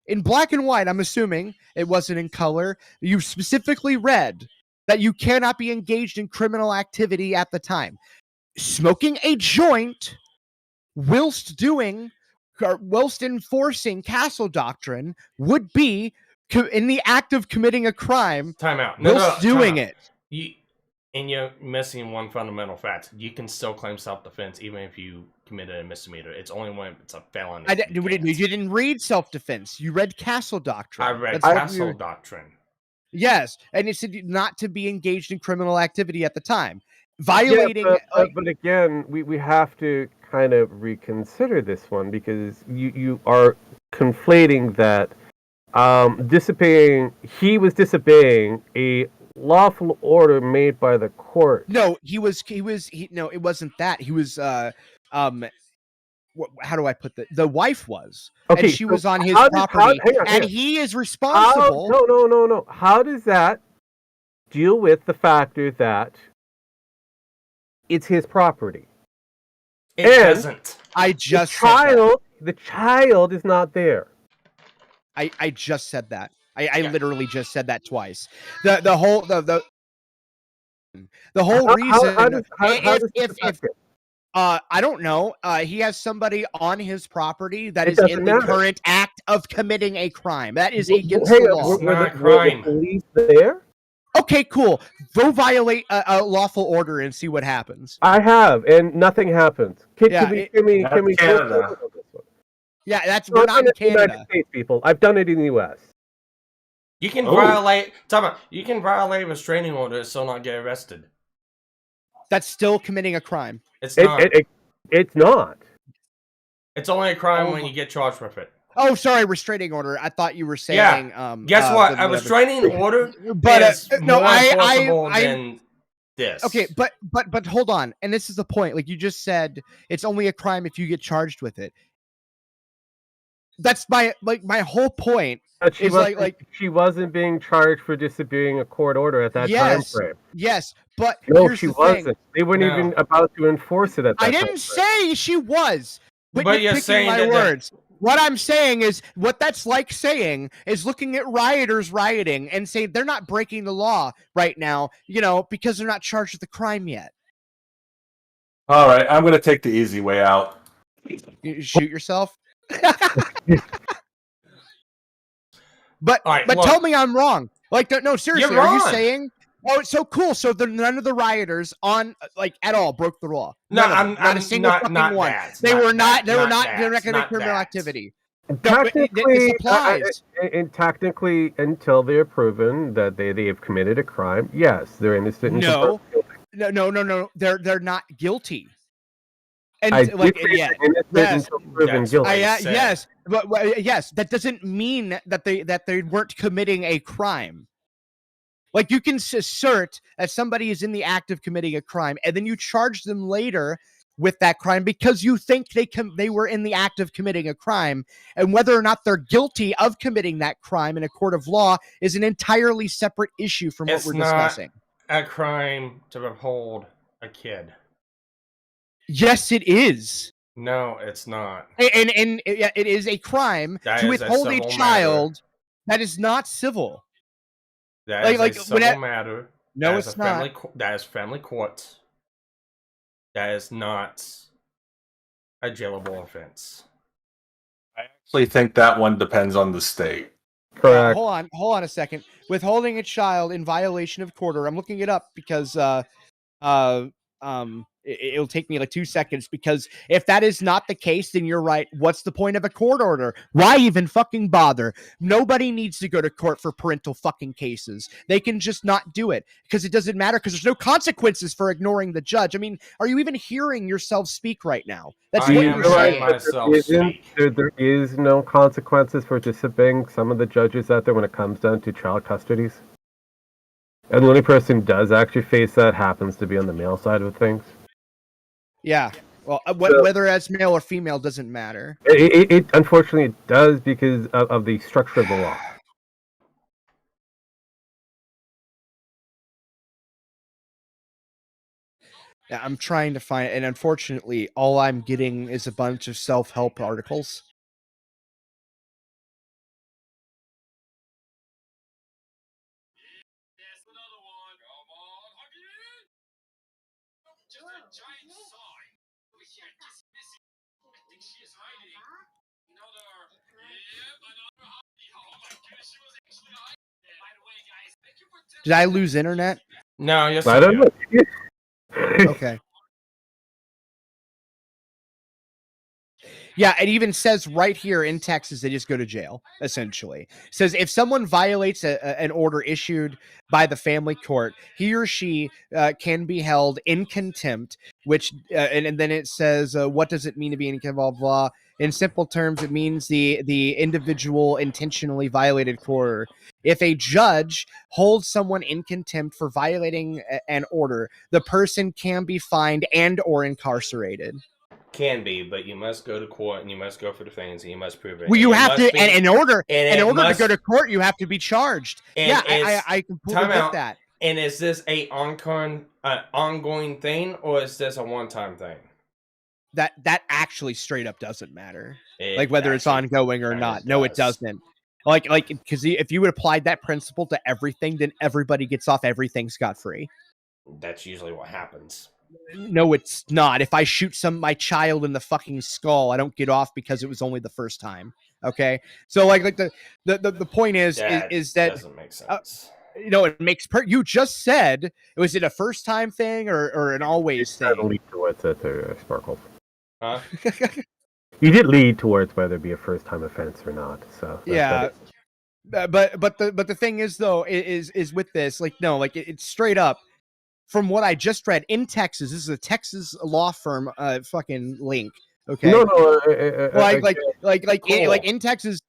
in black and white. I'm assuming it wasn't in color. You specifically read that you cannot be engaged in criminal activity at the time. Smoking a joint whilst enforcing castle doctrine would be in the act of committing a crime. Time out. Doing it. You're missing one fundamental fact. You can still claim self-defense even if you committed a misdemeanor. It's only when it's a felony. You didn't read self-defense. You read castle doctrine. I read castle doctrine. Yes, and it said not to be engaged in criminal activity at the time. Violating. Yeah, but again, we have to kind of reconsider this one, because you are conflating that he was disobeying a lawful order made by the court. No, no, it wasn't that. He was how do I put that? The wife was. Okay, and she was on his property, and he is responsible. No. How does that deal with the factor that it's his property? It doesn't. The child is not there. I just said that. I literally just said that twice. The whole reason. I don't know. He has somebody on his property that is in the current act of committing a crime. That is against the law. Not a crime. Were the police there? Okay, cool. Go violate a lawful order and see what happens. I have, and nothing happens. Can we Canada. Yeah, we're not in Canada. United States, people. I've done it in the U.S. You can violate. You can violate a restraining order and still not get arrested. That's still committing a crime. It's not. It's not. It's only a crime when you get charged with it. Oh, sorry, restraining order. I thought you were saying. Yeah. Guess what? A restraining order is more enforceable than this. Okay, but hold on. And this is the point. Like you just said, it's only a crime if you get charged with it. That's my whole point. She wasn't being charged for disobeying a court order at that time frame. Yes, but no, she wasn't. They weren't even about to enforce it at that time. I didn't say she was. But you're saying my words. What I'm saying is, what that's like saying is looking at rioters rioting and saying they're not breaking the law right now, because they're not charged with the crime yet. All right, I'm going to take the easy way out. You shoot yourself? But tell me I'm wrong. No, seriously, are you saying? Oh, it's so cool. So none of the rioters at all broke the law. Not a single fucking one. They're not going to make criminal activity. Technically, until they're proven that they have committed a crime, yes, they're innocent. No. They're not guilty. And yes, that doesn't mean that they weren't committing a crime. Like, you can assert that somebody is in the act of committing a crime, and then you charge them later with that crime because you think they were in the act of committing a crime, and whether or not they're guilty of committing that crime in a court of law is an entirely separate issue from what we're discussing. A crime to uphold a kid. Yes, it is. No, it's not. And it is a crime to withhold a child. That is not civil. That is a civil matter. No, it's not. That is family court. That is not a jailable offense. I actually think that one depends on the state. Correct. Hold on a second. Withholding a child in violation of court order. I'm looking it up because it'll take me like 2 seconds, because if that is not the case, then you're right. What's the point of a court order? Why even fucking bother? Nobody needs to go to court for parental fucking cases. They can just not do it because it doesn't matter, because there's no consequences for ignoring the judge. I mean, are you even hearing yourself speak right now? That's what you're saying. There is no consequences for disobeying some of the judges out there when it comes down to child custodies. And the only person who does actually face that happens to be on the male side of things. Yeah. Well, whether as male or female doesn't matter. It unfortunately it does because of the structure of the law. Yeah, I'm trying to find it, and unfortunately, all I'm getting is a bunch of self-help articles. Did I lose internet? No, yes. I don't know. Okay. Yeah, it even says right here in Texas, they just go to jail, essentially. It says if someone violates an order issued by the family court, he or she can be held in contempt, which, and then it says, what does it mean to be in contempt of law? In simple terms, it means the individual intentionally violated court order. If a judge holds someone in contempt for violating an order, the person can be fined and or incarcerated. Can be, but you must go to court and you must go for the things and you must prove it. Well, you have to, and in order to go to court, you have to be charged. Yeah, I completely get that. And is this a ongoing thing, or is this a one-time thing? That actually straight up doesn't matter, like whether it's ongoing or not. No, it doesn't. Like because if you would apply that principle to everything, then everybody gets off everything scot-free. That's usually what happens. No, it's not. If I shoot my child in the fucking skull, I don't get off because it was only the first time. Okay, so like the point is that doesn't make sense. It makes you just said, was it a first time thing or an always thing? Lead towards it, Sparkle. Huh? You did lead towards whether it be a first time offense or not. So yeah. But the thing is though is with this, like, no, like it's straight up. From what I just read in Texas, this is a Texas law firm fucking link. Okay. No, like in Texas,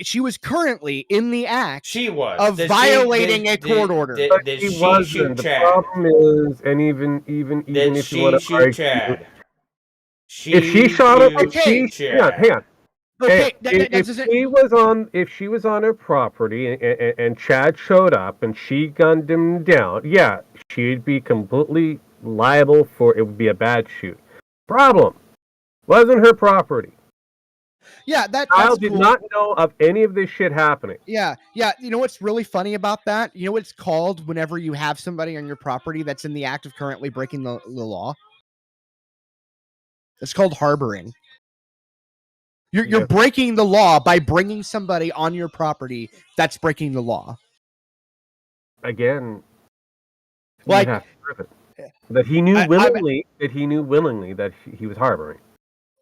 she was currently in the act. She was of violating a court order. Did she shoot Chad? The problem is, and even if you want to argue, Chad? If she shot him, hang on. Okay, if she was on her property and Chad showed up and she gunned him down, yeah, she'd be completely liable for it. Would be a bad shoot. Problem wasn't her property. Yeah, that child did not know of any of this shit happening. Yeah. You know what's really funny about that? You know what it's called whenever you have somebody on your property that's in the act of currently breaking the law? It's called harboring. You're breaking the law by bringing somebody on your property that's breaking the law. Again, like that he knew willingly that he was harboring.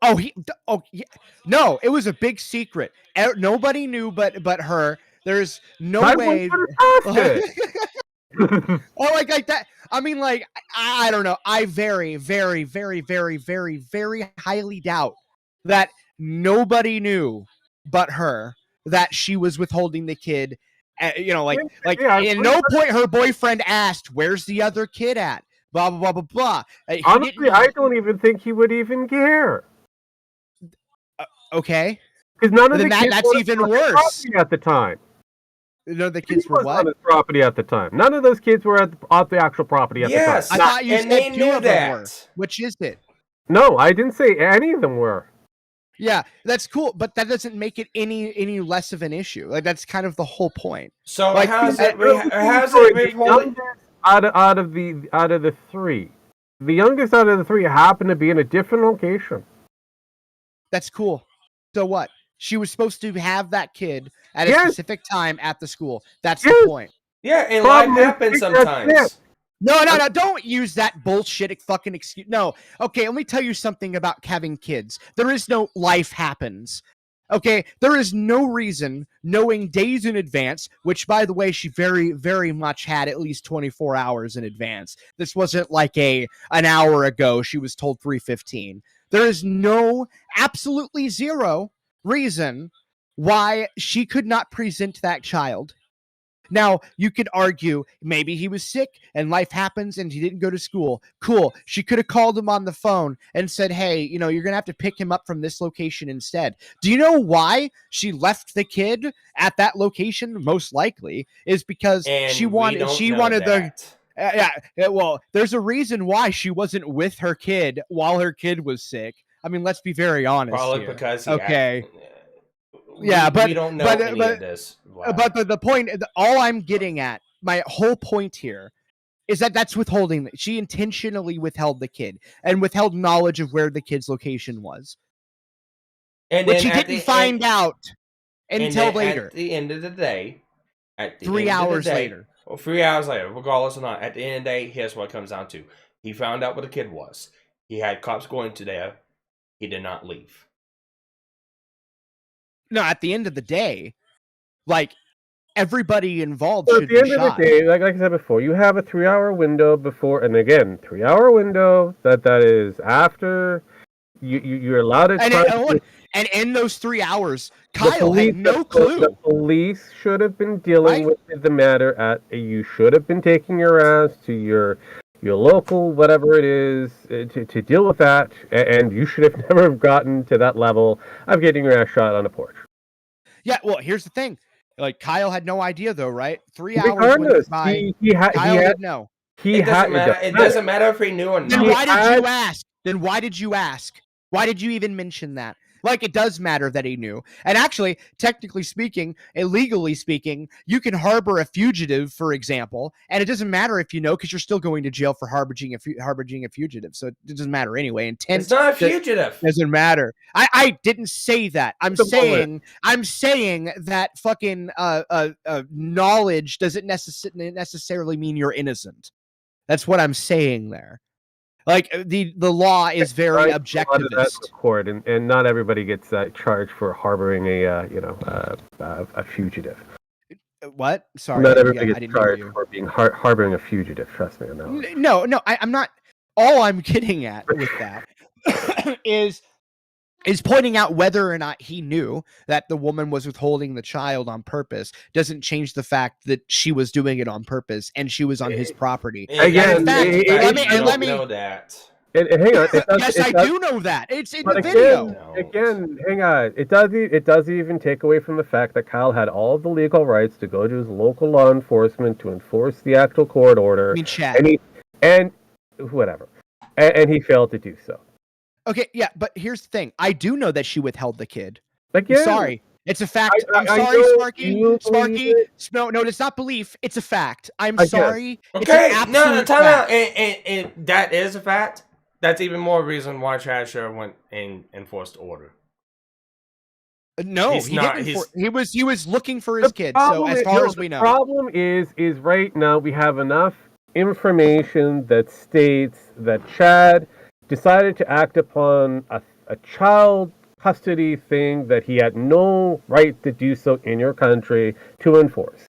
Yeah. No, it was a big secret. Nobody knew but her. There's no way. Like that. I mean, like, I don't know. I very, very, very, very, very, very highly doubt that nobody knew but her that she was withholding the kid. In no point her boyfriend asked, "Where's the other kid at?" blah blah blah blah blah. Honestly, I don't even think he would even care. Okay, because none of then the kids that's were even on his worse. property at the time. No, the He kids were was on what? his property at the time. None of those kids were at the actual property at Yes, the I time. thought you and said they two knew of them were. that. Which is it? No, I didn't say any of them were. Yeah, that's cool, but that doesn't make it any less of an issue. Like that's kind of the whole point. So Like, how's the- it? How's For it the withholding? youngest out of the three, the youngest out of the three happened to be in a different location. That's cool. So what? She was supposed to have that kid at a Yes. specific time at the school. That's Yes. the point. Yeah, and life Problem is, happens that's sometimes. No, don't use that bullshit fucking excuse. No. Okay, let me tell you something about having kids. There is no life happens. Okay, there is no reason knowing days in advance, which by the way, she very, very much had at least 24 hours in advance. This wasn't like an hour ago. She was told 3:15. There is no, absolutely zero reason why she could not present that child. Now, you could argue maybe he was sick and life happens and he didn't go to school. Cool. She could have called him on the phone and said, hey, you're going to have to pick him up from this location instead. Do you know why she left the kid at that location? Most likely is because And she we wanted don't know that. yeah, well, there's a reason why she wasn't with her kid while her kid was sick. I mean, let's be very honest Probably here. because Okay. Yeah, but we don't know any of this. Wow. But the point, all I'm getting at, my whole point here, is that that's withholding. She intentionally withheld the kid and withheld knowledge of where the kid's location was, and which then he at didn't the find out and until then later. At the end of the day, at the 3 end of the hours day- later. Well, 3 hours later, regardless or not, at the end of the day, here's what it comes down to. He found out where the kid was. He had cops going to there. He did not leave. No, at the end of the day, like everybody involved So should at the be end shot. of the day, like I said before, you have a 3-hour window before, and again, 3-hour window that is after you're allowed to. And in those 3 hours, Kyle had no The clue. police should have been dealing with the matter. You should have been taking your ass to your local, whatever it is, to deal with that, and you should have never have gotten to that level of getting your ass shot on a porch. Yeah, well, here's the thing. Like Kyle had no idea though, right? 3 hours Regardless, went by. Kyle didn't know. It doesn't matter if he knew or not. Then why did you ask? Why did you even mention that? Like, it does matter that he knew. And actually, technically speaking, illegally speaking, you can harbor a fugitive, for example, and it doesn't matter if you know, because you're still going to jail for harboring a fugitive. So it doesn't matter anyway. Intent. It's not a fugitive. Doesn't matter. I didn't say that. I'm saying that fucking knowledge doesn't necessarily mean you're innocent. That's what I'm saying there. Like the law is very objectivist. Court, and not everybody gets charged for harboring a fugitive. What? Sorry, not everybody gets charged for being harboring a fugitive. Trust me on that one. No, I'm not. All I'm getting at with that is pointing out whether or not he knew that the woman was withholding the child on purpose doesn't change the fact that she was doing it on purpose and she was on his property. Again, let me know that. And hang on. Yes, I do know that. It's in the video. Again, hang on. It does even take away from the fact that Kyle had all of the legal rights to go to his local law enforcement to enforce the actual court order. I mean, Chad. And whatever. And he failed to do so. Okay, yeah, but here's the thing. I do know that she withheld the kid. Again, I'm sorry. It's a fact. I'm sorry, Sparky. Sparky. No, it's not belief. It's a fact. I'm sorry. Okay, it's an no, time fact. out. And that is a fact. That's even more reason why Chad Sher went and enforced order. No, he didn't. He was looking for his kid. So as far as we know, the problem is right now we have enough information that states that Chad decided to act upon a child custody thing that he had no right to do so in your country to enforce.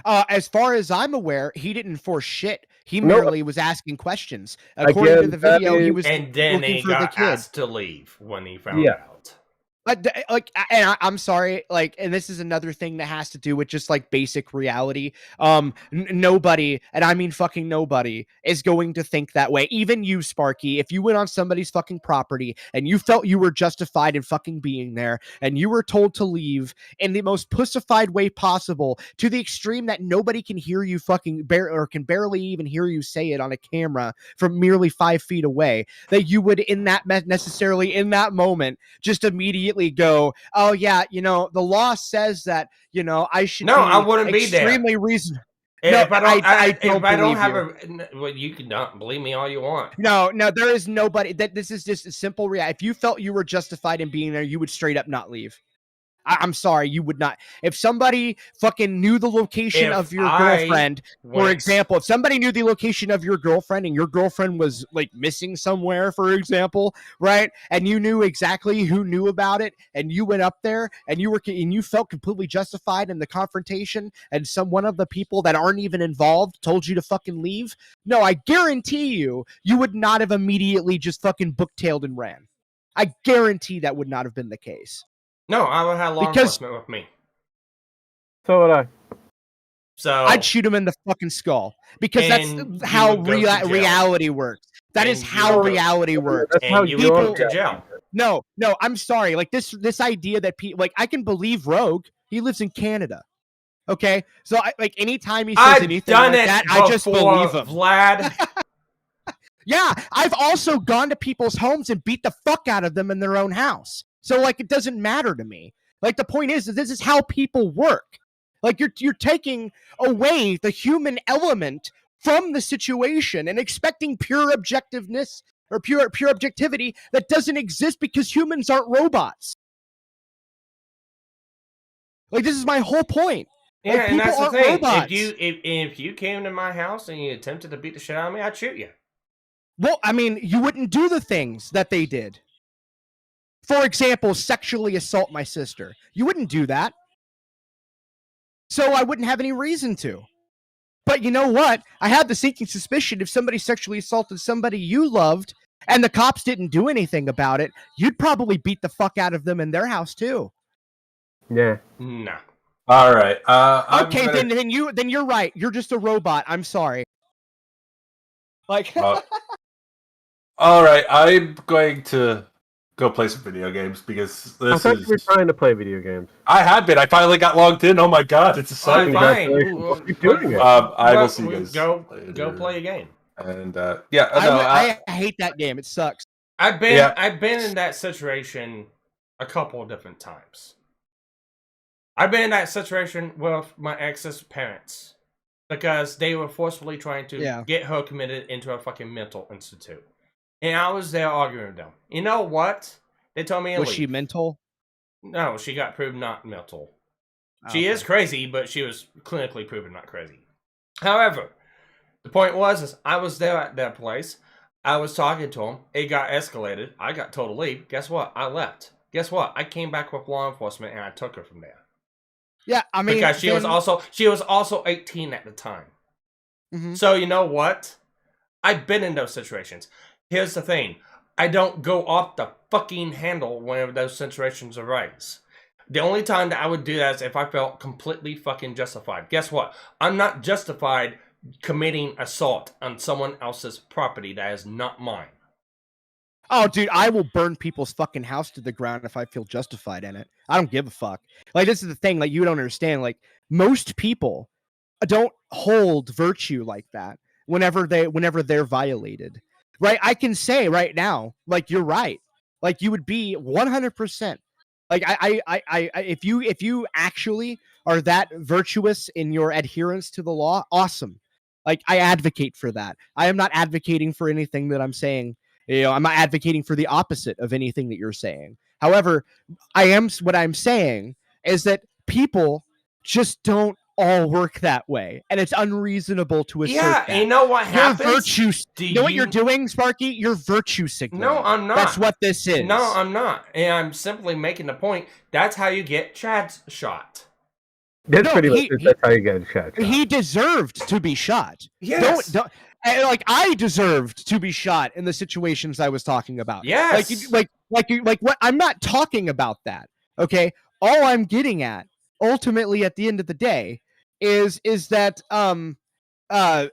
As far as I'm aware, he didn't enforce shit. He merely was asking questions. According to the video, he was and then looking he for got the kid. asked to leave when he found out. I'm sorry, like, and this is another thing that has to do with just like basic reality. Nobody, and I mean fucking nobody, is going to think that way. Even you, Sparky, if you went on somebody's fucking property and you felt you were justified in fucking being there, and you were told to leave in the most pussified way possible, to the extreme that nobody can hear you fucking or can barely even hear you say it on a camera from merely 5 feet away, that you would in that moment just immediately go, oh yeah, the law says that I should. No, I wouldn't be there. Extremely reasonable. No, if I don't have well, you can not believe me all you want. No, there is nobody that this is just a simple reality. If you felt you were justified in being there, you would straight up not leave. I'm sorry, you would not. If somebody fucking knew the location of your girlfriend, for example, if somebody knew the location of your girlfriend and your girlfriend was like missing somewhere, for example, right? And you knew exactly who knew about it, and you went up there and you felt completely justified in the confrontation, and one of the people that aren't even involved told you to fucking leave. No, I guarantee you would not have immediately just fucking booktailed and ran. I guarantee that would not have been the case. No, I would have law enforcement with me. So would I. So I'd shoot him in the fucking skull, because that's how reality works. That is how reality works. That's how you go to jail. No, I'm sorry. Like this idea that people, like, I can believe Rogue. He lives in Canada. Okay, so anytime he says anything like that, I just believe him. Vlad. Yeah, I've also gone to people's homes and beat the fuck out of them in their own house. So, like, it doesn't matter to me. Like, the point is that this is how people work. Like, you're taking away the human element from the situation and expecting pure objectiveness or pure objectivity that doesn't exist because humans aren't robots. Like, this is my whole point. Yeah, like, and that's the thing. Robots. If you came to my house and you attempted to beat the shit out of me, I'd shoot you. Well, I mean, you wouldn't do the things that they did. For example, sexually assault my sister. You wouldn't do that. So I wouldn't have any reason to. But you know what? I had the sinking suspicion if somebody sexually assaulted somebody you loved and the cops didn't do anything about it, you'd probably beat the fuck out of them in their house too. Yeah. No. All right. Okay, then you're right. You're just a robot. I'm sorry. Like. All right. I'm going to go play some video games because I thought you were trying to play video games. I had been. I finally got logged in. Oh my god, it's exciting. Keep doing it. I will see you guys. Go play a game. And I hate that game. It sucks. I've been in that situation a couple of different times. I've been in that situation with my ex's parents because they were forcefully trying to get her committed into a fucking mental institute. And I was there arguing with them. You know what? They told me to leave. Was she mental? No, she got proven not mental. She is crazy, but she was clinically proven not crazy. However, the point was I was there at their place. I was talking to them. It got escalated. I got told to leave. Guess what? I left. Guess what? I came back with law enforcement and I took her from there. Yeah, I mean, because she was also 18 at the time. Mm-hmm. So you know what? I've been in those situations. Here's the thing. I don't go off the fucking handle whenever those situations arise. The only time that I would do that is if I felt completely fucking justified. Guess what? I'm not justified committing assault on someone else's property that is not mine. Oh, dude, I will burn people's fucking house to the ground if I feel justified in it. I don't give a fuck. Like, this is the thing. Like, you don't understand. Like, most people don't hold virtue like that whenever they're violated. Right? I can say right now, like, you're right. Like, you would be 100%. Like, if you actually are that virtuous in your adherence to the law, awesome. Like, I advocate for that. I am not advocating for anything that I'm saying. I'm not advocating for the opposite of anything that you're saying. However, what I'm saying is that people just don't all work that way, and it's unreasonable to assert that. Yeah, you know what happens? You know what you're doing, Sparky? You're virtue signaling. No, I'm not. That's what this is. No, I'm not. And I'm simply making the point. That's how you get Chad's shot. That's pretty much that's how you get shot. He deserved to be shot. Yes. Like, I deserved to be shot in the situations I was talking about. Yes. Like, like what? I'm not talking about that. Okay, all I'm getting at, ultimately, at the end of the day, is that uh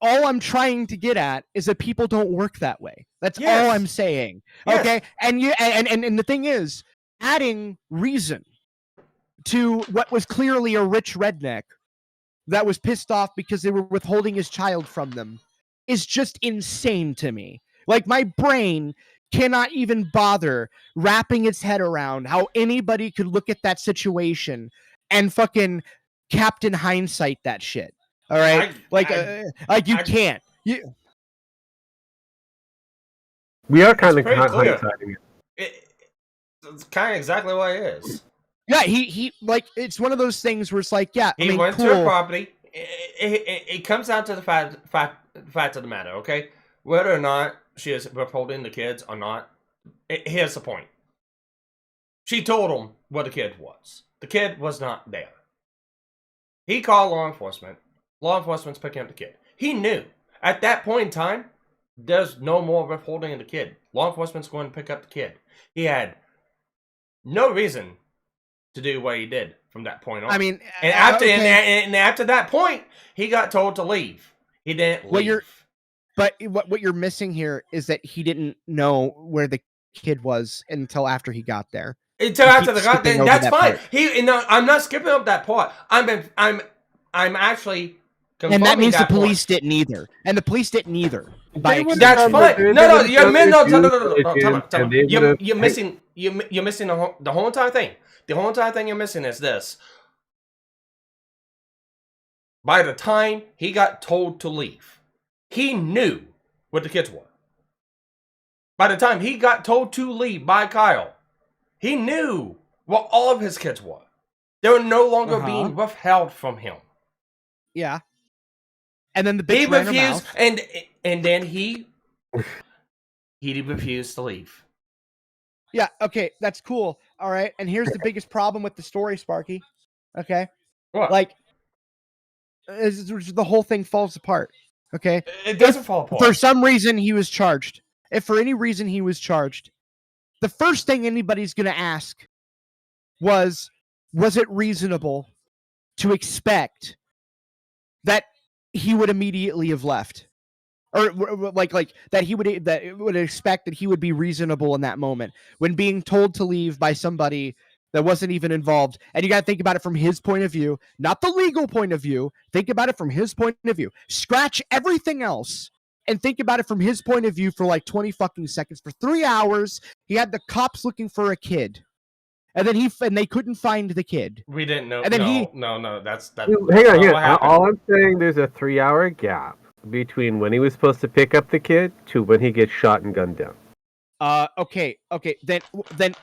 all I'm trying to get at is that people don't work that way. That's all I'm saying. Yes. Okay, and the thing is, adding reason to what was clearly a rich redneck that was pissed off because they were withholding his child from them is just insane to me. Like, my brain cannot even bother wrapping its head around how anybody could look at that situation and fucking Captain Hindsight that shit. All right, you can't. We are kind of pretty clear. hindsighting it. It's kind of exactly what it is. Yeah, he like, it's one of those things where it's like, yeah, He went to a property. It comes down to the fact of the matter, okay? Whether or not she is withholding the kids or not, here's the point. She told him what the kid was. The kid was not there. He called law enforcement. Law enforcement's picking up the kid. He knew. At that point in time, there's no more withholding of the kid. Law enforcement's going to pick up the kid. He had no reason to do what he did from that point on. I mean, and after that point, he got told to leave. He didn't leave. What you're missing here is that he didn't know where the kid was until after he got there. Until after the got there, that's fine. I'm not skipping up that part. I'm actually. And that means the police didn't either. And the police didn't either. That's fine. No, you're missing. You're missing the whole entire thing. The whole entire thing you're missing is this. By the time he got told to leave, he knew what the kids were. By the time he got told to leave by Kyle, he knew what all of his kids were. They were no longer being withheld from him. Yeah. And then the bitch ran her mouth. And then he refused to leave. Yeah, okay, that's cool. All right, and here's the biggest problem with the story, Sparky. Okay? What? Like, the whole thing falls apart. Okay? It doesn't fall apart. For some reason, he was charged. If for any reason he was charged, the first thing anybody's going to ask was it reasonable to expect that he would immediately have left? Or like that it would expect that he would be reasonable in that moment when being told to leave by somebody that wasn't even involved. And you got to think about it from his point of view, not the legal point of view. Think about it from his point of view. Scratch everything else and think about it from his point of view for like 20 fucking seconds. For 3 hours, he had the cops looking for a kid. And then they couldn't find the kid. We didn't know. And then that's hang on. All I'm saying, there's a 3-hour gap between when he was supposed to pick up the kid to when he gets shot and gunned down. Okay. Then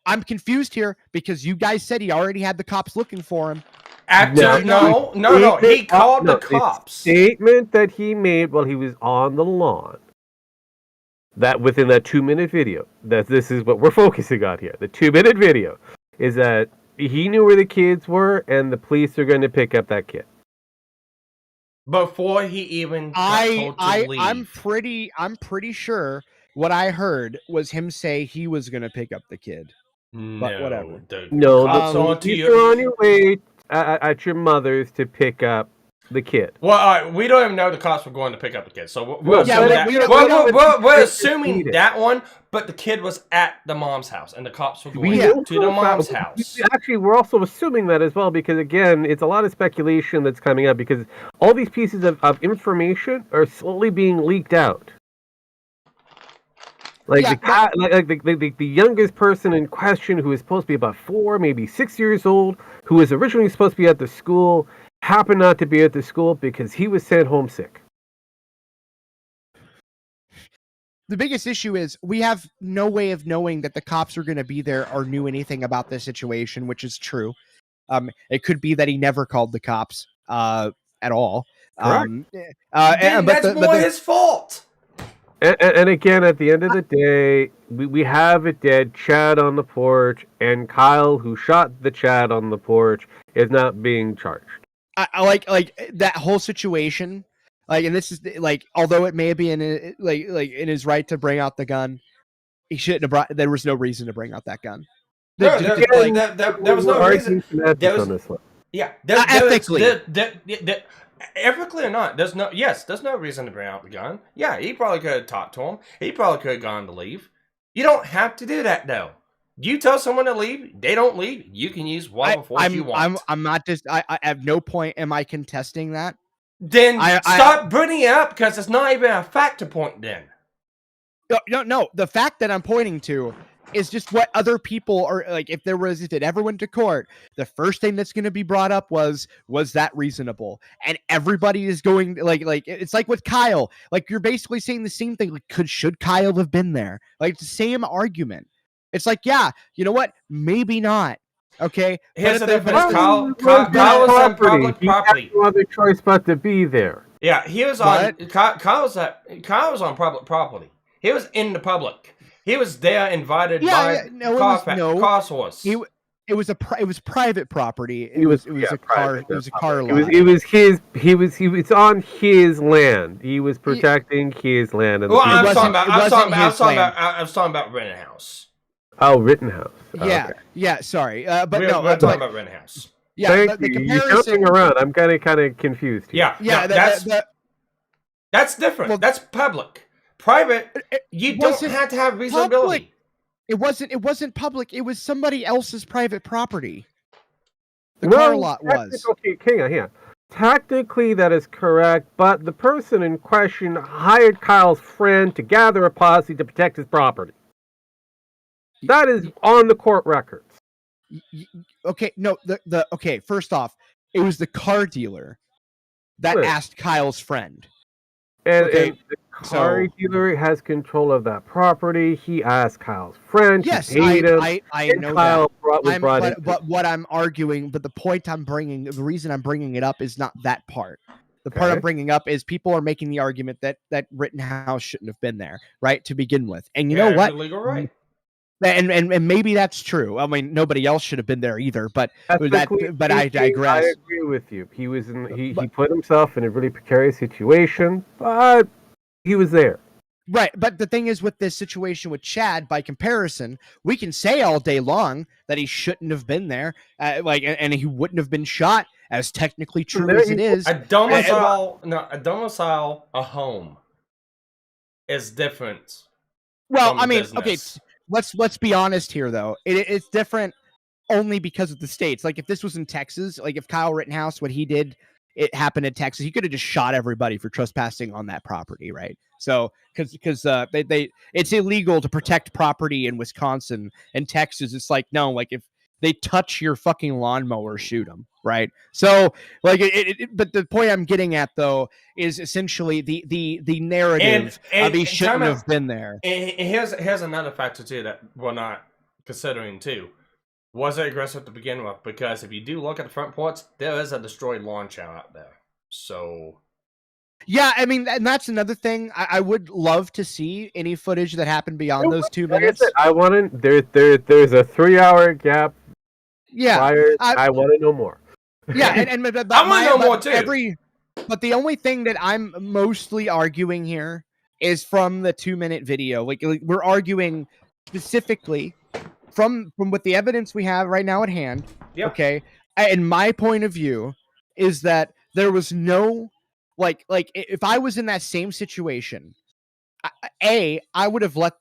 I'm confused here because you guys said he already had the cops looking for him. No. He called the cops. The statement that he made while he was on the lawn, that within that 2-minute video, that this is what we're focusing on here. The 2-minute video is that he knew where the kids were and the police are going to pick up that kid. Before he even got told to leave. I'm pretty sure what I heard was him say he was gonna pick up the kid. But whatever. You're on your way at your mother's to pick up the kid. Well, we don't even know the cops were going to pick up the kid, so we're assuming that one. But the kid was at the mom's house, and the cops were going to the mom's house. Actually, we're also assuming that as well, because again, it's a lot of speculation that's coming up because all these pieces of information are slowly being leaked out. Like the youngest person in question, who is supposed to be about 4, maybe 6 years old, who was originally supposed to be at the school, happened not to be at the school because he was sent home sick. The biggest issue is we have no way of knowing that the cops are going to be there or knew anything about this situation, which is true. It could be that he never called the cops at all. That's more his fault. And again, at the end of the day, we have a dead Chad on the porch, and Kyle, who shot the Chad on the porch, is not being charged. I like that whole situation. Like, and this is like, although it may be in his right to bring out the gun, he shouldn't have brought. There was no reason to bring out that gun. No, there was no reason. There was, on this one. yeah, ethically. Ethically or not, there's no reason to bring out the gun. Yeah, he probably could have talked to him. He probably could have gone to leave. You don't have to do that though. You tell someone to leave, they don't leave. You can use whatever force you want. I'm not just. I at no point am I contesting that. Then stop bringing it up because it's not even a factor point. Then no. The fact that I'm pointing to is just what other people are like. If it ever went to court, the first thing that's going to be brought up was that reasonable? And everybody is going like it's like with Kyle. Like you're basically saying the same thing. Like should Kyle have been there? Like it's the same argument. It's like, yeah, you know what? Maybe not. Okay. Here's the difference. Kyle was on public property. He had no other choice but to be there. Yeah, he was on. Kyle was on public property. He was in the public. He was there, invited by car source. It was private property. It was a car lot. It was on his land. He was protecting his land. Well, I was talking about Rittenhouse. Oh, Rittenhouse. Yeah, okay. Yeah. Sorry, we're talking about Rittenhouse. Yeah, thank you. You're jumping around. I'm kind of confused here. That's different. Well, that's public. Private, you don't have to have reasonability. Public. It wasn't public. It was somebody else's private property. The car lot was. Okay, hang on. Technically, that is correct, but the person in question hired Kyle's friend to gather a posse to protect his property. That is on the court records. Okay, no, okay, first off, it was the car dealer that asked Kyle's friend. And the car dealer has control of that property. He asked Kyle's friend. Yes, I know Kyle that. But what I'm arguing, the point I'm bringing, the reason I'm bringing it up is not that part. The part I'm bringing up is people are making the argument that Rittenhouse shouldn't have been there, right, to begin with. And you know what? Legal right. And maybe that's true. I mean, nobody else should have been there either. But I digress. I agree with you. He was he put himself in a really precarious situation, but he was there. Right, but the thing is with this situation with Chad, by comparison, we can say all day long that he shouldn't have been there, and he wouldn't have been shot, as technically true as it is. A domicile, a home, is different. Well, I mean, okay. Let's be honest here, though. It's different only because of the states. Like if this was in Texas, like if Kyle Rittenhouse, what he did, it happened in Texas, he could have just shot everybody for trespassing on that property, right? So because it's illegal to protect property in Wisconsin and Texas. It's like no, like if they touch your fucking lawnmower, shoot them, right? So like but the point I'm getting at though is essentially the narrative of he shouldn't have been there. And here's another factor too that we're not considering too. Was it aggressive to begin with? Because if you do look at the front ports, there is a destroyed launch out there. So yeah, I mean, and that's another thing. I would love to see any footage that happened beyond those 2 minutes. I want to. There's a 3-hour gap. Yeah, I want to know more. Yeah, and I want to know more too. But the only thing that I'm mostly arguing here is from the 2-minute video. Like we're arguing specifically from what the evidence we have right now at hand. Yeah. Okay, and my point of view is that there was no like if I was in that same situation. I would have let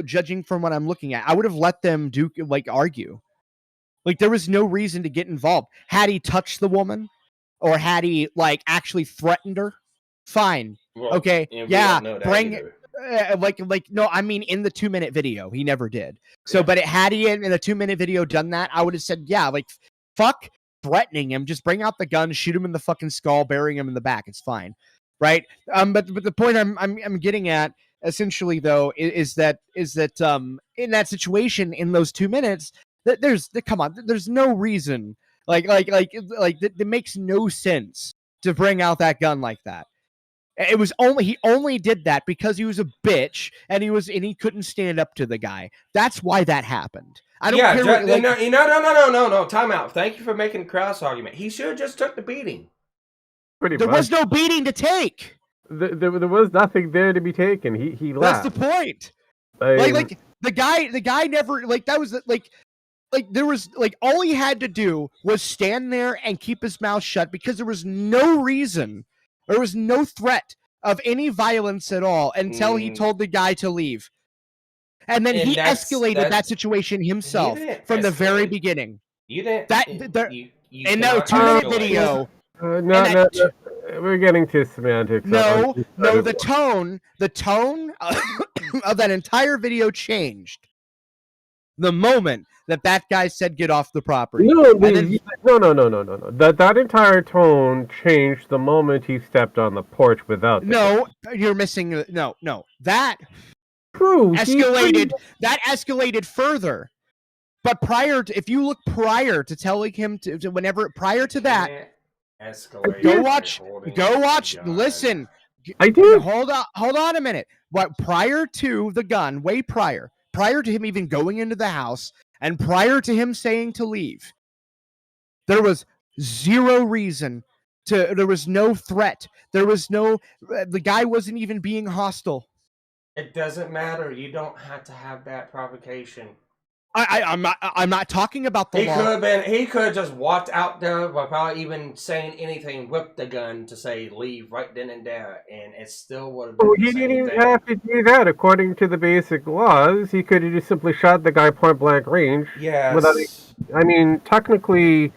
judging from what I'm looking at, I would have let them argue. Like there was no reason to get involved. Had he touched the woman, or had he actually threatened her, fine, okay, yeah, bring no. I mean, in the 2-minute video, he never did. So, but had he in a 2-minute video done that, I would have said, yeah, fuck threatening him. Just bring out the gun, shoot him in the fucking skull, burying him in the back. It's fine, right? But the point I'm getting at essentially though is that in that situation in those 2 minutes. There's no reason that makes no sense to bring out that gun like that. It was he only did that because he was a bitch and he couldn't stand up to the guy. That's why that happened. I don't care. No. Time out. Thank you for making the cross argument. He should have just took the beating. There was no beating to take. There was nothing there to be taken. He left. That's the point. Like the guy never like that was like there was like all he had to do was stand there and keep his mouth shut because there was no reason, there was no threat of any violence at all until he told the guy to leave. And then he escalated that situation himself from the very beginning. You didn't. In that 2-minute video. We're getting to semantics. No, the tone of that entire video changed the moment that guy said get off the property. No. That entire tone changed the moment he stepped on the porch without. You're missing. No. That true escalated. That escalated further. But if you look prior to telling him prior to that. Go watch. Listen. I did. Hold on a minute. What prior to the gun, way prior to him even going into the house, and prior to him saying to leave, there was zero reason there was no threat. There was the guy wasn't even being hostile. It doesn't matter. You don't have to have that provocation. I'm not talking about the law. He could have just walked out there without even saying anything, whipped the gun to say leave right then and there, and it still would have been he didn't even have to do that. According to the basic laws, he could have just simply shot the guy point blank range. Yes. Technically,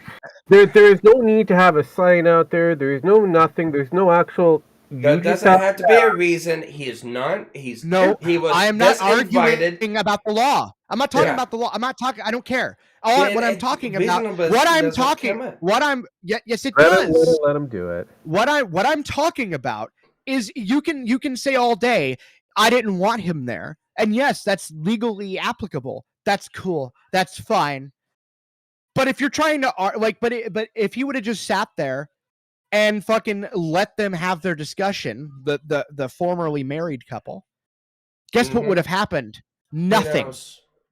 there's no need to have a sign out there. There's no nothing. There's no actual. There doesn't have to be a reason. He is not. He was. I am not arguing about the law. I'm not talking about the law. I'm not talking. I don't care. What I'm talking about. Yes, it does. Let him do it. What I'm talking about is you can say all day I didn't want him there, and yes, that's legally applicable. That's cool. That's fine. But if you're trying to but if he would have just sat there and fucking let them have their discussion, the formerly married couple, guess what would have happened? Nothing.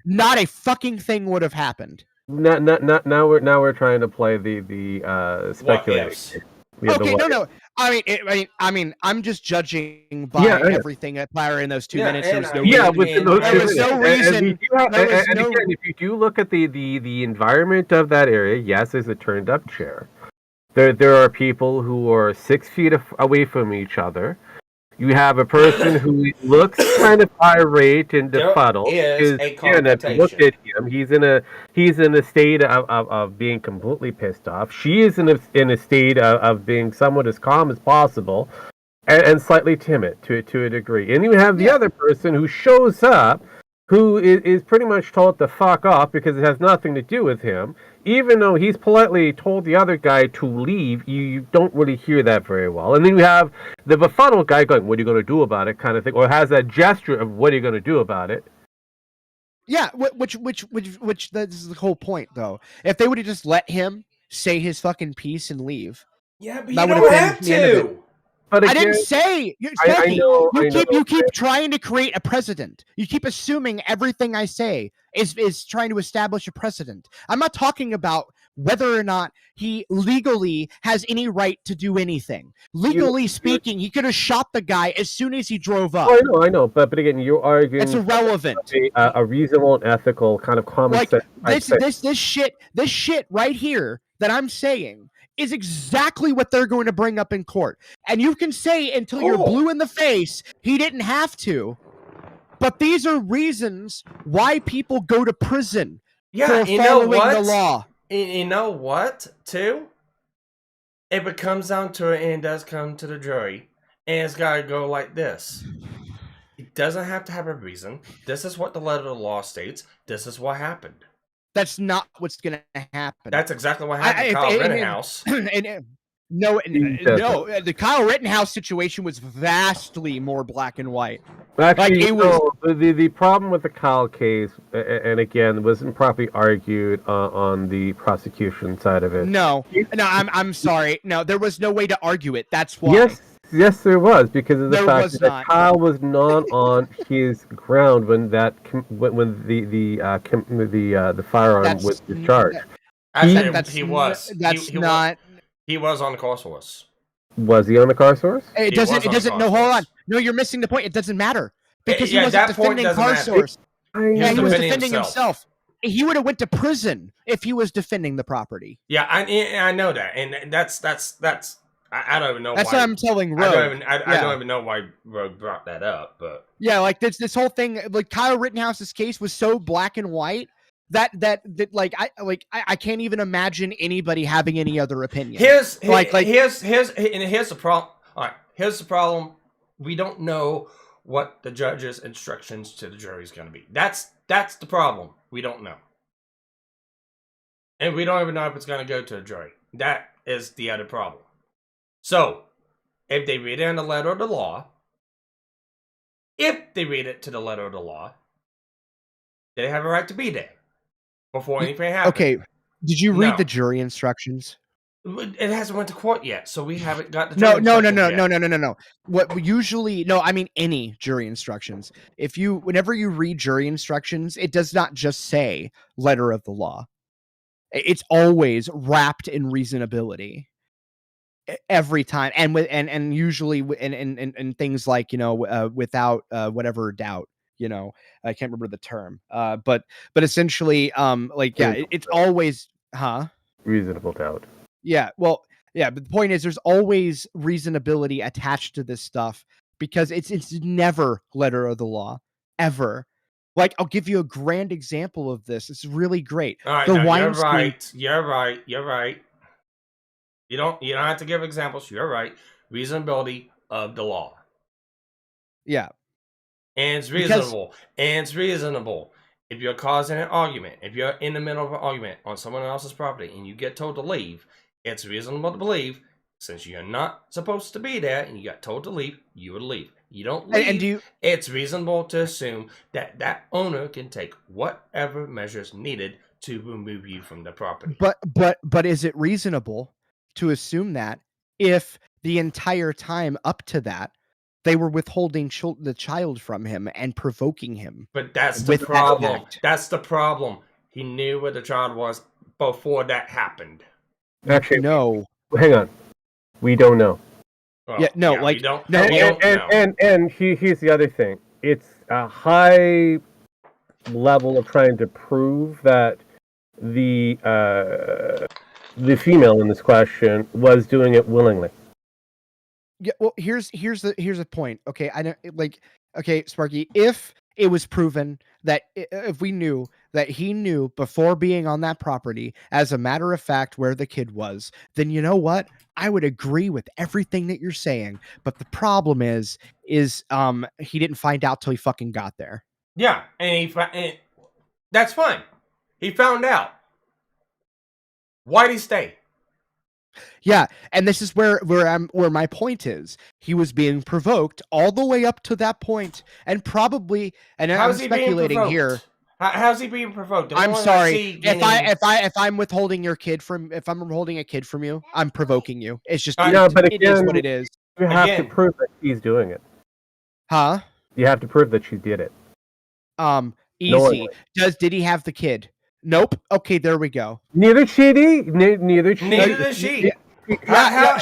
Not a fucking thing would have happened. Now we're trying to play the speculation. Okay, no. I mean, I'm just judging by everything that prior in those 2 minutes. There was no reason. If you do look at the environment of that area, yes, there's a turned up chair. There are people who are 6 feet away from each other. You have a person who looks kind of irate and befuddled. If you look at him, he's in a state of being completely pissed off. She is in a state of being somewhat as calm as possible, and slightly timid to a degree. And you have the other person who shows up, who is pretty much told to fuck off because it has nothing to do with him. Even though he's politely told the other guy to leave, you don't really hear that very well. And then you have the befuddled guy going, "What are you going to do about it?" kind of thing, or has that gesture of, "What are you going to do about it?" Yeah, which this is the whole point, though. If they would have just let him say his fucking piece and leave, but you don't have to. But again, I didn't say. You keep trying to create a precedent. You keep assuming everything I say is trying to establish a precedent. I'm not talking about whether or not he legally has any right to do anything. Legally speaking, he could have shot the guy as soon as he drove up. I know. But again, you're arguing it's irrelevant. A reasonable and ethical kind of common sense. This shit right here that I'm saying is exactly what they're going to bring up in court. And you can say until you're blue in the face, he didn't have to. But these are reasons why people go to prison for following the law. You know what, too? If it comes down to it and it does come to the jury, and it's got to go like this. It doesn't have to have a reason. This is what the letter of the law states. This is what happened. That's not what's going to happen. That's exactly what happened to Kyle Rittenhouse. No, the Kyle Rittenhouse situation was vastly more black and white. Actually, the problem with the Kyle case, and again, wasn't properly argued on the prosecution side of it. No, I'm sorry. No, there was no way to argue it. That's why. Yes, there was, because of the fact that Kyle was not on his ground when the firearm was discharged. He was. He was on the car source. Was he on the car source? It doesn't. No, hold on. No, you're missing the point. It doesn't matter because he wasn't defending car source. Yeah, he was defending himself. He would have went to prison if he was defending the property. Yeah, I know that, and that's I don't even know. That's why, what I'm telling Rogue. I don't even know why Rogue brought that up, but yeah, like this whole thing, like Kyle Rittenhouse's case was so black and white that I can't even imagine anybody having any other opinion. Here's the problem. All right, here's the problem. We don't know what the judge's instructions to the jury is going to be. That's the problem. We don't know. And we don't even know if it's going to go to a jury. That is the other problem. So, if they read it in the letter of the law, they have a right to be there before anything happens. Okay, did you read the jury instructions? It hasn't went to court yet, so we haven't got the No. I mean any jury instructions. Whenever you read jury instructions, it does not just say letter of the law. It's always wrapped in reasonability every time, and usually in things like without whatever doubt. I can't remember the term, but essentially, it's always reasonable doubt. Yeah, well, yeah, but the point is, there's always reasonability attached to this stuff because it's never letter of the law ever. Like, I'll give you a grand example of this. It's really great. All right, You're right. You don't have to give examples. You're right. Reasonability of the law. Yeah. And it's reasonable. If you're causing an argument, if you're in the middle of an argument on someone else's property and you get told to leave, it's reasonable to believe, since you're not supposed to be there and you got told to leave, you would leave. You don't leave. It's reasonable to assume that owner can take whatever measures needed to remove you from the property. But is it reasonable to assume that if the entire time up to that they were withholding the child from him and provoking him? But that's the problem. That's the problem. He knew where the child was before that happened. Actually, no. Hang on. We don't know. Well, we don't know. And here's the other thing. It's a high level of trying to prove that the female in this question was doing it willingly. Yeah, well, here's the point. Okay, Sparky, if it was proven that if we knew that he knew before being on that property, as a matter of fact, where the kid was, then you know what? I would agree with everything that you're saying. But the problem is he didn't find out till he fucking got there. Yeah, and that's fine. He found out. Why'd he stay? Yeah, and this is where my point is. He was being provoked all the way up to that point, and probably, and I'm speculating here. How's he being provoked? I'm sorry. If I'm withholding your kid if I'm holding a kid from you, I'm provoking you. It's just but it is what it is. You have to prove that she's doing it. Huh? You have to prove that she did it. Easy. Did he have the kid? Nope. Okay, there we go. Neither does she. All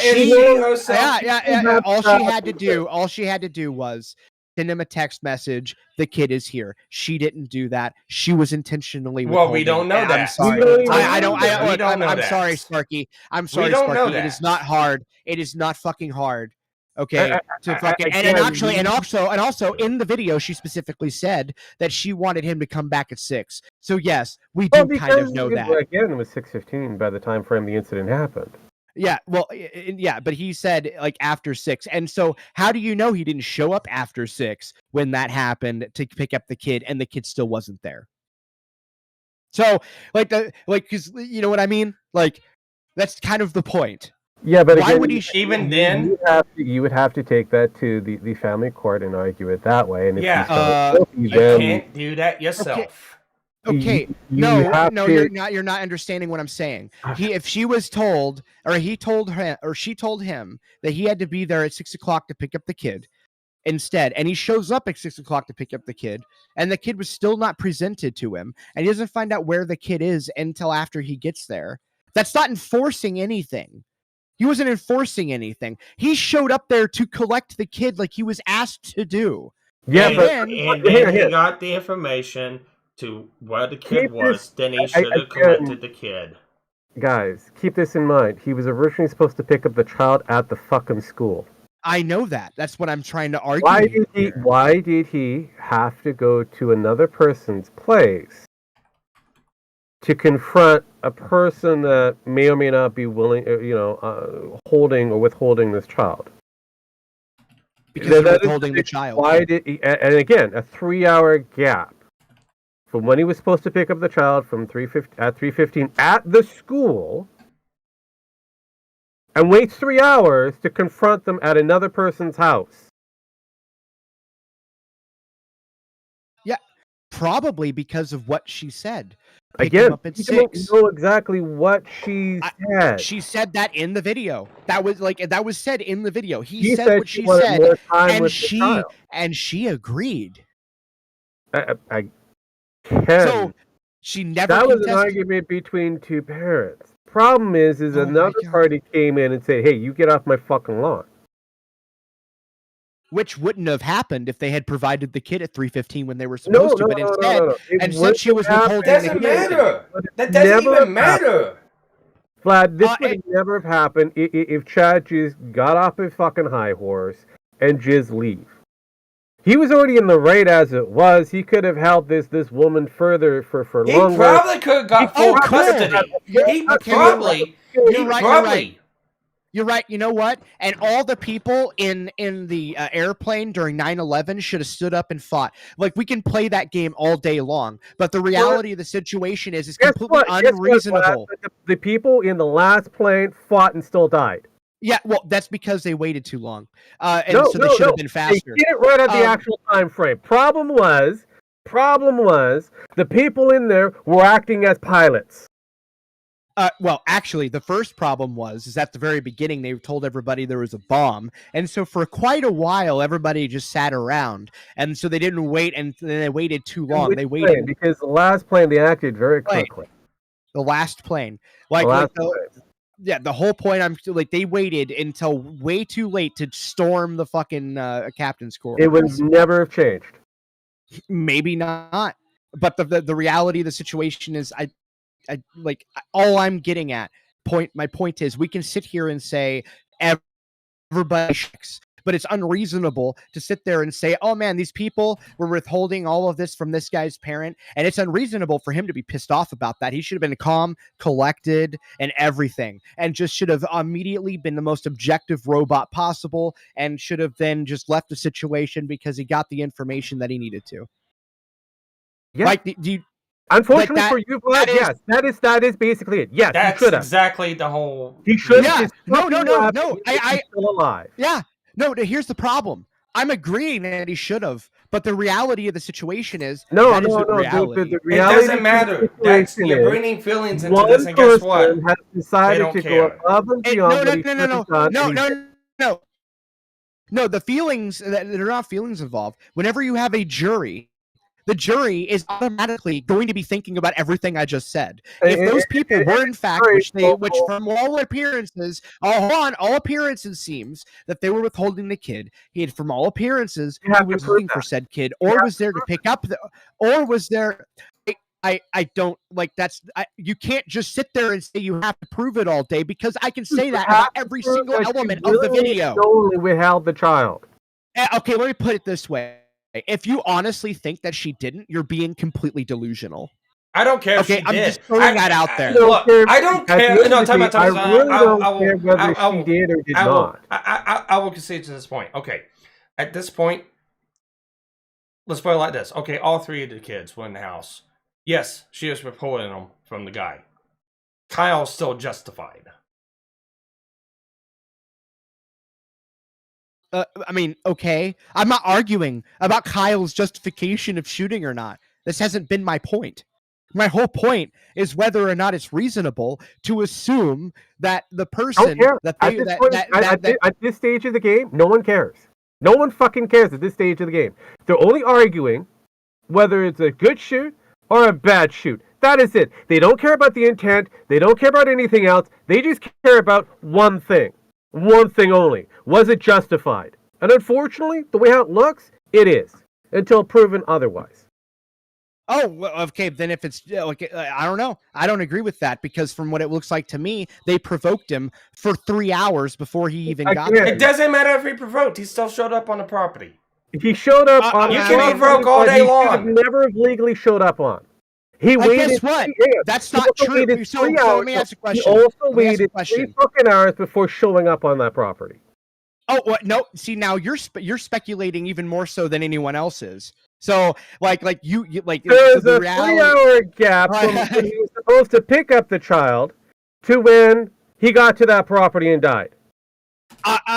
she had to do was send him a text message. The kid is here. She didn't do that. She was intentionally. Well, we don't know that. I'm sorry. I'm sorry, Sparky. I'm sorry, Sparky. It is not hard. It is not fucking hard. Okay, and also in the video, she specifically said that she wanted him to come back at 6. So yes, we do kind of know that. Again, it was 6:15 by the time frame the incident happened. Yeah, well, yeah, but he said like after 6, and so how do you know he didn't show up after 6 when that happened to pick up the kid, and the kid still wasn't there? So because you know what I mean? Like that's kind of the point. Yeah, but why again, would he? Even then, you would have to take that to the family court and argue it that way. And if you can't do that yourself. Okay, you're not understanding what I'm saying. She told him that he had to be there at 6 o'clock to pick up the kid instead, and he shows up at 6 o'clock to pick up the kid, and the kid was still not presented to him, and he doesn't find out where the kid is until after he gets there. That's not enforcing anything. He wasn't enforcing anything. He showed up there to collect the kid like he was asked to do. Yeah, and, but and then he got the information to where the kid was. Then he should have collected the kid. Guys, keep this in mind. He was originally supposed to pick up the child at the fucking school. I know that. That's what I'm trying to argue. Why did he have to go to another person's place to confront a person that may or may not be willing, holding or withholding this child? Because he was withholding the child. Why did he, and again, a 3-hour gap from when he was supposed to pick up the child from 3:15 at the school, and waits 3 hours to confront them at another person's house. Yeah, probably because of what she said. Again, up at you 6. don't know exactly what she said. She said that in the video. That was said in the video. He said what she wanted said, more time and with the child. she agreed. I So she never. That was an contested. argument between two parents. Problem is another party came in and said, "Hey, you get off my fucking lawn." Which wouldn't have happened if they had provided the kid at 3:15 when they were supposed to, but instead, and said she was withholding the kid. Doesn't matter. That doesn't even matter. Vlad, this would never have happened if Chad just got off his fucking high horse and just leave. He was already in the right as it was. He could have held this woman further for longer. He probably could have got full custody. You're right. You know what? And all the people in the airplane during 9/11 should have stood up and fought. Like, we can play that game all day long, but the reality of the situation is completely unreasonable. The people in the last plane fought and still died. Yeah, well, that's because they waited too long, they should have been faster. They did it right at the actual time frame. Problem was, the people in there were acting as pilots. Well, actually, the first problem is at the very beginning they told everybody there was a bomb, and so for quite a while everybody just sat around, and so they didn't wait, and then they waited too long. They waited because the last plane they acted very quickly. The last plane, the whole point. They waited until way too late to storm the fucking captain's quarters. It would never have changed. Maybe not, but the reality of the situation is, all I'm getting at. My point is, we can sit here and say everybody checks, but it's unreasonable to sit there and say, oh man, these people were withholding all of this from this guy's parent, and it's unreasonable for him to be pissed off about that. He should have been calm, collected, and everything, and just should have immediately been the most objective robot possible, and should have then just left the situation because he got the information that he needed to. Yeah. Unfortunately for you, Vlad, yes, that is basically it. Yes, that's exactly the whole. He should. Yeah. No. He's still alive. Yeah. No. Here's the problem. I'm agreeing that he should have, but the reality of the situation is the reality. It doesn't matter. You're bringing feelings into this, and guess what? Has decided to go above and beyond. No. The feelings, there are not feelings involved. Whenever you have a jury, the jury is automatically going to be thinking about everything I just said. If those people were in fact, which from all appearances, all appearances seems that they were withholding the kid. From all appearances, he was looking for said kid, or was there to pick up or was there. I don't you can't just sit there and say you have to prove it all day, because I can say that about every single element of the video. Only withheld the child. Okay, let me put it this way. If you honestly think that she didn't, you're being completely delusional. I don't care if she I'm did. just throwing that out there. I don't care. No, time out. I really don't care whether she did or did not. I will concede to this point. Okay. At this point, let's put it like this. Okay, all three of the kids were in the house. Yes, she was withholding them from the guy. Kyle's still justified. Okay. I'm not arguing about Kyle's justification of shooting or not. This hasn't been my point. My whole point is whether or not it's reasonable to assume that the person at this stage of the game, no one cares. No one fucking cares at this stage of the game. They're only arguing whether it's a good shoot or a bad shoot. That is it. They don't care about the intent. They don't care about anything else. They just care about one thing. One thing only. Was it justified? And unfortunately, the way how it looks, it is. until proven otherwise. Oh, well, okay. Then if it's okay, I don't know. I don't agree with that because from what it looks like to me, they provoked him for 3 hours before he even got there. It doesn't matter if he provoked. He still showed up on the property. He showed up on. You can provoke all day long. He should have never have legally showed up on. He waited. Guess what? That's not true. So let me ask a question. He also waited 3 fucking hours before showing up on that property. Oh, what? No. See, now you're speculating even more so than anyone else is. So, like you like there's a 3-hour gap from when he was supposed to pick up the child to when he got to that property and died.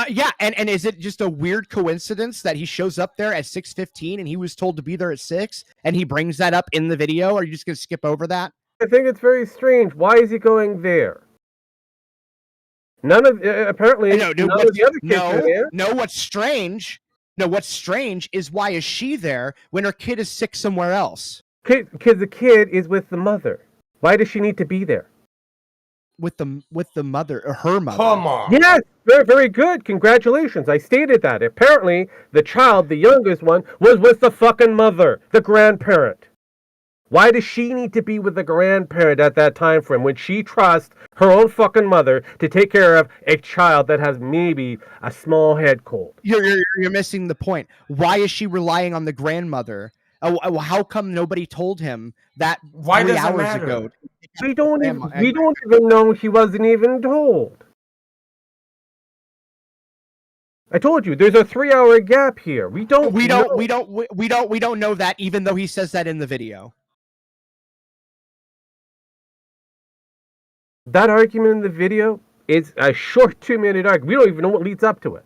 Yeah, and is it just a weird coincidence that he shows up there at 6:15 and he was told to be there at 6 and he brings that up in the video? Are you just gonna skip over that? I think it's very strange. Why is he going there? None of apparently none of the other kids are there. No, what's strange? No, what's strange is why is she there when her kid is sick somewhere else? Because the kid is with the mother. Why does she need to be there? With the mother, or her mother. Come on. Yes, very, very good. Congratulations. I stated that. Apparently, the child, the youngest one, was with the fucking mother, the grandparent. Why does she need to be with the grandparent at that time frame when she trusts her own fucking mother to take care of a child that has maybe a small head cold? You're missing the point. Why is she relying on the grandmother? How come nobody told him that 3 hours ago? We don't even know he wasn't even told. I told you there's a 3-hour gap here. We don't know that, even though he says that in the video. That argument in the video is a short 2-minute argument. We don't even know what leads up to it.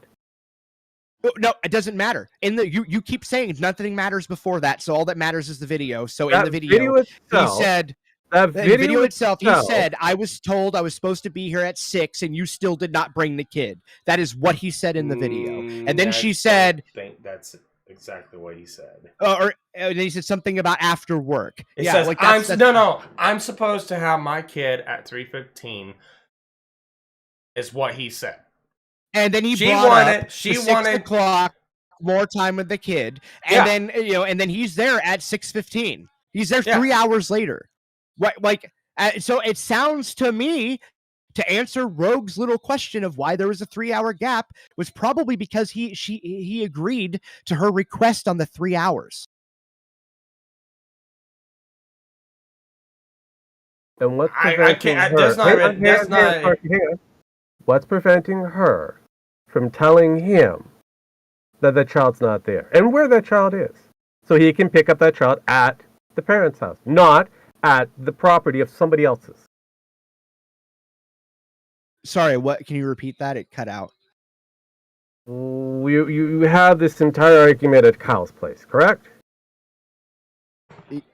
No, it doesn't matter. You keep saying nothing matters before that, so all that matters is the video. So that in the video itself, he said that video itself, he said, I was told I was supposed to be here at 6 and you still did not bring the kid. That is what he said in the video. And then she said, I think that's exactly what he said. Or he said something about after work. It says, I'm supposed to have my kid at 3:15 is what he said. And then she wanted 6 o'clock, more time with the kid. And then, and then he's there at 6:15. He's there 3 hours later. Right? Like, so it sounds to me, to answer Rogue's little question of why there was a 3-hour gap, was probably because he agreed to her request on the 3 hours. And what's preventing her? What's preventing her from telling him that the child's not there and where that child is, so he can pick up that child at the parents' house, not at the property of somebody else's? Sorry, what? Can you repeat that? It cut out. You have this entire argument at Kyle's place, correct?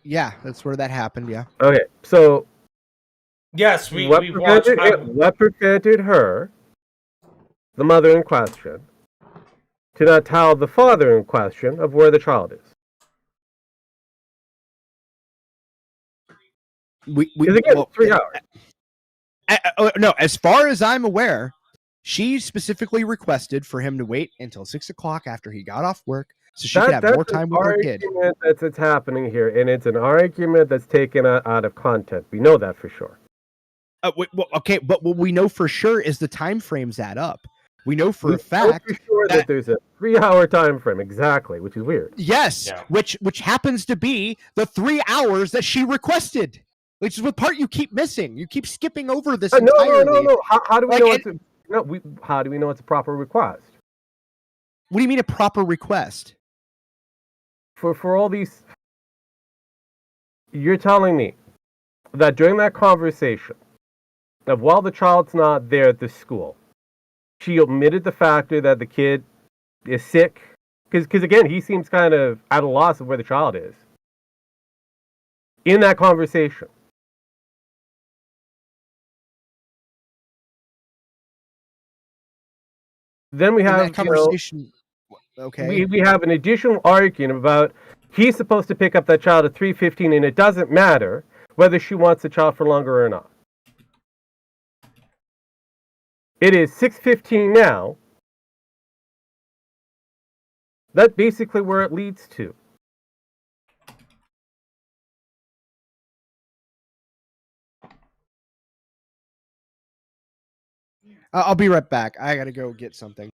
Yeah, that's where that happened. Yeah. Okay, so yes, what prevented her, the mother in question, to not tell the father in question of where the child is? Because again, 3 hours. No, as far as I'm aware, she specifically requested for him to wait until 6 o'clock after he got off work, so she could have more time with her kid. That's happening here, and it's an argument that's taken out of content. We know that for sure. Okay, but what we know for sure is the time frames add up. We know for a fact that there's a 3-hour time frame, exactly, which is weird. Yes, which happens to be the 3 hours that she requested. Which is what part you keep missing. You keep skipping over this entirely. No. How do we know how do we know it's a proper request? What do you mean a proper request? For all these, you're telling me that during that conversation of while the child's not there at the school, she omitted the factor that the kid is sick? Because again, he seems kind of at a loss of where the child is in that conversation. Then we have conversation. Okay. We have an additional argument about he's supposed to pick up that child at 3:15, and it doesn't matter whether she wants the child for longer or not. It is 6:15 now. That's basically where it leads to. I'll be right back. I gotta go get something.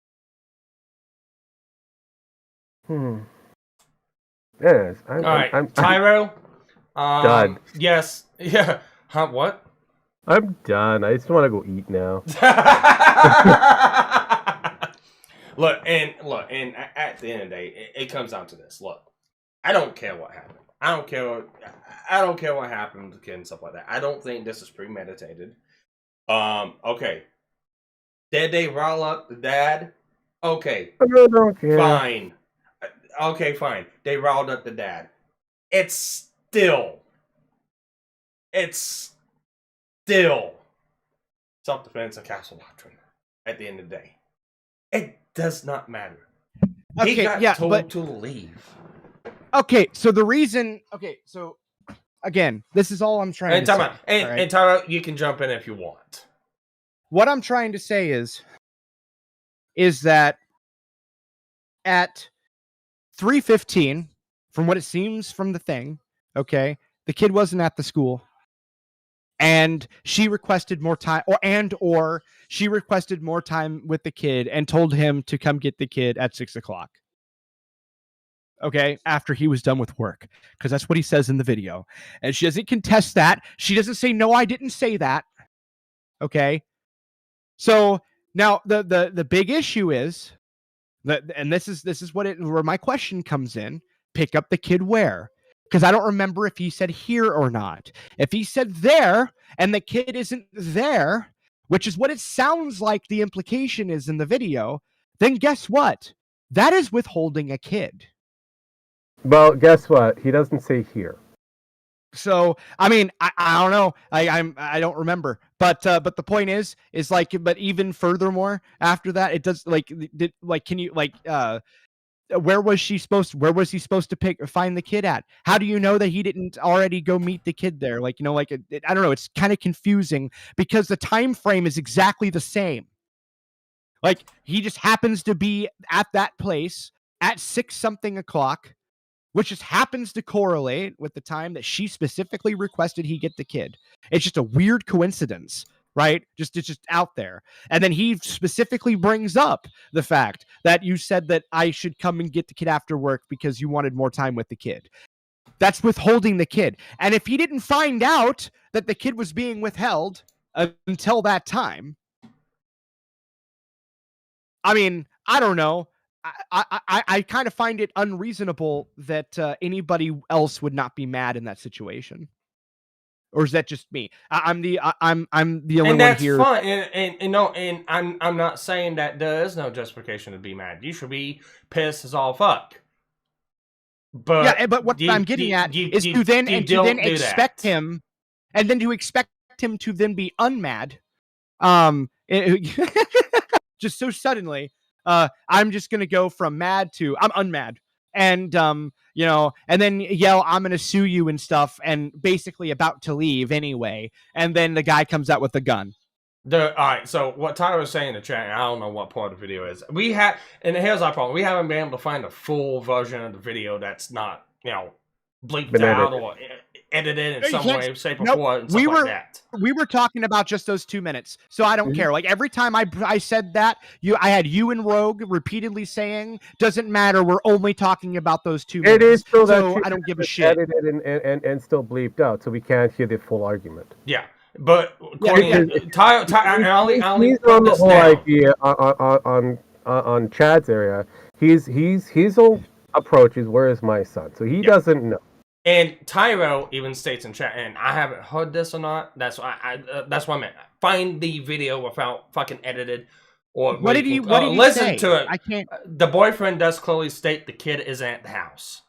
Yes. All right, Tyro. Done. Yes. Yeah. Huh? What? I'm done. I just want to go eat now. Look, and at the end of the day, it comes down to this. Look, I don't care what happened. I don't care what happened to the kid and stuff like that. I don't think this is premeditated. Okay. Did they roll up the dad? Okay. I really don't care. Fine. Okay, fine. They riled up the dad. It's still self-defense and castle doctrine at the end of the day. It does not matter. He got told to leave. Okay, so the reason... Okay, so... Again, this is all I'm trying to say. And Tyler, you can jump in if you want. What I'm trying to say is that at 3:15, from what it seems from the thing, okay, the kid wasn't at the school, and she requested more time, or she requested more time with the kid and told him to come get the kid at 6:00. Okay, after he was done with work, because that's what he says in the video, and she doesn't contest that. She doesn't say, no, I didn't say that. Okay, so now the big issue is that, and this is where my question comes in: pick up the kid where? Because I don't remember if he said here or not. If he said there and the kid isn't there, which is what it sounds like the implication is in the video, then guess what? That is withholding a kid. Well, guess what? He doesn't say here. So I mean, I don't know. I don't remember. But the point is like, but even furthermore after that, it does can you where was he supposed to find the kid at? How do you know that he didn't already go meet the kid there? I don't know. It's kind of confusing because the time frame is exactly the same. Like, he just happens to be at that place at 6-something o'clock, which just happens to correlate with the time that she specifically requested he get the kid. It's just a weird coincidence, right? It's just out there. And then he specifically brings up the fact that you said that I should come and get the kid after work because you wanted more time with the kid. That's withholding the kid. And if he didn't find out that the kid was being withheld until that time, I mean, I don't know. I kind of find it unreasonable that anybody else would not be mad in that situation. Or is that just me? I'm the only one here. And that's fine. And I'm not saying that there is no justification to be mad. You should be pissed as all fuck. But yeah, but what I'm getting at is to then expect him, and then to expect him to then be unmad, just so suddenly. I'm just gonna go from mad to I'm unmad, and and then yell I'm gonna sue you and stuff, and basically about to leave anyway, and then the guy comes out with a gun. All right, so what Tyler was saying in the chat, I don't know what part of the video is. And here's our problem: we haven't been able to find a full version of the video that's not bleeped out or edited in some way, shape, or form, and stuff like that. We were talking about just those 2 minutes, so I don't care. Like, every time I said that, I had you and Rogue repeatedly saying, "Doesn't matter. We're only talking about those 2 minutes." It is still so that I don't give a shit. Edited and still bleeped out, so we can't hear the full argument. Yeah, but Tyler, he's on the whole idea on Chad's area. His whole approach is, "Where is my son?" So he doesn't know. And Tyro even states in chat, and I haven't heard this or not. That's why that's what I meant. Find the video without fucking edited, or what did he listen say? to it. I can't. The boyfriend does clearly state the kid isn't at the house.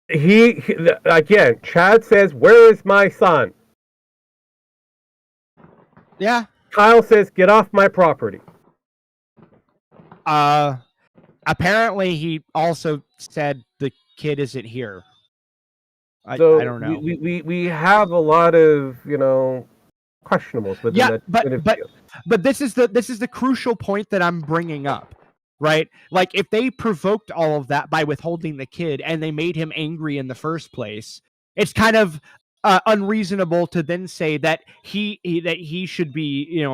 He again. Chad says, "Where is my son?" Yeah. Kyle says, "Get off my property." Apparently, he also said the kid isn't here. I don't know. We have a lot of questionables within that. But this is the crucial point that I'm bringing up, right? Like, if they provoked all of that by withholding the kid and they made him angry in the first place, it's kind of unreasonable to then say that he should be,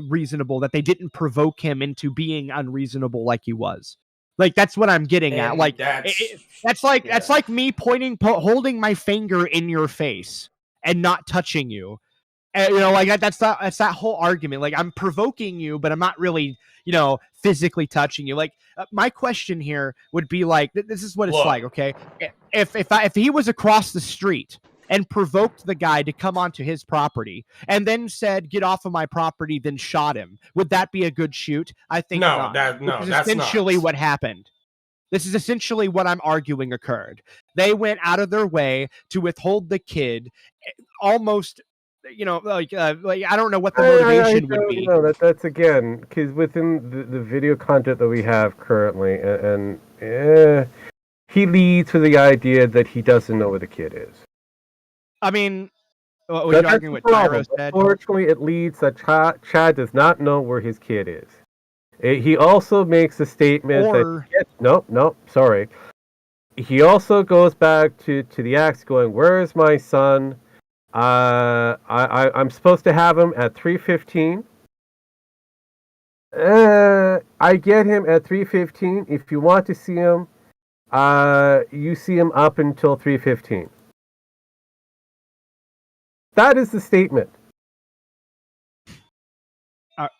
reasonable, that they didn't provoke him into being unreasonable like he was. Like, that's what I'm getting at. And Like, that's that's like me holding my finger in your face and not touching you. And, like that's that whole argument. Like, I'm provoking you, but I'm not really, physically touching you. Like, my question here would be like, this is what it's Look. like. Okay, if he was across the street and provoked the guy to come onto his property and then said, "Get off of my property," then shot him, would that be a good shoot? I think not. That's essentially not what happened. This is essentially what I'm arguing occurred. They went out of their way to withhold the kid, almost, like I don't know what the motivation would be. No, that's again because within the video content that we have currently, and he leads to the idea that he doesn't know where the kid is. I mean, was you arguing what Tyro said? Unfortunately, it leads that Chad does not know where his kid is. He also makes a statement that sorry. He also goes back to the axe, going, "Where is my son? I'm supposed to have him at 3:15. I get him at 3:15. If you want to see him, you see him up until 3:15." That is the statement.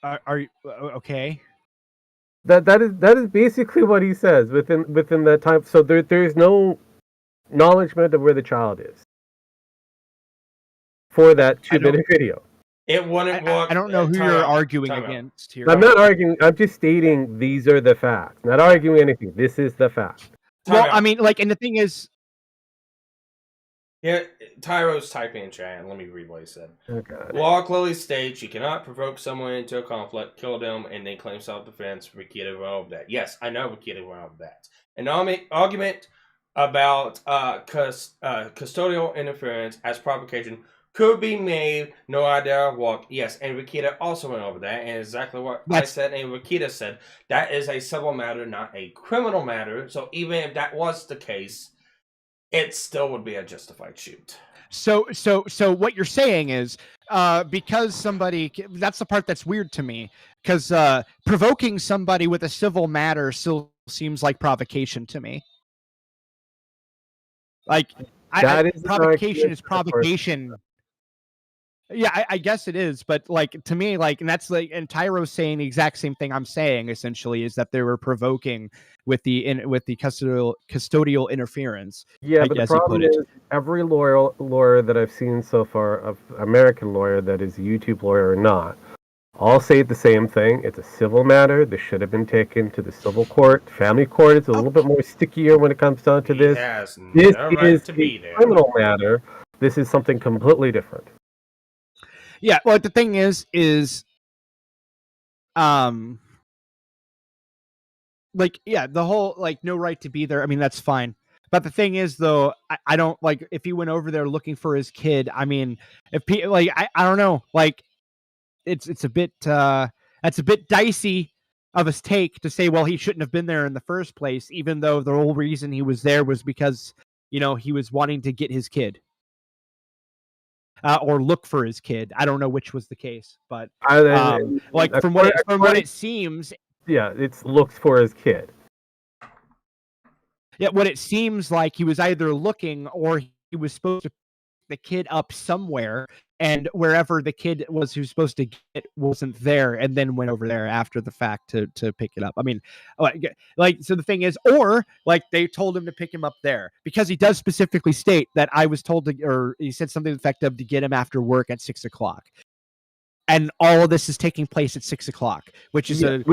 Are you okay? That is basically what he says within that time. So there's no acknowledgement of where the child is for that 2-minute video. It wouldn't work. I don't know who you're arguing against here. I'm not arguing. I'm just stating these are the facts. Not arguing anything. This is the fact. Well, I mean, like, and the thing is, yeah, Tyro's typing in chat. Let me read what he said. Oh, God. Law clearly states you cannot provoke someone into a conflict, kill them, and then claim self-defense. Rikita went over that. Yes, I know Rikita went over that. An argument about custodial interference as provocation could be made. No idea what. Yes, and Rikita also went over that, and exactly what I said. And Rikita said that is a civil matter, not a criminal matter. So even if that was the case, it still would be a justified shoot. So what you're saying is, because somebody, that's the part that's weird to me, because provoking somebody with a civil matter still seems like provocation to me. Like, provocation is provocation. Yeah, I guess it is, but like, to me, like, and that's like, and Tyro's saying the exact same thing I'm saying, essentially, is that they were provoking with the custodial interference. Yeah, but the problem is every lawyer that I've seen so far, of American lawyer that is a YouTube lawyer or not, all say the same thing. It's a civil matter. This should have been taken to the civil court. Family court is a little bit more stickier when it comes down to this. This is a criminal matter. This is something completely different. Yeah, well, the thing is, like, yeah, the whole, like, no right to be there. I mean, that's fine. But the thing is, though, I don't, like, if he went over there looking for his kid, I mean, if like, I don't know, like, it's a bit, that's a bit dicey of a take to say, well, he shouldn't have been there in the first place, even though the whole reason he was there was because, he was wanting to get his kid. Or look for his kid. I don't know which was the case, but like, from what it seems, yeah, it's looks for his kid. Yeah, what it seems like, he was either looking or he was supposed to pick the kid up somewhere, and wherever the kid was who was supposed to get wasn't there, and then went over there after the fact to pick it up. I mean, like, so the thing is, or like, they told him to pick him up there, because he does specifically state that I was told to, or he said something effective, to get him after work at 6:00. And all of this is taking place at 6:00, which is kind of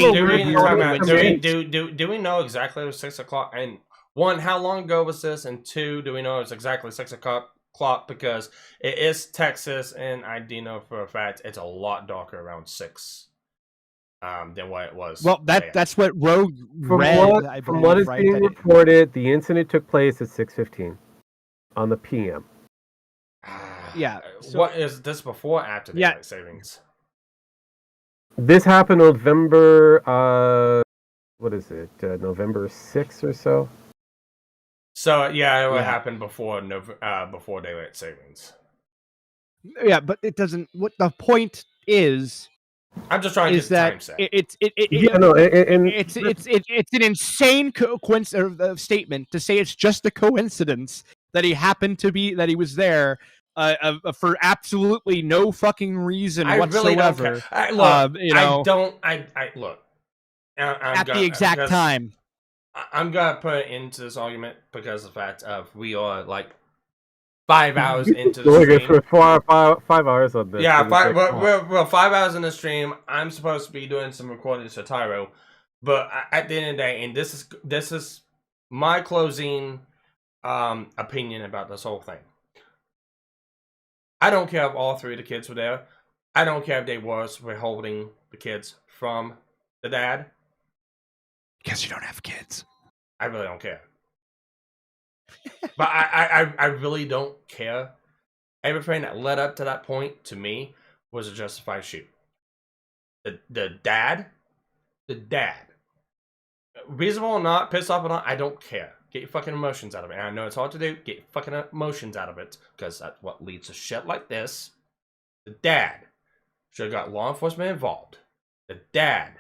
a do we know exactly it was 6:00? And one, how long ago was this? And two, do we know it's exactly 6:00? Because it is Texas, and I do know for a fact it's a lot darker around 6 than what it was. Well, that's what Rogue read. From what is being reported, the incident took place at 6:15 on the PM. Yeah. So, what is this before or after the daylight savings? This happened November. What is it? November 6th or so. So yeah, it would Yeah. happen before before daylight savings. Yeah, but it doesn't. What the point is I'm just trying to get the that time set. it's an insane statement to say it's just a coincidence that he happened to be that he was there for absolutely no fucking reason whatsoever. Really don't care. Look. At the exact time. I'm gonna put into this argument because of the fact of we are like 5 hours into the stream. For 5 hours on this. Yeah, we're 5 hours in the stream. I'm supposed to be doing some recordings for Tyro, but at the end of the day, and this is my closing opinion about this whole thing. I don't care if all 3 of the kids were there. I don't care if they were holding the kids from the dad. Because you don't have kids. I really don't care. But I really don't care. Everything that led up to that point, to me, was a justified shoot. The dad, reasonable or not, pissed off or not, I don't care. Get your fucking emotions out of it. And I know it's hard to do. Get your fucking emotions out of it, because that's what leads to shit like this. The dad should have got law enforcement involved. The dad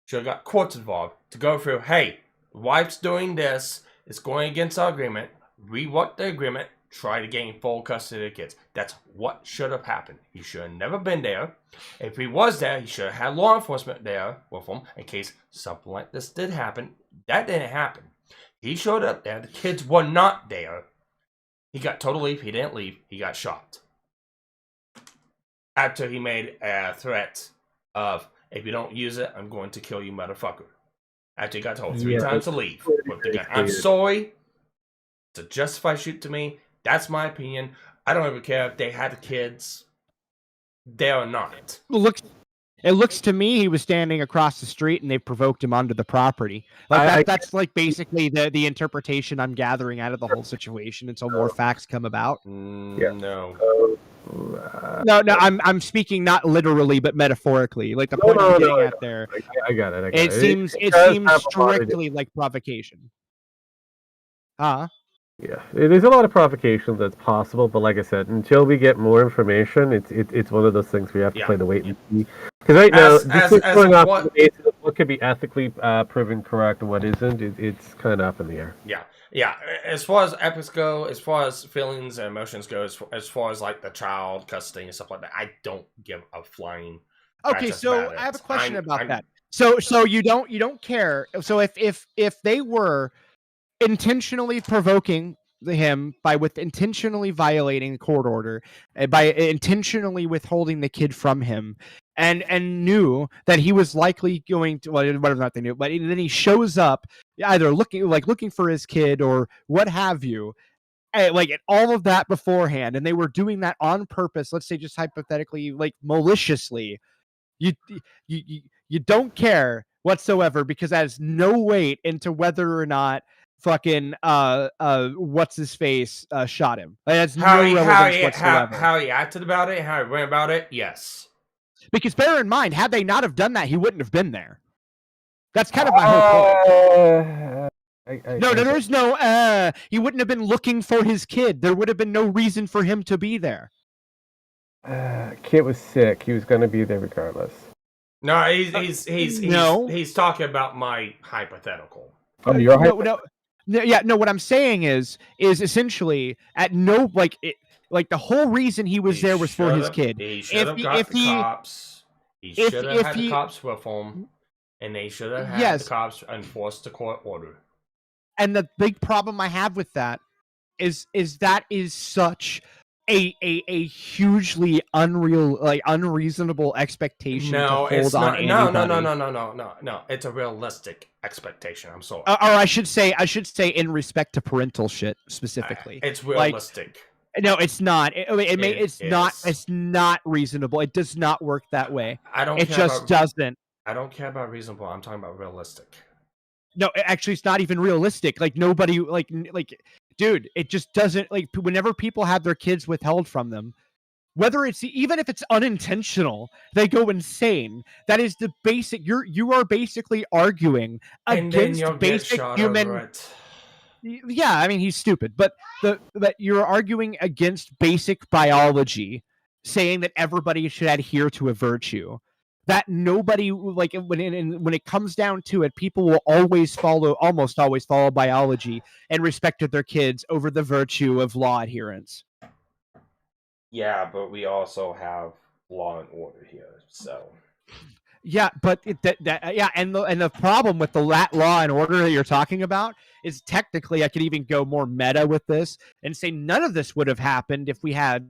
should have got courts involved to go through, hey, wife's doing this, it's going against our agreement, rework the agreement, try to gain full custody of the kids. That's what should have happened. He should have never been there. If he was there, he should have had law enforcement there with him in case something like this did happen. That didn't happen. He showed up there, the kids were not there. He got told to leave, he didn't leave, he got shot. After he made a threat of, if you don't use it, I'm going to kill you, motherfucker. After he got told 3 times to leave with the gun. I'm sorry. It's a justified shoot to me. That's my opinion. I don't even care if they had the kids there or not. It looks to me he was standing across the street and they provoked him onto the property. Like that's like basically the interpretation I'm gathering out of the whole situation until more facts come about. No. No, I'm speaking not literally but metaphorically. Like the point I'm getting at there. I got it. It seems strictly like provocation. Huh? Yeah, there's a lot of provocations that's possible, but like I said, until we get more information, it's one of those things we have to play the wait and see. Because right now, this is going off the basis of what could be ethically proven correct and what isn't. It's kind of up in the air. Yeah. As far as ethics go, as far as feelings and emotions go, as far as like the child custody and stuff like that, I don't give a flying. Okay, so I have a question about that. So you don't care. So if they were intentionally provoking him with intentionally violating the court order, by intentionally withholding the kid from him, and knew that he was likely going to, whatever not they knew, but then he shows up either looking for his kid or what have you, like all of that beforehand, and they were doing that on purpose. Let's say just hypothetically, like maliciously. You don't care whatsoever because that has no weight into whether or not fucking what's his face shot him. It has no relevance whatsoever. How he acted about it, how he went about it, yes. Because bear in mind, had they not have done that, he wouldn't have been there. That's kind of my whole point. There's no he wouldn't have been looking for his kid. There would have been no reason for him to be there. Kid was sick. He was going to be there regardless. No, he's talking about my hypothetical. Oh, your hypothetical? What I'm saying is essentially at no the whole reason he was there was for his kid. He should have got the cops. He should have had the cops with him, and they should have had the cops enforce the court order. And the big problem I have with that is that is such a hugely unreasonable expectation to hold on anybody. No. It's a realistic expectation. I'm sorry. Or I should say in respect to parental shit specifically. It's realistic. No, it's not. It's not reasonable. It does not work that way. It just doesn't. I don't care about reasonable. I'm talking about realistic. No, actually, it's not even realistic. Like nobody, dude, it just doesn't. Whenever people have their kids withheld from them, whether it's even if it's unintentional, they go insane. That is the basic. You are basically arguing against basic human. Yeah, I mean he's stupid, but you're arguing against basic biology, saying that everybody should adhere to a virtue. That nobody like when it comes down to it, people will almost always follow biology and respect their kids over the virtue of law adherence. Yeah, but we also have law and order here, so. Yeah, but and the problem with the law and order that you're talking about is technically I could even go more meta with this and say none of this would have happened if we had,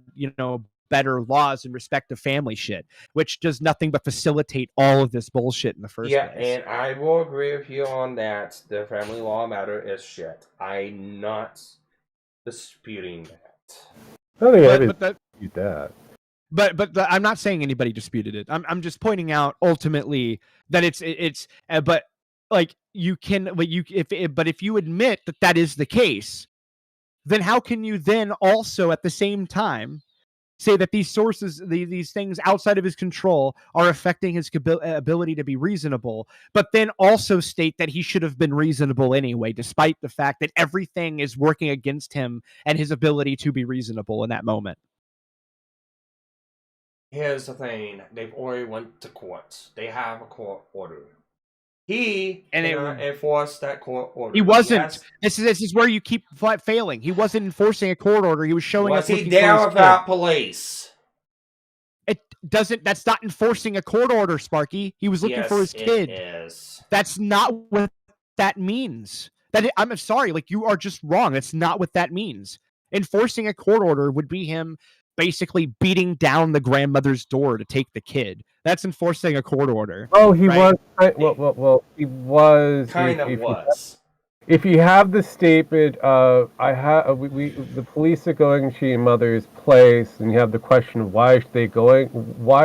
better laws and respect of family shit, which does nothing but facilitate all of this bullshit in the first place. Yeah, and I will agree with you on that. The family law matter is shit. I'm not disputing that. I don't think I dispute that. But I'm not saying anybody disputed it. I'm just pointing out ultimately that it's but like you can but you if you admit that is the case, then how can you then also at the same time say that these sources, these things outside of his control are affecting his ability to be reasonable, but then also state that he should have been reasonable anyway, despite the fact that everything is working against him and his ability to be reasonable in that moment? Here's the thing: they've already went to court. They have a court order. He cannot enforce that court order. He wasn't. This is where you keep failing. He wasn't enforcing a court order. He was showing up. Was he there without police? It doesn't. That's not enforcing a court order, Sparky. He was looking for his kid. Is. That's not what that means. I'm sorry. Like, you are just wrong. That's not what that means. Enforcing a court order would be him basically beating down the grandmother's door to take the kid. That's enforcing a court order. Oh, he was. Well, he was. Kind of was. If you have the statement of the police are going to your mother's place, and you have the question of why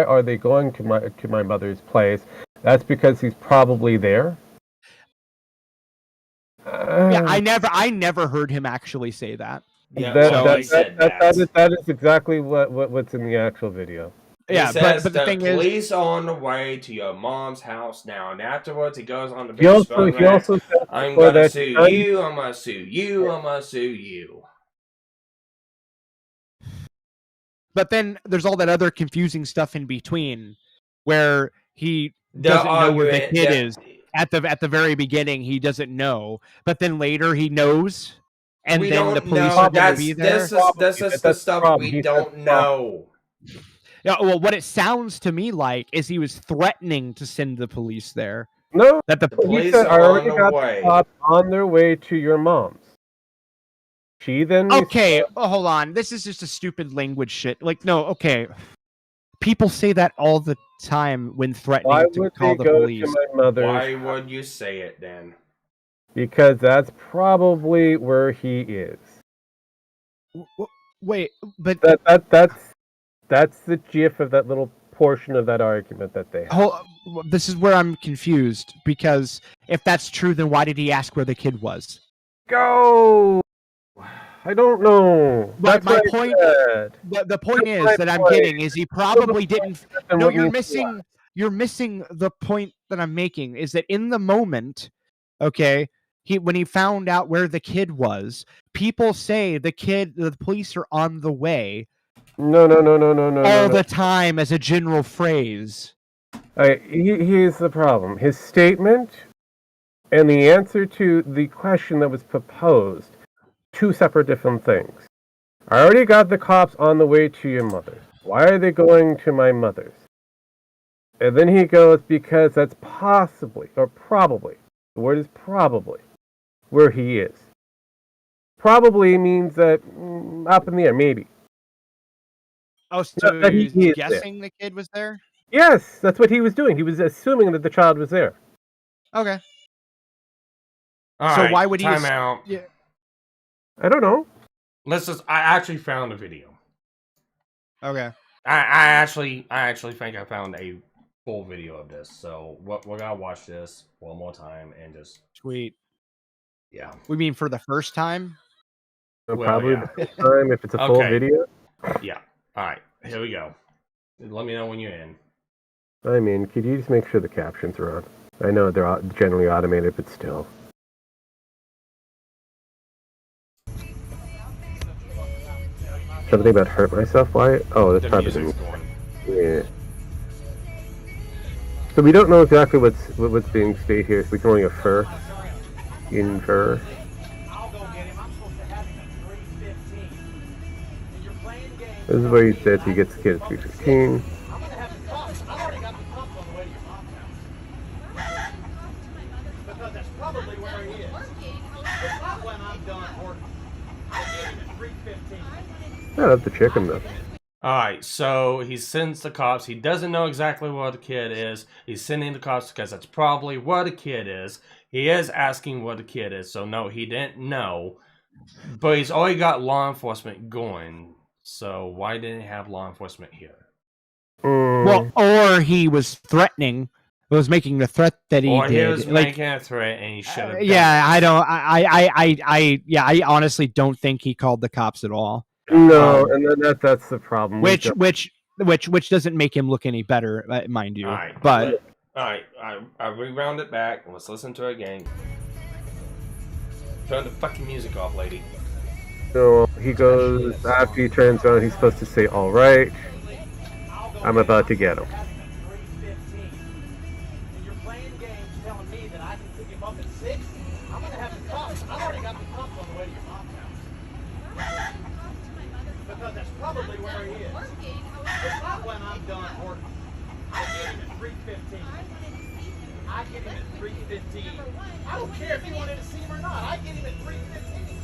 are they going to my mother's place? That's because he's probably there. Yeah, I never heard him actually say that. Yeah, that is exactly what's in the actual video. Yeah, but the thing is, police are on the way to your mom's house now, and afterwards he goes on the He also said I'm gonna sue you, I'm gonna sue you, I'm gonna sue you. But then there's all that other confusing stuff in between, where he doesn't know where the kid is. At the very beginning, he doesn't know, but then later he knows, and then the police are going to be there. This is the stuff we don't know. Yeah, well, what it sounds to me like is he was threatening to send the police there. No, that the police are already got the cops on their way to your mom's. She then hold on. This is just a stupid language shit. Like, no, okay. People say that all the time when threatening to call the police. Why would you say it then? Because that's probably where he is. Wait, but that's the gif of that little portion of that argument that they have. This is where I'm confused, because if that's true, then why did he ask where the kid was? Go! I don't know. But my point, the point is that I'm getting is he probably didn't. No, you're missing the point that I'm making. Is that in the moment, okay? When he found out where the kid was, people say the police are on the way. No. All the time as a general phrase. Here's the problem. His statement and the answer to the question that was proposed, two separate different things. I already got the cops on the way to your mother's. Why are they going to my mother's? And then he goes, because that's possibly, or probably, the word is probably, where he is. Probably means that up in the air, maybe. Oh, so he's guessing the kid was there? Yes, that's what he was doing. He was assuming that the child was there. Okay. All so right, why would he? Time out. Yeah. I don't know. I actually found a video. Okay. I actually think I found a full video of this. So we're gonna watch this one more time and just sweet. Yeah. We mean for the first time? Probably the first time if it's a full video. Yeah. All right. Here we go. Let me know when you're in. I mean, could you just make sure the captions are on? I know they're generally automated, but still. something about hurt myself. Why? Oh, that's The probably music's going. yeah. So we don't know exactly what's being stated here. So we can only infer. Infer. I'll go get him. I'm supposed to have him at 3:15. And you're playing games. This is where he says he gets the kid at 3:15. I'm gonna have the cups. I've already got the cups on the way to your mom's house. Because that's probably where he is. It's not when I'm done working. I'll get him at 3:15. I love the chicken though. Alright, so he sends the cops. He doesn't know exactly what the kid is. He's sending the cops because that's probably what a kid is. He is asking what the kid is, so no, he didn't know. But he's already got law enforcement going. So why didn't he have law enforcement here? Well, or he was threatening. Was making the threat that he or did. He was making a threat, and he should have. Yeah, I don't. I honestly don't think he called the cops at all. No, and then that's the problem. Which doesn't make him look any better, mind you. All right, but all right, I rewound it back. Let's listen to it again. Turn the fucking music off, lady. So he goes after he turns around. He's supposed to say, "All right, I'm about to get him." And you're playing games telling me that I can pick him up at 6. I'm gonna have the cups. I've already got the cups on the way to your mom's house. Because that's probably where he is. It's not when I'm done working. I get him at 3:15. I get him at 3:15. I don't care if you wanted to see him or not. I get him at 3:15.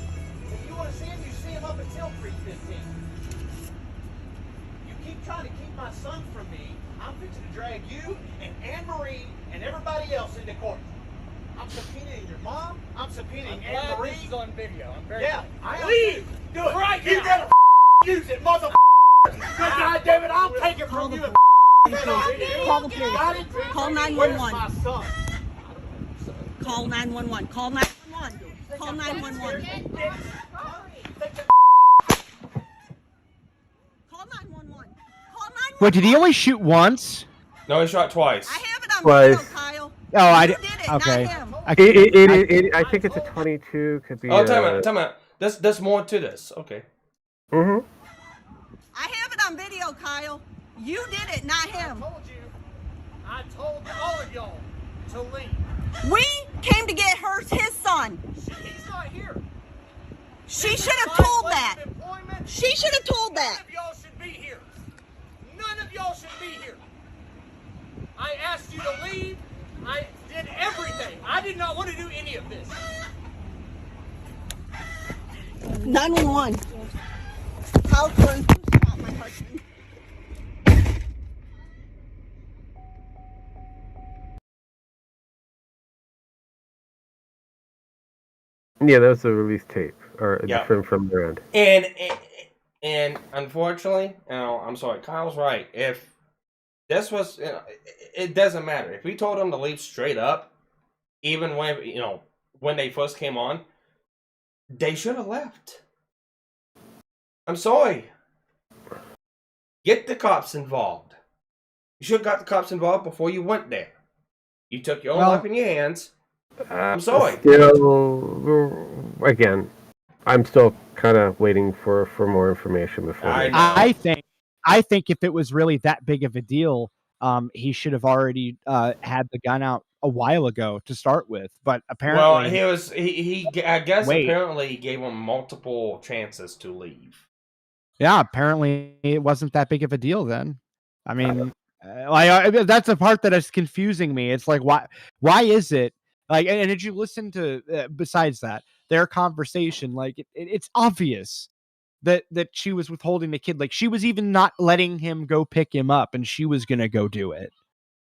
If you want to see him, you see him up until 3:15. You keep trying to keep my son from me. I'm fixing to drag you and Anne-Marie and everybody else into court. I'm subpoenaing your mom. I'm subpoenaing Anne-Marie. This is on video. I'm very Leave! Do it! Right you better use it, mother. God damn it, I'll take it from you. Call the police. Call 911. Call 911. Call 911. Call 911. Call 911. wait, did he only shoot once? No, he shot twice. I have it on video, Kyle. Oh, I did. You did it, Okay. not him. I think it's a 22. Could be. Oh, time out. There's more to this. Okay. Mm-hmm. I have it on video, Kyle. You did it, not him. I told all of y'all to leave. We came to get his son. He's not here. She should have told that. She should have told that. None of y'all should be here. None of y'all should be here. I asked you to leave. I did everything. I did not want to do any of this. 911. Kyle Curran, shot my husband. Yeah, that was a release tape or Yeah. from their end. And unfortunately, I'm sorry, Kyle's right. If this was, it doesn't matter. If we told them to leave straight up, even when they first came on, they should have left. I'm sorry. Get the cops involved. You should have got the cops involved before you went there. You took your own life in your hands. I'm sorry. Again, I'm still kind of waiting for more information before. I think if it was really that big of a deal, he should have already had the gun out a while ago to start with. But apparently, I guess apparently he gave him multiple chances to leave. Yeah, apparently it wasn't that big of a deal then. I mean, that's the part that is confusing me. It's like, why is it like? And did you listen to besides that their conversation? Like, it's obvious that she was withholding the kid. Like, she was even not letting him go pick him up, and she was gonna go do it.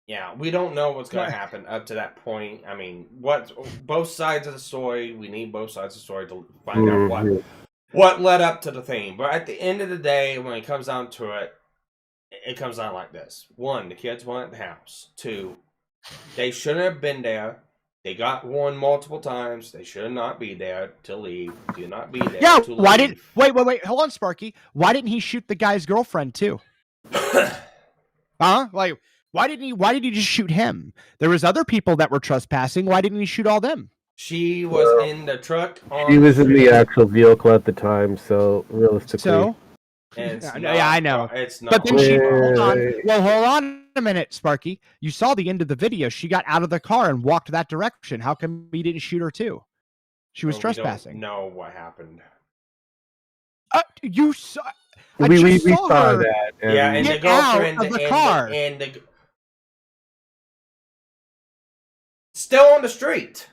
Yeah, we don't know what's going to happen up to that point. I mean, both sides of the story. We need both sides of the story to find out what led up to the thing. But at the end of the day, when it comes down to it, it comes down like this. 1, the kids weren't at the house. 2, they shouldn't have been there. They got warned multiple times. They should not be there to leave. Do not be there to leave. Wait, hold on, Sparky. Why didn't he shoot the guy's girlfriend too? Like, why did he just shoot him? There was other people that were trespassing. Why didn't he shoot all them? She was in the truck. She was in the actual vehicle at the time, so realistically. Yeah, I know. It's not. But then she hold on. Well, hold on a minute, Sparky. You saw the end of the video. She got out of the car and walked that direction. How come he didn't shoot her too? She was trespassing. We don't know what happened. You saw. We saw saw her that. Yeah, and get the girlfriend out of the car. Still on the street.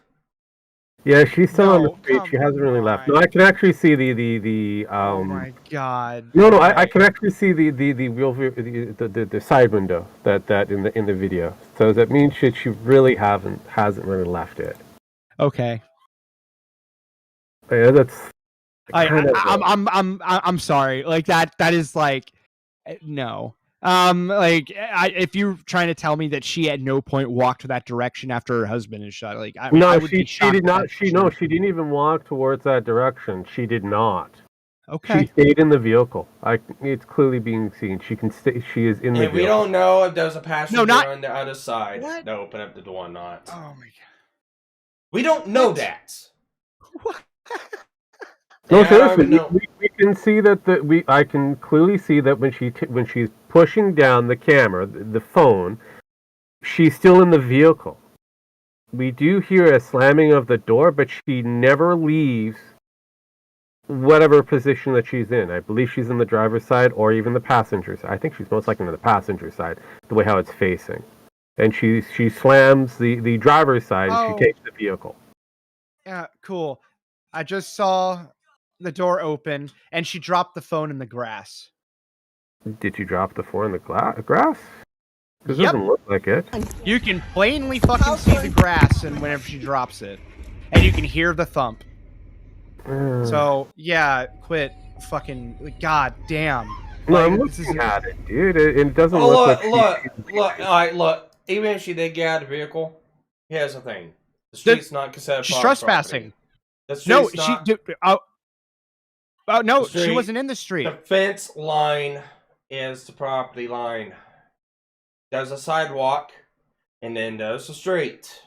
Yeah, she's still on the No, street. She come hasn't really left. No, on. I can actually see the Oh my god. No, I can actually see the real the side window that in the video. So that means she really hasn't really left it. Okay. Yeah, that's. I'm sorry. Like that is like no. Like if you're trying to tell me that she at no point walked that direction after her husband is shot, like I would be she did not. shocked if that's She didn't even walk towards that direction. She did not. Okay. She stayed in the vehicle. It's clearly being seen. She can stay. She is in the vehicle. We don't know if there's a passenger not- on the other side What? to open up the door or not. Oh my god. We don't know that. What? No, And I don't even seriously, we can see that I can clearly see that when she's pushing down the camera, the phone, she's still in the vehicle. We do hear a slamming of the door, but she never leaves whatever position that she's in. I believe she's in the driver's side or even the passenger side. I think she's most likely on the passenger side, the way how it's facing. And she slams the driver's side and she takes the vehicle. Yeah, cool. I just saw the door open and she dropped the phone in the grass. Did you drop the phone in the grass? This Yep. doesn't look like it. You can plainly fucking see the grass and whenever she drops it. And you can hear the thump. So, yeah, quit fucking god damn. No, Like, I'm looking at it, dude. It doesn't look like Look. All right, look. Even if she did get out of the vehicle, here's the thing: the street's not considered. She's private trespassing. property. No, The street's she not- no, The she street- wasn't in the street. The fence line is the property line. There's a sidewalk, and then there's the street.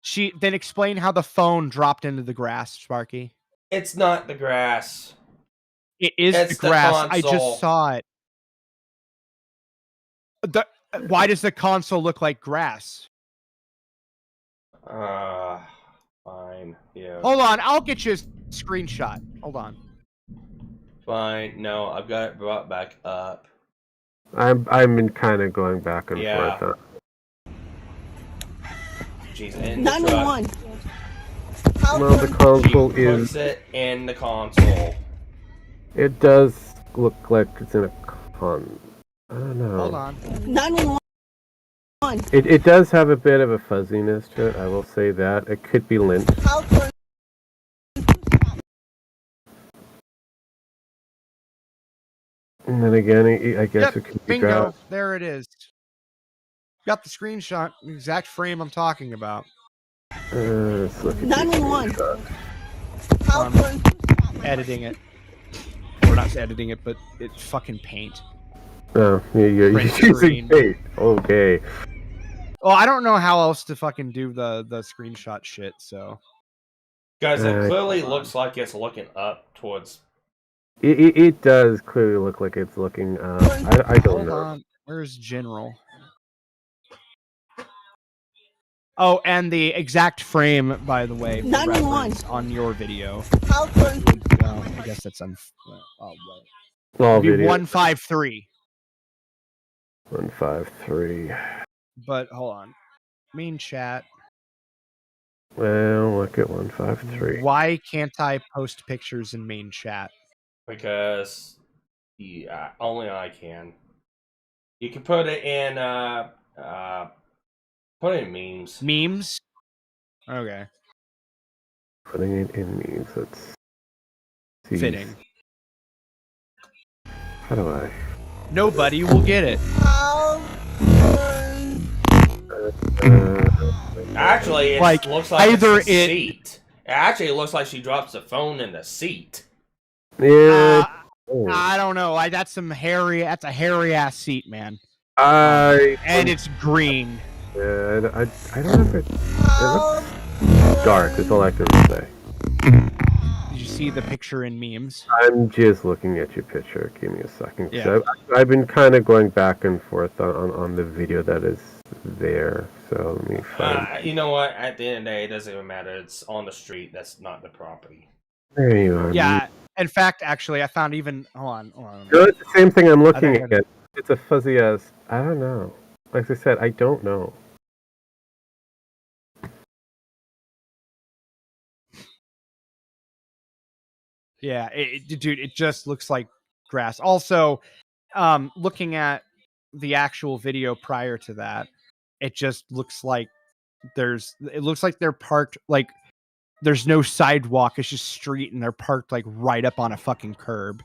She then explain how the phone dropped into the grass, Sparky. It's not the grass. It is It's the grass. the I console. just saw it. Why does the console look like grass? Fine. Yeah. Hold on, I'll get you a screenshot. Hold on. Fine. No, I've got it brought back up. I'm kind of going back and Yeah. forth. She's in the truck. 911. Well, the console She is. puts it in the console. It does look like it's in a con. I don't know. Hold on. 911. It does have a bit of a fuzziness to it. I will say that it could be lint. And then again, I guess Yep, it could be bingo. grass. There it is. Got the screenshot, the exact frame I'm talking about. Let's look at 911. I'm editing it. Or not editing it, but it's fucking paint. Oh, you're Print using screen. paint. Okay. Well, I don't know how else to fucking do the screenshot shit, so. Guys, it clearly looks like it's looking up towards. It does clearly look like it's looking. I don't Hold know. on. Where's general? Oh, and the exact frame, by the way, for 911. reference on your video. Well, I guess that's on. All It'd be video. 153. 153. But hold on. Main chat. Well, look at 153. Why can't I post pictures in main chat? Because only I can. You can put it in put it in memes. Memes? Okay. Putting it in means that's Fitting. How do I? Nobody will get it. Actually, it Like, looks like either it's a seat. It actually looks like she drops the phone in the seat. Yeah. I don't know. That's some hairy. That's a hairy ass seat, man. And it's green. Yeah, I don't know if it looks dark. That's all I can say. Did you see the picture in memes? I'm just looking at your picture. Give me a second. Yeah. So I've been kind of going back and forth on the video that is there. So let me find. You know what? At the end of the day, it doesn't even matter. It's on the street. That's not the property. There you are. Yeah. In fact, actually, I found even. Hold on. No, it's the same thing I'm looking think at. It's a fuzzy ass. I don't know. Like I said, I don't know. Yeah, dude, it just looks like grass. Also, looking at the actual video prior to that, it just looks like it looks like they're parked like there's no sidewalk, it's just street, and they're parked like right up on a fucking curb.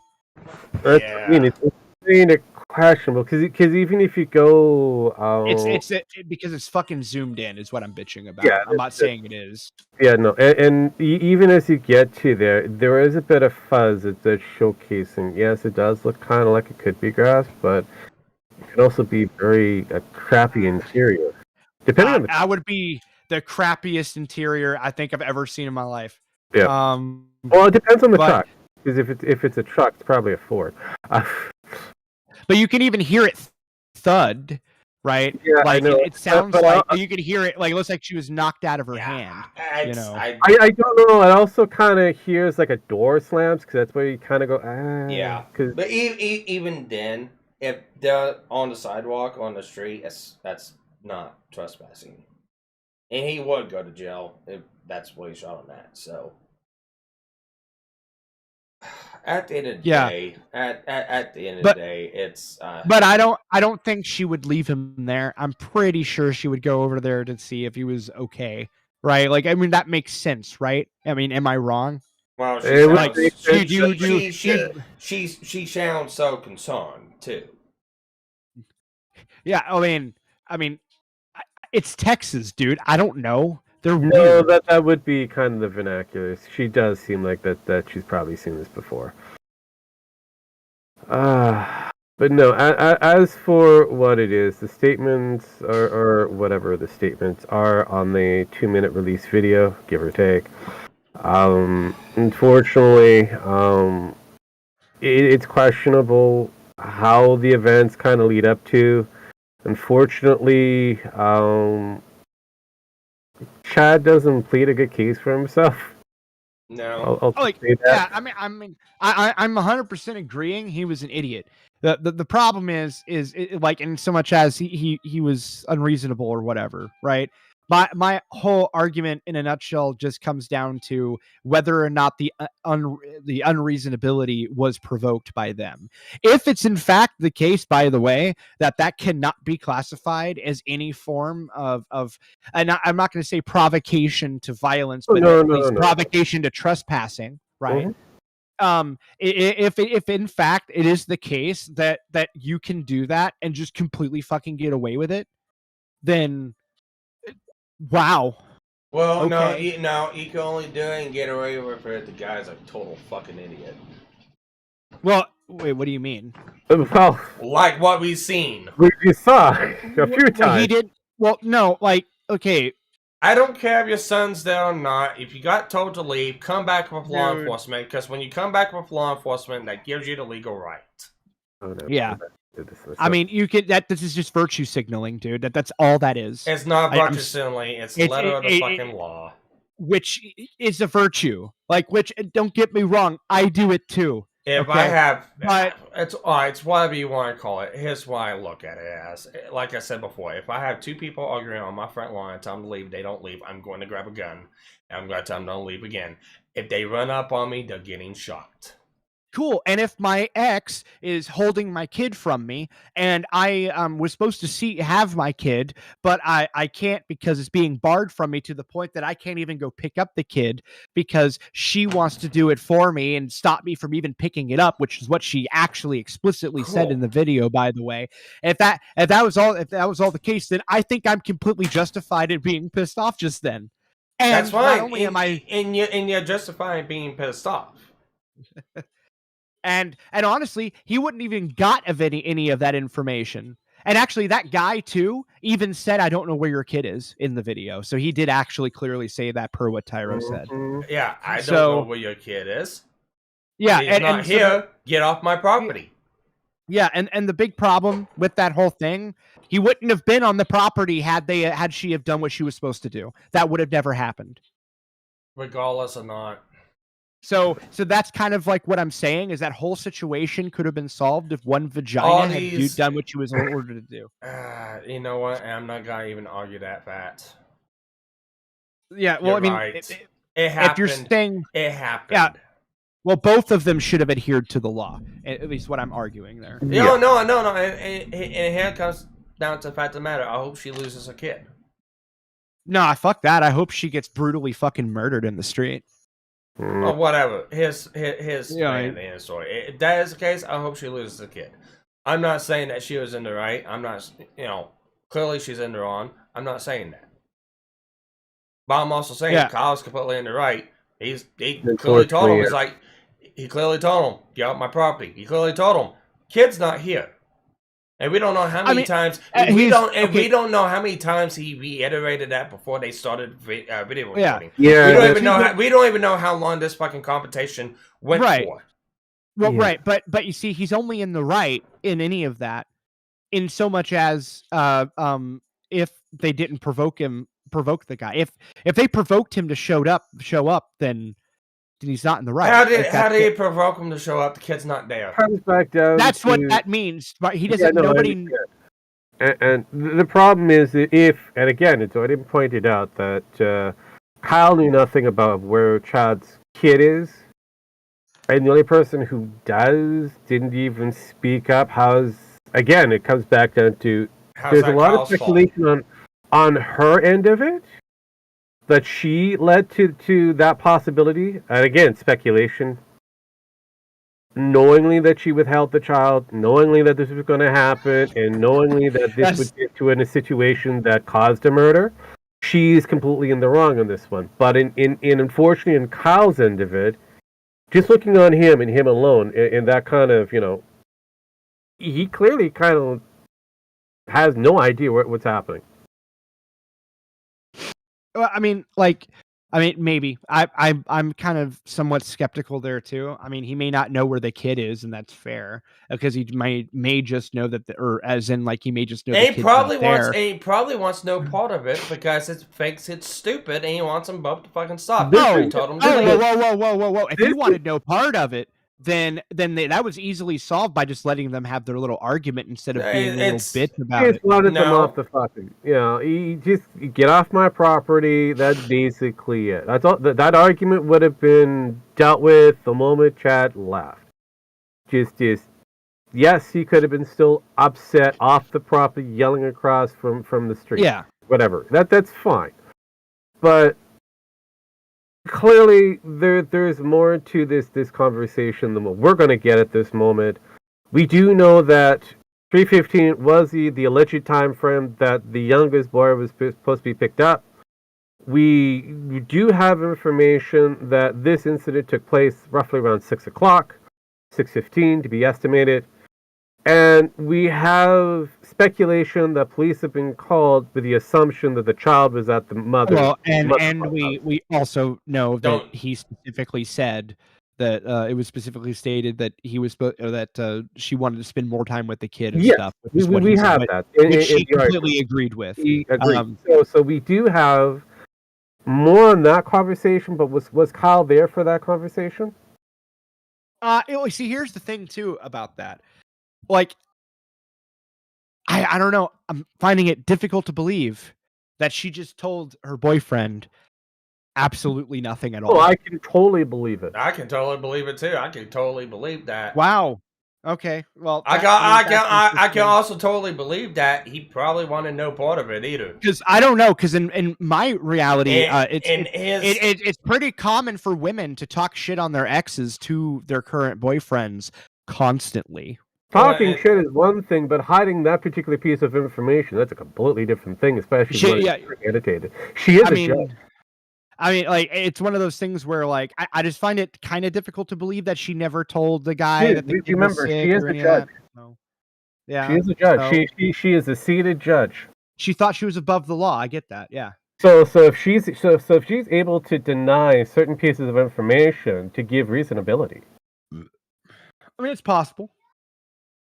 That's, I mean, it's kind of questionable because even if you go, it's because it's fucking zoomed in is what I'm bitching about. Yeah, I'm not saying it is. Yeah, no, and even as you get to there is a bit of fuzz that's showcasing. Yes, it does look kind of like it could be grass, but it could also be very crappy interior. Depending on the I would be the crappiest interior I think I've ever seen in my life. Yeah. Well, it depends on the truck. Because if it's a truck, it's probably a Ford. But you can even hear it thud, right? Yeah, like I know. it sounds like you can hear it. Like it looks like she was knocked out of her hand. You know, I don't know. It also kind of hears like a door slams because that's where you kind of go. Yeah. But even then, if they're on the sidewalk on the street, that's not trespassing, and he would go to jail if that's what he shot him at. So. At the end of the day, at the end of the day, it's. But I don't think she would leave him there. I'm pretty sure she would go over there to see if he was okay, right? Like, I mean, that makes sense, right? I mean, am I wrong? Well, she sounds so concerned too. Yeah, I mean, it's Texas, dude. I don't know. They're no, weird. that would be kind of the vernacular. She does seem like that she's probably seen this before. But no, as for what it is, the statements or whatever the statements are on the 2-minute release video, give or take. Unfortunately, it's questionable how the events kind of lead up to. Unfortunately, Chad doesn't plead a good case for himself. No, I'll say that. Yeah, I'm 100% agreeing. He was an idiot. The problem is like in so much as he was unreasonable or whatever, right? My whole argument in a nutshell just comes down to whether or not the unreasonability was provoked by them. If it's in fact the case, by the way, that cannot be classified as any form of and I'm not going to say provocation to violence, but at least provocation to trespassing, right? Mm-hmm. If in fact it is the case that you can do that and just completely fucking get away with it, then wow. Well, okay. no, you can only do it and get away with it. The guy's a total fucking idiot. Well, wait, what do you mean? Well, like what we've seen. We saw a few times. He did. Well, no, like okay. I don't care if your son's there or not. If you got told to leave, come back with law enforcement. Because when you come back with law enforcement, that gives you the legal right. Oh, no, yeah. I mean, you could. This is just virtue signaling, dude. That's all that is. It's not virtue signaling. It's the letter of the fucking law. Which is a virtue. Like, which don't get me wrong, I do it too. If I have, it's whatever you want to call it. Here's why I look at it as, like I said before, if I have two people arguing on my front lawn, tell them to leave, they don't leave, I'm going to grab a gun, and I'm going to tell them don't leave again. If they run up on me, they're getting shot. Cool. And if my ex is holding my kid from me and I was supposed to have my kid, but I can't because it's being barred from me to the point that I can't even go pick up the kid because she wants to do it for me and stop me from even picking it up, which is what she actually explicitly said in the video, by the way. If that was all the case, then I think I'm completely justified in being pissed off just then. And that's fine. Not only am I and you're justifying being pissed off. And honestly, he wouldn't even got of any of that information. And actually, that guy too even said, "I don't know where your kid is" in the video. So he did actually clearly say that, per what Tyro said. Yeah, I don't know where your kid is. Yeah, he's not here. Get off my property. Yeah, and the big problem with that whole thing, he wouldn't have been on the property had she have done what she was supposed to do. That would have never happened. Regardless or not. So that's kind of like what I'm saying, is that whole situation could have been solved if one vagina had done what she was ordered to do. You know what? I'm not gonna even argue that fact. Yeah, well, You're I mean, right. It happened. If you're saying it happened, yeah. Well, both of them should have adhered to the law. At least what I'm arguing there. No. And here it comes down to the fact of the matter. I hope she loses a kid. Nah, fuck that. I hope she gets brutally fucking murdered in the street. Or whatever. His the story. If that is the case, I hope she loses the kid. I'm not saying that she was in the right. I'm not, clearly she's in the wrong. I'm not saying that. But I'm also saying Kyle's completely in the right. He clearly told him, he clearly told him, get out my property. He clearly told him, kid's not here. And we don't know how many times we don't know how many times he reiterated that before they started video recording. Yeah. We don't even know how long this fucking confrontation went for. Well, right, but you see, he's only in the right in any of that, in so much as if they didn't provoke the guy. If they provoked him to show up, then he's not in the right. How did he provoke him to show up? The kid's not there. Comes back down. That's what that means. But he doesn't. Nobody. And the problem is that and again, it's already been pointed out that Kyle knew nothing about where Chad's kid is, and the only person who didn't even speak up. Again, it comes back down to there's a lot of speculation on her end of it, that she led to that possibility. And again, speculation. Knowingly that she withheld the child, knowingly that this was going to happen, and knowingly that this would get to a situation that caused a murder, she's completely in the wrong on this one. But unfortunately, in Kyle's end of it, just looking on him and him alone, in that kind of, he clearly kind of has no idea what's happening. Well, maybe I'm kind of somewhat skeptical there too. I mean, he may not know where the kid is, and that's fair, because he may just know that, he may just know. And he probably wants no part of it because it thinks it's stupid, and he wants them both to fucking stop. Whoa! If he wanted no part of it, then that was easily solved by just letting them have their little argument instead of being a little bitch about it. Wanted them off the fucking, you just get off my property. That's basically it. That's all. That argument would have been dealt with the moment Chad left. Just yes, he could have been still upset off the property, yelling across from the street. Yeah, whatever. That's fine, but. Clearly, there's more to this conversation than what we're going to get at this moment. We do know that 3:15 was the alleged time frame that the youngest boy was supposed to be picked up. We do have information that this incident took place roughly around 6 o'clock, 6:15 to be estimated. And we have speculation that police have been called with the assumption that the child was at the mother. Well, and we also know that he specifically said that it was specifically stated that he was that she wanted to spend more time with the kid and stuff. We have that, which she completely agreed with. He agreed. So we do have more on that conversation. But was Kyle there for that conversation? See, here's the thing too about that. Like, I don't know. I'm finding it difficult to believe that she just told her boyfriend absolutely nothing at all. Oh, I can totally believe it. I can totally believe it too. I can totally believe that. Wow. Okay. Well, I can also totally believe that he probably wanted no part of it either. Because I don't know. Because in my reality, it's pretty common for women to talk shit on their exes to their current boyfriends constantly. Talking shit is one thing, but hiding that particular piece of information, that's a completely different thing, especially when she's irritated. She is a judge. I mean, like, it's one of those things where, like, I just find it kind of difficult to believe that she never told the guy that the kid was sick. She is the judge. Yeah. She is a judge. So She is a seated judge. she thought she was above the law. I get that. Yeah. So if she's able to deny certain pieces of information to give reasonability, I mean, it's possible.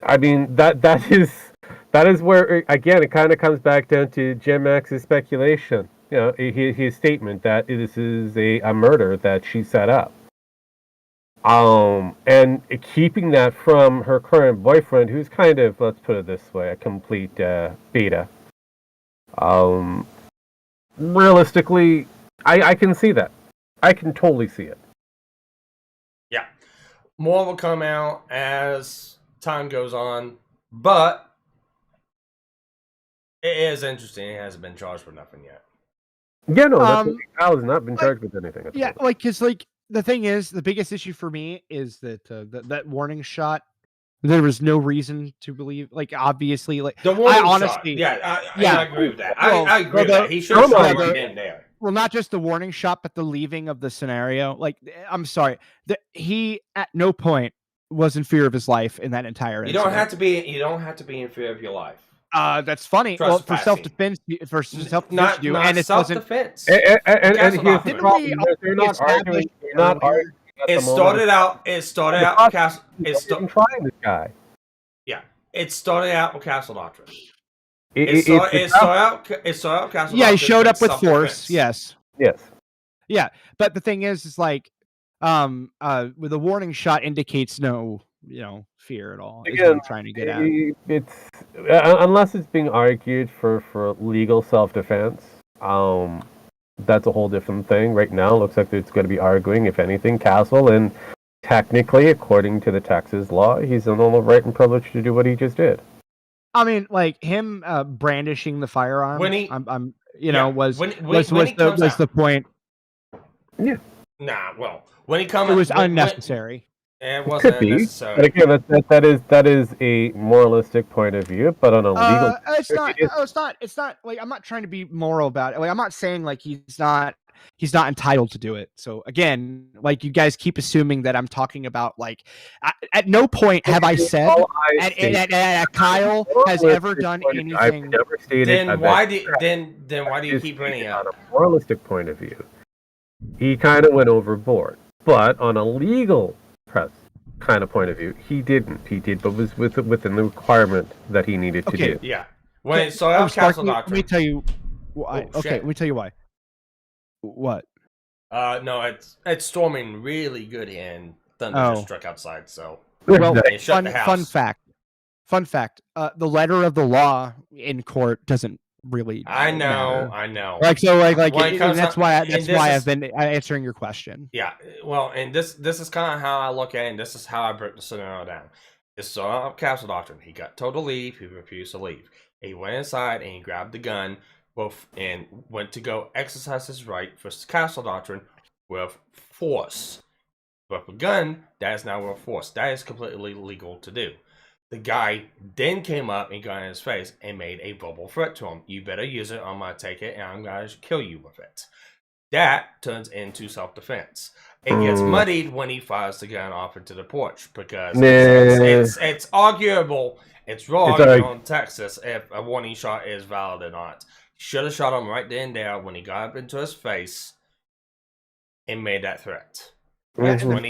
I mean that is where again it kind of comes back down to Jim Max's speculation. You know, his statement that this is a murder that she set up. And keeping that from her current boyfriend, who's kind of, let's put it this way, a complete beta. Realistically, I can see that. I can totally see it. Yeah. More will come out as time goes on, but it is interesting. He hasn't been charged for nothing yet. Yeah, no, Kyle has not been charged with anything. Yeah, because the thing is, the biggest issue for me is that that warning shot. There was no reason to believe. Like, obviously, like the warning I honestly, shot. I agree with that. I agree with the, that. He should have shot right in there. Well, not just the warning shot, but the leaving of the scenario. Like, I'm sorry, he at no point was in fear of his life in that entire incident. You don't have to be in fear of your life. That's funny. Well, for self-defense, you do, and it wasn't. Self-defense. And here's the problem: they're not arguing. They're not arguing. It started out with Castle. It's trying this guy. Yeah, it started out with Castle Doctrine. It started out Castle Doctrine. Yeah, he showed up with force. Yes. Yeah, but the thing is like, with a warning shot indicates no, fear at all. Again, is what I'm trying to get at. It's unless it's being argued for legal self-defense. That's a whole different thing. Right now, it looks like it's going to be arguing, if anything, Castle, and technically, according to the Texas law, he's in all the right and privilege to do what he just did. I mean, like him brandishing the firearm. When he, was the point. Yeah. Nah, well, when he comes, it was unnecessary. It wasn't necessary. But again, that is a moralistic point of view, but on a legal, it's not like I'm not trying to be moral about it. Like I'm not saying like he's not entitled to do it. So again, like you guys keep assuming that I'm talking about like at no point have I said that Kyle has ever done anything. I've never stated. Then why do you keep bringing it up? On a moralistic point of view, he kind of went overboard, but on a legal press kind of point of view, he didn't. He did, but was within the requirement that he needed to do. Yeah. When so I Castle Doctrine. Let me tell you why. Let me tell you why. What? No, it's storming really good and thunder just struck outside. So well, fun fact. The letter of the law in court doesn't really. I know. Like so, that's why I've been answering your question. Yeah, well, and this is kind of how I look at it, and this is how I break the scenario down. It's Castle Doctrine. He got told to leave. He refused to leave. He went inside and he grabbed the gun, and went to go exercise his right for Castle Doctrine with force. With a gun, that is not with force. That is completely legal to do. The guy then came up and got in his face and made a verbal threat to him. You better use it, I'm going to take it, and I'm going to kill you with it. That turns into self-defense. It gets muddied when he fires the gun off into the porch, because it's arguable, it's wrong on Texas if a warning shot is valid or not. Should have shot him right then and there when he got up into his face and made that threat. That's when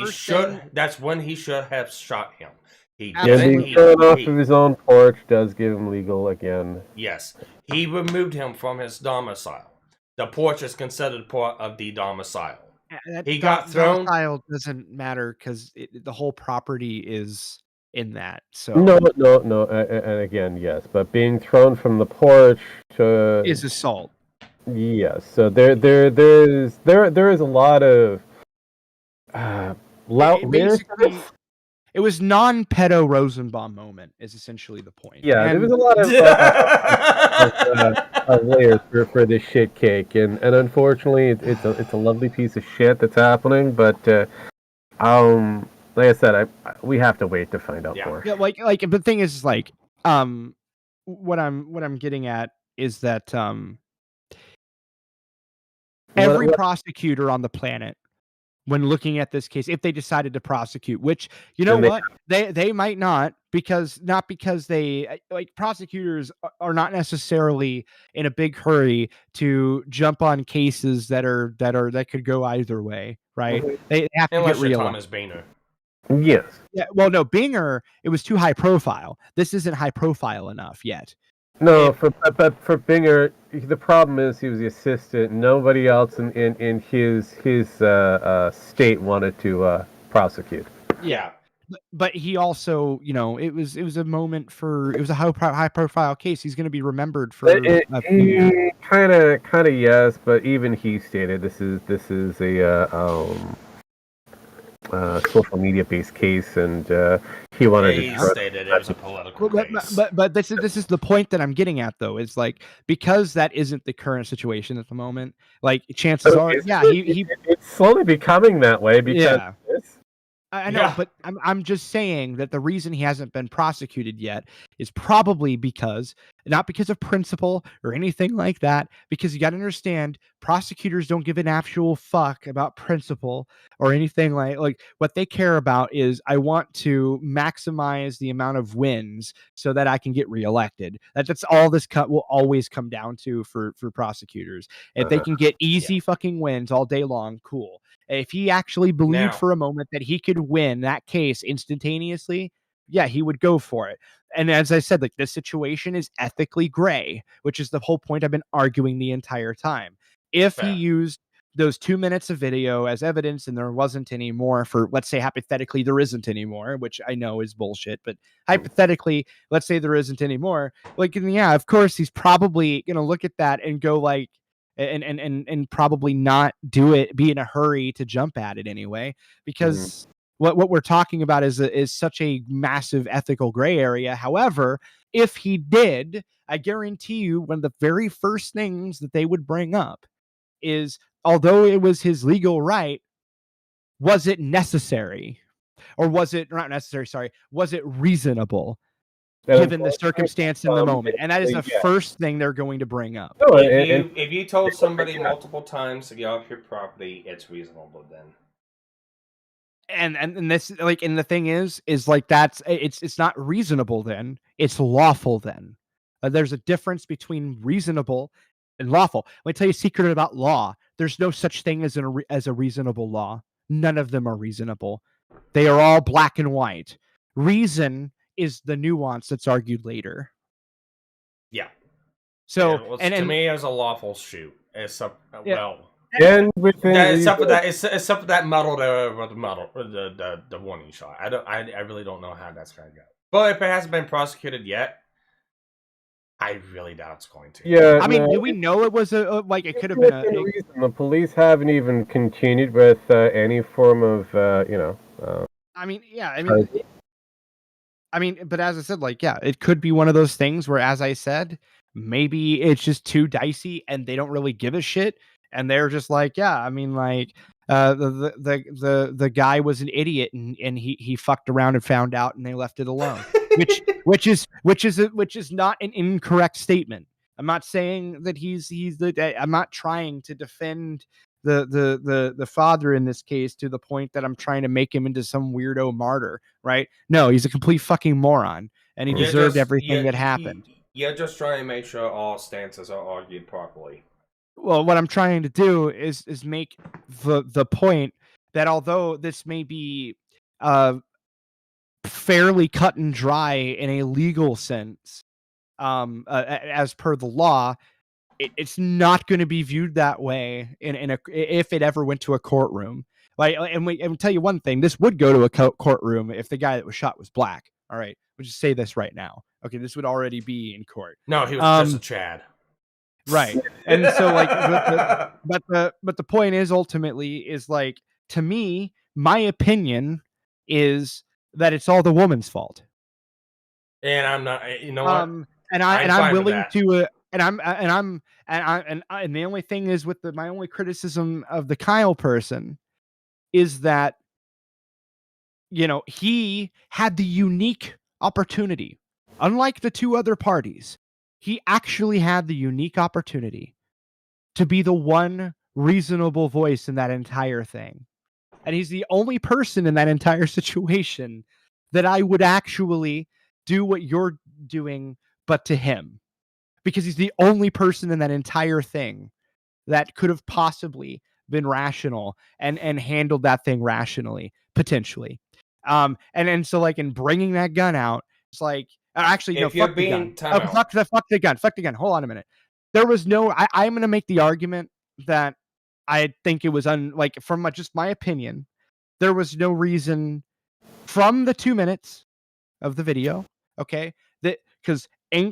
he should have shot him. Being thrown off of his own porch does give him legal again. Yes. He removed him from his domicile. The porch is considered part of the domicile. He got thrown. Domicile doesn't matter because the whole property is in that. So no. And again, yes, but being thrown from the porch is assault. Yes. So there is a lot of It was non-pedo Rosenbaum moment is essentially the point. Yeah, there was a lot of layers for this shit cake, and unfortunately, it's a lovely piece of shit that's happening. But like I said, we have to wait to find out more. Yeah, like the thing is like what I'm getting at is that every prosecutor on the planet when looking at this case, if they decided to prosecute, which, you know what, they might not, because they like, prosecutors are not necessarily in a big hurry to jump on cases that could go either way, right? They have to Unless get you're reelected. Thomas Boehner. Yes. Yeah, well, no, Binger, it was too high profile. This isn't high profile enough yet. No, but for Binger, the problem is he was the assistant. Nobody else in his state wanted to prosecute. Yeah. But he also, you know, it was a moment for, it was a high profile case. He's going to be remembered for a few years. Kind of yes, but even he stated this is a social media based case, and he wanted He stated it was a political case. But this is the point that I'm getting at, though. Is like, because that isn't the current situation at the moment. Like, chances are, it's slowly becoming that way because. Yeah. I know, but I'm just saying that the reason he hasn't been prosecuted yet is probably because, not because of principle or anything like that, because you got to understand, prosecutors don't give an actual fuck about principle or anything like what they care about is, I want to maximize the amount of wins so that I can get reelected. That's all this will always come down to for prosecutors. If they can get easy fucking wins all day long, cool. If he actually believed for a moment that he could win that case instantaneously, yeah, he would go for it. And as I said, like, this situation is ethically gray, which is the whole point I've been arguing the entire time. If he used those 2 minutes of video as evidence and there wasn't any more, for, let's say, hypothetically, there isn't any more, which I know is bullshit, but hypothetically, let's say there isn't any more. Like, yeah, of course, he's probably going to look at that and go like, and probably not be in a hurry to jump at it anyway, because what we're talking about is such a massive ethical gray area. However, if he did, I guarantee you, one of the very first things that they would bring up is, although it was his legal right, was it necessary? Or was it not necessary? Sorry. Was it reasonable? Given the circumstance in the moment, and that is the first thing they're going to bring up. If you told somebody multiple times to get off your property, it's reasonable then. And this, like, and the thing is like, it's not reasonable then, it's lawful then. There's a difference between reasonable and lawful. Let me tell you a secret about law. There's no such thing as a reasonable law. None of them are reasonable. They are all black and white. Reason is the nuance that's argued later. Yeah. So, yeah, well, to me, it was a lawful shoot. Except and within except for that muddle the warning shot. I really don't know how that's gonna go. But if it hasn't been prosecuted yet, I really doubt it's going to. Yeah, I mean, do we know it was like, it could have been a reason. The police haven't even continued with any form of I mean, yeah, I mean, but as I said, like, yeah, it could be one of those things where, as I said, maybe it's just too dicey and they don't really give a shit, and they're just like, yeah, I mean, like, the guy was an idiot and he fucked around and found out and they left it alone, which is not an incorrect statement. I'm not saying that I'm not trying to defend the father in this case to the point that I'm trying to make him into some weirdo martyr, right? No, he's a complete fucking moron, and he deserved everything that happened. You're just trying to make sure all stances are argued properly. Well, what I'm trying to do is make the point that although this may be fairly cut and dry in a legal sense, as per the law, it's not going to be viewed that way if it ever went to a courtroom. Like, and we tell you one thing: this would go to a courtroom if the guy that was shot was black. All right, we'll just say this right now. Okay, this would already be in court. No, he was just a Chad. Right, and so like, but the point is, ultimately, is like, to me, my opinion is that it's all the woman's fault. And I'm not. You know what? And I'm willing to. And the only thing is, with my only criticism of the Kyle person is that, you know, he had the unique opportunity, unlike the two other parties. He actually had the unique opportunity to be the one reasonable voice in that entire thing. And he's the only person in that entire situation that I would actually do what you're doing, but to him. Because he's the only person in that entire thing that could have possibly been rational and handled that thing rationally, potentially. And so like in bringing that gun out, it's like actually no, If you're fuck the gun. being time out. Fuck the gun. Fuck the gun. Hold on a minute. There was no. I'm going to make the argument that I think it was from just my opinion. There was no reason from the 2 minutes of the video. Okay, that because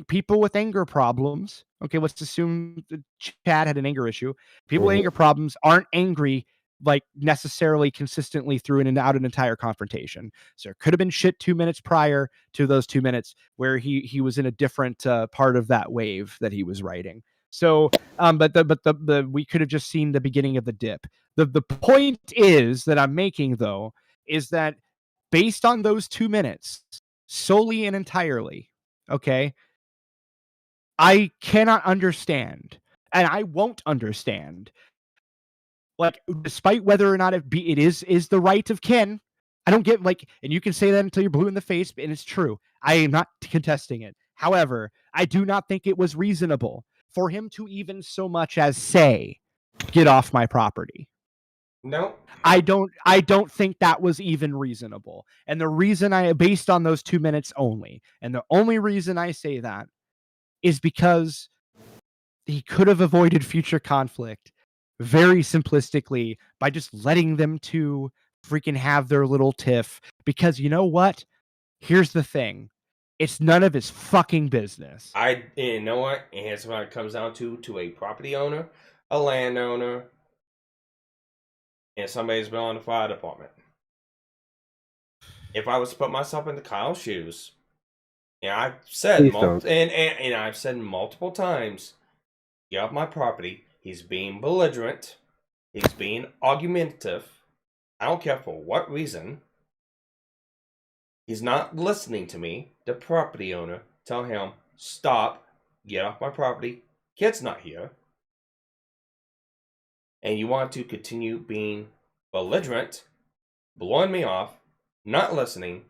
people with anger problems. Okay, let's assume that Chad had an anger issue. People with anger problems aren't angry like necessarily consistently through and out an entire confrontation. So there could have been shit 2 minutes prior to those 2 minutes where he was in a different part of that wave that he was writing. So, but the we could have just seen the beginning of the dip. The point is that I'm making though is that based on those 2 minutes solely and entirely, okay, I cannot understand, and I won't understand. Like, despite whether or not it is the right of kin, I don't get and you can say that until you're blue in the face, and it's true. I am not contesting it. However, I do not think it was reasonable for him to even so much as say, "Get off my property." No. I don't think that was even reasonable. And the reason based on those 2 minutes only, and the only reason I say that is because he could have avoided future conflict very simplistically by just letting them two freaking have their little tiff. Because you know what? Here's the thing. It's none of his fucking business. You know what? And here's what it comes down to a property owner, a landowner, and somebody's been on the fire department. If I was to put myself into Kyle's shoes, and I've said and I've said multiple times, get off my property. He's being belligerent. He's being argumentative. I don't care for what reason. He's not listening to me. The property owner, tell him, stop, get off my property. Kid's not here. And you want to continue being belligerent, blowing me off, not listening,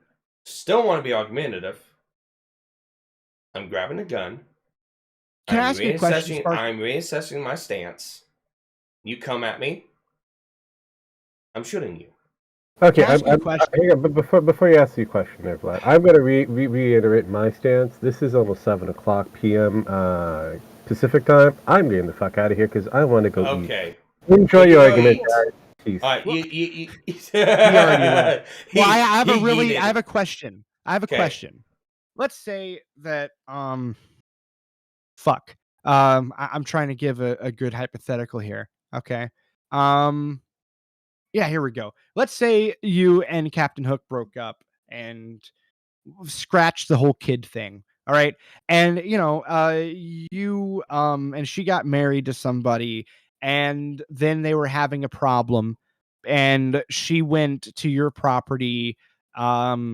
still want to be argumentative. I'm grabbing a gun. Can I ask you a question, Sparky? I'm reassessing my stance. You come at me, I'm shooting you. Okay, but before you ask the question there, Vlad, I'm going to reiterate my stance. This is almost 7 o'clock p.m. Pacific time. I'm getting the fuck out of here because I want to go eat. Okay. Enjoy your argument, guys. Peace. All right, Well, I have a question. Question. Let's say that fuck. I'm trying to give a good hypothetical here. Okay. Yeah, here we go. Let's say you and Captain Hook broke up and scratched the whole kid thing. All right. And you and she got married to somebody, and then they were having a problem, and she went to your property, not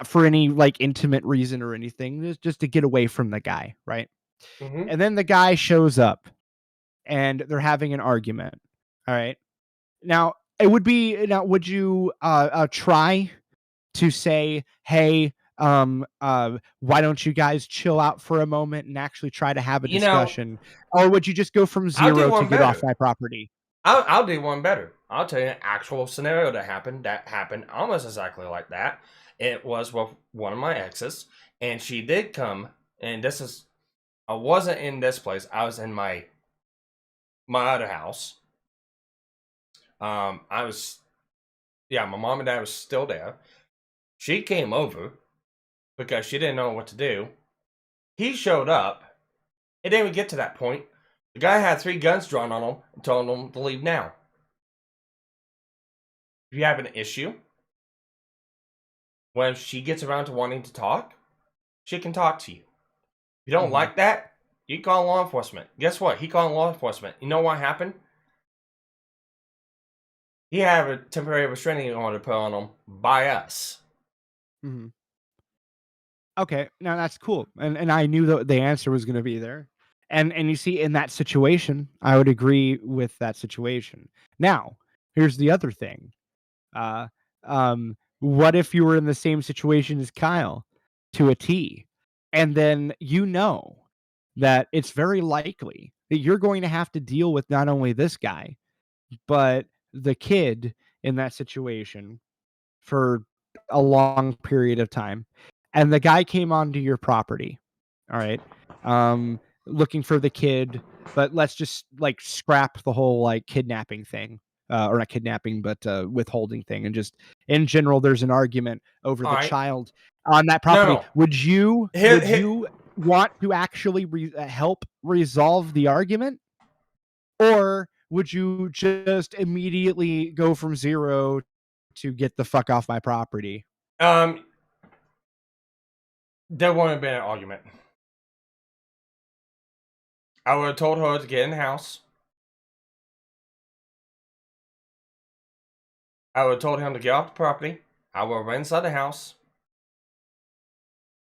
for any intimate reason or anything, just to get away from the guy, right? Mm-hmm. And then the guy shows up and they're having an argument. All right. Now, would you try to say, hey, why don't you guys chill out for a moment and actually try to have a discussion? Or would you just go from 0 to get off my property? I'll do one better. I'll tell you an actual scenario that happened almost exactly like that. It was with one of my exes, and she did come, and I wasn't in this place. I was in my other house. My mom and dad was still there. She came over because she didn't know what to do. He showed up. It didn't even get to that point. The guy had 3 guns drawn on him and told him to leave now. If you have an issue, when she gets around to wanting to talk, she can talk to you. If you don't like that, you call law enforcement. Guess what? He called law enforcement. You know what happened? He had a temporary restraining order put on him by us. Mm-hmm. Okay, now that's cool, and I knew that the answer was going to be there, and you see, in that situation, I would agree with that situation. Now, here's the other thing. What if you were in the same situation as Kyle to a T? And then you know that it's very likely that you're going to have to deal with not only this guy, but the kid in that situation for a long period of time. And the guy came onto your property. All right. Looking for the kid, but let's just like scrap the whole like kidnapping thing. Or not kidnapping, but withholding thing, and just in general, there's an argument over the child on that property. No. Would you want to actually help resolve the argument, or would you just immediately go from zero to get the fuck off my property? There wouldn't have been an argument. I would have told her to get in the house. I would have told him to get off the property. I would have went inside the house.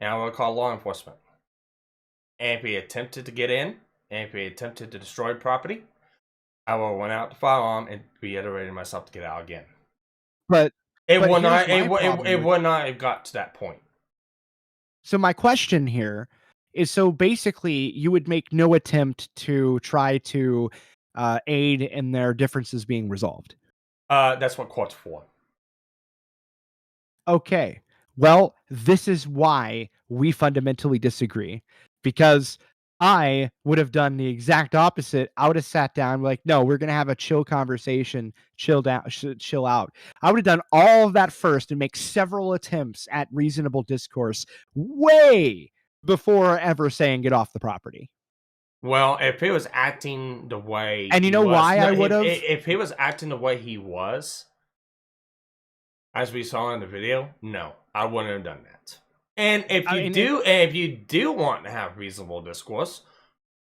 And I would have called law enforcement. And if he attempted to get in, and if he attempted to destroy the property, I would have went out the firearm and reiterated myself to get out again. But it would not have got to that point. So my question here is, so basically you would make no attempt to try to aid in their differences being resolved. That's what court's for. Okay. Well, this is why we fundamentally disagree, because I would have done the exact opposite. I would have sat down like, no, we're going to have a chill conversation, chill out. I would have done all of that first and make several attempts at reasonable discourse way before ever saying get off the property. Well, if he was acting the way, and you know why I would have, if he was acting the way he was, as we saw in the video, no, I wouldn't have done that. And if you do want to have reasonable discourse,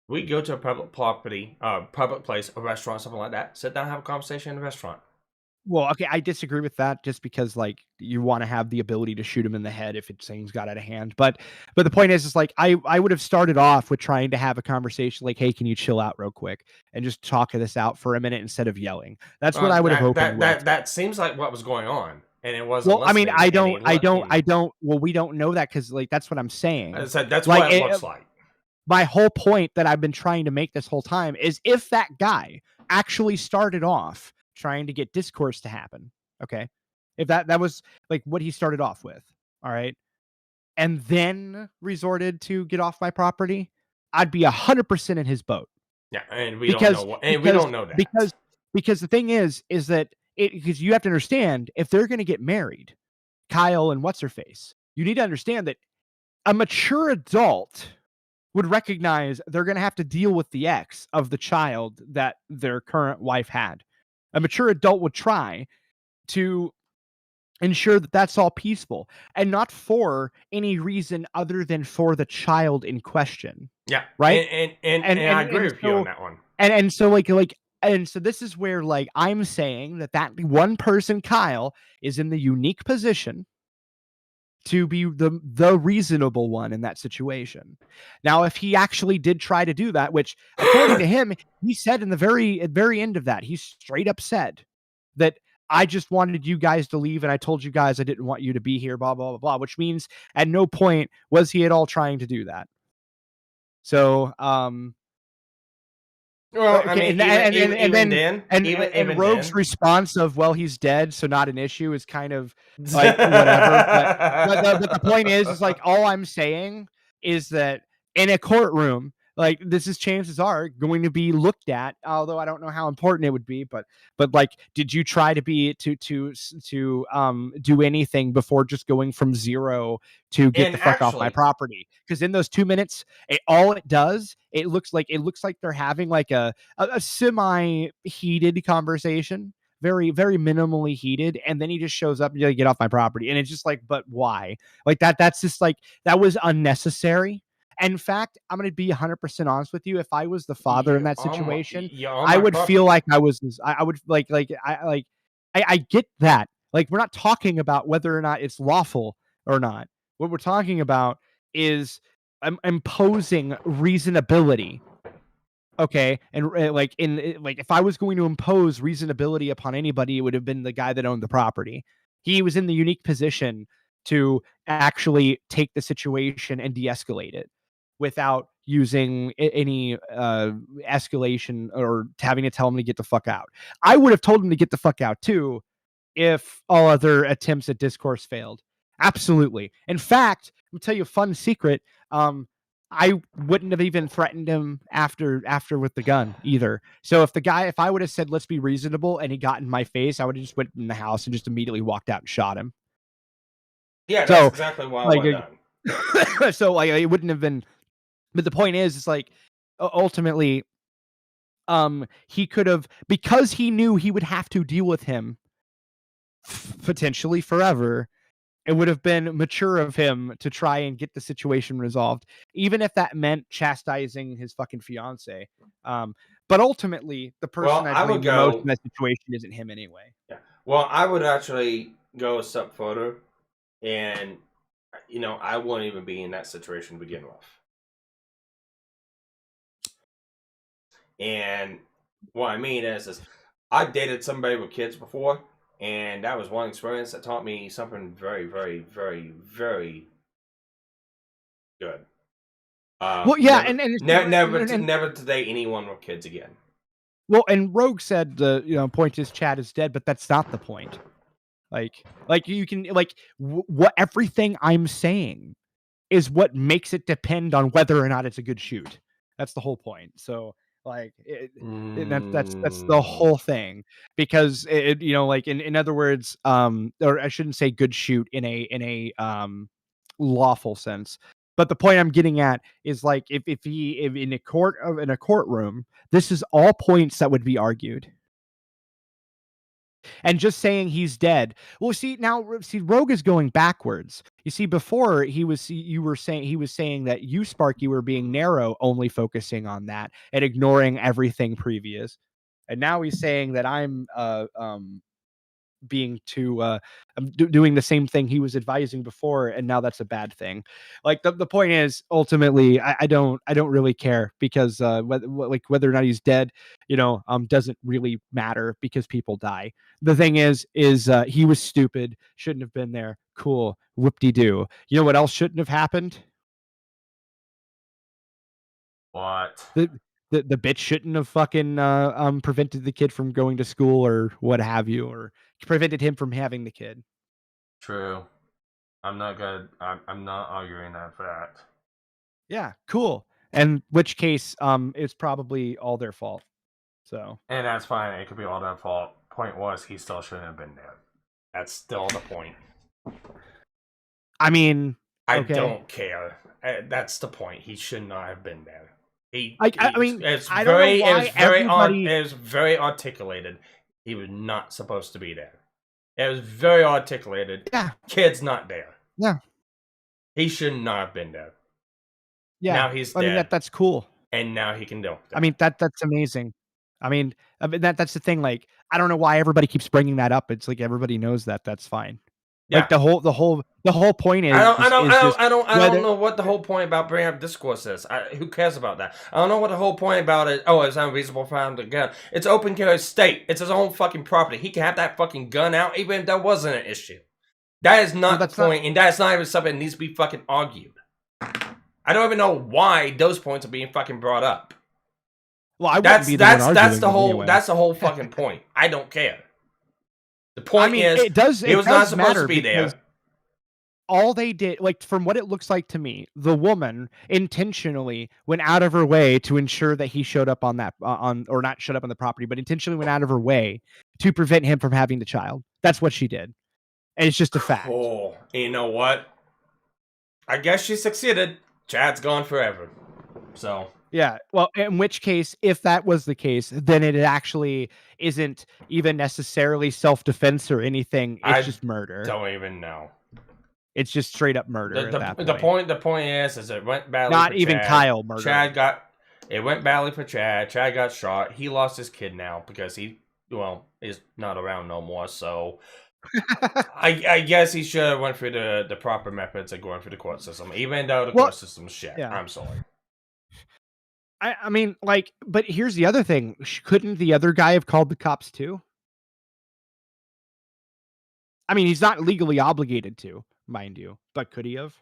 we go to a public property, public place, a restaurant, something like that. Sit down and have a conversation in the restaurant. Well, okay, I disagree with that just because like you want to have the ability to shoot him in the head if things got out of hand. But the point is like I would have started off with trying to have a conversation like, hey, can you chill out real quick and just talk this out for a minute instead of yelling. That's what I would have hoped. That seems like what was going on. And it wasn't. Well, I mean, I don't. Well, we don't know that because like that's what I'm saying. I said that's like, what it looks like. My whole point that I've been trying to make this whole time is if that guy actually started off trying to get discourse to happen, okay, if that was like what he started off with, all right, and then resorted to get off my property, I'd be 100% in his boat. Yeah, and we don't know that because the thing is that because you have to understand, if they're going to get married, Kyle and what's her face, you need to understand that a mature adult would recognize they're going to have to deal with the ex of the child that their current wife had. A mature adult would try to ensure that that's all peaceful and not for any reason other than for the child in question. Yeah. Right. And I agree with you on that one. And so and so this is where like I'm saying that one person, Kyle, is in the unique position to be the reasonable one in that situation. Now, if he actually did try to do that, which according to him, he said in the very end of that, he straight up said that I just wanted you guys to leave and I told you guys I didn't want you to be here, blah, blah, blah, blah, which means at no point was he at all trying to do that. So, well, okay, I mean, and Rogue's response of, well, he's dead, so not an issue, is kind of like whatever. But the point is like all I'm saying is that in a courtroom, like chances are going to be looked at, although I don't know how important it would be, but like, did you try to do anything before just going from zero to get the fuck off my property? Because in those 2 minutes, it looks like they're having like a semi heated conversation, very, very minimally heated, and then he just shows up and you get off my property, and it's just like, but why? Like that's just like, that was unnecessary. And in fact, I'm going to be 100% honest with you. If I was the father in that situation, I would feel like I would I get that. Like, we're not talking about whether or not it's lawful or not. What we're talking about is imposing reasonability Okay, and like if I was going to impose reasonability upon anybody, it would have been the guy that owned the property. He was in the unique position to actually take the situation and de-escalate it without using any escalation or having to tell him to get the fuck out. I would have told him to get the fuck out too if all other attempts at discourse failed. Absolutely. In fact, I'll tell you a fun secret. I wouldn't have even threatened him after with the gun either. So if I would have said, let's be reasonable, and he got in my face, I would have just went in the house and just immediately walked out and shot him. Yeah, that's exactly what I would have done. So like it wouldn't have been, but the point is, it's like ultimately, he could have, because he knew he would have to deal with him potentially forever. It would have been mature of him to try and get the situation resolved, even if that meant chastising his fucking fiance. But ultimately, the person I blame the most in that situation isn't him anyway. Yeah. Well, I would actually go a step further, and I wouldn't even be in that situation to begin with. And what I mean is I've dated somebody with kids before. And that was one experience that taught me something very, very, very, very good. Well, yeah, never to date anyone with kids again. Well, and Rogue said the point is Chad is dead, but that's not the point. Like you can what everything I'm saying is what makes it depend on whether or not it's a good shoot. That's the whole point. So like that's the whole thing, because in other words, or I shouldn't say good shoot in a lawful sense, but the point I'm getting at is like if in a courtroom, this is all points that would be argued. And just saying he's dead. Well, Rogue is going backwards. You see, before you were saying he was saying that you, Sparky, were being narrow, only focusing on that and ignoring everything previous. And now he's saying that I'm being too doing the same thing he was advising before, and now that's a bad thing. Like the point is, ultimately, I don't really care, because whether or not he's dead, doesn't really matter, because people die. The thing is he was stupid, shouldn't have been there. Cool, whoop-de-doo. You know what else shouldn't have happened? What? The bitch shouldn't have fucking prevented the kid from going to school or what have you, or prevented him from having the kid. True. I'm not arguing that fact. Yeah, cool. And which case, it's probably all their fault. So. And that's fine. It could be all their fault. Point was, he still shouldn't have been there. That's still the point. I mean, I don't care. That's the point. He should not have been there. It was very articulated. He was not supposed to be there. It was very articulated. Yeah. Kid's not there. Yeah. He should not have been there. Yeah. Now he's dead. I mean, that's cool. And now he can do it. I mean, that's amazing. I mean, that's the thing. Like, I don't know why everybody keeps bringing that up. It's like everybody knows that. That's fine. Yeah. Like the whole point is I don't know what the whole point about bringing up discourse is. Who cares about that? I don't know what the whole point about it. Oh, it's unreasonable for him to gun. It's open carry state. It's his own fucking property. He can have that fucking gun out even if that wasn't an issue. That is not the point, and that's not even something that needs to be fucking argued. I don't even know why those points are being fucking brought up. Well, I wouldn't be the one arguing that's the whole anyway. That's the whole fucking point. I don't care. The point is, it was not supposed to be there. All they did, like, from what it looks like to me, the woman intentionally went out of her way to ensure that he showed up on that, or not showed up on the property, but intentionally went out of her way to prevent him from having the child. That's what she did. And it's just a fact. Oh, you know what? I guess she succeeded. Chad's gone forever. So. Yeah, well, in which case, if that was the case, then it actually isn't even necessarily self-defense or anything. It's just murder. Don't even know. It's just straight up murder. The point is it went badly. Not for even Chad. Kyle murder. It went badly for Chad. Chad got shot. He lost his kid now because he is not around no more. So I guess he should have went through the proper methods of going through the court system, even though the court system's shit. Yeah. I'm sorry. I mean, like, but here's the other thing. Couldn't the other guy have called the cops too? I mean, he's not legally obligated to, mind you, but could he have?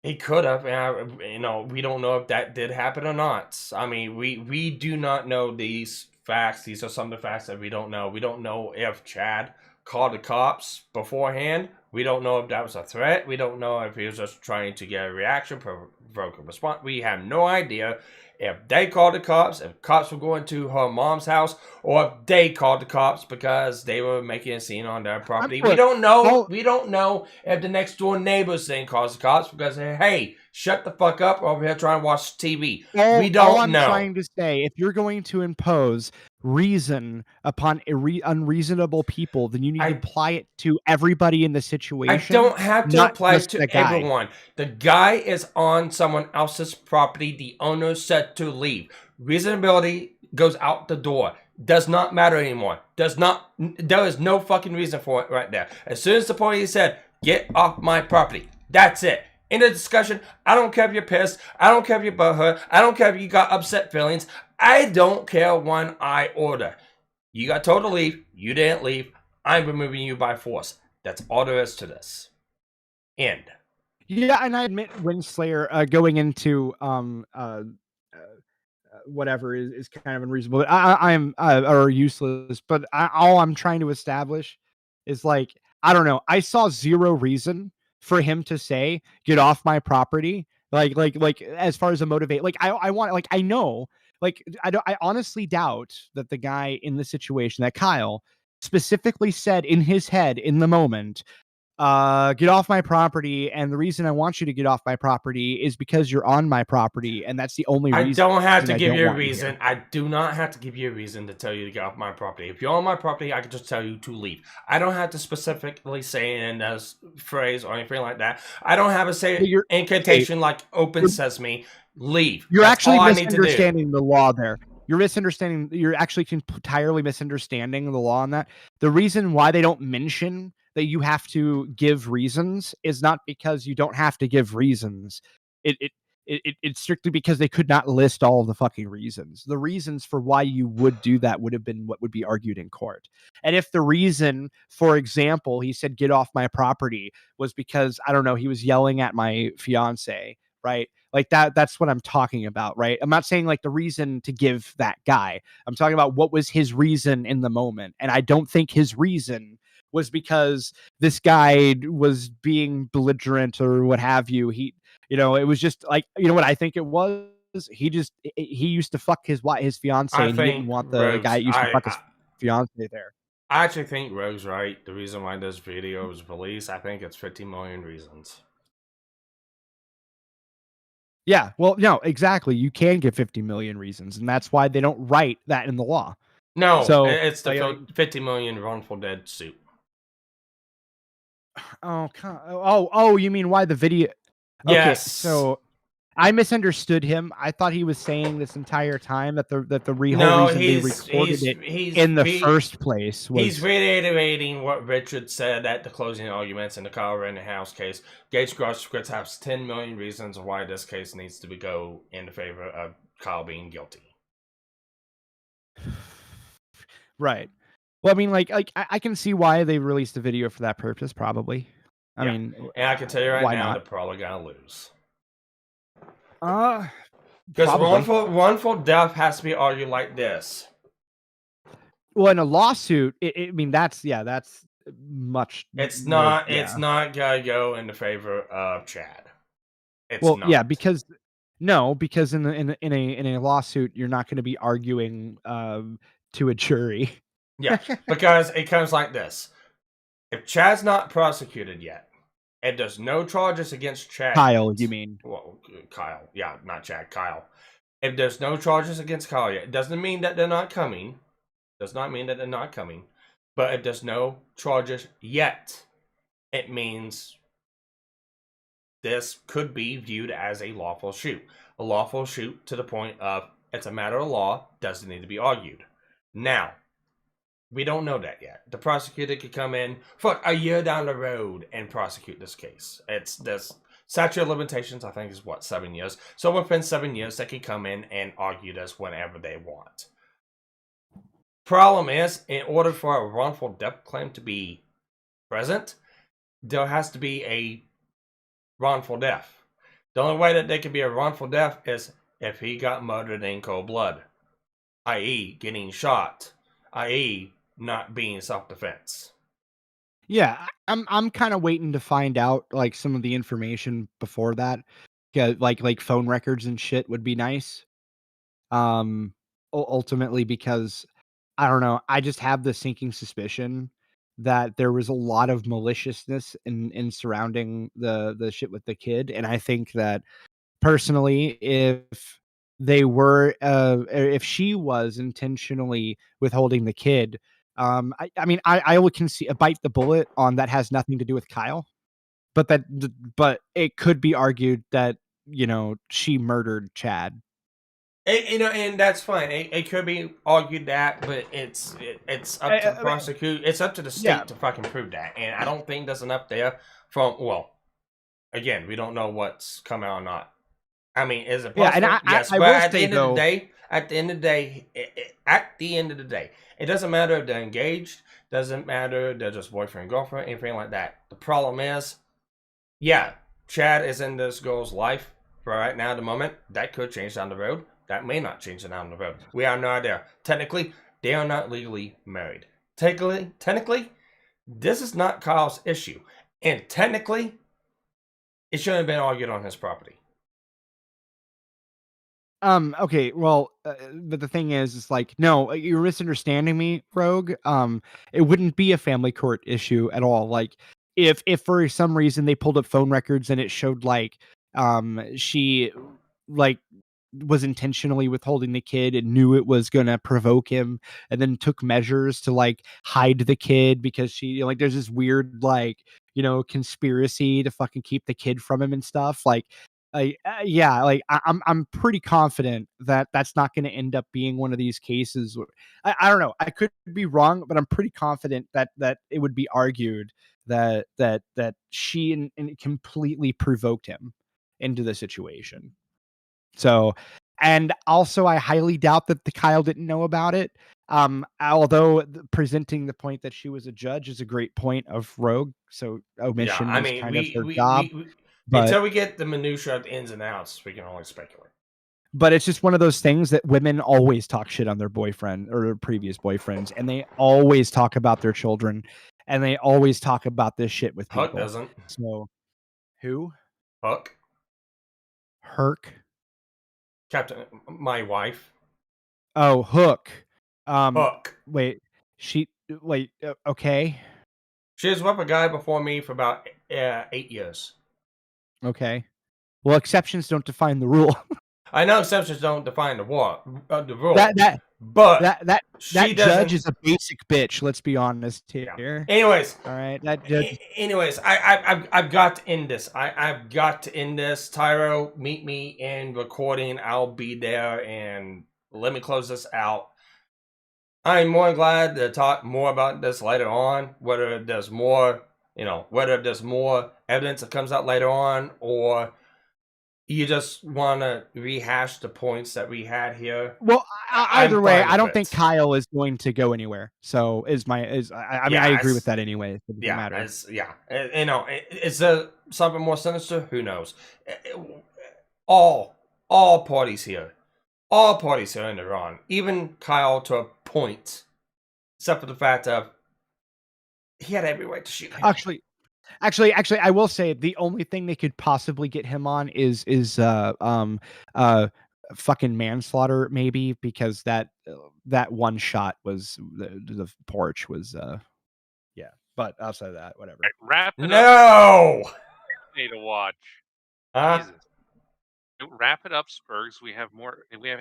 He could have, and we don't know if that did happen or not. I mean, we do not know these facts. These are some of the facts that we don't know. We don't know if Chad called the cops beforehand. We don't know if that was a threat. We don't know if he was just trying to get a reaction, provoke a response. We have no idea if they called the cops, if cops were going to her mom's house, or if they called the cops because they were making a scene on their property. We don't know. We don't know if the next door neighbors then calls the cops because, hey, shut the fuck up over here trying to watch TV. We don't all I'm know. trying to say, if you're going to impose reason upon unreasonable people, then you need to apply it to everybody in the situation. I don't have to apply it to everyone. The guy is on someone else's property. The owner said to leave. Reasonability goes out the door. Does not matter anymore. There is no fucking reason for it right there. As soon as the police said, get off my property, that's it. In the discussion, I don't care if you're pissed. I don't care if you're butthurt. I don't care if you got upset feelings. I don't care one iota. You got told to leave. You didn't leave. I'm removing you by force. That's all there is to this. End. Yeah, and I admit Windslayer going into whatever is kind of unreasonable. But I'm or useless. But all I'm trying to establish is, like, I don't know. I saw zero reason for him to say, "Get off my property." Like as far as a motivate, like I want, like, I know, like, I honestly doubt that the guy in the situation, that Kyle specifically said in his head in the moment, get off my property, and the reason I want you to get off my property is because you're on my property, and that's the only reason. I don't have to give you a reason. I do not have to give you a reason to tell you to get off my property. If you're on my property, I can just tell you to leave. I don't have to specifically say it in a phrase or anything like that. I don't have to say incantation like open sesame. Leave. You're That's actually all I need to do. misunderstanding the law there. You're actually entirely misunderstanding the law on that. The reason why they don't mention that you have to give reasons is not because you don't have to give reasons. It's strictly because they could not list all of the fucking reasons. The reasons for why you would do that would have been what would be argued in court. And if the reason, for example, he said, get off my property, was because, I don't know, he was yelling at my fiance, right? Like that's what I'm talking about, right? I'm not saying like the reason to give that guy. I'm talking about what was his reason in the moment. And I don't think his reason was because this guy was being belligerent or what have you. It was just like, what I think it was? He used to fuck his fiance, and he didn't want the guy that used to fuck his fiance there. I actually think Rogue's right. The reason why this video was released, I think it's 50 million reasons. Yeah, well, no, exactly. You can give 50 million reasons, and that's why they don't write that in the law. No, so it's the 50 million wrongful dead suit. Oh, you mean why the video? Okay, yes. So I misunderstood him. I thought he was saying this entire time that the whole reason they recorded it in the first place was... He's reiterating what Richard said at the closing arguments in the Kyle Rittenhouse case. Gage Grosskreutz has 10 million reasons why this case needs to go in favor of Kyle being guilty. Right. Well, I mean, like I can see why they released the video for that purpose, probably. I mean, and I can tell you right now, they're probably gonna lose. Because wrongful death has to be argued like this. Well, in a lawsuit, that's much. It's not gonna go in the favor of Chad. It's not. Yeah, because in a lawsuit, you're not going to be arguing to a jury. Yeah, because it comes like this: if Chad's not prosecuted yet, and there's no charges against Chad. Kyle, you mean? Well, Kyle. Yeah, not Chad. Kyle. If there's no charges against Kyle yet, it doesn't mean that they're not coming. Does not mean that they're not coming. But if there's no charges yet, it means this could be viewed as a lawful shoot. A lawful shoot to the point of it's a matter of law, doesn't need to be argued. Now, we don't know that yet. The prosecutor could come in, a year down the road and prosecute this case. It's this. statute of limitations, I think, is what, 7 years. So within 7 years, they can come in and argue this whenever they want. Problem is, in order for a wrongful death claim to be present, there has to be a wrongful death. The only way that there can be a wrongful death is if he got murdered in cold blood, i.e., getting shot, i.e., not being self-defense. Yeah, I'm kind of waiting to find out like some of the information before that. Yeah, like phone records and shit would be nice. Ultimately because I don't know, I just have the sinking suspicion that there was a lot of maliciousness in surrounding the shit with the kid, and I think that personally, if they were, if she was intentionally withholding the kid, I mean, I will bite the bullet on that has nothing to do with Kyle, but but it could be argued that she murdered Chad. And that's fine. It could be argued that, but it's up to the prosecutor. It's up to the state to fucking prove that. And I don't think there's enough there from. Well, again, we don't know what's come out or not. I mean, is it possible? Yeah, and yes, but at the end of the day, at the end of the day, it doesn't matter if they're engaged. Doesn't matter if they're just boyfriend girlfriend, anything like that. The problem is, yeah, Chad is in this girl's life for right now. At the moment, that could change down the road. That may not change down the road. We have no idea. Technically, they are not legally married. Technically, this is not Kyle's issue. And technically, it shouldn't have been argued on his property. Okay, well, but the thing is, it's like, no, you're misunderstanding me, Rogue. It wouldn't be a family court issue at all. Like, if for some reason they pulled up phone records and it showed like, she like was intentionally withholding the kid and knew it was gonna provoke him, and then took measures to like hide the kid because she like there's this weird like conspiracy to fucking keep the kid from him and stuff like. Yeah, like I'm pretty confident that that's not going to end up being one of these cases. I don't know. I could be wrong, but I'm pretty confident that it would be argued that she completely provoked him into the situation. So, and also I highly doubt that the Kyle didn't know about it. Although presenting the point that she was a judge is a great point of Rogue. So omission yeah, I was mean, kind of her job. But until we get the minutia of the ins and outs, we can only speculate. But it's just one of those things that women always talk shit on their boyfriend or their previous boyfriends, and they always talk about their children, and they always talk about this shit with people. Huck doesn't. So, who? Huck. Herc. Captain, my wife. Oh, Hook. Hook. Wait, okay. She was with a guy before me for about 8 years. Okay. Well, exceptions don't define the rule. I know exceptions don't define the rule. That judge is a basic bitch. Let's be honest here. Yeah. Anyways, all right. That judge. Anyways, I've got to end this. I've got to end this. Tyro, meet me in recording. I'll be there, and let me close this out. I'm more glad to talk more about this later on. Whether there's more, whether there's more evidence that comes out later on, or you just want to rehash the points that we had here. Well, either way, I don't think Kyle is going to go anywhere. So I mean, I agree with that anyway. It doesn't matter. Is there something more sinister? Who knows? All parties here. All parties here in the wrong. Even Kyle to a point. Except for the fact of he had every right to shoot him. Actually, I will say the only thing they could possibly get him on is fucking manslaughter, maybe, because that one shot was the porch was yeah. But outside of that, whatever. Right, wrap it up. Need to watch. Jesus. Wrap it up, Spurgs. We have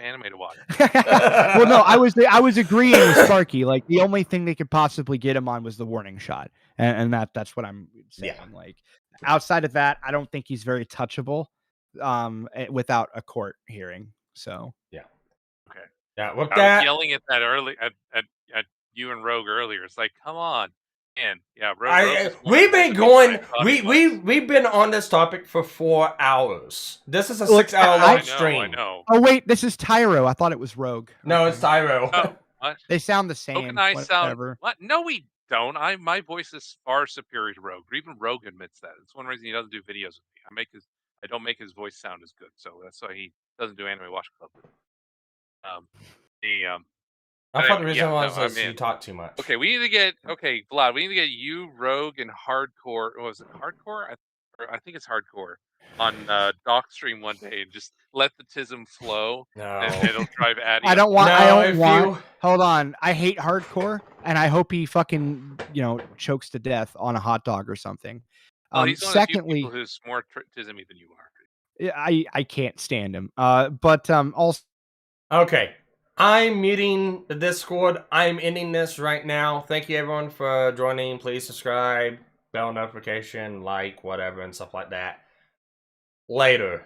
anime to watch. Well, no, I was agreeing with Sparky. Like the only thing they could possibly get him on was the warning shot, and that's what I'm saying. Yeah. Like outside of that, I don't think he's very touchable, without a court hearing. So yeah, okay, yeah. I was yelling at that at you and Rogue earlier. It's like, come on, Man, yeah, Rogue is one we've of the been reasons going. I thought he was. We've been on this topic for 4 hours. This is a Look, 6-hour I long know, stream. I know. Oh wait, this is Tyro. I thought it was Rogue. No, Okay. it's Tyro. Oh, what? They sound the Rogue same. and I sound Whatever. what? No, we don't. My voice is far superior to Rogue. Even Rogue admits that. It's one reason he doesn't do videos with me. I don't make his voice sound as good, so that's why he doesn't do Anime Watch Club with me. I thought the reason was I'm you in. talk too much. Okay, Vlad. We need to get you, Rogue, and Hardcore. Was it Hardcore? I think it's Hardcore on Doc stream one day, and just let the tism flow, and it'll drive Addy. I don't want. No, I don't if want. you- Hold on. I hate hardcore, and I hope he fucking chokes to death on a hot dog or something. Well, he's one Secondly, of the few people who's more tismy than you are. I can't stand him. But also. Okay. I'm muting the Discord. I'm ending this right now. Thank you everyone for joining. Please subscribe, bell notification, like, whatever, and stuff like that. Later.